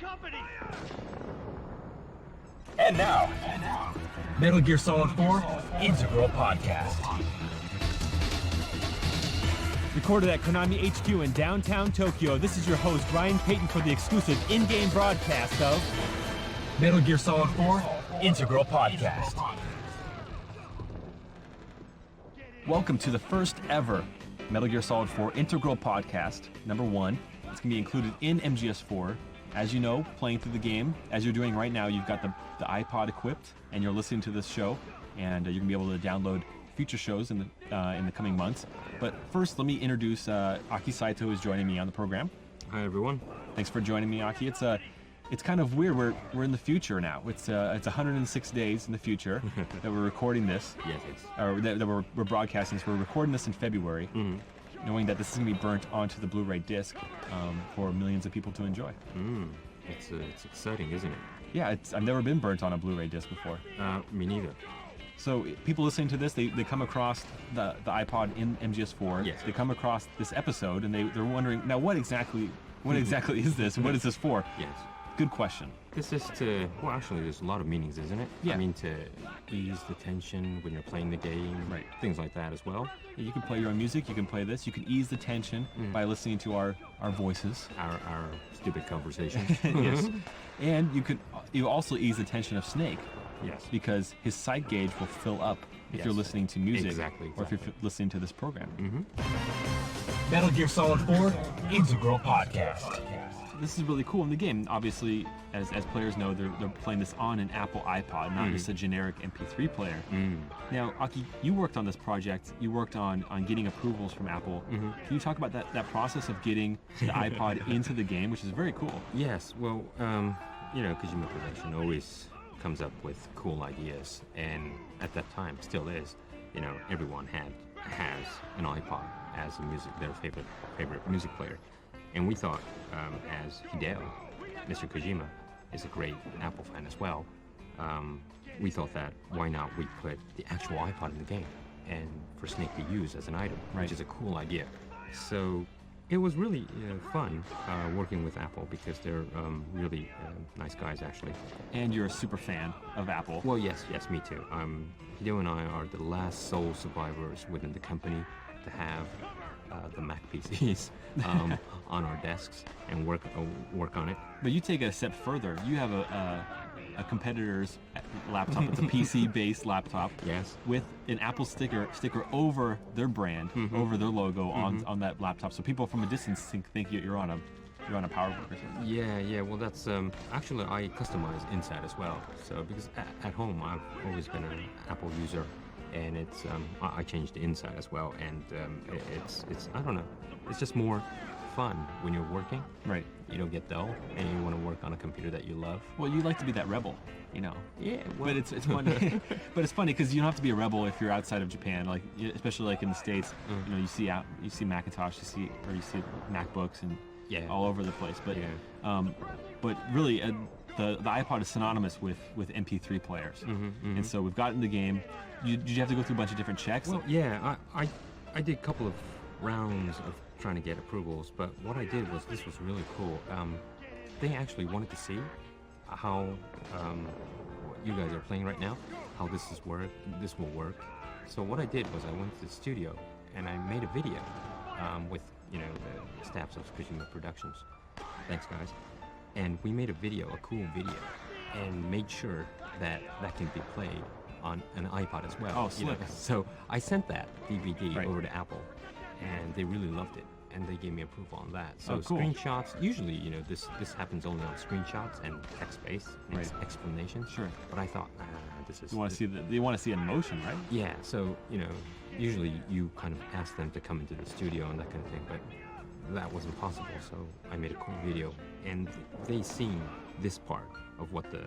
Speaker 6: got company!
Speaker 12: And now, Metal Gear Solid 4 Integral Podcast.
Speaker 13: Recorded at Konami HQ in downtown Tokyo, this is your host, Ryan Payton, for the exclusive in-game broadcast of
Speaker 12: Metal Gear Solid 4 Integral Podcast.
Speaker 13: Welcome to the first ever Metal Gear Solid 4 Integral Podcast, number 1. It's going to be included in MGS4. As you know, playing through the game, as you're doing right now, you've got the iPod equipped, and you're listening to this show, and you're going to be able to download future shows in the coming months. But first, let me introduce Aki Saito, who's joining me on the program.
Speaker 14: Hi, everyone.
Speaker 13: Thanks for joining me, Aki. It's kind of weird. We're in the future now. It's 106 days in the future that we're recording this.
Speaker 14: Yes.
Speaker 13: Or that we're broadcasting. So we're recording this in February, knowing that this is going to be burnt onto the Blu-ray disc for millions of people to enjoy.
Speaker 14: It's exciting, isn't it?
Speaker 13: Yeah, I've never been burnt on a Blu-ray disc before.
Speaker 14: Me neither.
Speaker 13: So people listening to this, they come across the iPod in MGS4.
Speaker 14: Yes.
Speaker 13: They come across this episode, and they're wondering, now what exactly is this, and what is this for?
Speaker 14: Yes.
Speaker 13: Good question.
Speaker 14: This is well, actually, there's a lot of meanings, isn't it?
Speaker 13: Yeah.
Speaker 14: I mean, to ease the tension when you're playing the game,
Speaker 13: right?
Speaker 14: Things like that as well.
Speaker 13: You can play your own music. You can play this. You can ease the tension by listening to our voices,
Speaker 14: our stupid conversations.
Speaker 13: Yes. And you also ease the tension of Snake.
Speaker 14: Yes.
Speaker 13: Because his sight gauge will fill up if you're listening to music,
Speaker 14: exactly.
Speaker 13: Or if you're listening to this program.
Speaker 12: Metal Gear Solid 4 Integral Podcast.
Speaker 13: This is really cool in the game. Obviously, as players know, they're playing this on an Apple iPod, not just a generic MP3 player. Now, Aki, you worked on this project. You worked on getting approvals from Apple. Can you talk about that process of getting the iPod into the game, which is very cool?
Speaker 14: Yes. Well, Kojima Production always comes up with cool ideas, and at that time still is. Everyone has an iPod as their favorite music player. And we thought, as Hideo, Mr. Kojima, is a great Apple fan as well, we thought that why not we put the actual iPod in the game and for Snake to use as an item, which is a cool idea. So it was really fun working with Apple because they're really nice guys, actually.
Speaker 13: And you're a super fan of Apple.
Speaker 14: Well, yes, me too. Hideo and I are the last sole survivors within the company to have the Mac PCs on our desks and work on it.
Speaker 13: But you take it a step further. You have a competitor's laptop. It's a PC-based laptop.
Speaker 14: Yes.
Speaker 13: With an Apple sticker over their brand, over their logo on that laptop, so people from a distance think you're on a PowerBook or something.
Speaker 14: Yeah. Well, that's actually I customize inside as well. So because at home I've always been an Apple user. And it's I changed the inside as well, and it's I don't know, it's just more fun when you're working.
Speaker 13: Right.
Speaker 14: You don't get dull, and you want to work on a computer that you love.
Speaker 13: Well, you like to be that rebel,
Speaker 14: Yeah. Well.
Speaker 13: But it's funny. But it's funny because you don't have to be a rebel if you're outside of Japan, like especially like in the States. You see Macintosh, you see MacBooks and all over the place. But but really. The iPod is synonymous with MP3 players, and so we've gotten the game. Did you have to go through a bunch of different checks?
Speaker 14: Well, yeah, I did a couple of rounds of trying to get approvals, but what I did was this was really cool. They actually wanted to see how what you guys are playing right now, how this will work. So what I did was I went to the studio and I made a video with the staffs of Kojima Productions. Thanks, guys. And we made a cool video, and made sure that can be played on an iPod as well.
Speaker 13: Oh, slick.
Speaker 14: So I sent that DVD over to Apple, and they really loved it, and they gave me approval on that. So
Speaker 13: cool.
Speaker 14: Screenshots, usually, this happens only on screenshots and text-based explanations.
Speaker 13: Sure.
Speaker 14: But I thought, this is...
Speaker 13: You want to see it in motion, right?
Speaker 14: Yeah, so, usually you kind of ask them to come into the studio and that kind of thing, but that wasn't possible, so I made a cool video, and they seen this part of what the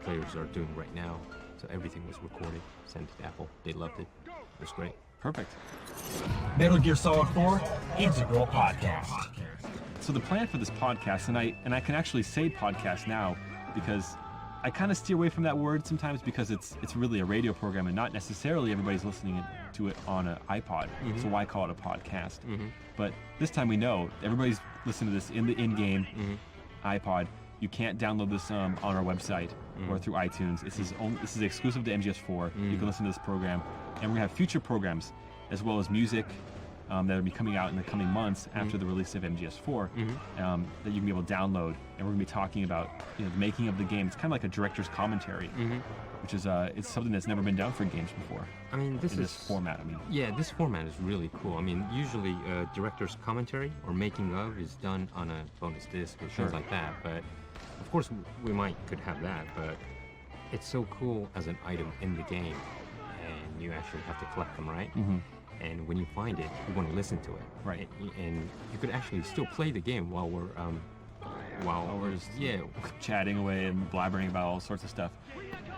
Speaker 14: players are doing right now. So everything was recorded, sent to Apple. They loved it. It was great.
Speaker 13: Perfect.
Speaker 12: Metal Gear Solid 4 Integral Podcast.
Speaker 13: So the plan for this podcast, and I can actually say podcast now because I kind of steer away from that word sometimes because it's really a radio program and not necessarily everybody's listening to it on an iPod. So why call it a podcast? But this time we know everybody's listening to this in the in-game iPod, you can't download this on our website or through iTunes. This is exclusive to MGS4. You can listen to this program, and we're gonna have future programs as well as music that will be coming out in the coming months after the release of MGS4 that you can be able to download. And we're gonna be talking about the making of the game. It's kind of like a director's commentary, which is it's something that's never been done for games before.
Speaker 14: I mean, this
Speaker 13: format.
Speaker 14: Yeah, this format is really cool. I mean, usually director's commentary or making of is done on a bonus disc or things like that. But of course, we could have that. But it's so cool as an item in the game, and you actually have to collect them, right? And when you find it, you want to listen to it,
Speaker 13: right?
Speaker 14: And you could actually still play the game while we're just
Speaker 13: chatting away and blabbering about all sorts of stuff.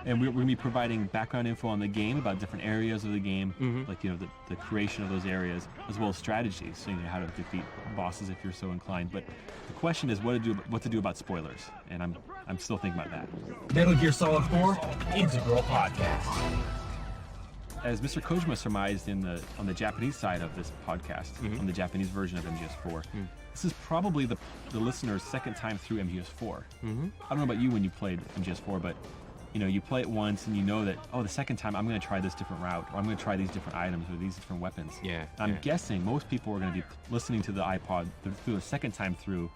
Speaker 13: And we're going to be providing background info on the game, about different areas of the game, like the creation of those areas, as well as strategies, so how to defeat bosses if you're so inclined. But the question is what to do about spoilers, and I'm still thinking about that.
Speaker 12: Metal Gear Solid 4 Integral Podcast.
Speaker 13: As Mr. Kojima surmised on the Japanese side of this podcast, on the Japanese version of MGS4, this is probably the listener's second time through MGS4. I don't know about you when you played MGS4, but you play it once and you know that, the second time I'm going to try this different route, or I'm going to try these different items or these different weapons. I'm guessing most people are going to be listening to the iPod through the second time through,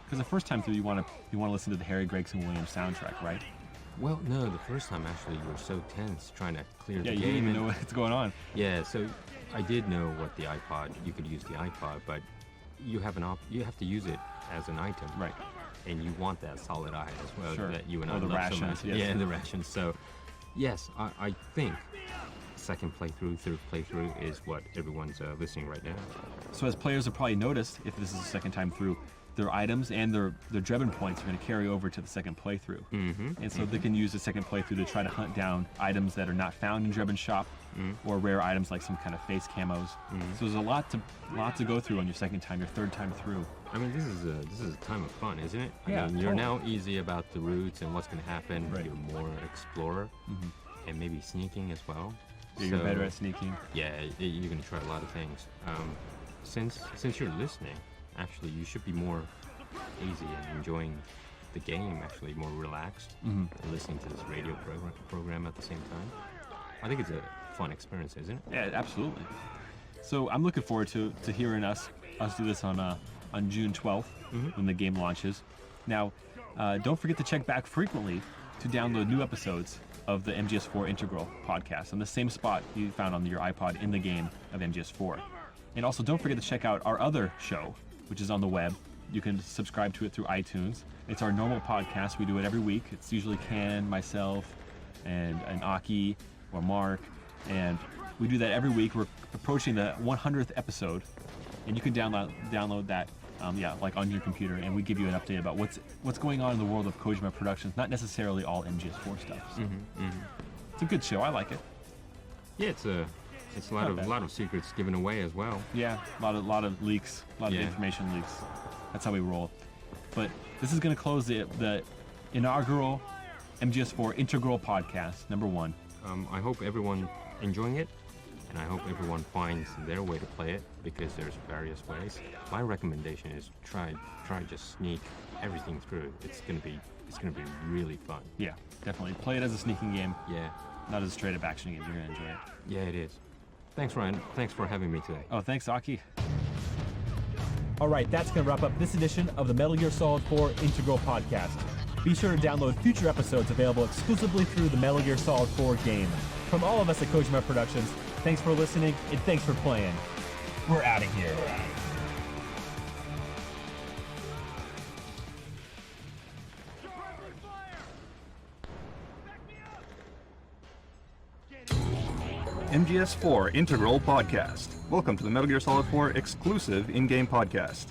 Speaker 13: because the first time through you want to listen to the Harry Gregson Williams soundtrack, right?
Speaker 14: Well, no, the first time actually you were so tense trying to clear the game.
Speaker 13: Yeah, you didn't even know what's going on.
Speaker 14: Yeah, so I did know what the iPod, you could use the iPod, but you have to use it as an item.
Speaker 13: Right.
Speaker 14: And you want that solid eye as well,
Speaker 13: Sure.
Speaker 14: that you and I
Speaker 13: the
Speaker 14: love
Speaker 13: rations,
Speaker 14: so much.
Speaker 13: yes.
Speaker 14: Yeah, the rations. So, yes, I think second playthrough, third playthrough is what everyone's listening right now.
Speaker 13: So as players have probably noticed, if this is the second time through, their items and their Drebin points are going to carry over to the second playthrough. And so they can use the second playthrough to try to hunt down items that are not found in Drebin's shop, or rare items like some kind of face camos. So there's a lot to go through on your second time, your third time through.
Speaker 14: I mean, this is a time of fun, isn't it?
Speaker 13: Yeah,
Speaker 14: I mean, you're now easy about the routes and what's going to happen.
Speaker 13: Right.
Speaker 14: You're more explorer, and maybe sneaking as well.
Speaker 13: Yeah, you're better at sneaking.
Speaker 14: Yeah, you're going to try a lot of things. Since you're listening, actually, you should be more easy and enjoying the game, actually more relaxed, and listening to this radio program at the same time. I think it's a fun experience, isn't it?
Speaker 13: Yeah, absolutely. So I'm looking forward to hearing us do this on June 12th when the game launches. Now, don't forget to check back frequently to download new episodes of the MGS4 Integral podcast on the same spot you found on your iPod in the game of MGS4. And also don't forget to check out our other show, which is on the web. You can subscribe to it through iTunes. It's our normal podcast. We do it every week. It's usually Ken, myself, and Aki or Mark. And we do that every week. We're approaching the 100th episode. And you can download that like on your computer. And we give you an update about what's going on in the world of Kojima Productions. Not necessarily all MGS4 stuff. So. It's a good show. I like it.
Speaker 14: Yeah, it's a lot of secrets given away as well.
Speaker 13: Yeah, a lot of leaks, a lot of information leaks. That's how we roll. But this is going to close the inaugural MGS4 Integral Podcast, number 1.
Speaker 14: I hope everyone enjoying it, and I hope everyone finds their way to play it, because there's various ways. My recommendation is try just sneak everything through. It's gonna be really fun.
Speaker 13: Yeah, definitely. Play it as a sneaking game.
Speaker 14: Yeah.
Speaker 13: Not as a straight up action game. You're gonna enjoy it.
Speaker 14: Yeah, it is. Thanks, Ryan. Thanks for having me today.
Speaker 13: Oh, thanks, Aki.
Speaker 4: All right, that's going to wrap up this edition of the Metal Gear Solid 4 Integral Podcast. Be sure to download future episodes available exclusively through the Metal Gear Solid 4 game. From all of us at Kojima Productions, thanks for listening and thanks for playing. We're out of here.
Speaker 15: MGS4 Integral Podcast. Welcome to the Metal Gear Solid 4 exclusive in-game podcast.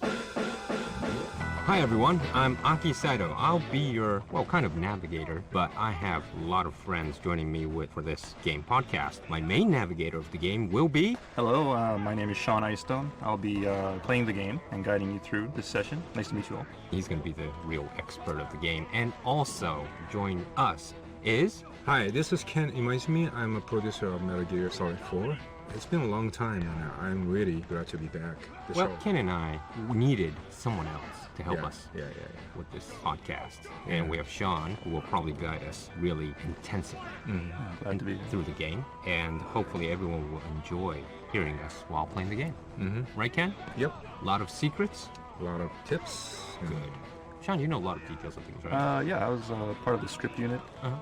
Speaker 14: Hi everyone, I'm Aki Saito. I'll be your, kind of navigator, but I have a lot of friends joining me for this game podcast. My main navigator of the game will be...
Speaker 15: Hello, my name is Sean Icestone. I'll be playing the game and guiding you through this session. Nice to meet you all.
Speaker 14: He's going to be the real expert of the game. And also, join us is...
Speaker 17: Hi, this is Ken Imaizumi. I'm a producer of Metal Gear Solid 4. It's been a long time, and I'm really glad to be back. The
Speaker 16: Well,
Speaker 17: show.
Speaker 16: Ken and I needed someone else to help
Speaker 17: Yeah,
Speaker 16: us
Speaker 17: yeah.
Speaker 16: with this podcast. And we have Sean, who will probably guide us really intensively
Speaker 15: Glad to be here.
Speaker 16: through the game. And hopefully everyone will enjoy hearing us while playing the game. Right, Ken?
Speaker 17: Yep.
Speaker 16: A lot of secrets?
Speaker 17: A lot of tips.
Speaker 16: Good. Sean, you know a lot of details of things, right?
Speaker 15: Yeah, I was part of the script unit.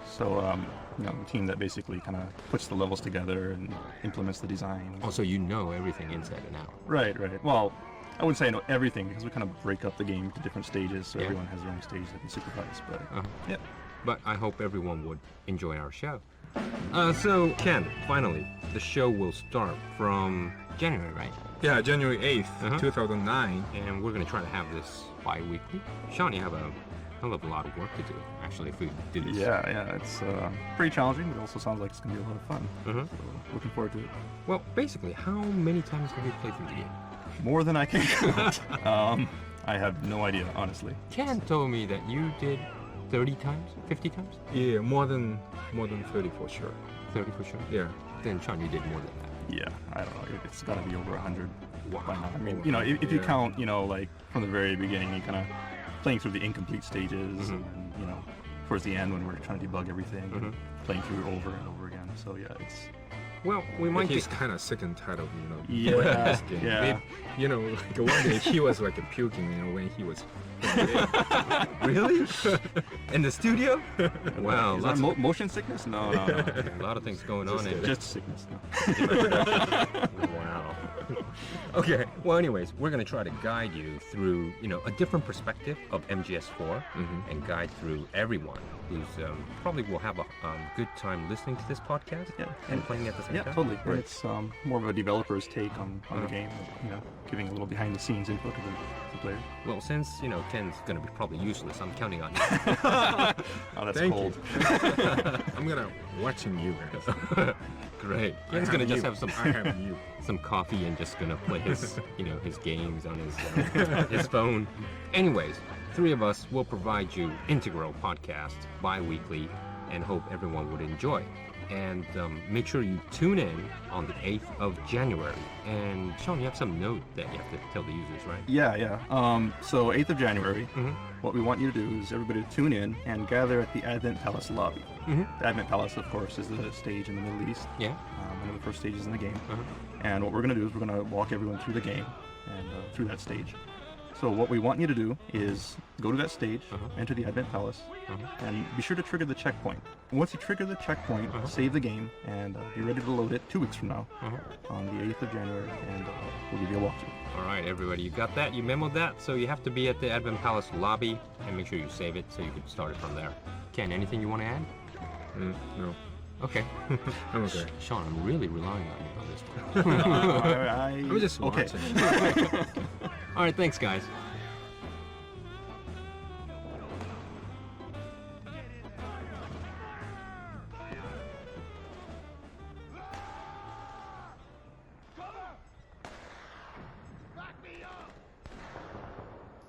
Speaker 15: So, you know, the team that basically kind of puts the levels together and implements the design.
Speaker 16: Oh, so you know everything inside and out.
Speaker 15: Right. Well, I wouldn't say I know everything because we kind of break up the game into different stages, so
Speaker 16: Yeah.
Speaker 15: everyone has their own stage that can supervise. But yeah.
Speaker 16: But I hope everyone would enjoy our show. So, Ken, finally, the show will start from January, right?
Speaker 17: Yeah, January 8th, 2009.
Speaker 16: And we're going to try to have this bi-weekly. Sean, you have a hell of a lot of work to do, actually, if we do this.
Speaker 15: Yeah, it's pretty challenging, but it also sounds like it's going to be a lot of fun. So looking forward to it.
Speaker 16: Well, basically, how many times have you played through the game?
Speaker 15: More than I can count. I have no idea, honestly.
Speaker 16: Ken told me that you did 30 times, 50 times?
Speaker 17: Yeah, more than 30 for sure.
Speaker 16: 30 for sure?
Speaker 17: Yeah.
Speaker 16: Then, Sean, you did more than that.
Speaker 15: Yeah, I don't know. It's got to be over 100
Speaker 16: Wow.
Speaker 15: by now. I mean, you know, if you count, you know, like from the very beginning, you kind of playing through the incomplete stages, and then, you know, towards the end when we're trying to debug everything, and playing through it over and over again. So yeah, it's.
Speaker 16: Well, we might
Speaker 17: He's
Speaker 16: get...
Speaker 17: kind of sick and tired of, you know,
Speaker 15: Yeah,
Speaker 17: playing this game.
Speaker 15: yeah.
Speaker 17: You know, like one day he was like puking, you know, when he was.
Speaker 16: Really? In the studio? Wow.
Speaker 15: Is that motion sickness? No.
Speaker 16: A lot of things going on in
Speaker 15: Just sickness.
Speaker 16: Wow. Okay. Well, anyways, we're going to try to guide you through, you know, a different perspective of MGS4 and guide through everyone who's probably will have a good time listening to this podcast and playing at the same time.
Speaker 15: Yeah, totally. And it's more of a developer's take on the game, you know, giving a little behind-the-scenes info to the players.
Speaker 16: Well, since, you know, Ken's going to be probably useless, I'm counting on you.
Speaker 15: Oh, that's
Speaker 17: Thank
Speaker 15: cold.
Speaker 17: I'm gonna watching you guys.
Speaker 16: Great.
Speaker 17: I
Speaker 16: Ken's
Speaker 17: have
Speaker 16: gonna just
Speaker 17: you.
Speaker 16: have some
Speaker 17: I have you.
Speaker 16: some coffee and just gonna play his you know his games on his phone. Anyways, three of us will provide you Integral podcast bi-weekly and hope everyone would enjoy. And make sure you tune in on the 8th of January. And Sean, you have some note that you have to tell the users, right?
Speaker 15: Yeah. So 8th of January, what we want you to do is everybody to tune in and gather at the Advent Palace lobby. The Advent Palace, of course, is the stage in the Middle East.
Speaker 16: Yeah.
Speaker 15: One of the first stages in the game. And what we're going to do is we're going to walk everyone through the game and through that stage. So what we want you to do is go to that stage, enter the Advent Palace, and be sure to trigger the checkpoint. Once you trigger the checkpoint, save the game, and be ready to load it 2 weeks from now, on the 8th of January, and we'll give you a walkthrough.
Speaker 16: All right, everybody, you got that? You memoed that? So you have to be at the Advent Palace lobby, and make sure you save it so you can start it from there. Ken, anything you want to add?
Speaker 17: No.
Speaker 16: Okay.
Speaker 17: I'm okay.
Speaker 16: Sean, I'm really relying on you on this one.
Speaker 17: I'm just
Speaker 15: okay.
Speaker 17: watching.
Speaker 16: All right, thanks, guys.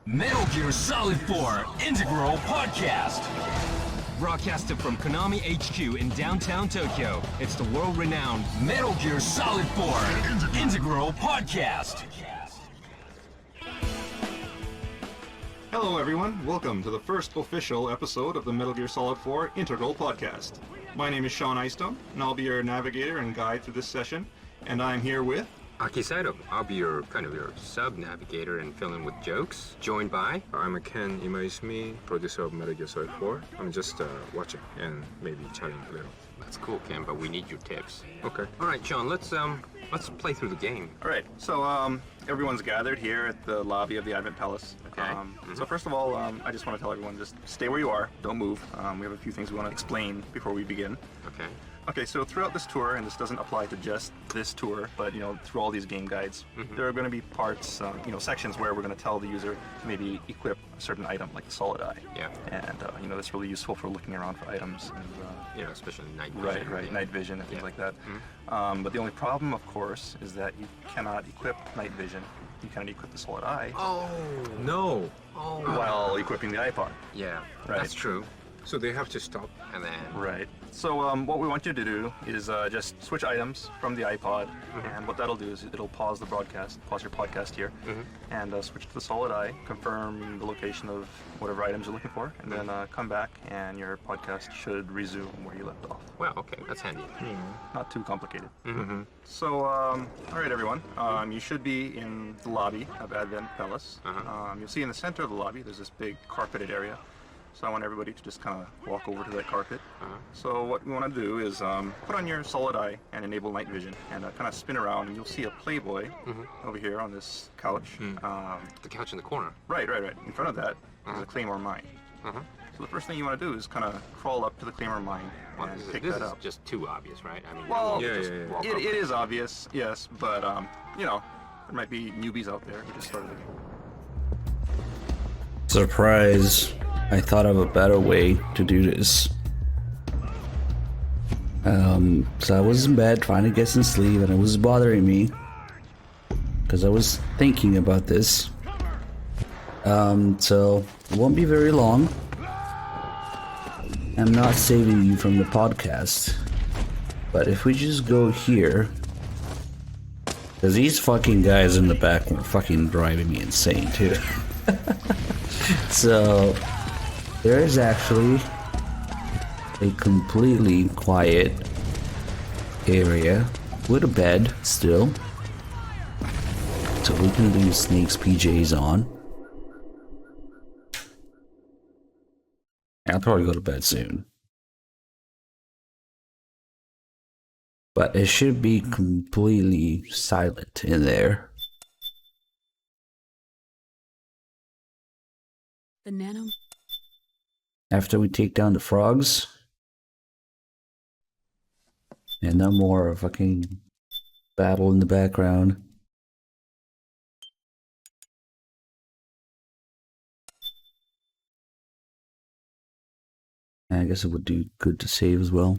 Speaker 12: Metal Gear Solid 4 Integral Podcast. Broadcasted from Konami HQ in downtown Tokyo, it's the world-renowned Metal Gear Solid 4 Integral Podcast.
Speaker 15: Hello everyone, welcome to the first official episode of the Metal Gear Solid 4 Integral Podcast. My name is Sean Eystone, and I'll be your navigator and guide through this session, and I'm here with...
Speaker 16: Aki Saito. I'll be your sub-navigator and fill in with jokes. Joined by...
Speaker 17: I'm Ken Imaizumi, producer of Metal Gear Solid 4. I'm just watching and maybe chatting a little.
Speaker 16: That's cool, Ken, but we need your tips.
Speaker 17: Okay.
Speaker 16: All right, Sean, let's play through the game.
Speaker 15: All right, so everyone's gathered here at the lobby of the Advent Palace.
Speaker 16: Okay.
Speaker 15: So first of all, I just want to tell everyone, just stay where you are, don't move. We have a few things we want to explain before we begin.
Speaker 16: Okay.
Speaker 15: Okay, so throughout this tour, and this doesn't apply to just this tour, but through all these game guides, there are going to be parts, sections where we're going to tell the user to maybe equip a certain item, like the solid eye.
Speaker 16: Yeah.
Speaker 15: And that's really useful for looking around for items. And,
Speaker 16: especially night vision.
Speaker 15: Right, night vision and things like that. But the only problem, of course, is that you cannot equip night vision. You cannot equip the solid eye.
Speaker 16: Oh, no. Oh.
Speaker 15: While equipping the iPod.
Speaker 16: Yeah,
Speaker 15: Right.
Speaker 16: that's true. So they have to stop and then...
Speaker 15: Right. So what we want you to do is just switch items from the iPod, and what that'll do is it'll pause the broadcast, pause your podcast here, and switch to the solid eye, confirm the location of whatever items you're looking for, and then come back and your podcast should resume where you left off.
Speaker 16: Well, okay, that's handy.
Speaker 15: Not too complicated. So, all right, everyone. You should be in the lobby of Advent Palace. You'll see in the center of the lobby, there's this big carpeted area. So I want everybody to just kind of walk over to that carpet. So what we want to do is put on your solid eye and enable night vision, and kind of spin around, and you'll see a Playboy over here on this couch.
Speaker 16: The couch in the corner.
Speaker 15: Right. In front of that is a Claymore mine. So the first thing you want to do is kind of crawl up to the Claymore mine and pick that up.
Speaker 16: This is just too obvious, right? I mean,
Speaker 15: well,
Speaker 16: it
Speaker 15: it is obvious, yes, but you know, there might be newbies out there who just started the game.
Speaker 1: Surprise. I thought of a better way to do this. So I was in bed trying to get some sleep and it was bothering me because I was thinking about this. So it won't be very long. I'm not saving you from the podcast, but if we just go here, because these fucking guys in the back were fucking driving me insane too. So there is actually a completely quiet area with a bed still, so we can leave Snake's PJs on. I'll probably go to bed soon, but it should be completely silent in there.
Speaker 19: The nano.
Speaker 1: After we take down the frogs, and no more fucking battle in the background. I guess it would do good to save as well.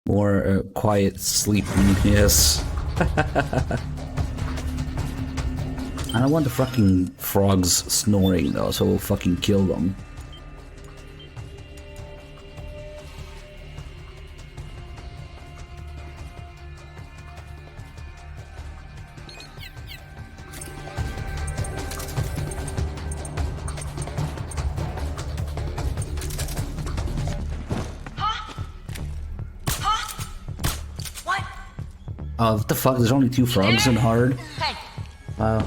Speaker 1: More quiet sleeping, yes. I don't want the fucking frogs snoring though, so we'll fucking kill them. Oh, what the fuck? There's only 2 frogs in hard?
Speaker 21: Hey.
Speaker 1: Wow.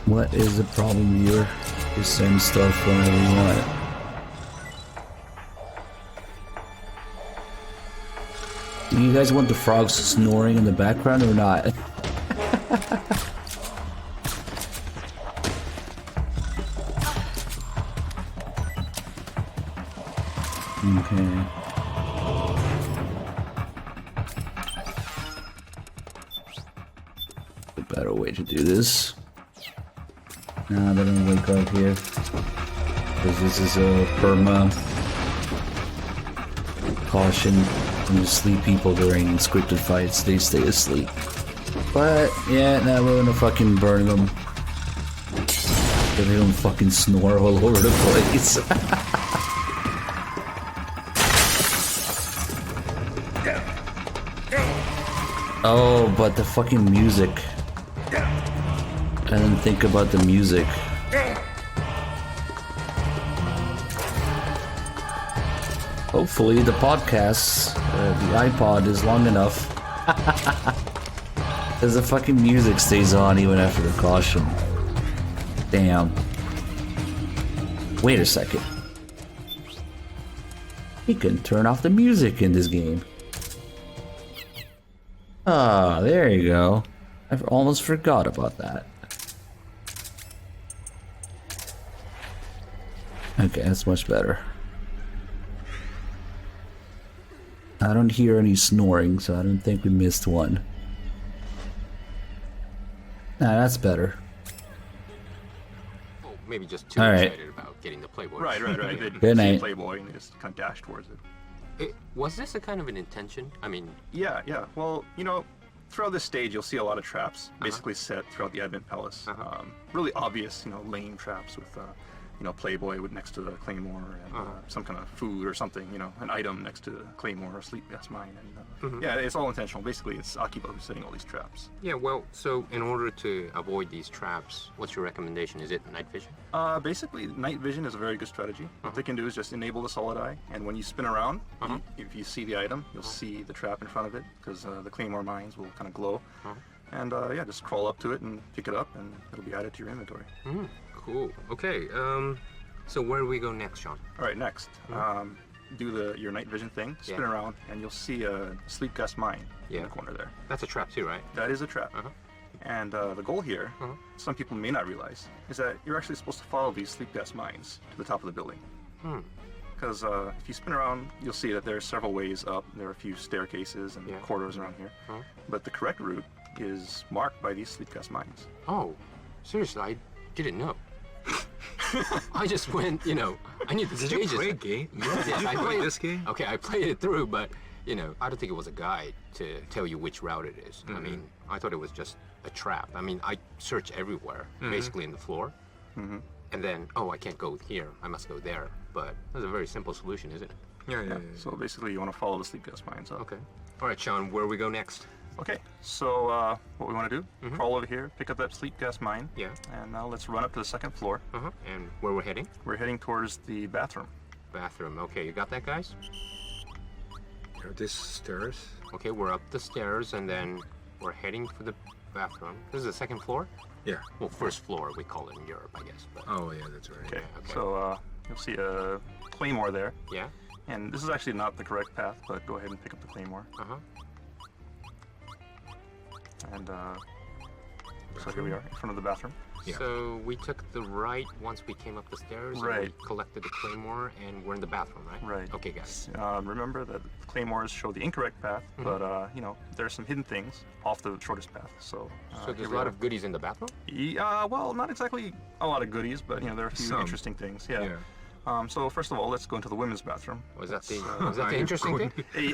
Speaker 1: What is the problem here? Just send stuff whenever you want it. Do you guys want the frogs snoring in the background or not? Okay. A better way to do this. Nah, they're gonna wake up here. Because this is a perma caution. When you sleep people during scripted fights, they stay asleep. But, yeah, now we're gonna fucking burn them. So they don't fucking snore all over the place. Oh, but the fucking music. I didn't think about the music. Hopefully the podcast, the iPod is long enough. Because the fucking music stays on even after the caution. Damn. Wait a second. You can turn off the music in this game. Ah, there you go. I almost forgot about that. Okay, that's much better. I don't hear any snoring, so I don't think we missed one. Nah, that's better.
Speaker 16: Oh, maybe just too
Speaker 1: All right.
Speaker 16: excited about getting the Playboy.
Speaker 15: Right. They
Speaker 1: Good
Speaker 15: see
Speaker 1: night.
Speaker 15: Playboy and they just kind of dash towards it.
Speaker 16: Was this a kind of an intention? I mean...
Speaker 15: Yeah. Well, you know, throughout this stage, you'll see a lot of traps basically set throughout the Advent Palace. Really obvious, you know, lane traps with, you know, Playboy with next to the Claymore and some kind of food or something, you know, an item next to the Claymore or sleep gas mine. And yeah, it's all intentional. Basically, it's Akiba who's setting all these traps.
Speaker 16: Yeah, well, so in order to avoid these traps, what's your recommendation? Is it night vision?
Speaker 15: Basically, night vision is a very good strategy. What they can do is just enable the solid eye, and when you spin around, if you see the item, you'll see the trap in front of it, because the Claymore mines will kind of glow. And yeah, just crawl up to it and pick it up, and it'll be added to your inventory.
Speaker 16: Cool. Okay, so where do we go next, Sean?
Speaker 15: All right, next. Do your night vision thing, spin around, and you'll see a sleep gas mine in the corner there.
Speaker 16: That's a trap too, right?
Speaker 15: That is a trap. And the goal here, some people may not realize, is that you're actually supposed to follow these sleep gas mines to the top of the building. Because if you spin around, you'll see that there are several ways up. There are a few staircases and corridors around here. But the correct route is marked by these sleep gas mines.
Speaker 16: Oh, seriously, I didn't know. I just went, you know, I knew the
Speaker 14: Did
Speaker 16: stages.
Speaker 14: you play a game?
Speaker 16: Yes, I played
Speaker 14: this game?
Speaker 16: Okay, I played it through, but, you know, I don't think it was a guide to tell you which route it is. I mean, I thought it was just a trap. I mean, I search everywhere, basically in the floor. And then, oh, I can't go here. I must go there. But that's a very simple solution, isn't it?
Speaker 15: Yeah. So basically, you want to follow the sleep gas mines up.
Speaker 16: Okay. All right, Sean, where we go next?
Speaker 15: Okay, so what we want to do, crawl over here, pick up that sleep gas mine.
Speaker 16: Yeah.
Speaker 15: And now let's run up to the second floor.
Speaker 16: And where we're heading?
Speaker 15: We're heading towards the bathroom.
Speaker 16: Bathroom. Okay, you got that, guys?
Speaker 14: Are these stairs?
Speaker 16: Okay, we're up the stairs, and then we're heading for the bathroom. This is the second floor?
Speaker 14: Yeah.
Speaker 16: Well, first floor, we call it in Europe, I guess. But...
Speaker 14: Oh, yeah, that's right.
Speaker 15: Okay, so you'll see a Claymore there.
Speaker 16: Yeah.
Speaker 15: And this is actually not the correct path, but go ahead and pick up the Claymore. And so here we are, in front of the bathroom.
Speaker 16: Yeah. So we took the right once we came up the stairs, and we collected the Claymore, and we're in the bathroom, right?
Speaker 15: Right.
Speaker 16: Okay, guys.
Speaker 15: Remember that Claymores show the incorrect path, but you know, there are some hidden things off the shortest path. So
Speaker 16: there's a lot of goodies in the bathroom?
Speaker 15: Yeah, well, not exactly a lot of goodies, but you know, there are a few interesting things. Yeah. So first of all, let's go into the women's bathroom.
Speaker 16: Was that the interesting thing?
Speaker 15: Hey,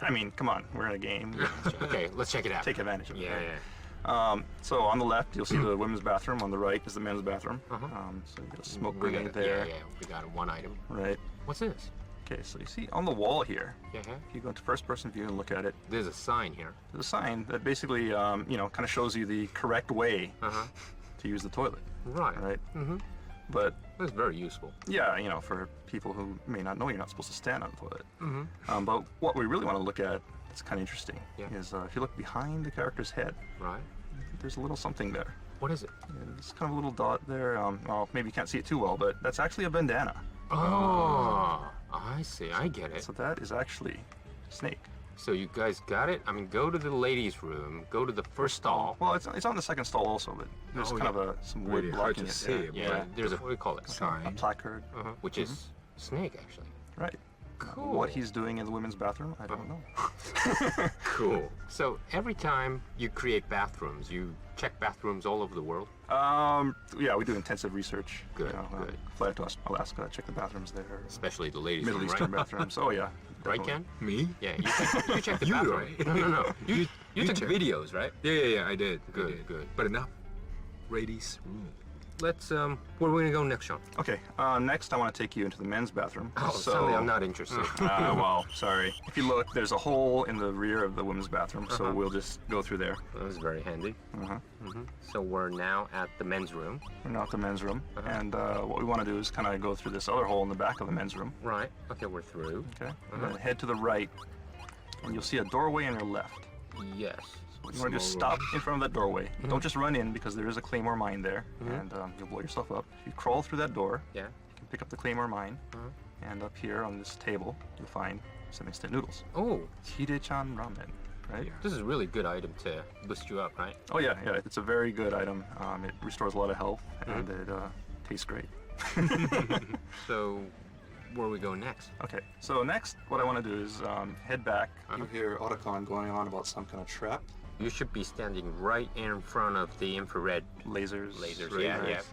Speaker 15: I mean, come on, we're in a game.
Speaker 16: Okay, let's check it out.
Speaker 15: Take advantage of it.
Speaker 16: Yeah.
Speaker 15: So on the left, you'll see the women's bathroom. On the right is the men's bathroom. So you got a smoke grenade there.
Speaker 16: Yeah, we got one item.
Speaker 15: Right.
Speaker 16: What's this?
Speaker 15: Okay, so you see on the wall here,
Speaker 16: if
Speaker 15: you go into first-person view and look at it.
Speaker 16: There's a sign here.
Speaker 15: There's a sign that basically, you know, kind of shows you the correct way to use the toilet.
Speaker 16: Right.
Speaker 15: But
Speaker 16: that's very useful.
Speaker 15: Yeah, you know, for people who may not know, you're not supposed to stand on the toilet. But what we really want to look at, that's kind of interesting, is if you look behind the character's head, there's a little something there.
Speaker 16: What is it?
Speaker 15: There's kind of a little dot there. Well, maybe you can't see it too well, but that's actually a bandana.
Speaker 16: Oh, I see. I get it.
Speaker 15: So that is actually Snake.
Speaker 16: So you guys got it? I mean, go to the ladies' room, go to the first stall.
Speaker 15: Well, it's on the second stall also, but there's kind of some wood
Speaker 14: really
Speaker 15: blocking
Speaker 14: hard to
Speaker 15: it.
Speaker 14: see it,
Speaker 16: Yeah, there's a, what do we call it?
Speaker 14: Sign.
Speaker 15: A placard.
Speaker 16: Which is Snake, actually.
Speaker 15: Right.
Speaker 16: Cool.
Speaker 15: What he's doing in the women's bathroom, I don't know.
Speaker 16: Cool. So every time you create bathrooms, you check bathrooms all over the world?
Speaker 15: Yeah, we do intensive research.
Speaker 16: Good,
Speaker 15: you know,
Speaker 16: good.
Speaker 15: Fly out to Alaska, check the bathrooms there.
Speaker 16: Especially the ladies'
Speaker 15: Middle
Speaker 16: room,
Speaker 15: Eastern
Speaker 16: right?
Speaker 15: bathrooms. Oh yeah.
Speaker 16: Right,
Speaker 15: definitely.
Speaker 16: Ken?
Speaker 14: Me?
Speaker 16: Yeah, you check the
Speaker 14: You,
Speaker 16: bathroom.
Speaker 14: right?
Speaker 16: No. You took
Speaker 14: check.
Speaker 16: videos, right?
Speaker 14: Yeah, I did.
Speaker 16: Good, good.
Speaker 14: But enough. Ladies' room.
Speaker 16: Let's, where are we gonna go next, Sean?
Speaker 15: Okay, next I want to take you into the men's bathroom.
Speaker 16: Oh, sorry, I'm not interested.
Speaker 15: Well, sorry. If you look, there's a hole in the rear of the women's bathroom, so we'll just go through there.
Speaker 16: That was very handy. So we're now at the men's room.
Speaker 15: We're now at the men's room, and what we want to do is kind of go through this other hole in the back of the men's room.
Speaker 16: Right. Okay, we're through.
Speaker 15: Okay. And then head to the right, and you'll see a doorway on your left.
Speaker 16: Yes.
Speaker 15: You want to just stop in front of that doorway. Don't just run in because there is a Claymore mine there, and you'll blow yourself up. If you crawl through that door, you can pick up the Claymore mine, and up here on this table, you'll find some instant noodles.
Speaker 16: Oh.
Speaker 15: Hide-chan ramen, right?
Speaker 16: Yeah. This is a really good item to boost you up, right?
Speaker 15: Oh yeah, it's a very good item. It restores a lot of health, and it tastes great.
Speaker 16: So, where we go next?
Speaker 15: Okay, so next, what I want to do is head back.
Speaker 17: You hear Otacon going on about some kind of trap.
Speaker 16: You should be standing right in front of the infrared
Speaker 15: lasers.
Speaker 16: Lasers, yeah.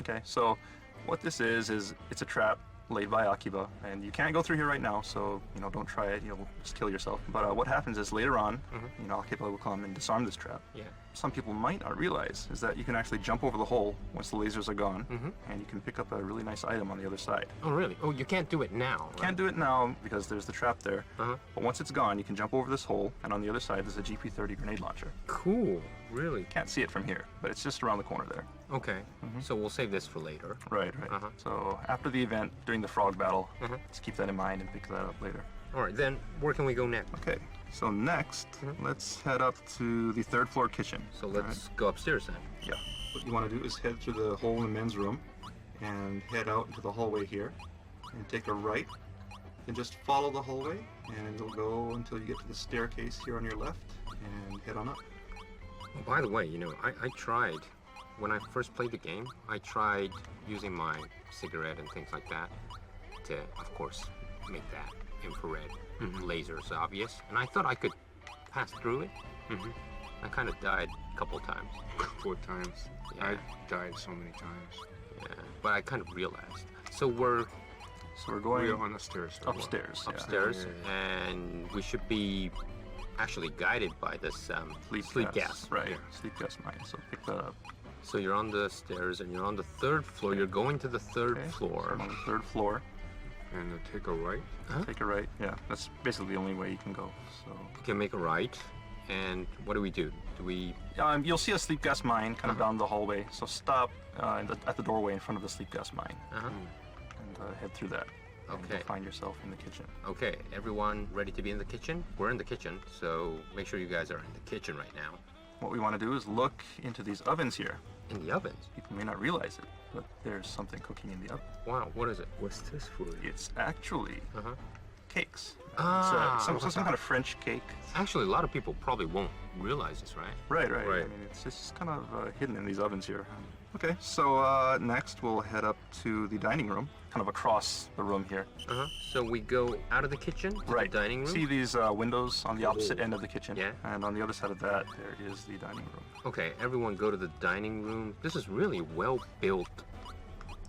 Speaker 15: Okay, so what this is it's a trap laid by Akiba, and you can't go through here right now, so don't try it. You'll just kill yourself. But what happens is later on, Akiba will come and disarm this trap.
Speaker 16: Yeah.
Speaker 15: Some people might not realize is that you can actually jump over the hole once the lasers are gone, and you can pick up a really nice item on the other side.
Speaker 16: Oh, really? Oh, you can't do it now, right?
Speaker 15: Can't do it now because there's the trap there. But once it's gone, you can jump over this hole, and on the other side there's a GP30 grenade launcher.
Speaker 16: Cool. Really?
Speaker 15: Can't see it from here, but it's just around the corner there.
Speaker 16: Okay. So we'll save this for later.
Speaker 15: Right. So after the event, during the frog battle, let's keep that in mind and pick that up later.
Speaker 16: All right, then where can we go next?
Speaker 15: Okay, so next, let's head up to the 3rd floor kitchen.
Speaker 16: So let's go upstairs then.
Speaker 15: Yeah. What you want to do is head through the hole in the men's room and head out into the hallway here and take a right and just follow the hallway and it'll go until you get to the staircase here on your left and head on up.
Speaker 16: Oh, by the way, I tried, when I first played the game, I tried using my cigarette and things like that to, of course, make that infrared lasers obvious, and I thought I could pass through it. I kind of died a couple times.
Speaker 17: 4 times.
Speaker 16: Yeah.
Speaker 17: I died so many times.
Speaker 16: Yeah, but I kind of realized. So we're
Speaker 15: going
Speaker 17: on the stairs.
Speaker 15: Upstairs.
Speaker 16: Upstairs, and we should be actually guided by this sleep gas.
Speaker 15: Right. Yeah. Sleep gas mine. So pick that up.
Speaker 16: So you're on the stairs, and you're on the 3rd floor. You're going to the 3rd floor.
Speaker 15: So I'm on the 3rd floor.
Speaker 17: And take a right.
Speaker 15: Take a right. Yeah, that's basically the only way you can go. So
Speaker 16: you can make a right. And what do we do? Do we?
Speaker 15: You'll see a sleep gas mine kind of down the hallway. So stop at the doorway in front of the sleep gas mine and head through that.
Speaker 16: Okay.
Speaker 15: And you'll find yourself in the kitchen.
Speaker 16: Okay, everyone ready to be in the kitchen? We're in the kitchen, so make sure you guys are in the kitchen right now.
Speaker 15: What we want to do is look into these ovens here.
Speaker 16: In the ovens?
Speaker 15: People may not realize it, but there's something cooking in the oven.
Speaker 16: Wow, what is it?
Speaker 17: What's this for?
Speaker 15: It's actually cakes.
Speaker 16: Some
Speaker 15: kind of French cake.
Speaker 16: Actually, a lot of people probably won't realize this, right?
Speaker 15: Right. I mean, it's just kind of hidden in these ovens here. Okay, so next we'll head up to the dining room, kind of across the room here.
Speaker 16: So we go out of the kitchen to the dining room?
Speaker 15: See these windows on the opposite end of the kitchen? Yeah. And on the other side of that, there is the dining room.
Speaker 16: Okay, everyone go to the dining room. This is really well-built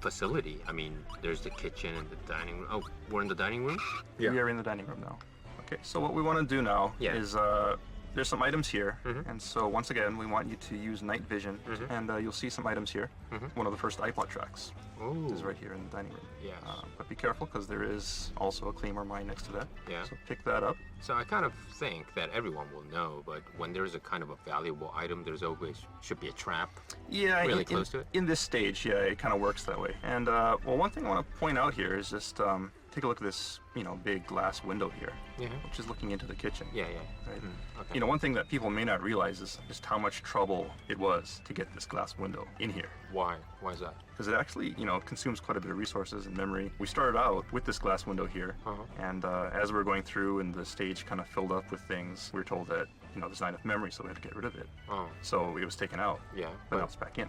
Speaker 16: facility. I mean, there's the kitchen and the dining room. Oh, we're in the dining room?
Speaker 15: Yeah. We are in the dining room now. Okay, so what we want to do now is there's some items here, and so once again, we want you to use night vision, and you'll see some items here. One of the first iPod tracks is right here in the dining room.
Speaker 16: Yeah.
Speaker 15: But be careful, because there is also a Claymore mine next to that.
Speaker 16: Yeah.
Speaker 15: So pick that up.
Speaker 16: So I kind of think that everyone will know, but when there's a kind of a valuable item, there's always should be a trap.
Speaker 15: Yeah,
Speaker 16: really close to it.
Speaker 15: In this stage, yeah, it kind of works that way. And well, one thing I want to point out here is just take a look at this, big glass window here, which is looking into the kitchen.
Speaker 16: Yeah.
Speaker 15: Right.
Speaker 16: Okay.
Speaker 15: One thing that people may not realize is just how much trouble it was to get this glass window in here.
Speaker 16: Why? Why is that?
Speaker 15: Because it actually, consumes quite a bit of resources and memory. We started out with this glass window here, and as we were going through and the stage kind of filled up with things, we were told that, there's not enough memory, so we had to get rid of it. So it was taken out.
Speaker 16: Yeah.
Speaker 15: But now it's back in.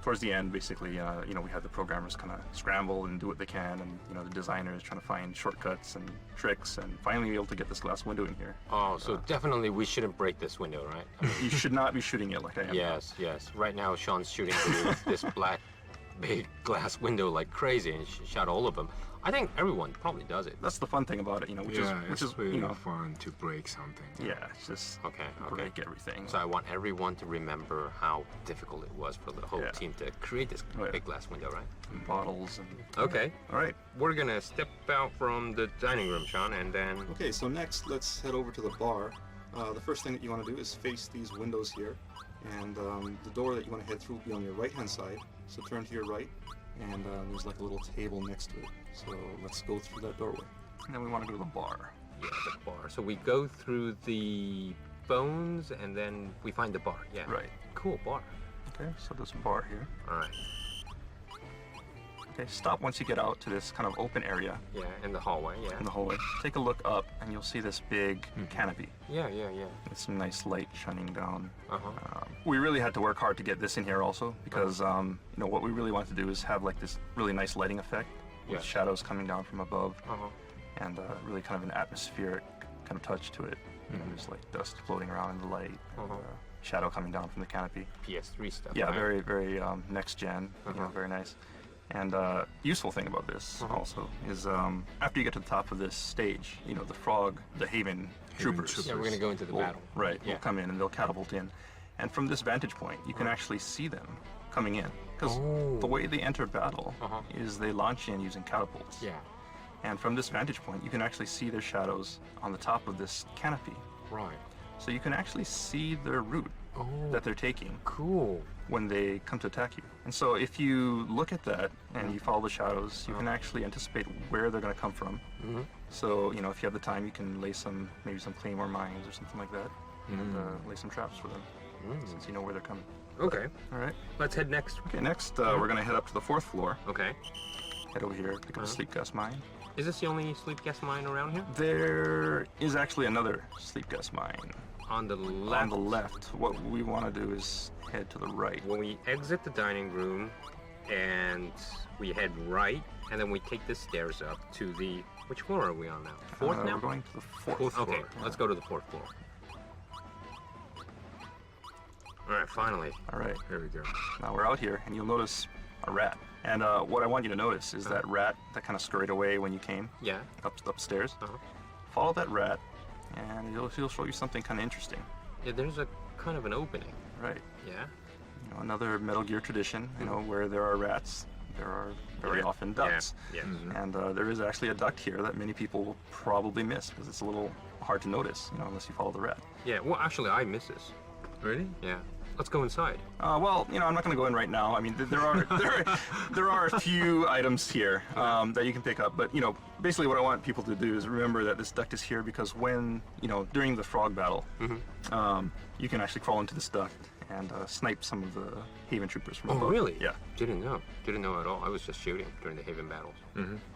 Speaker 15: Towards the end, basically, we had the programmers kind of scramble and do what they can, and, the designers trying to find shortcuts and tricks, and finally be able to get this glass window in here.
Speaker 16: Oh, so definitely we shouldn't break this window, right? I mean,
Speaker 15: you should not be shooting it like I am.
Speaker 16: Yes. Right now, Sean's shooting through this black, big glass window like crazy, and shot all of them. I think everyone probably does it.
Speaker 15: That's the fun thing about it, which is
Speaker 17: really fun to break something.
Speaker 15: Yeah, it's just break everything.
Speaker 16: So I want everyone to remember how difficult it was for the whole team to create this big glass window, right?
Speaker 15: And bottles and...
Speaker 16: Okay.
Speaker 15: All right.
Speaker 16: We're gonna step out from the dining room, Sean, and then...
Speaker 15: Okay, so next, let's head over to the bar. The first thing that you want to do is face these windows here, and the door that you want to head through will be on your right-hand side. So turn to your right, and there's like a little table next to it. So let's go through that doorway. And then we want to go to the bar.
Speaker 16: Yeah, the bar. So we go through the phones, and then we find the bar. Yeah.
Speaker 15: Right.
Speaker 16: Cool bar.
Speaker 15: Okay, so there's a bar here.
Speaker 16: All right.
Speaker 15: Okay, stop once you get out to this kind of open area.
Speaker 16: Yeah, in the hallway, yeah.
Speaker 15: In the hallway. Take a look up, and you'll see this big canopy.
Speaker 16: Yeah.
Speaker 15: With some nice light shining down. We really had to work hard to get this in here also, because what we really wanted to do is have like this really nice lighting effect. with shadows coming down from above, and really kind of an atmospheric kind of touch to it. You know, there's like dust floating around in the light, and, shadow coming down from the canopy.
Speaker 16: PS3 stuff.
Speaker 15: Yeah,
Speaker 16: right?
Speaker 15: very, very next gen. You know, very nice. And useful thing about this also is after you get to the top of this stage, you know, the Haven troopers.
Speaker 16: Yeah, we're gonna go into the battle.
Speaker 15: Right,
Speaker 16: Yeah.
Speaker 15: will come in and they'll catapult in. And from this vantage point, you can actually see them coming in. Because the way they enter battle is they launch in using catapults.
Speaker 16: Yeah.
Speaker 15: And from this vantage point, you can actually see their shadows on the top of this canopy.
Speaker 16: Right.
Speaker 15: So you can actually see their route that they're taking.
Speaker 16: Cool.
Speaker 15: When they come to attack you. And so if you look at that and you follow the shadows, you can actually anticipate where they're going to come from. So, you know, if you have the time, you can lay maybe some claymore mines or something like that, and lay some traps for them, since you know where they're coming.
Speaker 16: Okay.
Speaker 15: All right.
Speaker 16: Let's head next.
Speaker 15: Okay, next we're going to head up to the 4th floor.
Speaker 16: Okay.
Speaker 15: Head over here, pick up a sleep gas mine.
Speaker 16: Is this the only sleep gas mine around here?
Speaker 15: There is actually another sleep gas mine.
Speaker 16: On the left?
Speaker 15: On the left. What we want to do is head to the right.
Speaker 16: When we exit the dining room and we head right, and then we take the stairs up to the... Which floor are we on now? 4th now?
Speaker 15: We're going to the 4th floor.
Speaker 16: Okay, let's go to the 4th floor. All right, finally.
Speaker 15: All right.
Speaker 16: Here we go.
Speaker 15: Now we're out here, and you'll notice a rat. And what I want you to notice is that rat that kind of scurried away when you came.
Speaker 16: Yeah.
Speaker 15: Upstairs. Follow that rat, and he'll show you something kind of interesting.
Speaker 16: Yeah, there's a kind of an opening.
Speaker 15: Right.
Speaker 16: Yeah.
Speaker 15: You know, another Metal Gear tradition. You know, where there are rats, there are very often ducks.
Speaker 16: Yeah.
Speaker 15: And there is actually a duct here that many people will probably miss because it's a little hard to notice, you know, unless you follow the rat.
Speaker 16: Yeah. Well, actually, I miss this.
Speaker 14: Really?
Speaker 16: Yeah. Let's go inside.
Speaker 15: Well, you know, I'm not going to go in right now. I mean, there are a few items here that you can pick up. But, you know, basically what I want people to do is remember that this duct is here because when, you know, during the frog battle, you can actually crawl into this duct and snipe some of the Haven troopers from above.
Speaker 16: Oh, really?
Speaker 15: Yeah.
Speaker 16: Didn't know. Didn't know at all. I was just shooting during the Haven battles.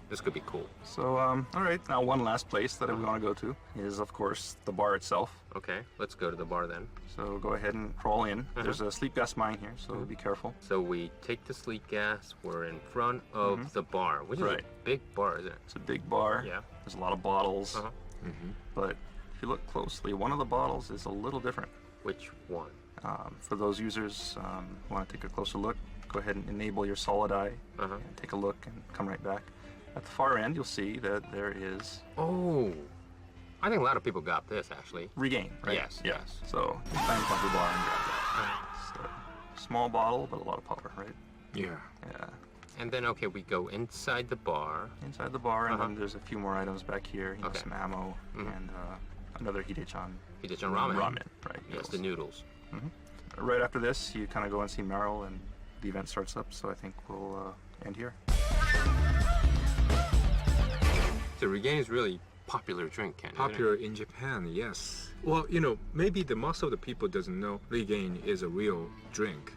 Speaker 16: This could be cool.
Speaker 15: So, all right. Now, one last place that we want to go to is, of course, the bar itself.
Speaker 16: Okay, let's go to the bar then.
Speaker 15: So go ahead and crawl in. There's a sleep gas mine here, so be careful.
Speaker 16: So we take the sleep gas. We're in front of the bar, which is a big bar, isn't it?
Speaker 15: It's a big bar.
Speaker 16: Yeah.
Speaker 15: There's a lot of bottles. But if you look closely, one of the bottles is a little different.
Speaker 16: Which one?
Speaker 15: For those users who want to take a closer look, go ahead and enable your solid eye and take a look and come right back. At the far end, you'll see that there is...
Speaker 16: Oh, I think a lot of people got this, actually.
Speaker 15: Regain, right?
Speaker 16: Yes, yes.
Speaker 15: So you climb up the bar and grab that. It's a small bottle, but a lot of power, right?
Speaker 16: Yeah.
Speaker 15: Yeah.
Speaker 16: And then, okay, we go inside the bar.
Speaker 15: Inside the bar, and then there's a few more items back here. You know, some ammo and another Hidechan.
Speaker 16: Hidechan ramen.
Speaker 15: Ramen, right.
Speaker 16: Yes, the noodles.
Speaker 15: Right after this, you kind of go and see Meryl, and the event starts up, so I think we'll end here.
Speaker 16: So Regain is really popular drink, Ken.
Speaker 9: Popular in Japan, yes. Well, you know, maybe most of the people doesn't know Regain is a real drink.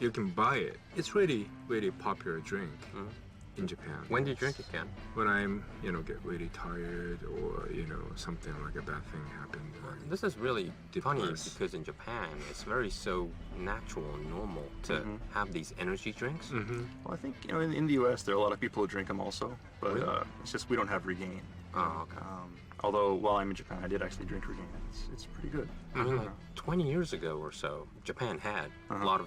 Speaker 9: You can buy it. It's really, really popular drink in Japan.
Speaker 16: When do you drink it, Ken?
Speaker 9: When I'm, you know, get really tired or, you know, something like a bad thing happened.
Speaker 16: This is really funny because in Japan, it's very so natural and normal to have these energy drinks.
Speaker 15: Well, I think, you know, in the U.S., there are a lot of people who drink them also, but
Speaker 16: Really?
Speaker 15: it's just we don't have Regain.
Speaker 16: Oh, okay.
Speaker 15: Although, while I'm in Japan, I did actually drink Regain. It's pretty good.
Speaker 16: I mean, like 20 years ago or so, Japan had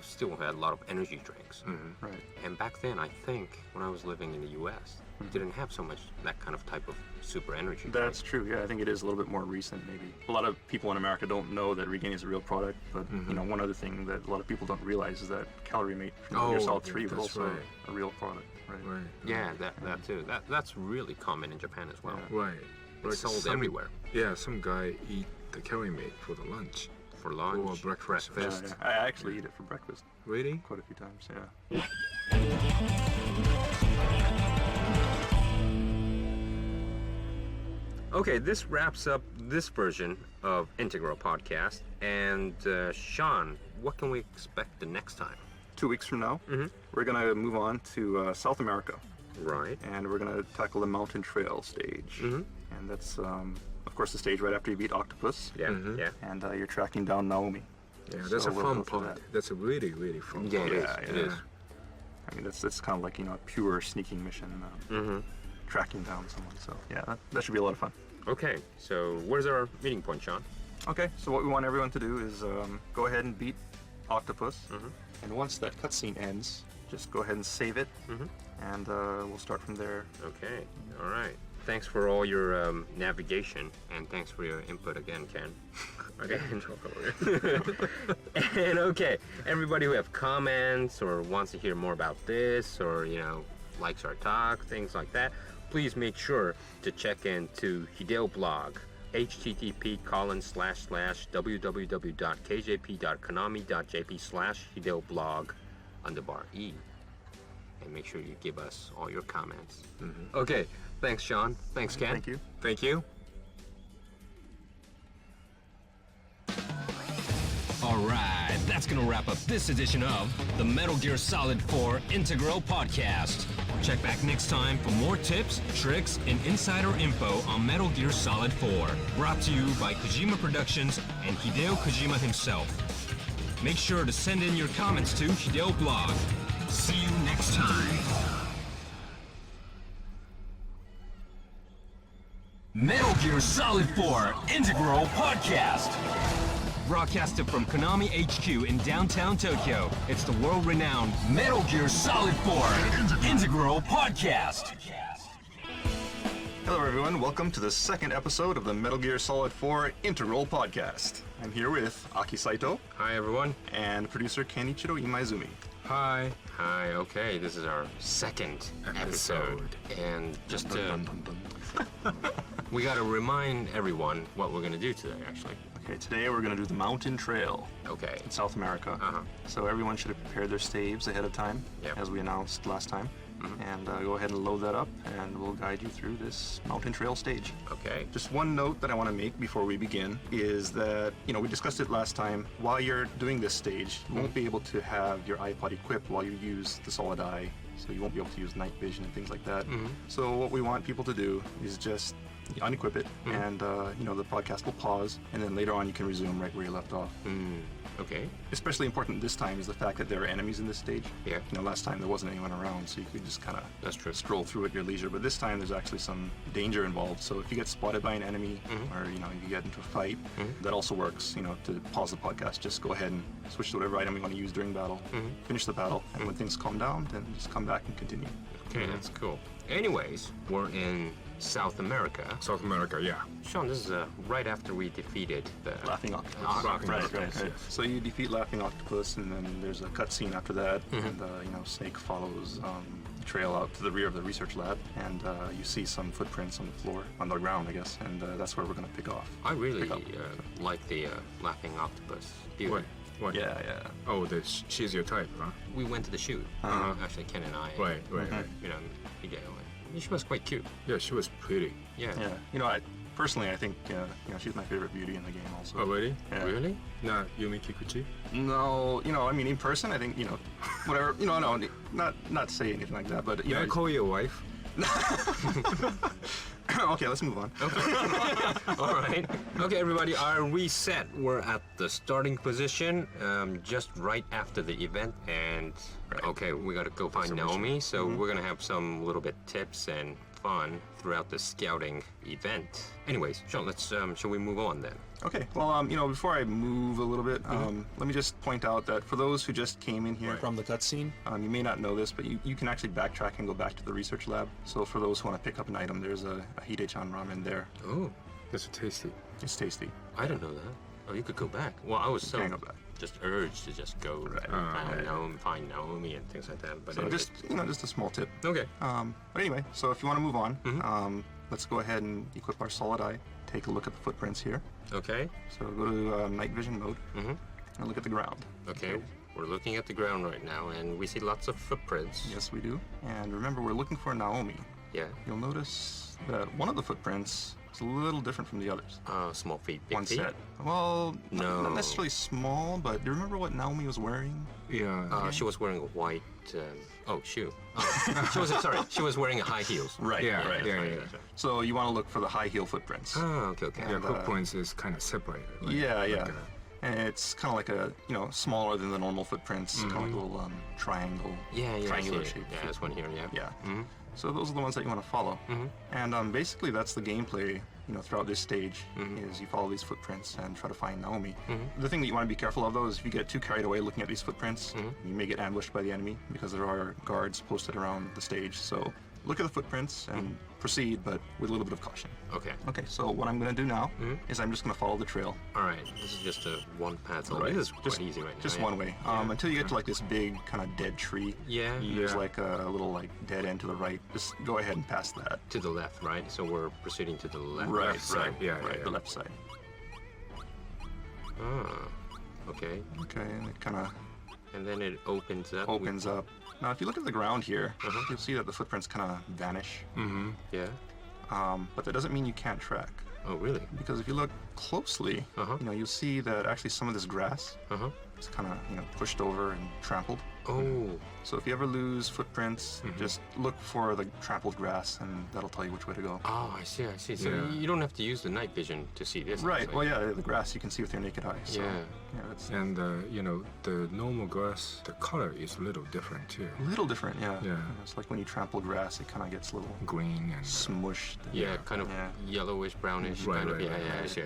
Speaker 16: still had a lot of energy drinks.
Speaker 15: Right.
Speaker 16: And back then, I think, when I was living in the U.S., didn't have so much that kind of type of super energy drink.
Speaker 15: That's true, yeah. I think it is a little bit more recent, maybe. A lot of people in America don't know that Regain is a real product, but, you know, one other thing that a lot of people don't realize is that Calorie Mate from Metal Gear Solid 3 was also a real product, right?
Speaker 16: Yeah, that too. That's really common in Japan as well.
Speaker 9: Right.
Speaker 16: It's sold everywhere.
Speaker 9: Yeah, some guy eat the Calorie Mate for the lunch.
Speaker 16: For lunch?
Speaker 9: Or breakfast.
Speaker 15: Yeah. I actually eat it for breakfast.
Speaker 9: Really?
Speaker 15: Quite a few times, yeah.
Speaker 16: Okay, this wraps up this version of Integral Podcast. And Sean, what can we expect the next time?
Speaker 15: 2 weeks from now, we're going to move on to South America.
Speaker 16: Right.
Speaker 15: And we're going to tackle the Mountain Trail stage. And that's, of course, the stage right after you beat Octopus.
Speaker 16: Yeah, yeah.
Speaker 15: And you're tracking down Naomi.
Speaker 9: Yeah, that's a fun part. That's a really, really fun part.
Speaker 16: Yeah, it is.
Speaker 15: I mean, it's kind of like, you know, a pure sneaking mission, tracking down someone. So yeah, that should be a lot of fun.
Speaker 16: Okay, so where's our meeting point, Sean?
Speaker 15: Okay, so what we want everyone to do is go ahead and beat Octopus, and once that cutscene ends, just go ahead and save it, and we'll start from there.
Speaker 16: Okay, all right. Thanks for all your navigation, and thanks for your input again, Ken. Okay. And okay, everybody who have comments or wants to hear more about this, or you know, likes our talk, things like that, please make sure to check into Hideo blog, http://www.kjp.konami.jp/Hideo blog _E. And make sure you give us all your comments. Okay, thanks, Sean. Thanks, Ken.
Speaker 15: Thank you.
Speaker 16: Thank you.
Speaker 12: Alright, that's gonna wrap up this edition of the Metal Gear Solid 4 Integral Podcast. Check back next time for more tips, tricks, and insider info on Metal Gear Solid 4. Brought to you by Kojima Productions and Hideo Kojima himself. Make sure to send in your comments to Hideo blog. See you next time. Metal Gear Solid 4 Integral Podcast. Broadcasted from Konami HQ in downtown Tokyo, it's the world-renowned Metal Gear Solid 4 Integral Podcast.
Speaker 15: Hello everyone, welcome to the second episode of the Metal Gear Solid 4 Integral Podcast. I'm here with Aki Saito.
Speaker 16: Hi everyone.
Speaker 15: And producer Kenichiro Imaizumi.
Speaker 16: Hi. Hi, okay, this is our second episode. And just to... we gotta remind everyone what we're gonna do today, actually.
Speaker 15: Okay, today we're gonna do the Mountain Trail.
Speaker 16: Okay.
Speaker 15: In South America. So everyone should have prepared their saves ahead of time, as we announced last time. And go ahead and load that up, and we'll guide you through this Mountain Trail stage.
Speaker 16: Okay.
Speaker 15: Just one note that I want to make before we begin is that, you know, we discussed it last time. While you're doing this stage, you won't be able to have your iPod equipped while you use the Solid Eye, so you won't be able to use night vision and things like that. So what we want people to do is just unequip it, and you know, the podcast will pause, and then later on you can resume right where you left off.
Speaker 16: Okay.
Speaker 15: Especially important this time is the fact that there are enemies in this stage.
Speaker 16: Yeah.
Speaker 15: You know, last time there wasn't anyone around, so you could just kind of stroll through at your leisure. But this time there's actually some danger involved. So if you get spotted by an enemy, or you know, you get into a fight, that also works. You know, to pause the podcast, just go ahead and switch to whatever item you want to use during battle. Finish the battle, and when things calm down, then just come back and continue.
Speaker 16: Okay, that's cool. Anyways, we're in South America.
Speaker 17: South America, yeah.
Speaker 16: Sean, this is right after we defeated the
Speaker 15: Laughing Octopus. Right. So you defeat Laughing Octopus, and then there's a cutscene after that, and you know, Snake follows the trail out to the rear of the research lab, and you see some footprints on the floor, on the ground, I guess, and that's where we're gonna pick off.
Speaker 16: I really like the Laughing Octopus.
Speaker 17: What?
Speaker 15: Yeah.
Speaker 17: Oh, she's your type, huh?
Speaker 16: We went to the shoot. Actually, Ken and I.
Speaker 17: Right.
Speaker 16: You know, she was quite cute.
Speaker 17: Yeah, she was pretty.
Speaker 16: Yeah.
Speaker 15: You know, I think you know, she's my favorite beauty in the game also.
Speaker 17: Oh, really?
Speaker 15: Yeah.
Speaker 16: Really?
Speaker 17: Not Yumi Kikuchi?
Speaker 15: No, you know, I mean, in person, I think, you know, whatever, you know, no, not say anything like that, but, you know.
Speaker 17: May I call you your wife?
Speaker 15: Okay, let's move on.
Speaker 16: Okay. All right. Okay, everybody, our reset. We're at the starting position, just right after the event, and okay, we gotta go find Naomi. So we're gonna have some little bit tips and fun throughout the scouting event. Anyways, Sean, let's shall we move on then?
Speaker 15: Okay. Well, you know, before I move a little bit, let me just point out that for those who just came in here from the cutscene, you may not know this, but you can actually backtrack and go back to the research lab. So for those who want to pick up an item, there's a Hide-chan ramen there.
Speaker 16: Oh,
Speaker 17: it's tasty.
Speaker 15: It's tasty.
Speaker 16: I didn't know that. Oh, you could go back. Well, I was so just urged to just go find Naomi and things like that. But
Speaker 15: so just, you know, just a small tip.
Speaker 16: Okay.
Speaker 15: But anyway, so if you want to move on, let's go ahead and equip our Solid Eye. Take a look at the footprints here.
Speaker 16: Okay.
Speaker 15: So go to night vision mode and look at the ground.
Speaker 16: Okay. We're looking at the ground right now, and we see lots of footprints.
Speaker 15: Yes, we do. And remember, we're looking for Naomi.
Speaker 16: Yeah.
Speaker 15: You'll notice that one of the footprints is a little different from the others.
Speaker 16: Small feet, big
Speaker 15: one
Speaker 16: feet?
Speaker 15: set. Well, not necessarily small, but do you remember what Naomi was wearing?
Speaker 16: Yeah. She was wearing a white shoe. She was wearing high heels.
Speaker 15: Right.
Speaker 17: Yeah.
Speaker 15: So you want to look for the high heel footprints.
Speaker 16: Oh, okay.
Speaker 17: Yeah, footprints is kind of separated. Right?
Speaker 15: Yeah. And it's kind of like a, smaller than the normal footprints, kind of like a little triangle. Triangular shape.
Speaker 16: Yeah, this one here, yeah.
Speaker 15: Yeah. So those are the ones that you want to follow. And basically that's the gameplay, throughout this stage, is you follow these footprints and try to find Naomi. The thing that you want to be careful of, though, is if you get too carried away looking at these footprints, you may get ambushed by the enemy because there are guards posted around the stage. So look at the footprints and proceed, but with a little bit of caution.
Speaker 16: Okay.
Speaker 15: Okay, so what I'm going to do now is I'm just going to follow the trail.
Speaker 16: All right, this is just a one path.
Speaker 15: Right.
Speaker 16: This is quite easy right now.
Speaker 15: Just one way. Until you get to like this big kind of dead tree.
Speaker 16: Yeah.
Speaker 15: There's like a little like dead end to the right. Just go ahead and pass that.
Speaker 16: To the left, right? So we're proceeding to the left.
Speaker 15: Right.
Speaker 16: Yeah.
Speaker 15: The left side.
Speaker 16: Ah. Okay.
Speaker 15: Okay, and it kind of.
Speaker 16: And then it opens up.
Speaker 15: Up. Now, if you look at the ground here, you'll see that the footprints kind of vanish.
Speaker 16: Yeah.
Speaker 15: But that doesn't mean you can't track.
Speaker 16: Oh, really?
Speaker 15: Because if you look closely, you'll see that actually some of this grass is kind of, pushed over and trampled.
Speaker 16: Oh.
Speaker 15: So if you ever lose footprints, just look for the trampled grass, and that'll tell you which way to go.
Speaker 16: Oh, I see. So you don't have to use the night vision to see this.
Speaker 15: Right. Well, yeah, the grass you can see with your naked eye. So,
Speaker 17: that's... And, the normal grass, the color is a little different, too.
Speaker 15: A little different, yeah.
Speaker 17: Yeah.
Speaker 15: It's like when you trample grass, it kind of gets a little...
Speaker 17: green and...
Speaker 15: smushed.
Speaker 16: Yeah, kind of yellowish, brownish.
Speaker 17: Right,
Speaker 16: kind of.
Speaker 17: right,
Speaker 16: Yeah,
Speaker 17: right.
Speaker 16: I see.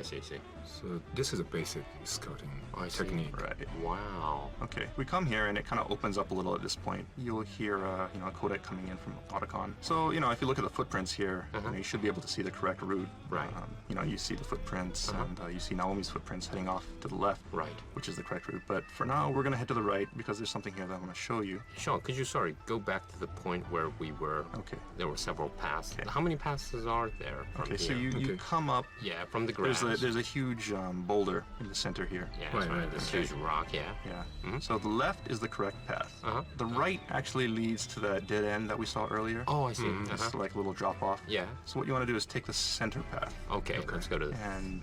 Speaker 17: So this is a basic scouting technique.
Speaker 15: Right.
Speaker 16: Wow.
Speaker 15: Okay, we come here and it kind of opens up a little at this point. You'll hear, a codec coming in from Otacon. So, if you look at the footprints here, you should be able to see the correct route.
Speaker 16: Right.
Speaker 15: You see the footprints, and you see Naomi's footprints heading off to the left.
Speaker 16: Right.
Speaker 15: Which is the correct route. But for now, we're going to head to the right because there's something here that I want to show you.
Speaker 16: Sean, could you, go back to the point where we were?
Speaker 15: Okay.
Speaker 16: There were several paths. Okay. How many paths are there from
Speaker 15: here?
Speaker 16: So
Speaker 15: you come up.
Speaker 16: Yeah, from the grass.
Speaker 15: There's a huge boulder in the center here.
Speaker 16: Yeah, right. This huge rock, yeah.
Speaker 15: Yeah. So the left is the correct path. The right actually leads to that dead end that we saw earlier.
Speaker 16: Oh, I see.
Speaker 15: It's like a little drop off.
Speaker 16: Yeah.
Speaker 15: So what you want to do is take the center path.
Speaker 16: Okay. Let's go to the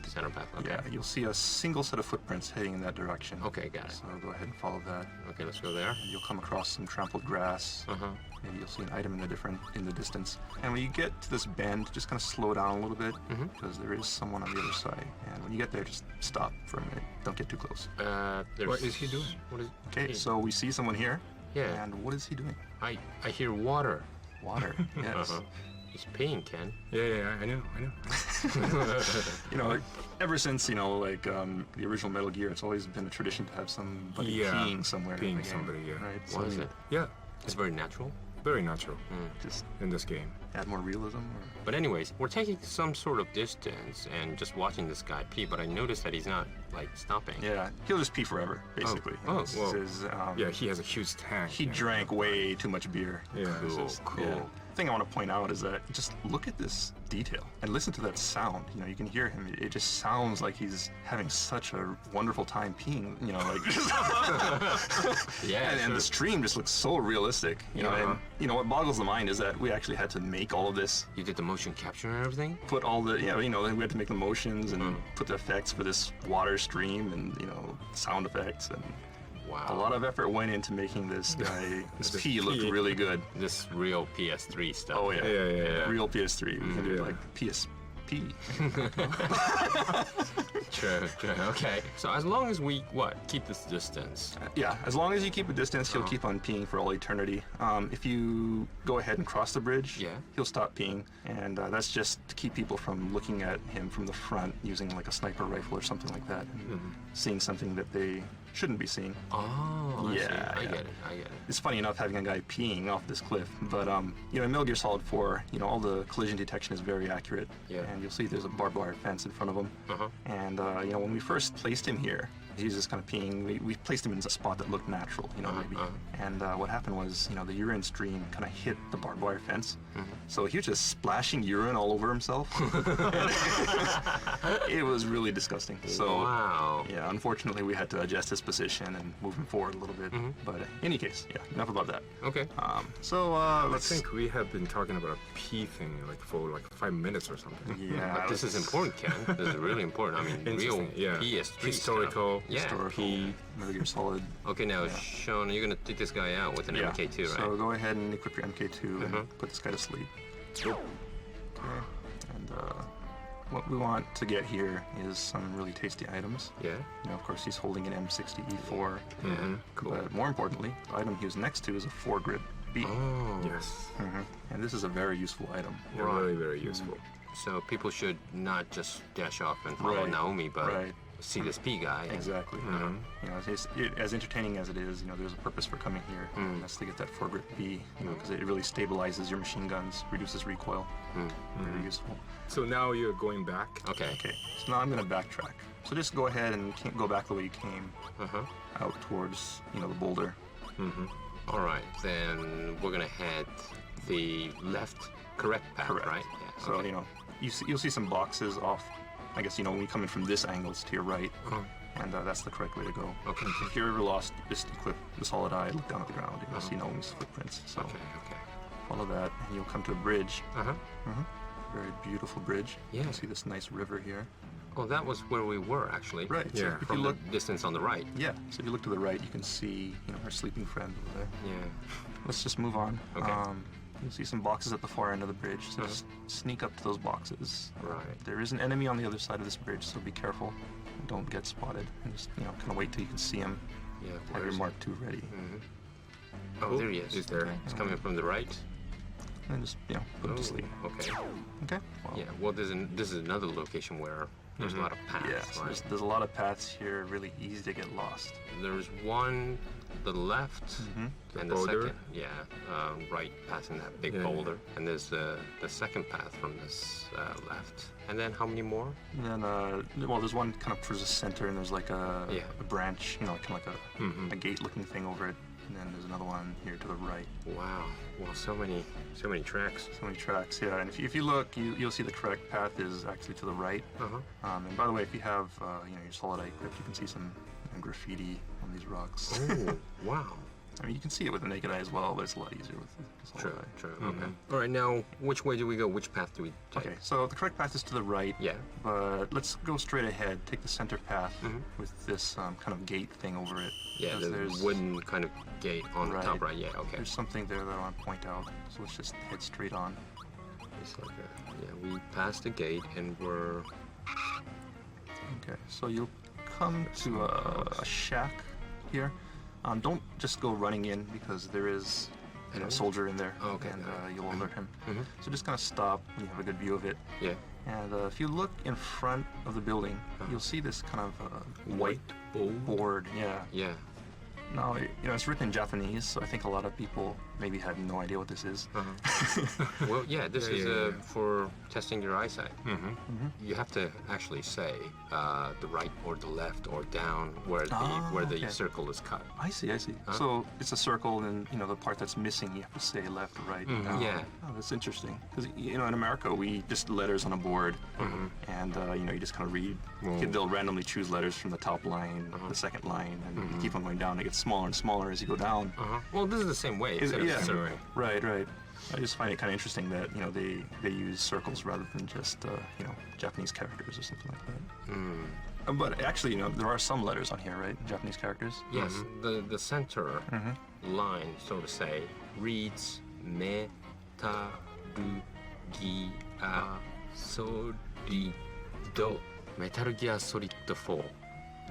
Speaker 16: center path. Okay.
Speaker 15: Yeah, you'll see a single set of footprints heading in that direction.
Speaker 16: Okay, got it.
Speaker 15: So go ahead and follow that.
Speaker 16: Okay, let's go there.
Speaker 15: And you'll come across some trampled grass. Maybe you'll see an item in the distance. And when you get to this bend, just kind of slow down a little bit because there is someone on the other side. And when you get there, just stop for a minute. Don't get too close.
Speaker 16: What is he doing?
Speaker 15: Okay, so we see someone here.
Speaker 16: Yeah.
Speaker 15: And what is he doing?
Speaker 16: I hear water.
Speaker 15: Water. Yes.
Speaker 16: He's peeing, Ken.
Speaker 17: Yeah, I know.
Speaker 15: Ever since, the original Metal Gear, it's always been a tradition to have somebody peeing somewhere.
Speaker 17: Peeing somebody, yeah.
Speaker 15: Right?
Speaker 16: Why is it?
Speaker 17: Yeah.
Speaker 16: It's very natural.
Speaker 17: Very natural.
Speaker 15: Just
Speaker 17: in this game.
Speaker 15: Add more realism?
Speaker 16: But anyways, we're taking some sort of distance and just watching this guy pee, but I noticed that he's not, stopping.
Speaker 15: Yeah, he'll just pee forever, basically.
Speaker 17: Well, yeah, he has a huge tank.
Speaker 15: He drank way too much beer.
Speaker 17: Yeah.
Speaker 16: Cool.
Speaker 15: Yeah. The thing I want to point out is that just look at this detail and listen to that sound. You can hear him. It just sounds like he's having such a wonderful time peeing.
Speaker 16: Yeah.
Speaker 15: And the stream just looks so realistic. And what boggles the mind is that we actually had to make all of this.
Speaker 16: You did the motion capture and everything?
Speaker 15: Put all the, we had to make the motions and put the effects for this water stream and, sound effects and.
Speaker 16: Wow.
Speaker 15: A lot of effort went into making this guy, this P look really good.
Speaker 16: This real PS3 stuff.
Speaker 15: Oh, yeah. Real PS3. We can do PSP.
Speaker 16: True. Okay. So as long as we, keep this distance?
Speaker 15: Yeah, as long as you keep a distance, he'll keep on peeing for all eternity. If you go ahead and cross the bridge, he'll stop peeing. And that's just to keep people from looking at him from the front using a sniper rifle or something like that. And seeing something that they shouldn't be seeing.
Speaker 16: Oh,
Speaker 15: yeah.
Speaker 16: I get it.
Speaker 15: It's funny enough having a guy peeing off this cliff, but in Metal Gear Solid 4, all the collision detection is very accurate.
Speaker 16: Yeah.
Speaker 15: And you'll see there's a barbed wire fence in front of him. And when we first placed him here, he was just kind of peeing. We placed him in a spot that looked natural, maybe. And what happened was, the urine stream kind of hit the barbed wire fence. So he was just splashing urine all over himself. It was really disgusting. So,
Speaker 16: wow.
Speaker 15: Yeah, unfortunately, we had to adjust his position and move him forward a little bit. But in any case, enough about that.
Speaker 16: Okay.
Speaker 17: I think we have been talking about a pee thing for 5 minutes or something.
Speaker 15: Yeah.
Speaker 16: But this is important, Ken. This is really important. I mean, real PS3
Speaker 17: historical.
Speaker 16: Stuff.
Speaker 15: Historical. Metal Gear Solid.
Speaker 16: Okay, now, Sean, you're going to take this guy out with an MK2, right?
Speaker 15: So go ahead and equip your MK2 and put this guy to sleep. Okay. And what we want to get here is some really tasty items.
Speaker 16: Yeah.
Speaker 15: You know, of course, he's holding an M60E4.
Speaker 16: Yeah, cool.
Speaker 15: But more importantly, the item he was next to is a foregrip B.
Speaker 16: Oh.
Speaker 17: Yes.
Speaker 15: And this is a very useful item.
Speaker 17: Yeah, very, very useful.
Speaker 16: So people should not just dash off and follow Naomi, but see this P guy.
Speaker 15: Exactly. You know, as entertaining as it is, you know, there's a purpose for coming here. And that's to get that foregrip B, you know, because it really stabilizes your machine guns, reduces recoil. Very useful.
Speaker 17: So now you're going back?
Speaker 16: Okay.
Speaker 15: Okay. So now I'm going to backtrack. So just go ahead and go back the way you came. Out towards, you know, the boulder.
Speaker 16: All right. Then we're going to head the correct path, right? Yeah.
Speaker 15: So, you know, you'll see some boxes off. I guess, you know, when you come in from this angle, it's to your right. And that's the correct way to go.
Speaker 16: Okay.
Speaker 15: If you're ever lost, just equip the solid eye, look down at the ground, and you'll see Naomi's footprints. So follow that, and you'll come to a bridge. Very beautiful bridge.
Speaker 16: Yeah.
Speaker 15: You see this nice river here.
Speaker 16: Oh, that was where we were, actually.
Speaker 15: Right.
Speaker 16: Yeah.
Speaker 15: So if
Speaker 16: From
Speaker 15: you look,
Speaker 16: the distance on the right.
Speaker 15: Yeah. So if you look to the right, you can see, you know, our sleeping friend over there.
Speaker 16: Yeah.
Speaker 15: Let's just move on.
Speaker 16: Okay.
Speaker 15: You'll see some boxes at the far end of the bridge, so just sneak up to those boxes.
Speaker 16: Right.
Speaker 15: There is an enemy on the other side of this bridge, so be careful. Don't get spotted. And just, you know, kind of wait till you can see him.
Speaker 16: Yeah.
Speaker 15: Have your Mark II ready.
Speaker 16: Oh, there he is.
Speaker 17: He's there.
Speaker 16: He's coming from the right.
Speaker 15: And just, you know, put him to sleep.
Speaker 16: Okay.
Speaker 15: Okay. Well,
Speaker 16: Yeah. Well, this is another location where there's a lot of paths.
Speaker 15: Yeah, so there's a lot of paths here, really easy to get lost.
Speaker 16: There's one, the left, and the
Speaker 17: boulder?
Speaker 16: second, right, passing that big boulder. And there's the second path from this left. And then how many more?
Speaker 15: And then, well, there's one kind of towards the center, and there's like a branch, you know, kind of like a gate-looking thing over it. And then there's another one here to the right.
Speaker 16: Wow. Well, so many tracks.
Speaker 15: So many tracks, yeah. And if you look, you'll see the correct path is actually to the right. And by the way, if you have, you know, your solid eye equipped, you can see some graffiti on these rocks.
Speaker 16: Oh, wow.
Speaker 15: I mean, you can see it with the naked eye as well, but it's a lot easier with the solid eye.
Speaker 16: True. Okay. All right, now, which way do we go? Which path do we take?
Speaker 15: Okay, so the correct path is to the right.
Speaker 16: Yeah.
Speaker 15: But let's go straight ahead. Take the center path with this kind of gate thing over it.
Speaker 16: Yeah, there's wooden kind of gate on the top right. Yeah, okay.
Speaker 15: There's something there that I want to point out. So let's just head straight on.
Speaker 16: It's like we passed the gate and we're...
Speaker 15: Okay, so you'll come to a shack here. Don't just go running in because there is a soldier in there.
Speaker 16: Okay.
Speaker 15: And you'll alert him. So just kind of stop when you have a good view of it.
Speaker 16: Yeah.
Speaker 15: And if you look in front of the building, you'll see this kind of white board. Yeah.
Speaker 16: Yeah.
Speaker 15: Now, you know, it's written in Japanese, so I think a lot of people maybe had no idea what this is.
Speaker 16: Well, yeah, this is for testing your eyesight. You have to actually say the right or the left or down where the circle is cut.
Speaker 15: I see. So it's a circle, and you know the part that's missing, you have to say left or right.
Speaker 16: Yeah.
Speaker 15: Oh, that's interesting. Because you know, in America, we just letters on a board, and you know, you just kind of read. They'll randomly choose letters from the top line, the second line, and you keep on going down. It gets smaller and smaller as you go down.
Speaker 16: Well, this is the same way.
Speaker 15: Right. I just find it kind of interesting that, you know, they use circles rather than just you know, Japanese characters or something like that. But actually, you know, there are some letters on here, right? Japanese characters.
Speaker 16: Yes. The center line, so to say, reads me ta ru gi a solid do. Metal Gear Solid 4.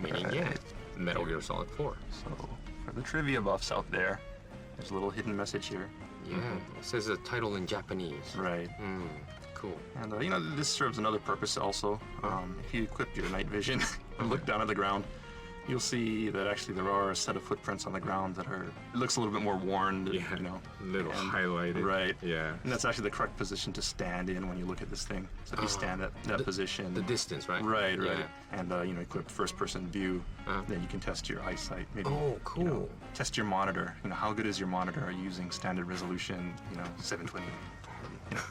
Speaker 16: Meaning, Metal Gear Solid 4.
Speaker 15: So, for the trivia buffs out there, there's a little hidden message here.
Speaker 16: Yeah, it says the title in Japanese.
Speaker 15: Right.
Speaker 16: Cool.
Speaker 15: And, you know, this serves another purpose also. If you equip your night vision and look down at the ground, you'll see that actually there are a set of footprints on the ground that are, it looks a little bit more worn, you know.
Speaker 17: A little highlighted.
Speaker 15: Right.
Speaker 17: Yeah.
Speaker 15: And that's actually the correct position to stand in when you look at this thing. So if you stand at that position.
Speaker 16: The distance, right?
Speaker 15: Right. And, you know, equip first-person view, then you can test your eyesight. Maybe,
Speaker 16: cool.
Speaker 15: You know, test your monitor. You know, how good is your monitor? Are you using standard resolution, you know, 720? You know.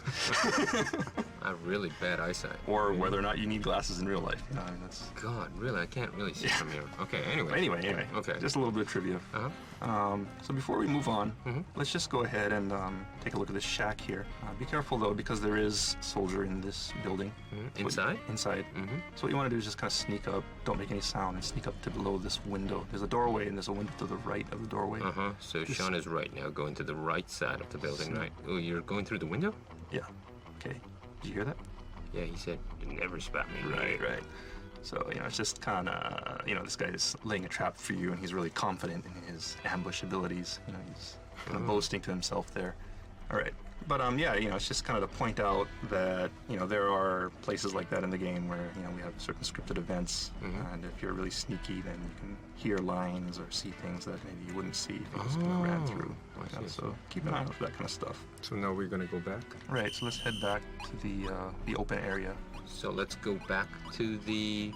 Speaker 16: I have really bad eyesight.
Speaker 15: Or whether or not you need glasses in real life. You know, I mean, that's...
Speaker 16: God, really? I can't really see from here. Okay, anyway.
Speaker 15: Anyway.
Speaker 16: Okay.
Speaker 15: Just a little bit of trivia. So before we move on, let's just go ahead and take a look at this shack here. Be careful, though, because there is a soldier in this building.
Speaker 16: Inside?
Speaker 15: Inside. So what you want to do is just kind of sneak up, don't make any sound, and sneak up to below this window. There's a doorway, and there's a window to the right of the doorway.
Speaker 16: So Sean is right now, going to the right side of the building, right? Oh, you're going through the window?
Speaker 15: Yeah. Okay. Did you hear that?
Speaker 16: Yeah, he said, never spat me.
Speaker 15: Right. So, it's just kind of, this guy is laying a trap for you, and he's really confident in his ambush abilities. He's kind of boasting to himself there. All right. But, it's just kind of to point out that, there are places like that in the game where, we have certain scripted events, and if you're really sneaky, then you can hear lines or see things that maybe you wouldn't see if you just kind of ran through. So keep an eye out for that kind of stuff.
Speaker 9: So now we're going to go back?
Speaker 15: Right, so let's head back to the open area.
Speaker 16: So let's go back to the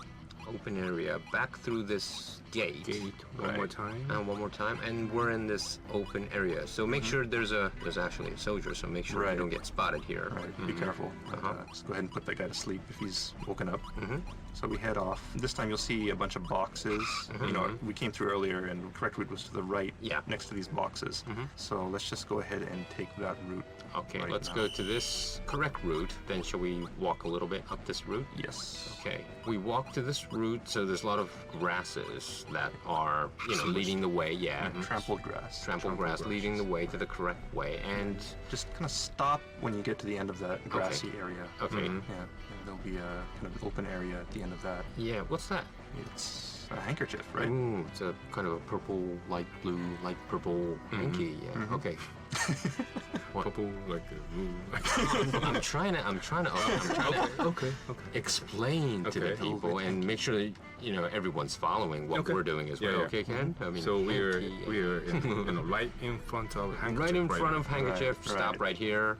Speaker 16: open area, back through this gate.
Speaker 9: One more time.
Speaker 16: And one more time, and we're in this open area. So make sure there's actually a soldier. So make sure you don't get spotted here.
Speaker 15: Right. Be careful. Just go ahead and put that guy to sleep if he's woken up. So we head off. This time you'll see a bunch of boxes. We came through earlier, and the correct route was to the right, next to these boxes. So let's just go ahead and take that route.
Speaker 16: Okay, let's go to this correct route. Then shall we walk a little bit up this route?
Speaker 15: Yes.
Speaker 16: Okay. We walk to this route, so there's a lot of grasses that are, leading the way. Yeah.
Speaker 15: Trampled grass.
Speaker 16: Trampled grass leading the way to the correct way, and
Speaker 15: just kind of stop when you get to the end of that grassy area.
Speaker 16: Okay.
Speaker 15: Yeah. And there'll be a kind of open area at the end of that.
Speaker 16: Yeah. What's that?
Speaker 15: It's a handkerchief, right?
Speaker 16: Ooh, it's a kind of a purple, light blue, light purple hanky. Yeah. Okay.
Speaker 9: Purple, like a
Speaker 16: I'm trying to explain to the people and make sure that everyone's following what we're doing as well. Okay, Ken? I mean,
Speaker 9: so we're in right in front of handkerchief.
Speaker 16: Right in front of handkerchief. Stop right here.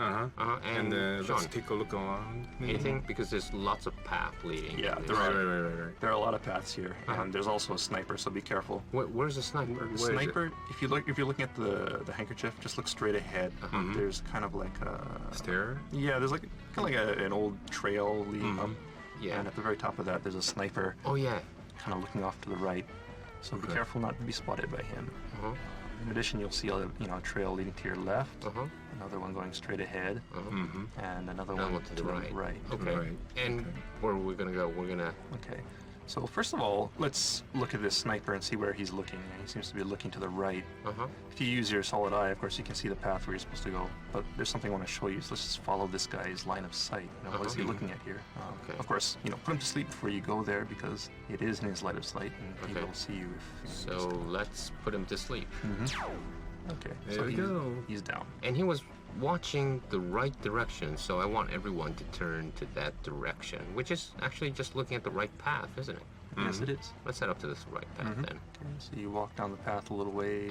Speaker 9: And
Speaker 16: Sean,
Speaker 9: let's take a look around.
Speaker 16: Anything? Because there's lots of path leading.
Speaker 15: Yeah, there are a lot of paths here. There's also a sniper, so be careful.
Speaker 16: Where's the sniper?
Speaker 15: The sniper, if you're looking at the handkerchief, just look straight ahead. There's kind of like a
Speaker 9: stair.
Speaker 15: Yeah, there's like kind of like an old trail leading up.
Speaker 16: Yeah.
Speaker 15: And at the very top of that, there's a sniper.
Speaker 16: Oh yeah.
Speaker 15: Kind of looking off to the right. So be careful not to be spotted by him. In addition, you'll see a trail leading to your left. Another one going straight ahead. And another one
Speaker 16: to the right.
Speaker 15: Okay.
Speaker 16: Right. And where are we gonna go? We're gonna.
Speaker 15: Okay. So first of all, let's look at this sniper and see where he's looking. He seems to be looking to the right. If you use your solid eye, of course, you can see the path where you're supposed to go. But there's something I want to show you, so let's just follow this guy's line of sight. What is he looking at here? Of course, put him to sleep before you go there because it is in his line of sight, and he will see you if.
Speaker 16: So let's put him to sleep.
Speaker 15: Okay.
Speaker 9: There we go.
Speaker 15: He's down.
Speaker 16: And he was watching the right direction, so I want everyone to turn to that direction, which is actually just looking at the right path, isn't it?
Speaker 15: Yes, it is.
Speaker 16: Let's head up to this right path then.
Speaker 15: Okay, so you walk down the path a little ways,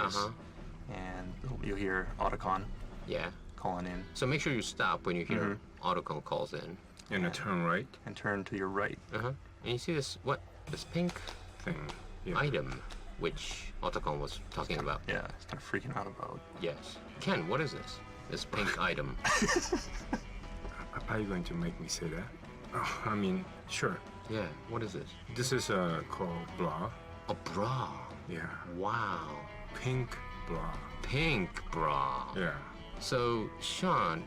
Speaker 15: and you'll hear Otacon calling in.
Speaker 16: So make sure you stop when you hear Otacon calls in.
Speaker 9: And turn right.
Speaker 15: And turn to your right.
Speaker 16: And you see this pink
Speaker 9: thing,
Speaker 16: item, which Otacon was talking about.
Speaker 15: Yeah, he's kind of freaking out about.
Speaker 16: Yes. Ken, what is this? This pink item.
Speaker 9: Are you going to make me say that? Oh, I mean, sure.
Speaker 16: Yeah, what is this?
Speaker 9: This is called bra.
Speaker 16: A bra?
Speaker 9: Yeah.
Speaker 16: Wow.
Speaker 9: Pink bra.
Speaker 16: Pink bra.
Speaker 9: Yeah.
Speaker 16: So, Sean,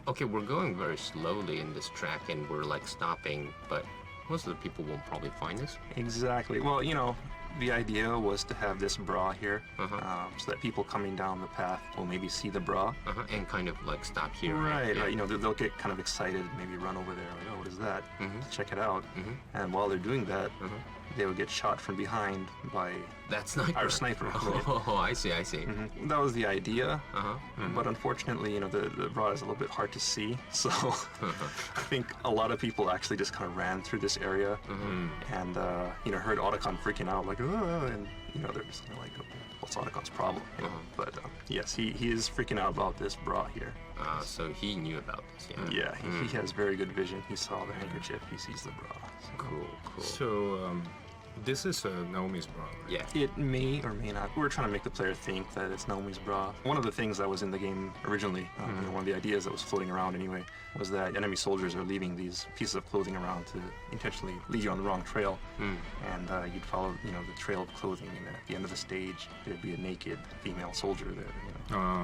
Speaker 16: okay, we're going very slowly in this track and we're like stopping, but most of the people won't probably find us.
Speaker 15: Exactly. Well, the idea was to have this bra here, so that people coming down the path will maybe see the bra.
Speaker 16: And kind of like stop here.
Speaker 15: Right. They'll get kind of excited, maybe run over there, like, oh, what is that? Check it out. And while they're doing that, they would get shot from behind by
Speaker 16: that sniper.
Speaker 15: Our sniper. Right?
Speaker 16: Oh, I see.
Speaker 15: That was the idea. But unfortunately, the bra is a little bit hard to see, so I think a lot of people actually just kind of ran through this area and heard Otacon freaking out, like, and they're just kind of like, what's Otacon's problem? But yes, he is freaking out about this bra here.
Speaker 16: So he knew about this,
Speaker 15: yeah. Yeah, he has very good vision. He saw the handkerchief. He sees the bra. So.
Speaker 16: Cool.
Speaker 9: So, this is Naomi's bra, right?
Speaker 16: Yeah.
Speaker 15: It may or may not. We're trying to make the player think that it's Naomi's bra. One of the things that was in the game originally, one of the ideas that was floating around anyway, was that enemy soldiers are leaving these pieces of clothing around to intentionally lead you on the wrong trail. And you'd follow, the trail of clothing, and at the end of the stage, there'd be a naked female soldier there.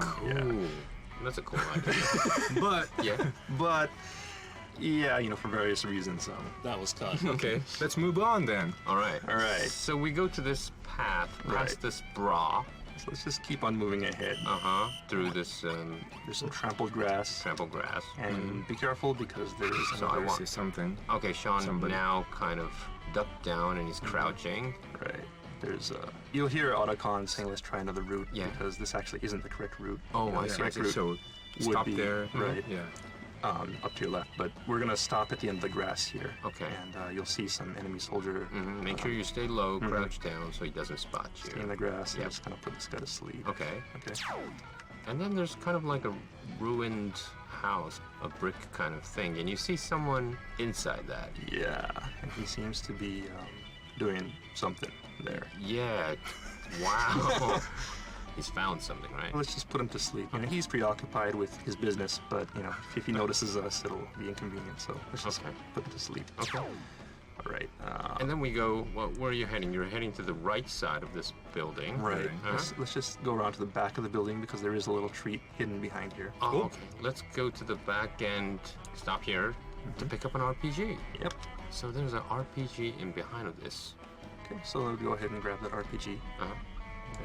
Speaker 16: Cool.
Speaker 15: Yeah.
Speaker 16: That's a cool idea.
Speaker 15: But for various reasons, that was cut.
Speaker 9: Okay, let's move on then.
Speaker 16: All right.
Speaker 15: All right.
Speaker 16: So we go to this path past this bra.
Speaker 15: So let's just keep on moving ahead.
Speaker 16: Through this.
Speaker 15: There's some trampled grass.
Speaker 16: Trampled grass.
Speaker 15: And be careful because there is
Speaker 16: So I want
Speaker 17: see something.
Speaker 16: Okay, Sean now kind of ducked down and he's crouching.
Speaker 15: Right. There's you'll hear Otacon saying let's try another route because this actually isn't the correct route.
Speaker 16: Oh, I
Speaker 15: The
Speaker 16: see.
Speaker 15: correct route
Speaker 17: So
Speaker 15: would
Speaker 17: stop
Speaker 15: be,
Speaker 17: there.
Speaker 15: Right.
Speaker 17: Yeah.
Speaker 15: Up to your left, but we're gonna stop at the end of the grass here.
Speaker 16: Okay.
Speaker 15: And you'll see some enemy soldier.
Speaker 16: Make sure you stay low, crouch down so he doesn't spot you.
Speaker 15: Stay in the grass. And just kind of put this guy to sleep.
Speaker 16: Okay.
Speaker 15: Okay.
Speaker 16: And then there's kind of like a ruined house, a brick kind of thing, and you see someone inside that.
Speaker 15: Yeah, and he seems to be doing something there.
Speaker 16: Yeah. Wow. He's found something, right?
Speaker 15: Let's just put him to sleep. You know, he's preoccupied with his business, but you know, if he notices us, it'll be inconvenient. So let's just put him to sleep.
Speaker 16: Okay.
Speaker 15: All right.
Speaker 16: And then we go. Well, where are you heading? You're heading to the right side of this building.
Speaker 15: Right. Let's just go around to the back of the building because there is a little treat hidden behind here.
Speaker 16: Oh, okay. Let's go to the back and stop here to pick up an RPG.
Speaker 15: Yep.
Speaker 16: So there's an RPG in behind of this.
Speaker 15: Okay. So go ahead and grab that RPG.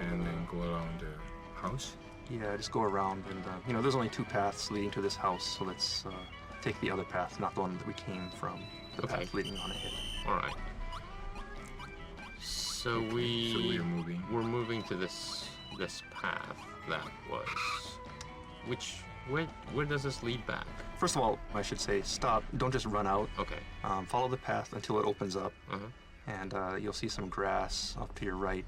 Speaker 17: And then go around the house.
Speaker 15: Yeah, just go around, and you know, there's only 2 paths leading to this house, so let's take the other path, not the one that we came from. The path leading on ahead.
Speaker 16: All right. So we're moving to this path that was. Where does this lead back?
Speaker 15: First of all, I should say stop. Don't just run out.
Speaker 16: Okay.
Speaker 15: Follow the path until it opens up. And you'll see some grass up to your right.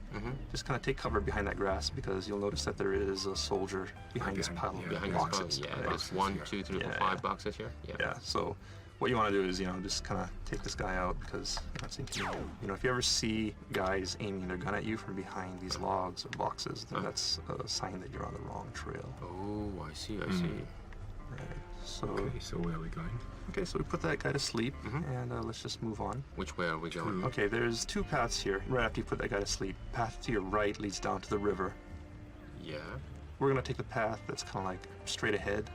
Speaker 15: Just kind of take cover behind that grass because you'll notice that there is a soldier behind this pile of boxes.
Speaker 16: There's 1, 2, 3, 4, 5 boxes here.
Speaker 15: Yeah. So what you want to do is, you know, just kind of take this guy out because that's inconvenient. You know, if you ever see guys aiming their gun at you from behind these logs or boxes, then that's a sign that you're on the wrong trail.
Speaker 16: Oh, I see. I see.
Speaker 15: Right. So.
Speaker 17: Okay. So where are we going?
Speaker 15: Okay, so we put that guy to sleep, and let's just move on.
Speaker 16: Which way are we going?
Speaker 15: Okay, there's 2 paths here. Right after you put that guy to sleep, path to your right leads down to the river.
Speaker 16: Yeah.
Speaker 15: We're gonna take the path that's kind of like straight ahead,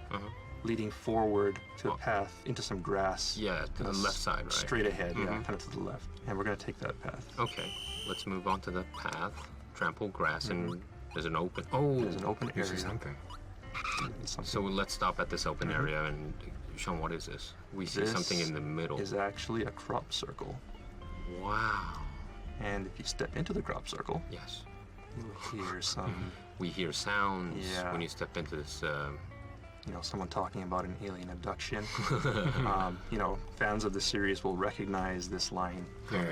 Speaker 15: leading forward to a path into some grass.
Speaker 16: Yeah, to the left side, right?
Speaker 15: Straight ahead, yeah, kind of to the left. And we're gonna take that path.
Speaker 16: Okay, let's move on to the path. Trampled grass, and there's an open. Oh,
Speaker 15: there's an open area.
Speaker 17: Something.
Speaker 16: So let's stop at this open area and. Sean, what is this? We see something in the middle.
Speaker 15: Is actually a crop circle.
Speaker 16: Wow.
Speaker 15: And if you step into the crop circle,
Speaker 16: yes,
Speaker 15: you'll hear some.
Speaker 16: We hear sounds
Speaker 15: Yeah.
Speaker 16: when you step into this.
Speaker 15: You know, someone talking about an alien abduction. You know, fans of the series will recognize this line from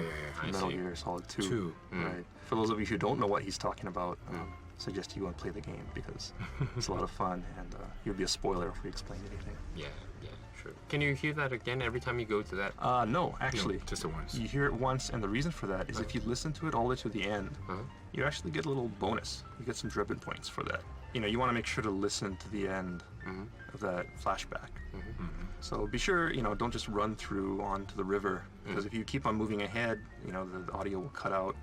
Speaker 15: Metal Gear Solid 2. Right. For those of you who don't know what he's talking about, suggest you go and play the game because it's a lot of fun, and it would be a spoiler if we explain anything.
Speaker 16: Yeah, true. Can you hear that again every time you go to that?
Speaker 15: No, actually.
Speaker 17: No, just the once.
Speaker 15: You hear it once, and the reason for that is if you listen to it all the way to the end, you actually get a little bonus. You get some driven points for that. You know, you want to make sure to listen to the end of that flashback. So be sure, you know, don't just run through onto the river, because if you keep on moving ahead, you know, the audio will cut out,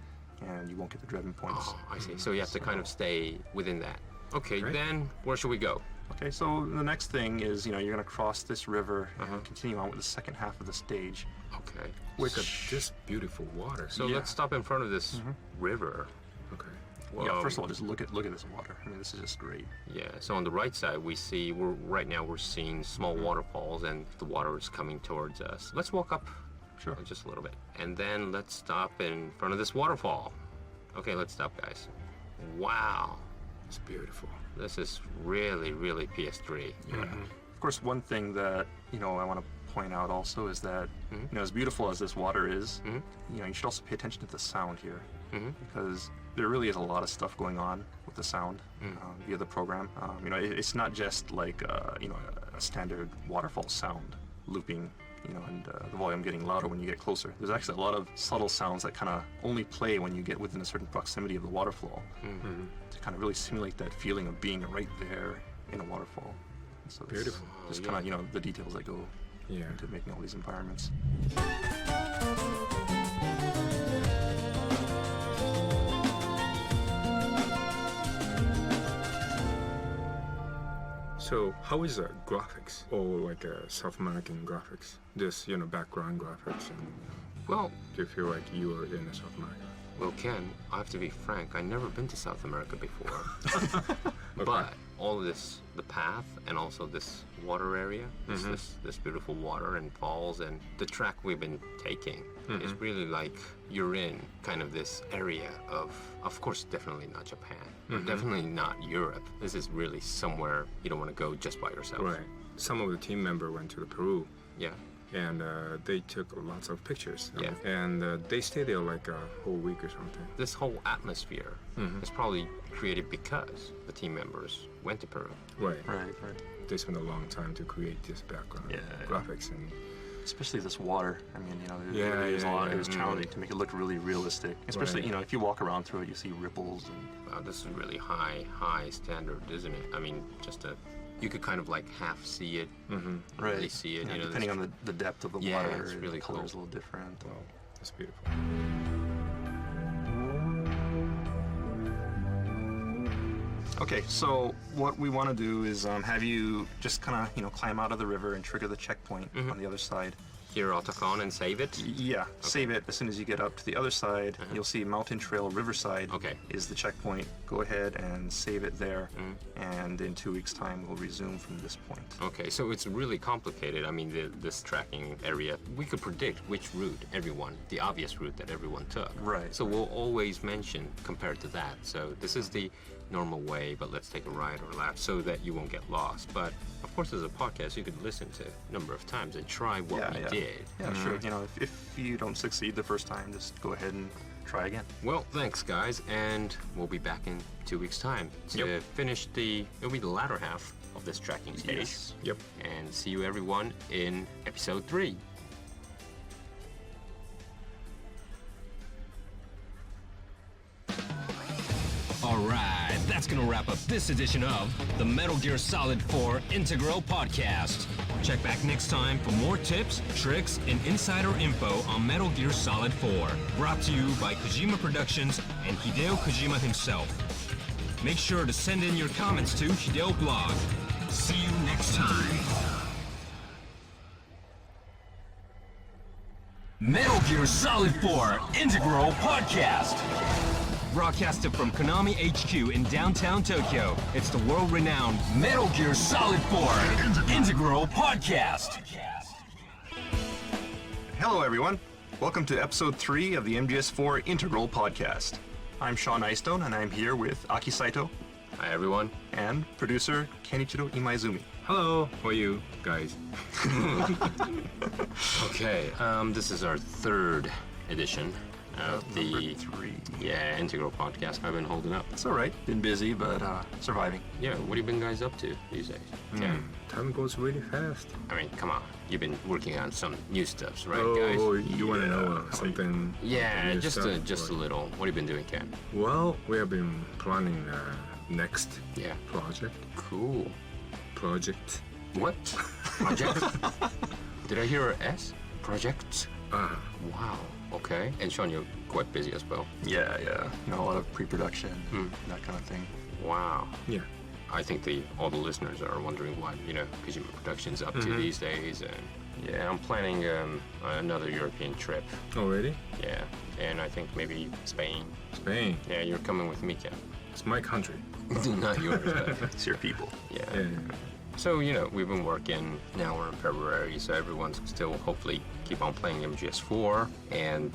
Speaker 15: and you won't get the driven points.
Speaker 16: Oh, I see. So you have to kind of stay within that. Okay, then where should we go?
Speaker 15: Okay, so the next thing is, you know, you're going to cross this river and continue on with the second half of the stage.
Speaker 16: Okay.
Speaker 17: Which just beautiful water.
Speaker 16: So let's stop in front of this river.
Speaker 17: Okay.
Speaker 15: Well, yeah, first of all, just look at this water. I mean, this is just great.
Speaker 16: Yeah. So on the right side, we see right now we're seeing small waterfalls, and the water is coming towards us. Let's walk up.
Speaker 15: Sure.
Speaker 16: Just a little bit, and then let's stop in front of this waterfall. Okay, let's stop, guys. Wow.
Speaker 17: It's beautiful.
Speaker 16: This is really, really PS3.
Speaker 15: Yeah. Of course, one thing that, you know, I want to point out also is that, you know, as beautiful as this water is, you know, you should also pay attention to the sound here, because there really is a lot of stuff going on with the sound via the program. You know, it's not just like, you know, a standard waterfall sound looping, you know, and the volume getting louder when you get closer. There's actually a lot of subtle sounds that kind of only play when you get within a certain proximity of the waterfall to kind of really simulate that feeling of being right there in a waterfall. So
Speaker 17: beautiful.
Speaker 15: Just kind of, you know, the details that go into making all these environments.
Speaker 17: So how is the graphics, or like South American graphics? This, you know, background graphics. And,
Speaker 16: well,
Speaker 17: do you feel like you are in South America?
Speaker 16: Well, Ken, I have to be frank. I've never been to South America before. But all of this, the path, and also this water area, this beautiful water and falls, and the track we've been taking is really like you're in kind of this area of course, definitely not Japan, but definitely not Europe. This is really somewhere you don't want to go just by yourself.
Speaker 17: Right. Some of the team members went to Peru.
Speaker 16: Yeah.
Speaker 17: And they took lots of pictures.
Speaker 16: Yeah.
Speaker 17: And they stayed there like a whole week or something.
Speaker 16: This whole atmosphere is probably created because the team members went to Peru.
Speaker 17: Right.
Speaker 15: Right.
Speaker 17: They spent a long time to create this background graphics and
Speaker 15: especially this water. I mean, you know, it was challenging to make it look really realistic. Especially, you know, if you walk around through it, you see ripples and.
Speaker 16: Wow, this is really high standard, isn't it? I mean, you could kind of like half see it, really see it.
Speaker 15: Yeah,
Speaker 16: you know,
Speaker 15: depending on the depth of the
Speaker 16: yeah,
Speaker 15: water,
Speaker 16: it's really
Speaker 15: the color's
Speaker 16: cool.
Speaker 15: a little different.
Speaker 17: Wow, that's beautiful.
Speaker 15: Okay, so what we want to do is have you just kind of, you know, climb out of the river and trigger the checkpoint on the other side.
Speaker 16: Here, Otacon, and save it?
Speaker 15: Yeah, save it. As soon as you get up to the other side, you'll see Mountain Trail Riverside is the checkpoint. Go ahead and save it there, and in 2 weeks' time, we'll resume from this point.
Speaker 16: Okay, so it's really complicated. I mean, this tracking area, we could predict which route the obvious route that everyone took.
Speaker 15: Right.
Speaker 16: So we'll always mention compared to that. So this is the normal way, but let's take a right or left so that you won't get lost. But of course, as a podcast, you could listen to a number of times and try what we did.
Speaker 15: Yeah, sure. You know, if you don't succeed the first time, just go ahead and try again.
Speaker 16: Well, thanks, guys, and we'll be back in 2 weeks' time to finish it'll be the latter half of this tracking stage.
Speaker 15: Yes.
Speaker 17: Yep.
Speaker 16: And see you, everyone, in episode 3.
Speaker 12: Alright, that's gonna wrap up this edition of the Metal Gear Solid 4 Integral Podcast. Check back next time for more tips, tricks, and insider info on Metal Gear Solid 4. Brought to you by Kojima Productions and Hideo Kojima himself. Make sure to send in your comments to Hideo Blog. See you next time. Metal Gear Solid 4 Integral Podcast. Broadcasted from Konami HQ in downtown Tokyo, it's the world-renowned Metal Gear Solid 4 Integral Podcast.
Speaker 15: Hello, everyone. Welcome to episode 3 of the MGS4 Integral Podcast. I'm Sean Eystone, and I'm here with Aki Saito.
Speaker 16: Hi, everyone.
Speaker 15: And producer Kenichiro Imaizumi.
Speaker 17: Hello, how are you guys?
Speaker 16: Okay, this is our 3rd edition of the Integral Podcast. I've been holding up.
Speaker 15: It's all right. Been busy, but surviving.
Speaker 16: Yeah, what have you been guys up to these days?
Speaker 17: Time goes really fast.
Speaker 16: I mean, come on. You've been working on some new stuffs, right, guys?
Speaker 17: Oh, you want to know something?
Speaker 16: Yeah, just a little. What have you been doing, Ken?
Speaker 17: Well, we have been planning next project.
Speaker 16: Cool.
Speaker 17: Project.
Speaker 16: What? Project? Did I hear a S? Project? Wow. Okay. And Sean, you're quite busy as well.
Speaker 15: Yeah. You know, a lot of pre-production, that kind of thing.
Speaker 16: Wow.
Speaker 17: Yeah.
Speaker 16: I think all the listeners are wondering what, you know, Kojima Productions up to these days. And yeah, I'm planning another European trip.
Speaker 17: Oh, really?
Speaker 16: Yeah. And I think maybe Spain.
Speaker 17: Spain?
Speaker 16: Yeah, you're coming with me, Ken.
Speaker 17: It's my country.
Speaker 16: Not yours, but
Speaker 15: it's your people.
Speaker 16: Yeah. So, you know, we've been working, now we're in February, so everyone's still hopefully keep on playing MGS4. And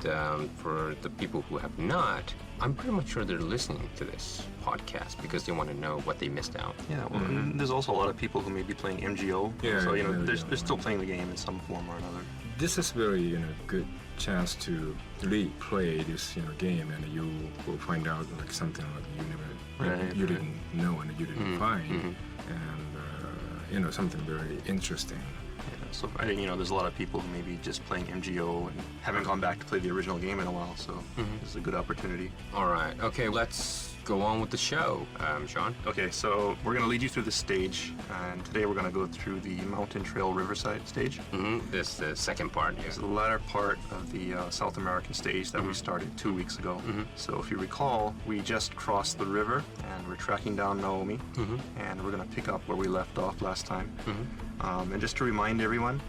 Speaker 16: for the people who have not, I'm pretty much sure they're listening to this podcast because they want to know what they missed out.
Speaker 15: Yeah, well, there's also a lot of people who may be playing MGO.
Speaker 17: Yeah,
Speaker 15: so, you know, they're still playing the game in some form or another.
Speaker 17: This is very, you know, good chance to replay this, you know, game, and you will find out like something like you didn't know and you didn't find, and you know, something very interesting.
Speaker 15: Yeah, so I think, you know, there's a lot of people who may be just playing MGO and haven't gone back to play the original game in a while, so this is a good opportunity.
Speaker 16: All right. Okay, let's go on with the show, Sean.
Speaker 15: Okay, so we're going to lead you through this stage, and today we're going to go through the Mountain Trail Riverside stage.
Speaker 16: This is the second part.
Speaker 15: It's the latter part of the South American stage that we started 2 weeks ago. So if you recall, we just crossed the river, and we're tracking down Naomi, and we're going to pick up where we left off last time. And just to remind everyone,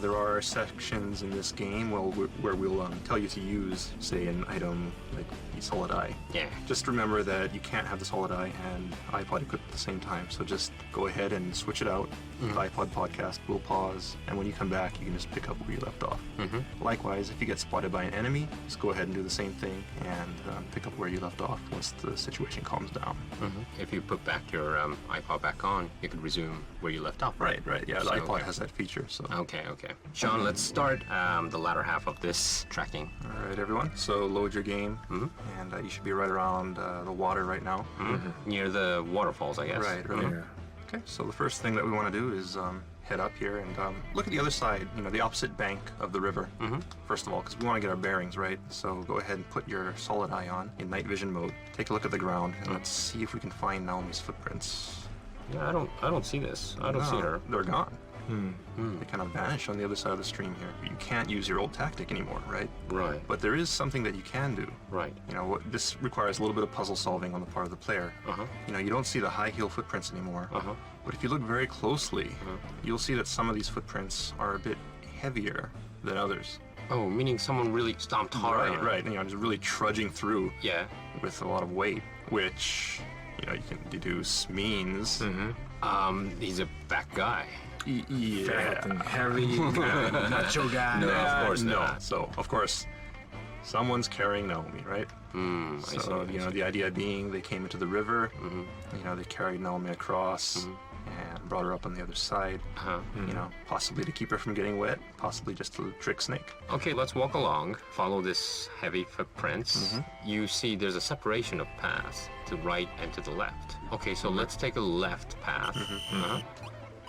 Speaker 15: there are sections in this game where we'll tell you to use, say, an item like the solid eye.
Speaker 16: Yeah.
Speaker 15: Just remember that you can't have the solid eye and iPod equipped at the same time. So just go ahead and switch it out. The iPod podcast will pause, and when you come back, you can just pick up where you left off. Likewise, if you get spotted by an enemy, just go ahead and do the same thing and pick up where you left off once the situation calms down.
Speaker 16: If you put back your iPod back on, you could resume where you left off.
Speaker 15: Right. Yeah, the iPod has that feature. So.
Speaker 16: Okay. Sean, let's start the latter half of this tracking.
Speaker 15: All right, everyone. So load your game, and you should be right around the water right now.
Speaker 16: Near the waterfalls, I guess.
Speaker 15: Right. Okay, so the first thing that we want to do is head up here and look at the other side, the opposite bank of the river, first of all, because we want to get our bearings right. So go ahead and put your solid eye on in night vision mode. Take a look at the ground, and let's see if we can find Naomi's footprints.
Speaker 16: Yeah, I don't see this. I don't see her.
Speaker 15: They're gone. They kind of vanish on the other side of the stream here. You can't use your old tactic anymore, right?
Speaker 16: Right.
Speaker 15: But there is something that you can do.
Speaker 16: Right.
Speaker 15: This requires a little bit of puzzle solving on the part of the player. You don't see the high heel footprints anymore. But if you look very closely, you'll see that some of these footprints are a bit heavier than others.
Speaker 16: Oh, meaning someone really stomped hard.
Speaker 15: Right. Just really trudging through.
Speaker 16: Yeah.
Speaker 15: With a lot of weight, which you can deduce means
Speaker 16: he's a fat guy.
Speaker 15: Fat
Speaker 16: and heavy, macho guy.
Speaker 15: No, of course not. So, of course, someone's carrying Naomi, right?
Speaker 16: I see.
Speaker 15: The idea being they came into the river, they carried Naomi across and brought her up on the other side, possibly to keep her from getting wet, possibly just to trick Snake.
Speaker 16: Okay, let's walk along, follow this heavy footprints. You see there's a separation of paths to right and to the left. Okay, so let's take a left path.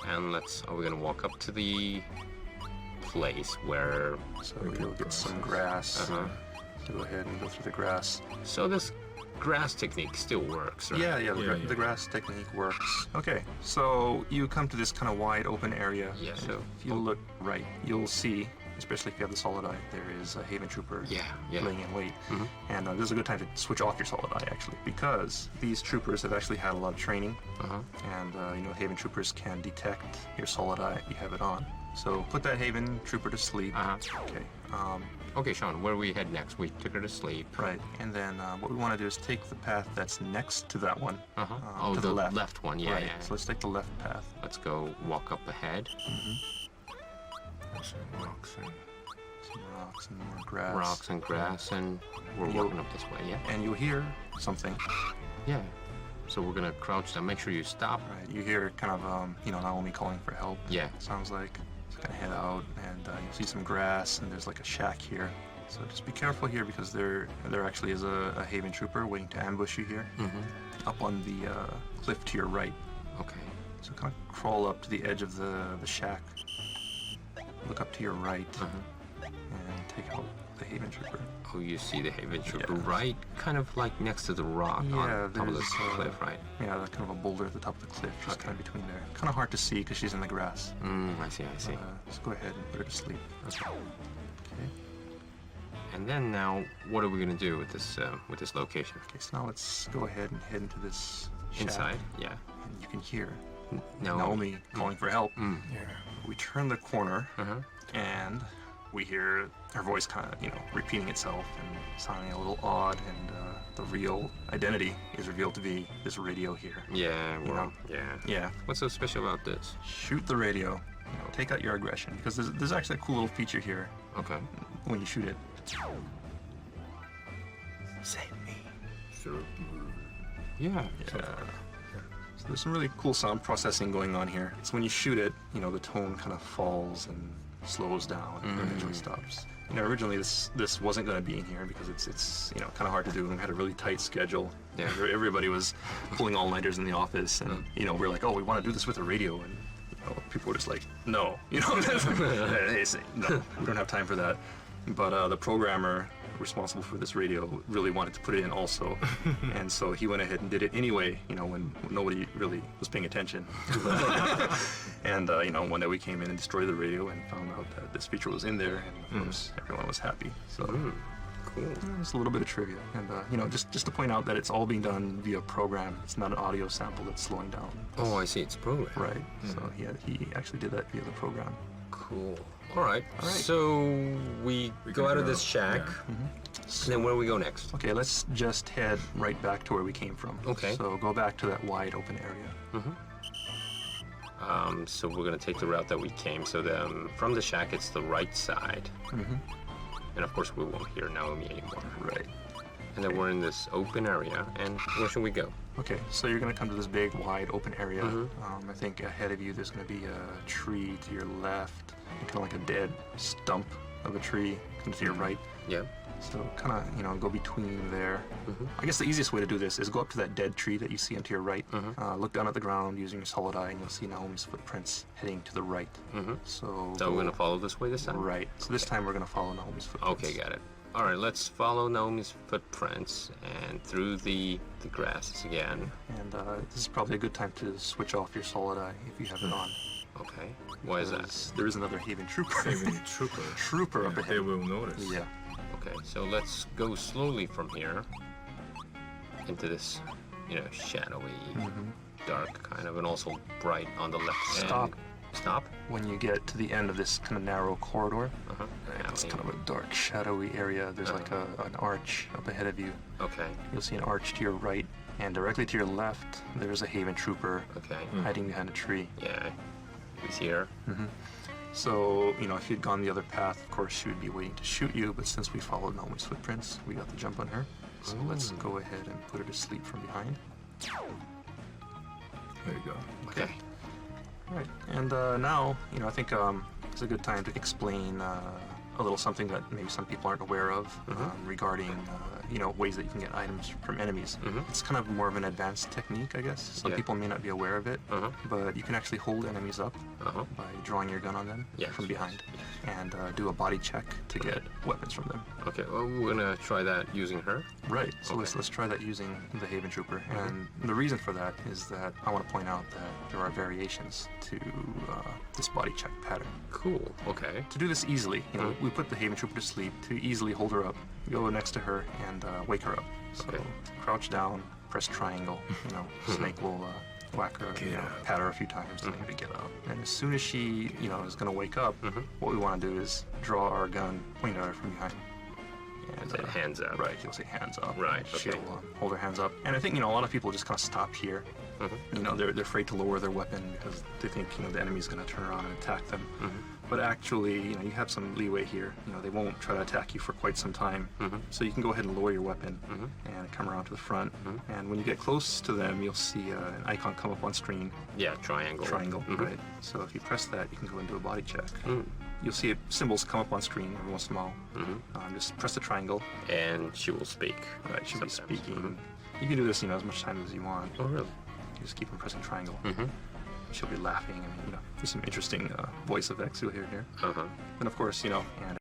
Speaker 16: And we're gonna walk up to the place where...
Speaker 15: So we'll get some grass. Go ahead and go through the grass.
Speaker 16: So this grass technique still works, right?
Speaker 15: Yeah, the grass technique works. Okay, so you come to this kind of wide open area.
Speaker 16: Yeah.
Speaker 15: So if you look right, you'll see, especially if you have the solid eye, there is a Haven Trooper laying in wait. And this is a good time to switch off your solid eye, actually, because these troopers have actually had a lot of training. And, Haven Troopers can detect your solid eye if you have it on. So put that Haven Trooper to sleep. Okay.
Speaker 16: Okay, Sean, where do we head next? We took her to sleep.
Speaker 15: Right, and then what we want to do is take the path that's next to that one.
Speaker 16: To
Speaker 15: the
Speaker 16: left one, yeah.
Speaker 15: So let's take the left path.
Speaker 16: Let's go walk up ahead.
Speaker 15: Some rocks and more grass.
Speaker 16: Rocks and grass, and we're walking up this way, yeah?
Speaker 15: And you'll hear something.
Speaker 16: Yeah. So we're gonna crouch down, make sure you stop.
Speaker 15: Right, you hear kind of, Naomi calling for help.
Speaker 16: Yeah.
Speaker 15: Sounds like. So kind of head out, and you'll see some grass, and there's like a shack here. So just be careful here, because there actually is a Haven Trooper waiting to ambush you here. Up on the cliff to your right.
Speaker 16: Okay.
Speaker 15: So kind of crawl up to the edge of the shack. Look up to your right, and take out the Haven Trooper.
Speaker 16: Oh, you see the Haven Trooper right, kind of like next to the rock on top of the cliff, right?
Speaker 15: Yeah, kind of a boulder at the top of the cliff, just kind of between there. Kind of hard to see because she's in the grass.
Speaker 16: I see.
Speaker 15: Just go ahead and put her to sleep.
Speaker 16: Okay. And then now, what are we gonna do with this location?
Speaker 15: Okay, so now let's go ahead and head into this shack.
Speaker 16: Inside, yeah.
Speaker 15: And you can hear
Speaker 16: Naomi
Speaker 15: calling for help. We turn the corner, and we hear her voice kind of, repeating itself and sounding a little odd, and the real identity is revealed to be this radio here.
Speaker 16: Yeah,
Speaker 15: Yeah.
Speaker 16: What's so special about this?
Speaker 15: Shoot the radio. Take out your aggression, because there's actually a cool little feature here.
Speaker 16: Okay.
Speaker 15: When you shoot it. Save me.
Speaker 16: Yeah.
Speaker 15: So there's some really cool sound processing going on here. So when you shoot it, the tone kind of falls and slows down and eventually stops. Originally this wasn't going to be in here because it's kind of hard to do, and we had a really tight schedule. Yeah. Everybody was pulling all-nighters in the office, and we're like, oh, we want to do this with a radio, and people were just like, no, no, we don't have time for that. But the programmer responsible for this radio really wanted to put it in also, and so he went ahead and did it anyway, when nobody really was paying attention. And one day we came in and destroyed the radio and found out that this feature was in there, and of course everyone was happy. So
Speaker 16: Cool.
Speaker 15: Just a little bit of trivia, and you know, just to point out that it's all being done via program. It's not an audio sample that's slowing down.
Speaker 16: Oh, I see. It's program.
Speaker 15: Right. So he actually did that via the program.
Speaker 16: Cool. All right.
Speaker 15: All right.
Speaker 16: So we go out of this shack. And then where do we go next?
Speaker 15: Okay, let's just head right back to where we came from.
Speaker 16: Okay.
Speaker 15: So go back to that wide open area.
Speaker 16: So we're gonna take the route that we came. So from the shack, it's the right side. And of course, we won't hear Naomi anymore.
Speaker 15: Right.
Speaker 16: And then we're in this open area. And where should we go?
Speaker 15: Okay, so you're gonna come to this big, wide open area. I think ahead of you, there's gonna be a tree to your left, kind of like a dead stump of a tree, kind of to your right.
Speaker 16: Yeah.
Speaker 15: So kind of, you know, go between there. I guess the easiest way to do this is go up to that dead tree that you see to your right. Look down at the ground using your solid eye, and you'll see Naomi's footprints heading to the right. So
Speaker 16: we're gonna follow this way this time?
Speaker 15: Right. So this time we're gonna follow Naomi's footprints.
Speaker 16: Okay, got it. All right, let's follow Naomi's footprints and through the grasses again.
Speaker 15: And this is probably a good time to switch off your solid eye if you have it on.
Speaker 16: Okay. Why is that?
Speaker 15: There is another Haven Trooper.
Speaker 9: Haven Trooper.
Speaker 15: Trooper up ahead.
Speaker 9: They will notice.
Speaker 15: Yeah.
Speaker 16: Okay, so let's go slowly from here into this, you know, shadowy, dark kind of, and also bright on the left.
Speaker 15: Stop.
Speaker 16: Stop?
Speaker 15: When you get to the end of this kind of narrow corridor, it's kind of a dark, shadowy area. There's like an arch up ahead of you.
Speaker 16: Okay.
Speaker 15: You'll see an arch to your right, and directly to your left, there's a Haven Trooper hiding behind a tree.
Speaker 16: Yeah, he's here.
Speaker 15: So, you know, if you'd gone the other path, of course, she would be waiting to shoot you, but since we followed Naomi's footprints, we got the jump on her. So let's go ahead and put her to sleep from behind.
Speaker 9: There you go.
Speaker 15: Okay. All right. And now, you know, I think it's a good time to explain a little something that maybe some people aren't aware of regarding, you know, ways that you can get items from enemies. It's kind of more of an advanced technique, I guess. Some people may not be aware of it, but you can actually hold enemies up by drawing your gun on them from behind and do a body check to get weapons from them.
Speaker 16: Okay, well, we're gonna try that using her.
Speaker 15: Right, so let's try that using the Haven Trooper. And the reason for that is that I want to point out that there are variations to this body check pattern.
Speaker 16: Cool, okay.
Speaker 15: To do this easily, you know, we put the Haven Trooper to sleep. To easily hold her up, go next to her and wake her up. So crouch down, press triangle, you know, Snake will whack her, you know, pat her a few times to get her to get up. And as soon as she, you know, is gonna wake up, what we want to do is draw our gun, point at her from behind. And
Speaker 16: hands up.
Speaker 15: Right, you'll say hands up.
Speaker 16: Right,
Speaker 15: She'll hold her hands up. And I think, you know, a lot of people just kind of stop here. You know, they're afraid to lower their weapon because they think, you know, the enemy's going to turn around and attack them. But actually, you know, you have some leeway here. You know, they won't try to attack you for quite some time. So you can go ahead and lower your weapon and come around to the front. And when you get close to them, you'll see an icon come up on screen.
Speaker 16: Yeah, triangle.
Speaker 15: Triangle, right. So if you press that, you can go into a body check. You'll see symbols come up on screen every once in a while. Just press the triangle.
Speaker 16: And she will speak.
Speaker 15: Right, she'll be speaking. You can do this, you know, as much time as you want.
Speaker 16: Oh, really?
Speaker 15: You just keep on pressing triangle. She'll be laughing, and, you know, there's some interesting voice effects you'll hear here. And of course, you know, and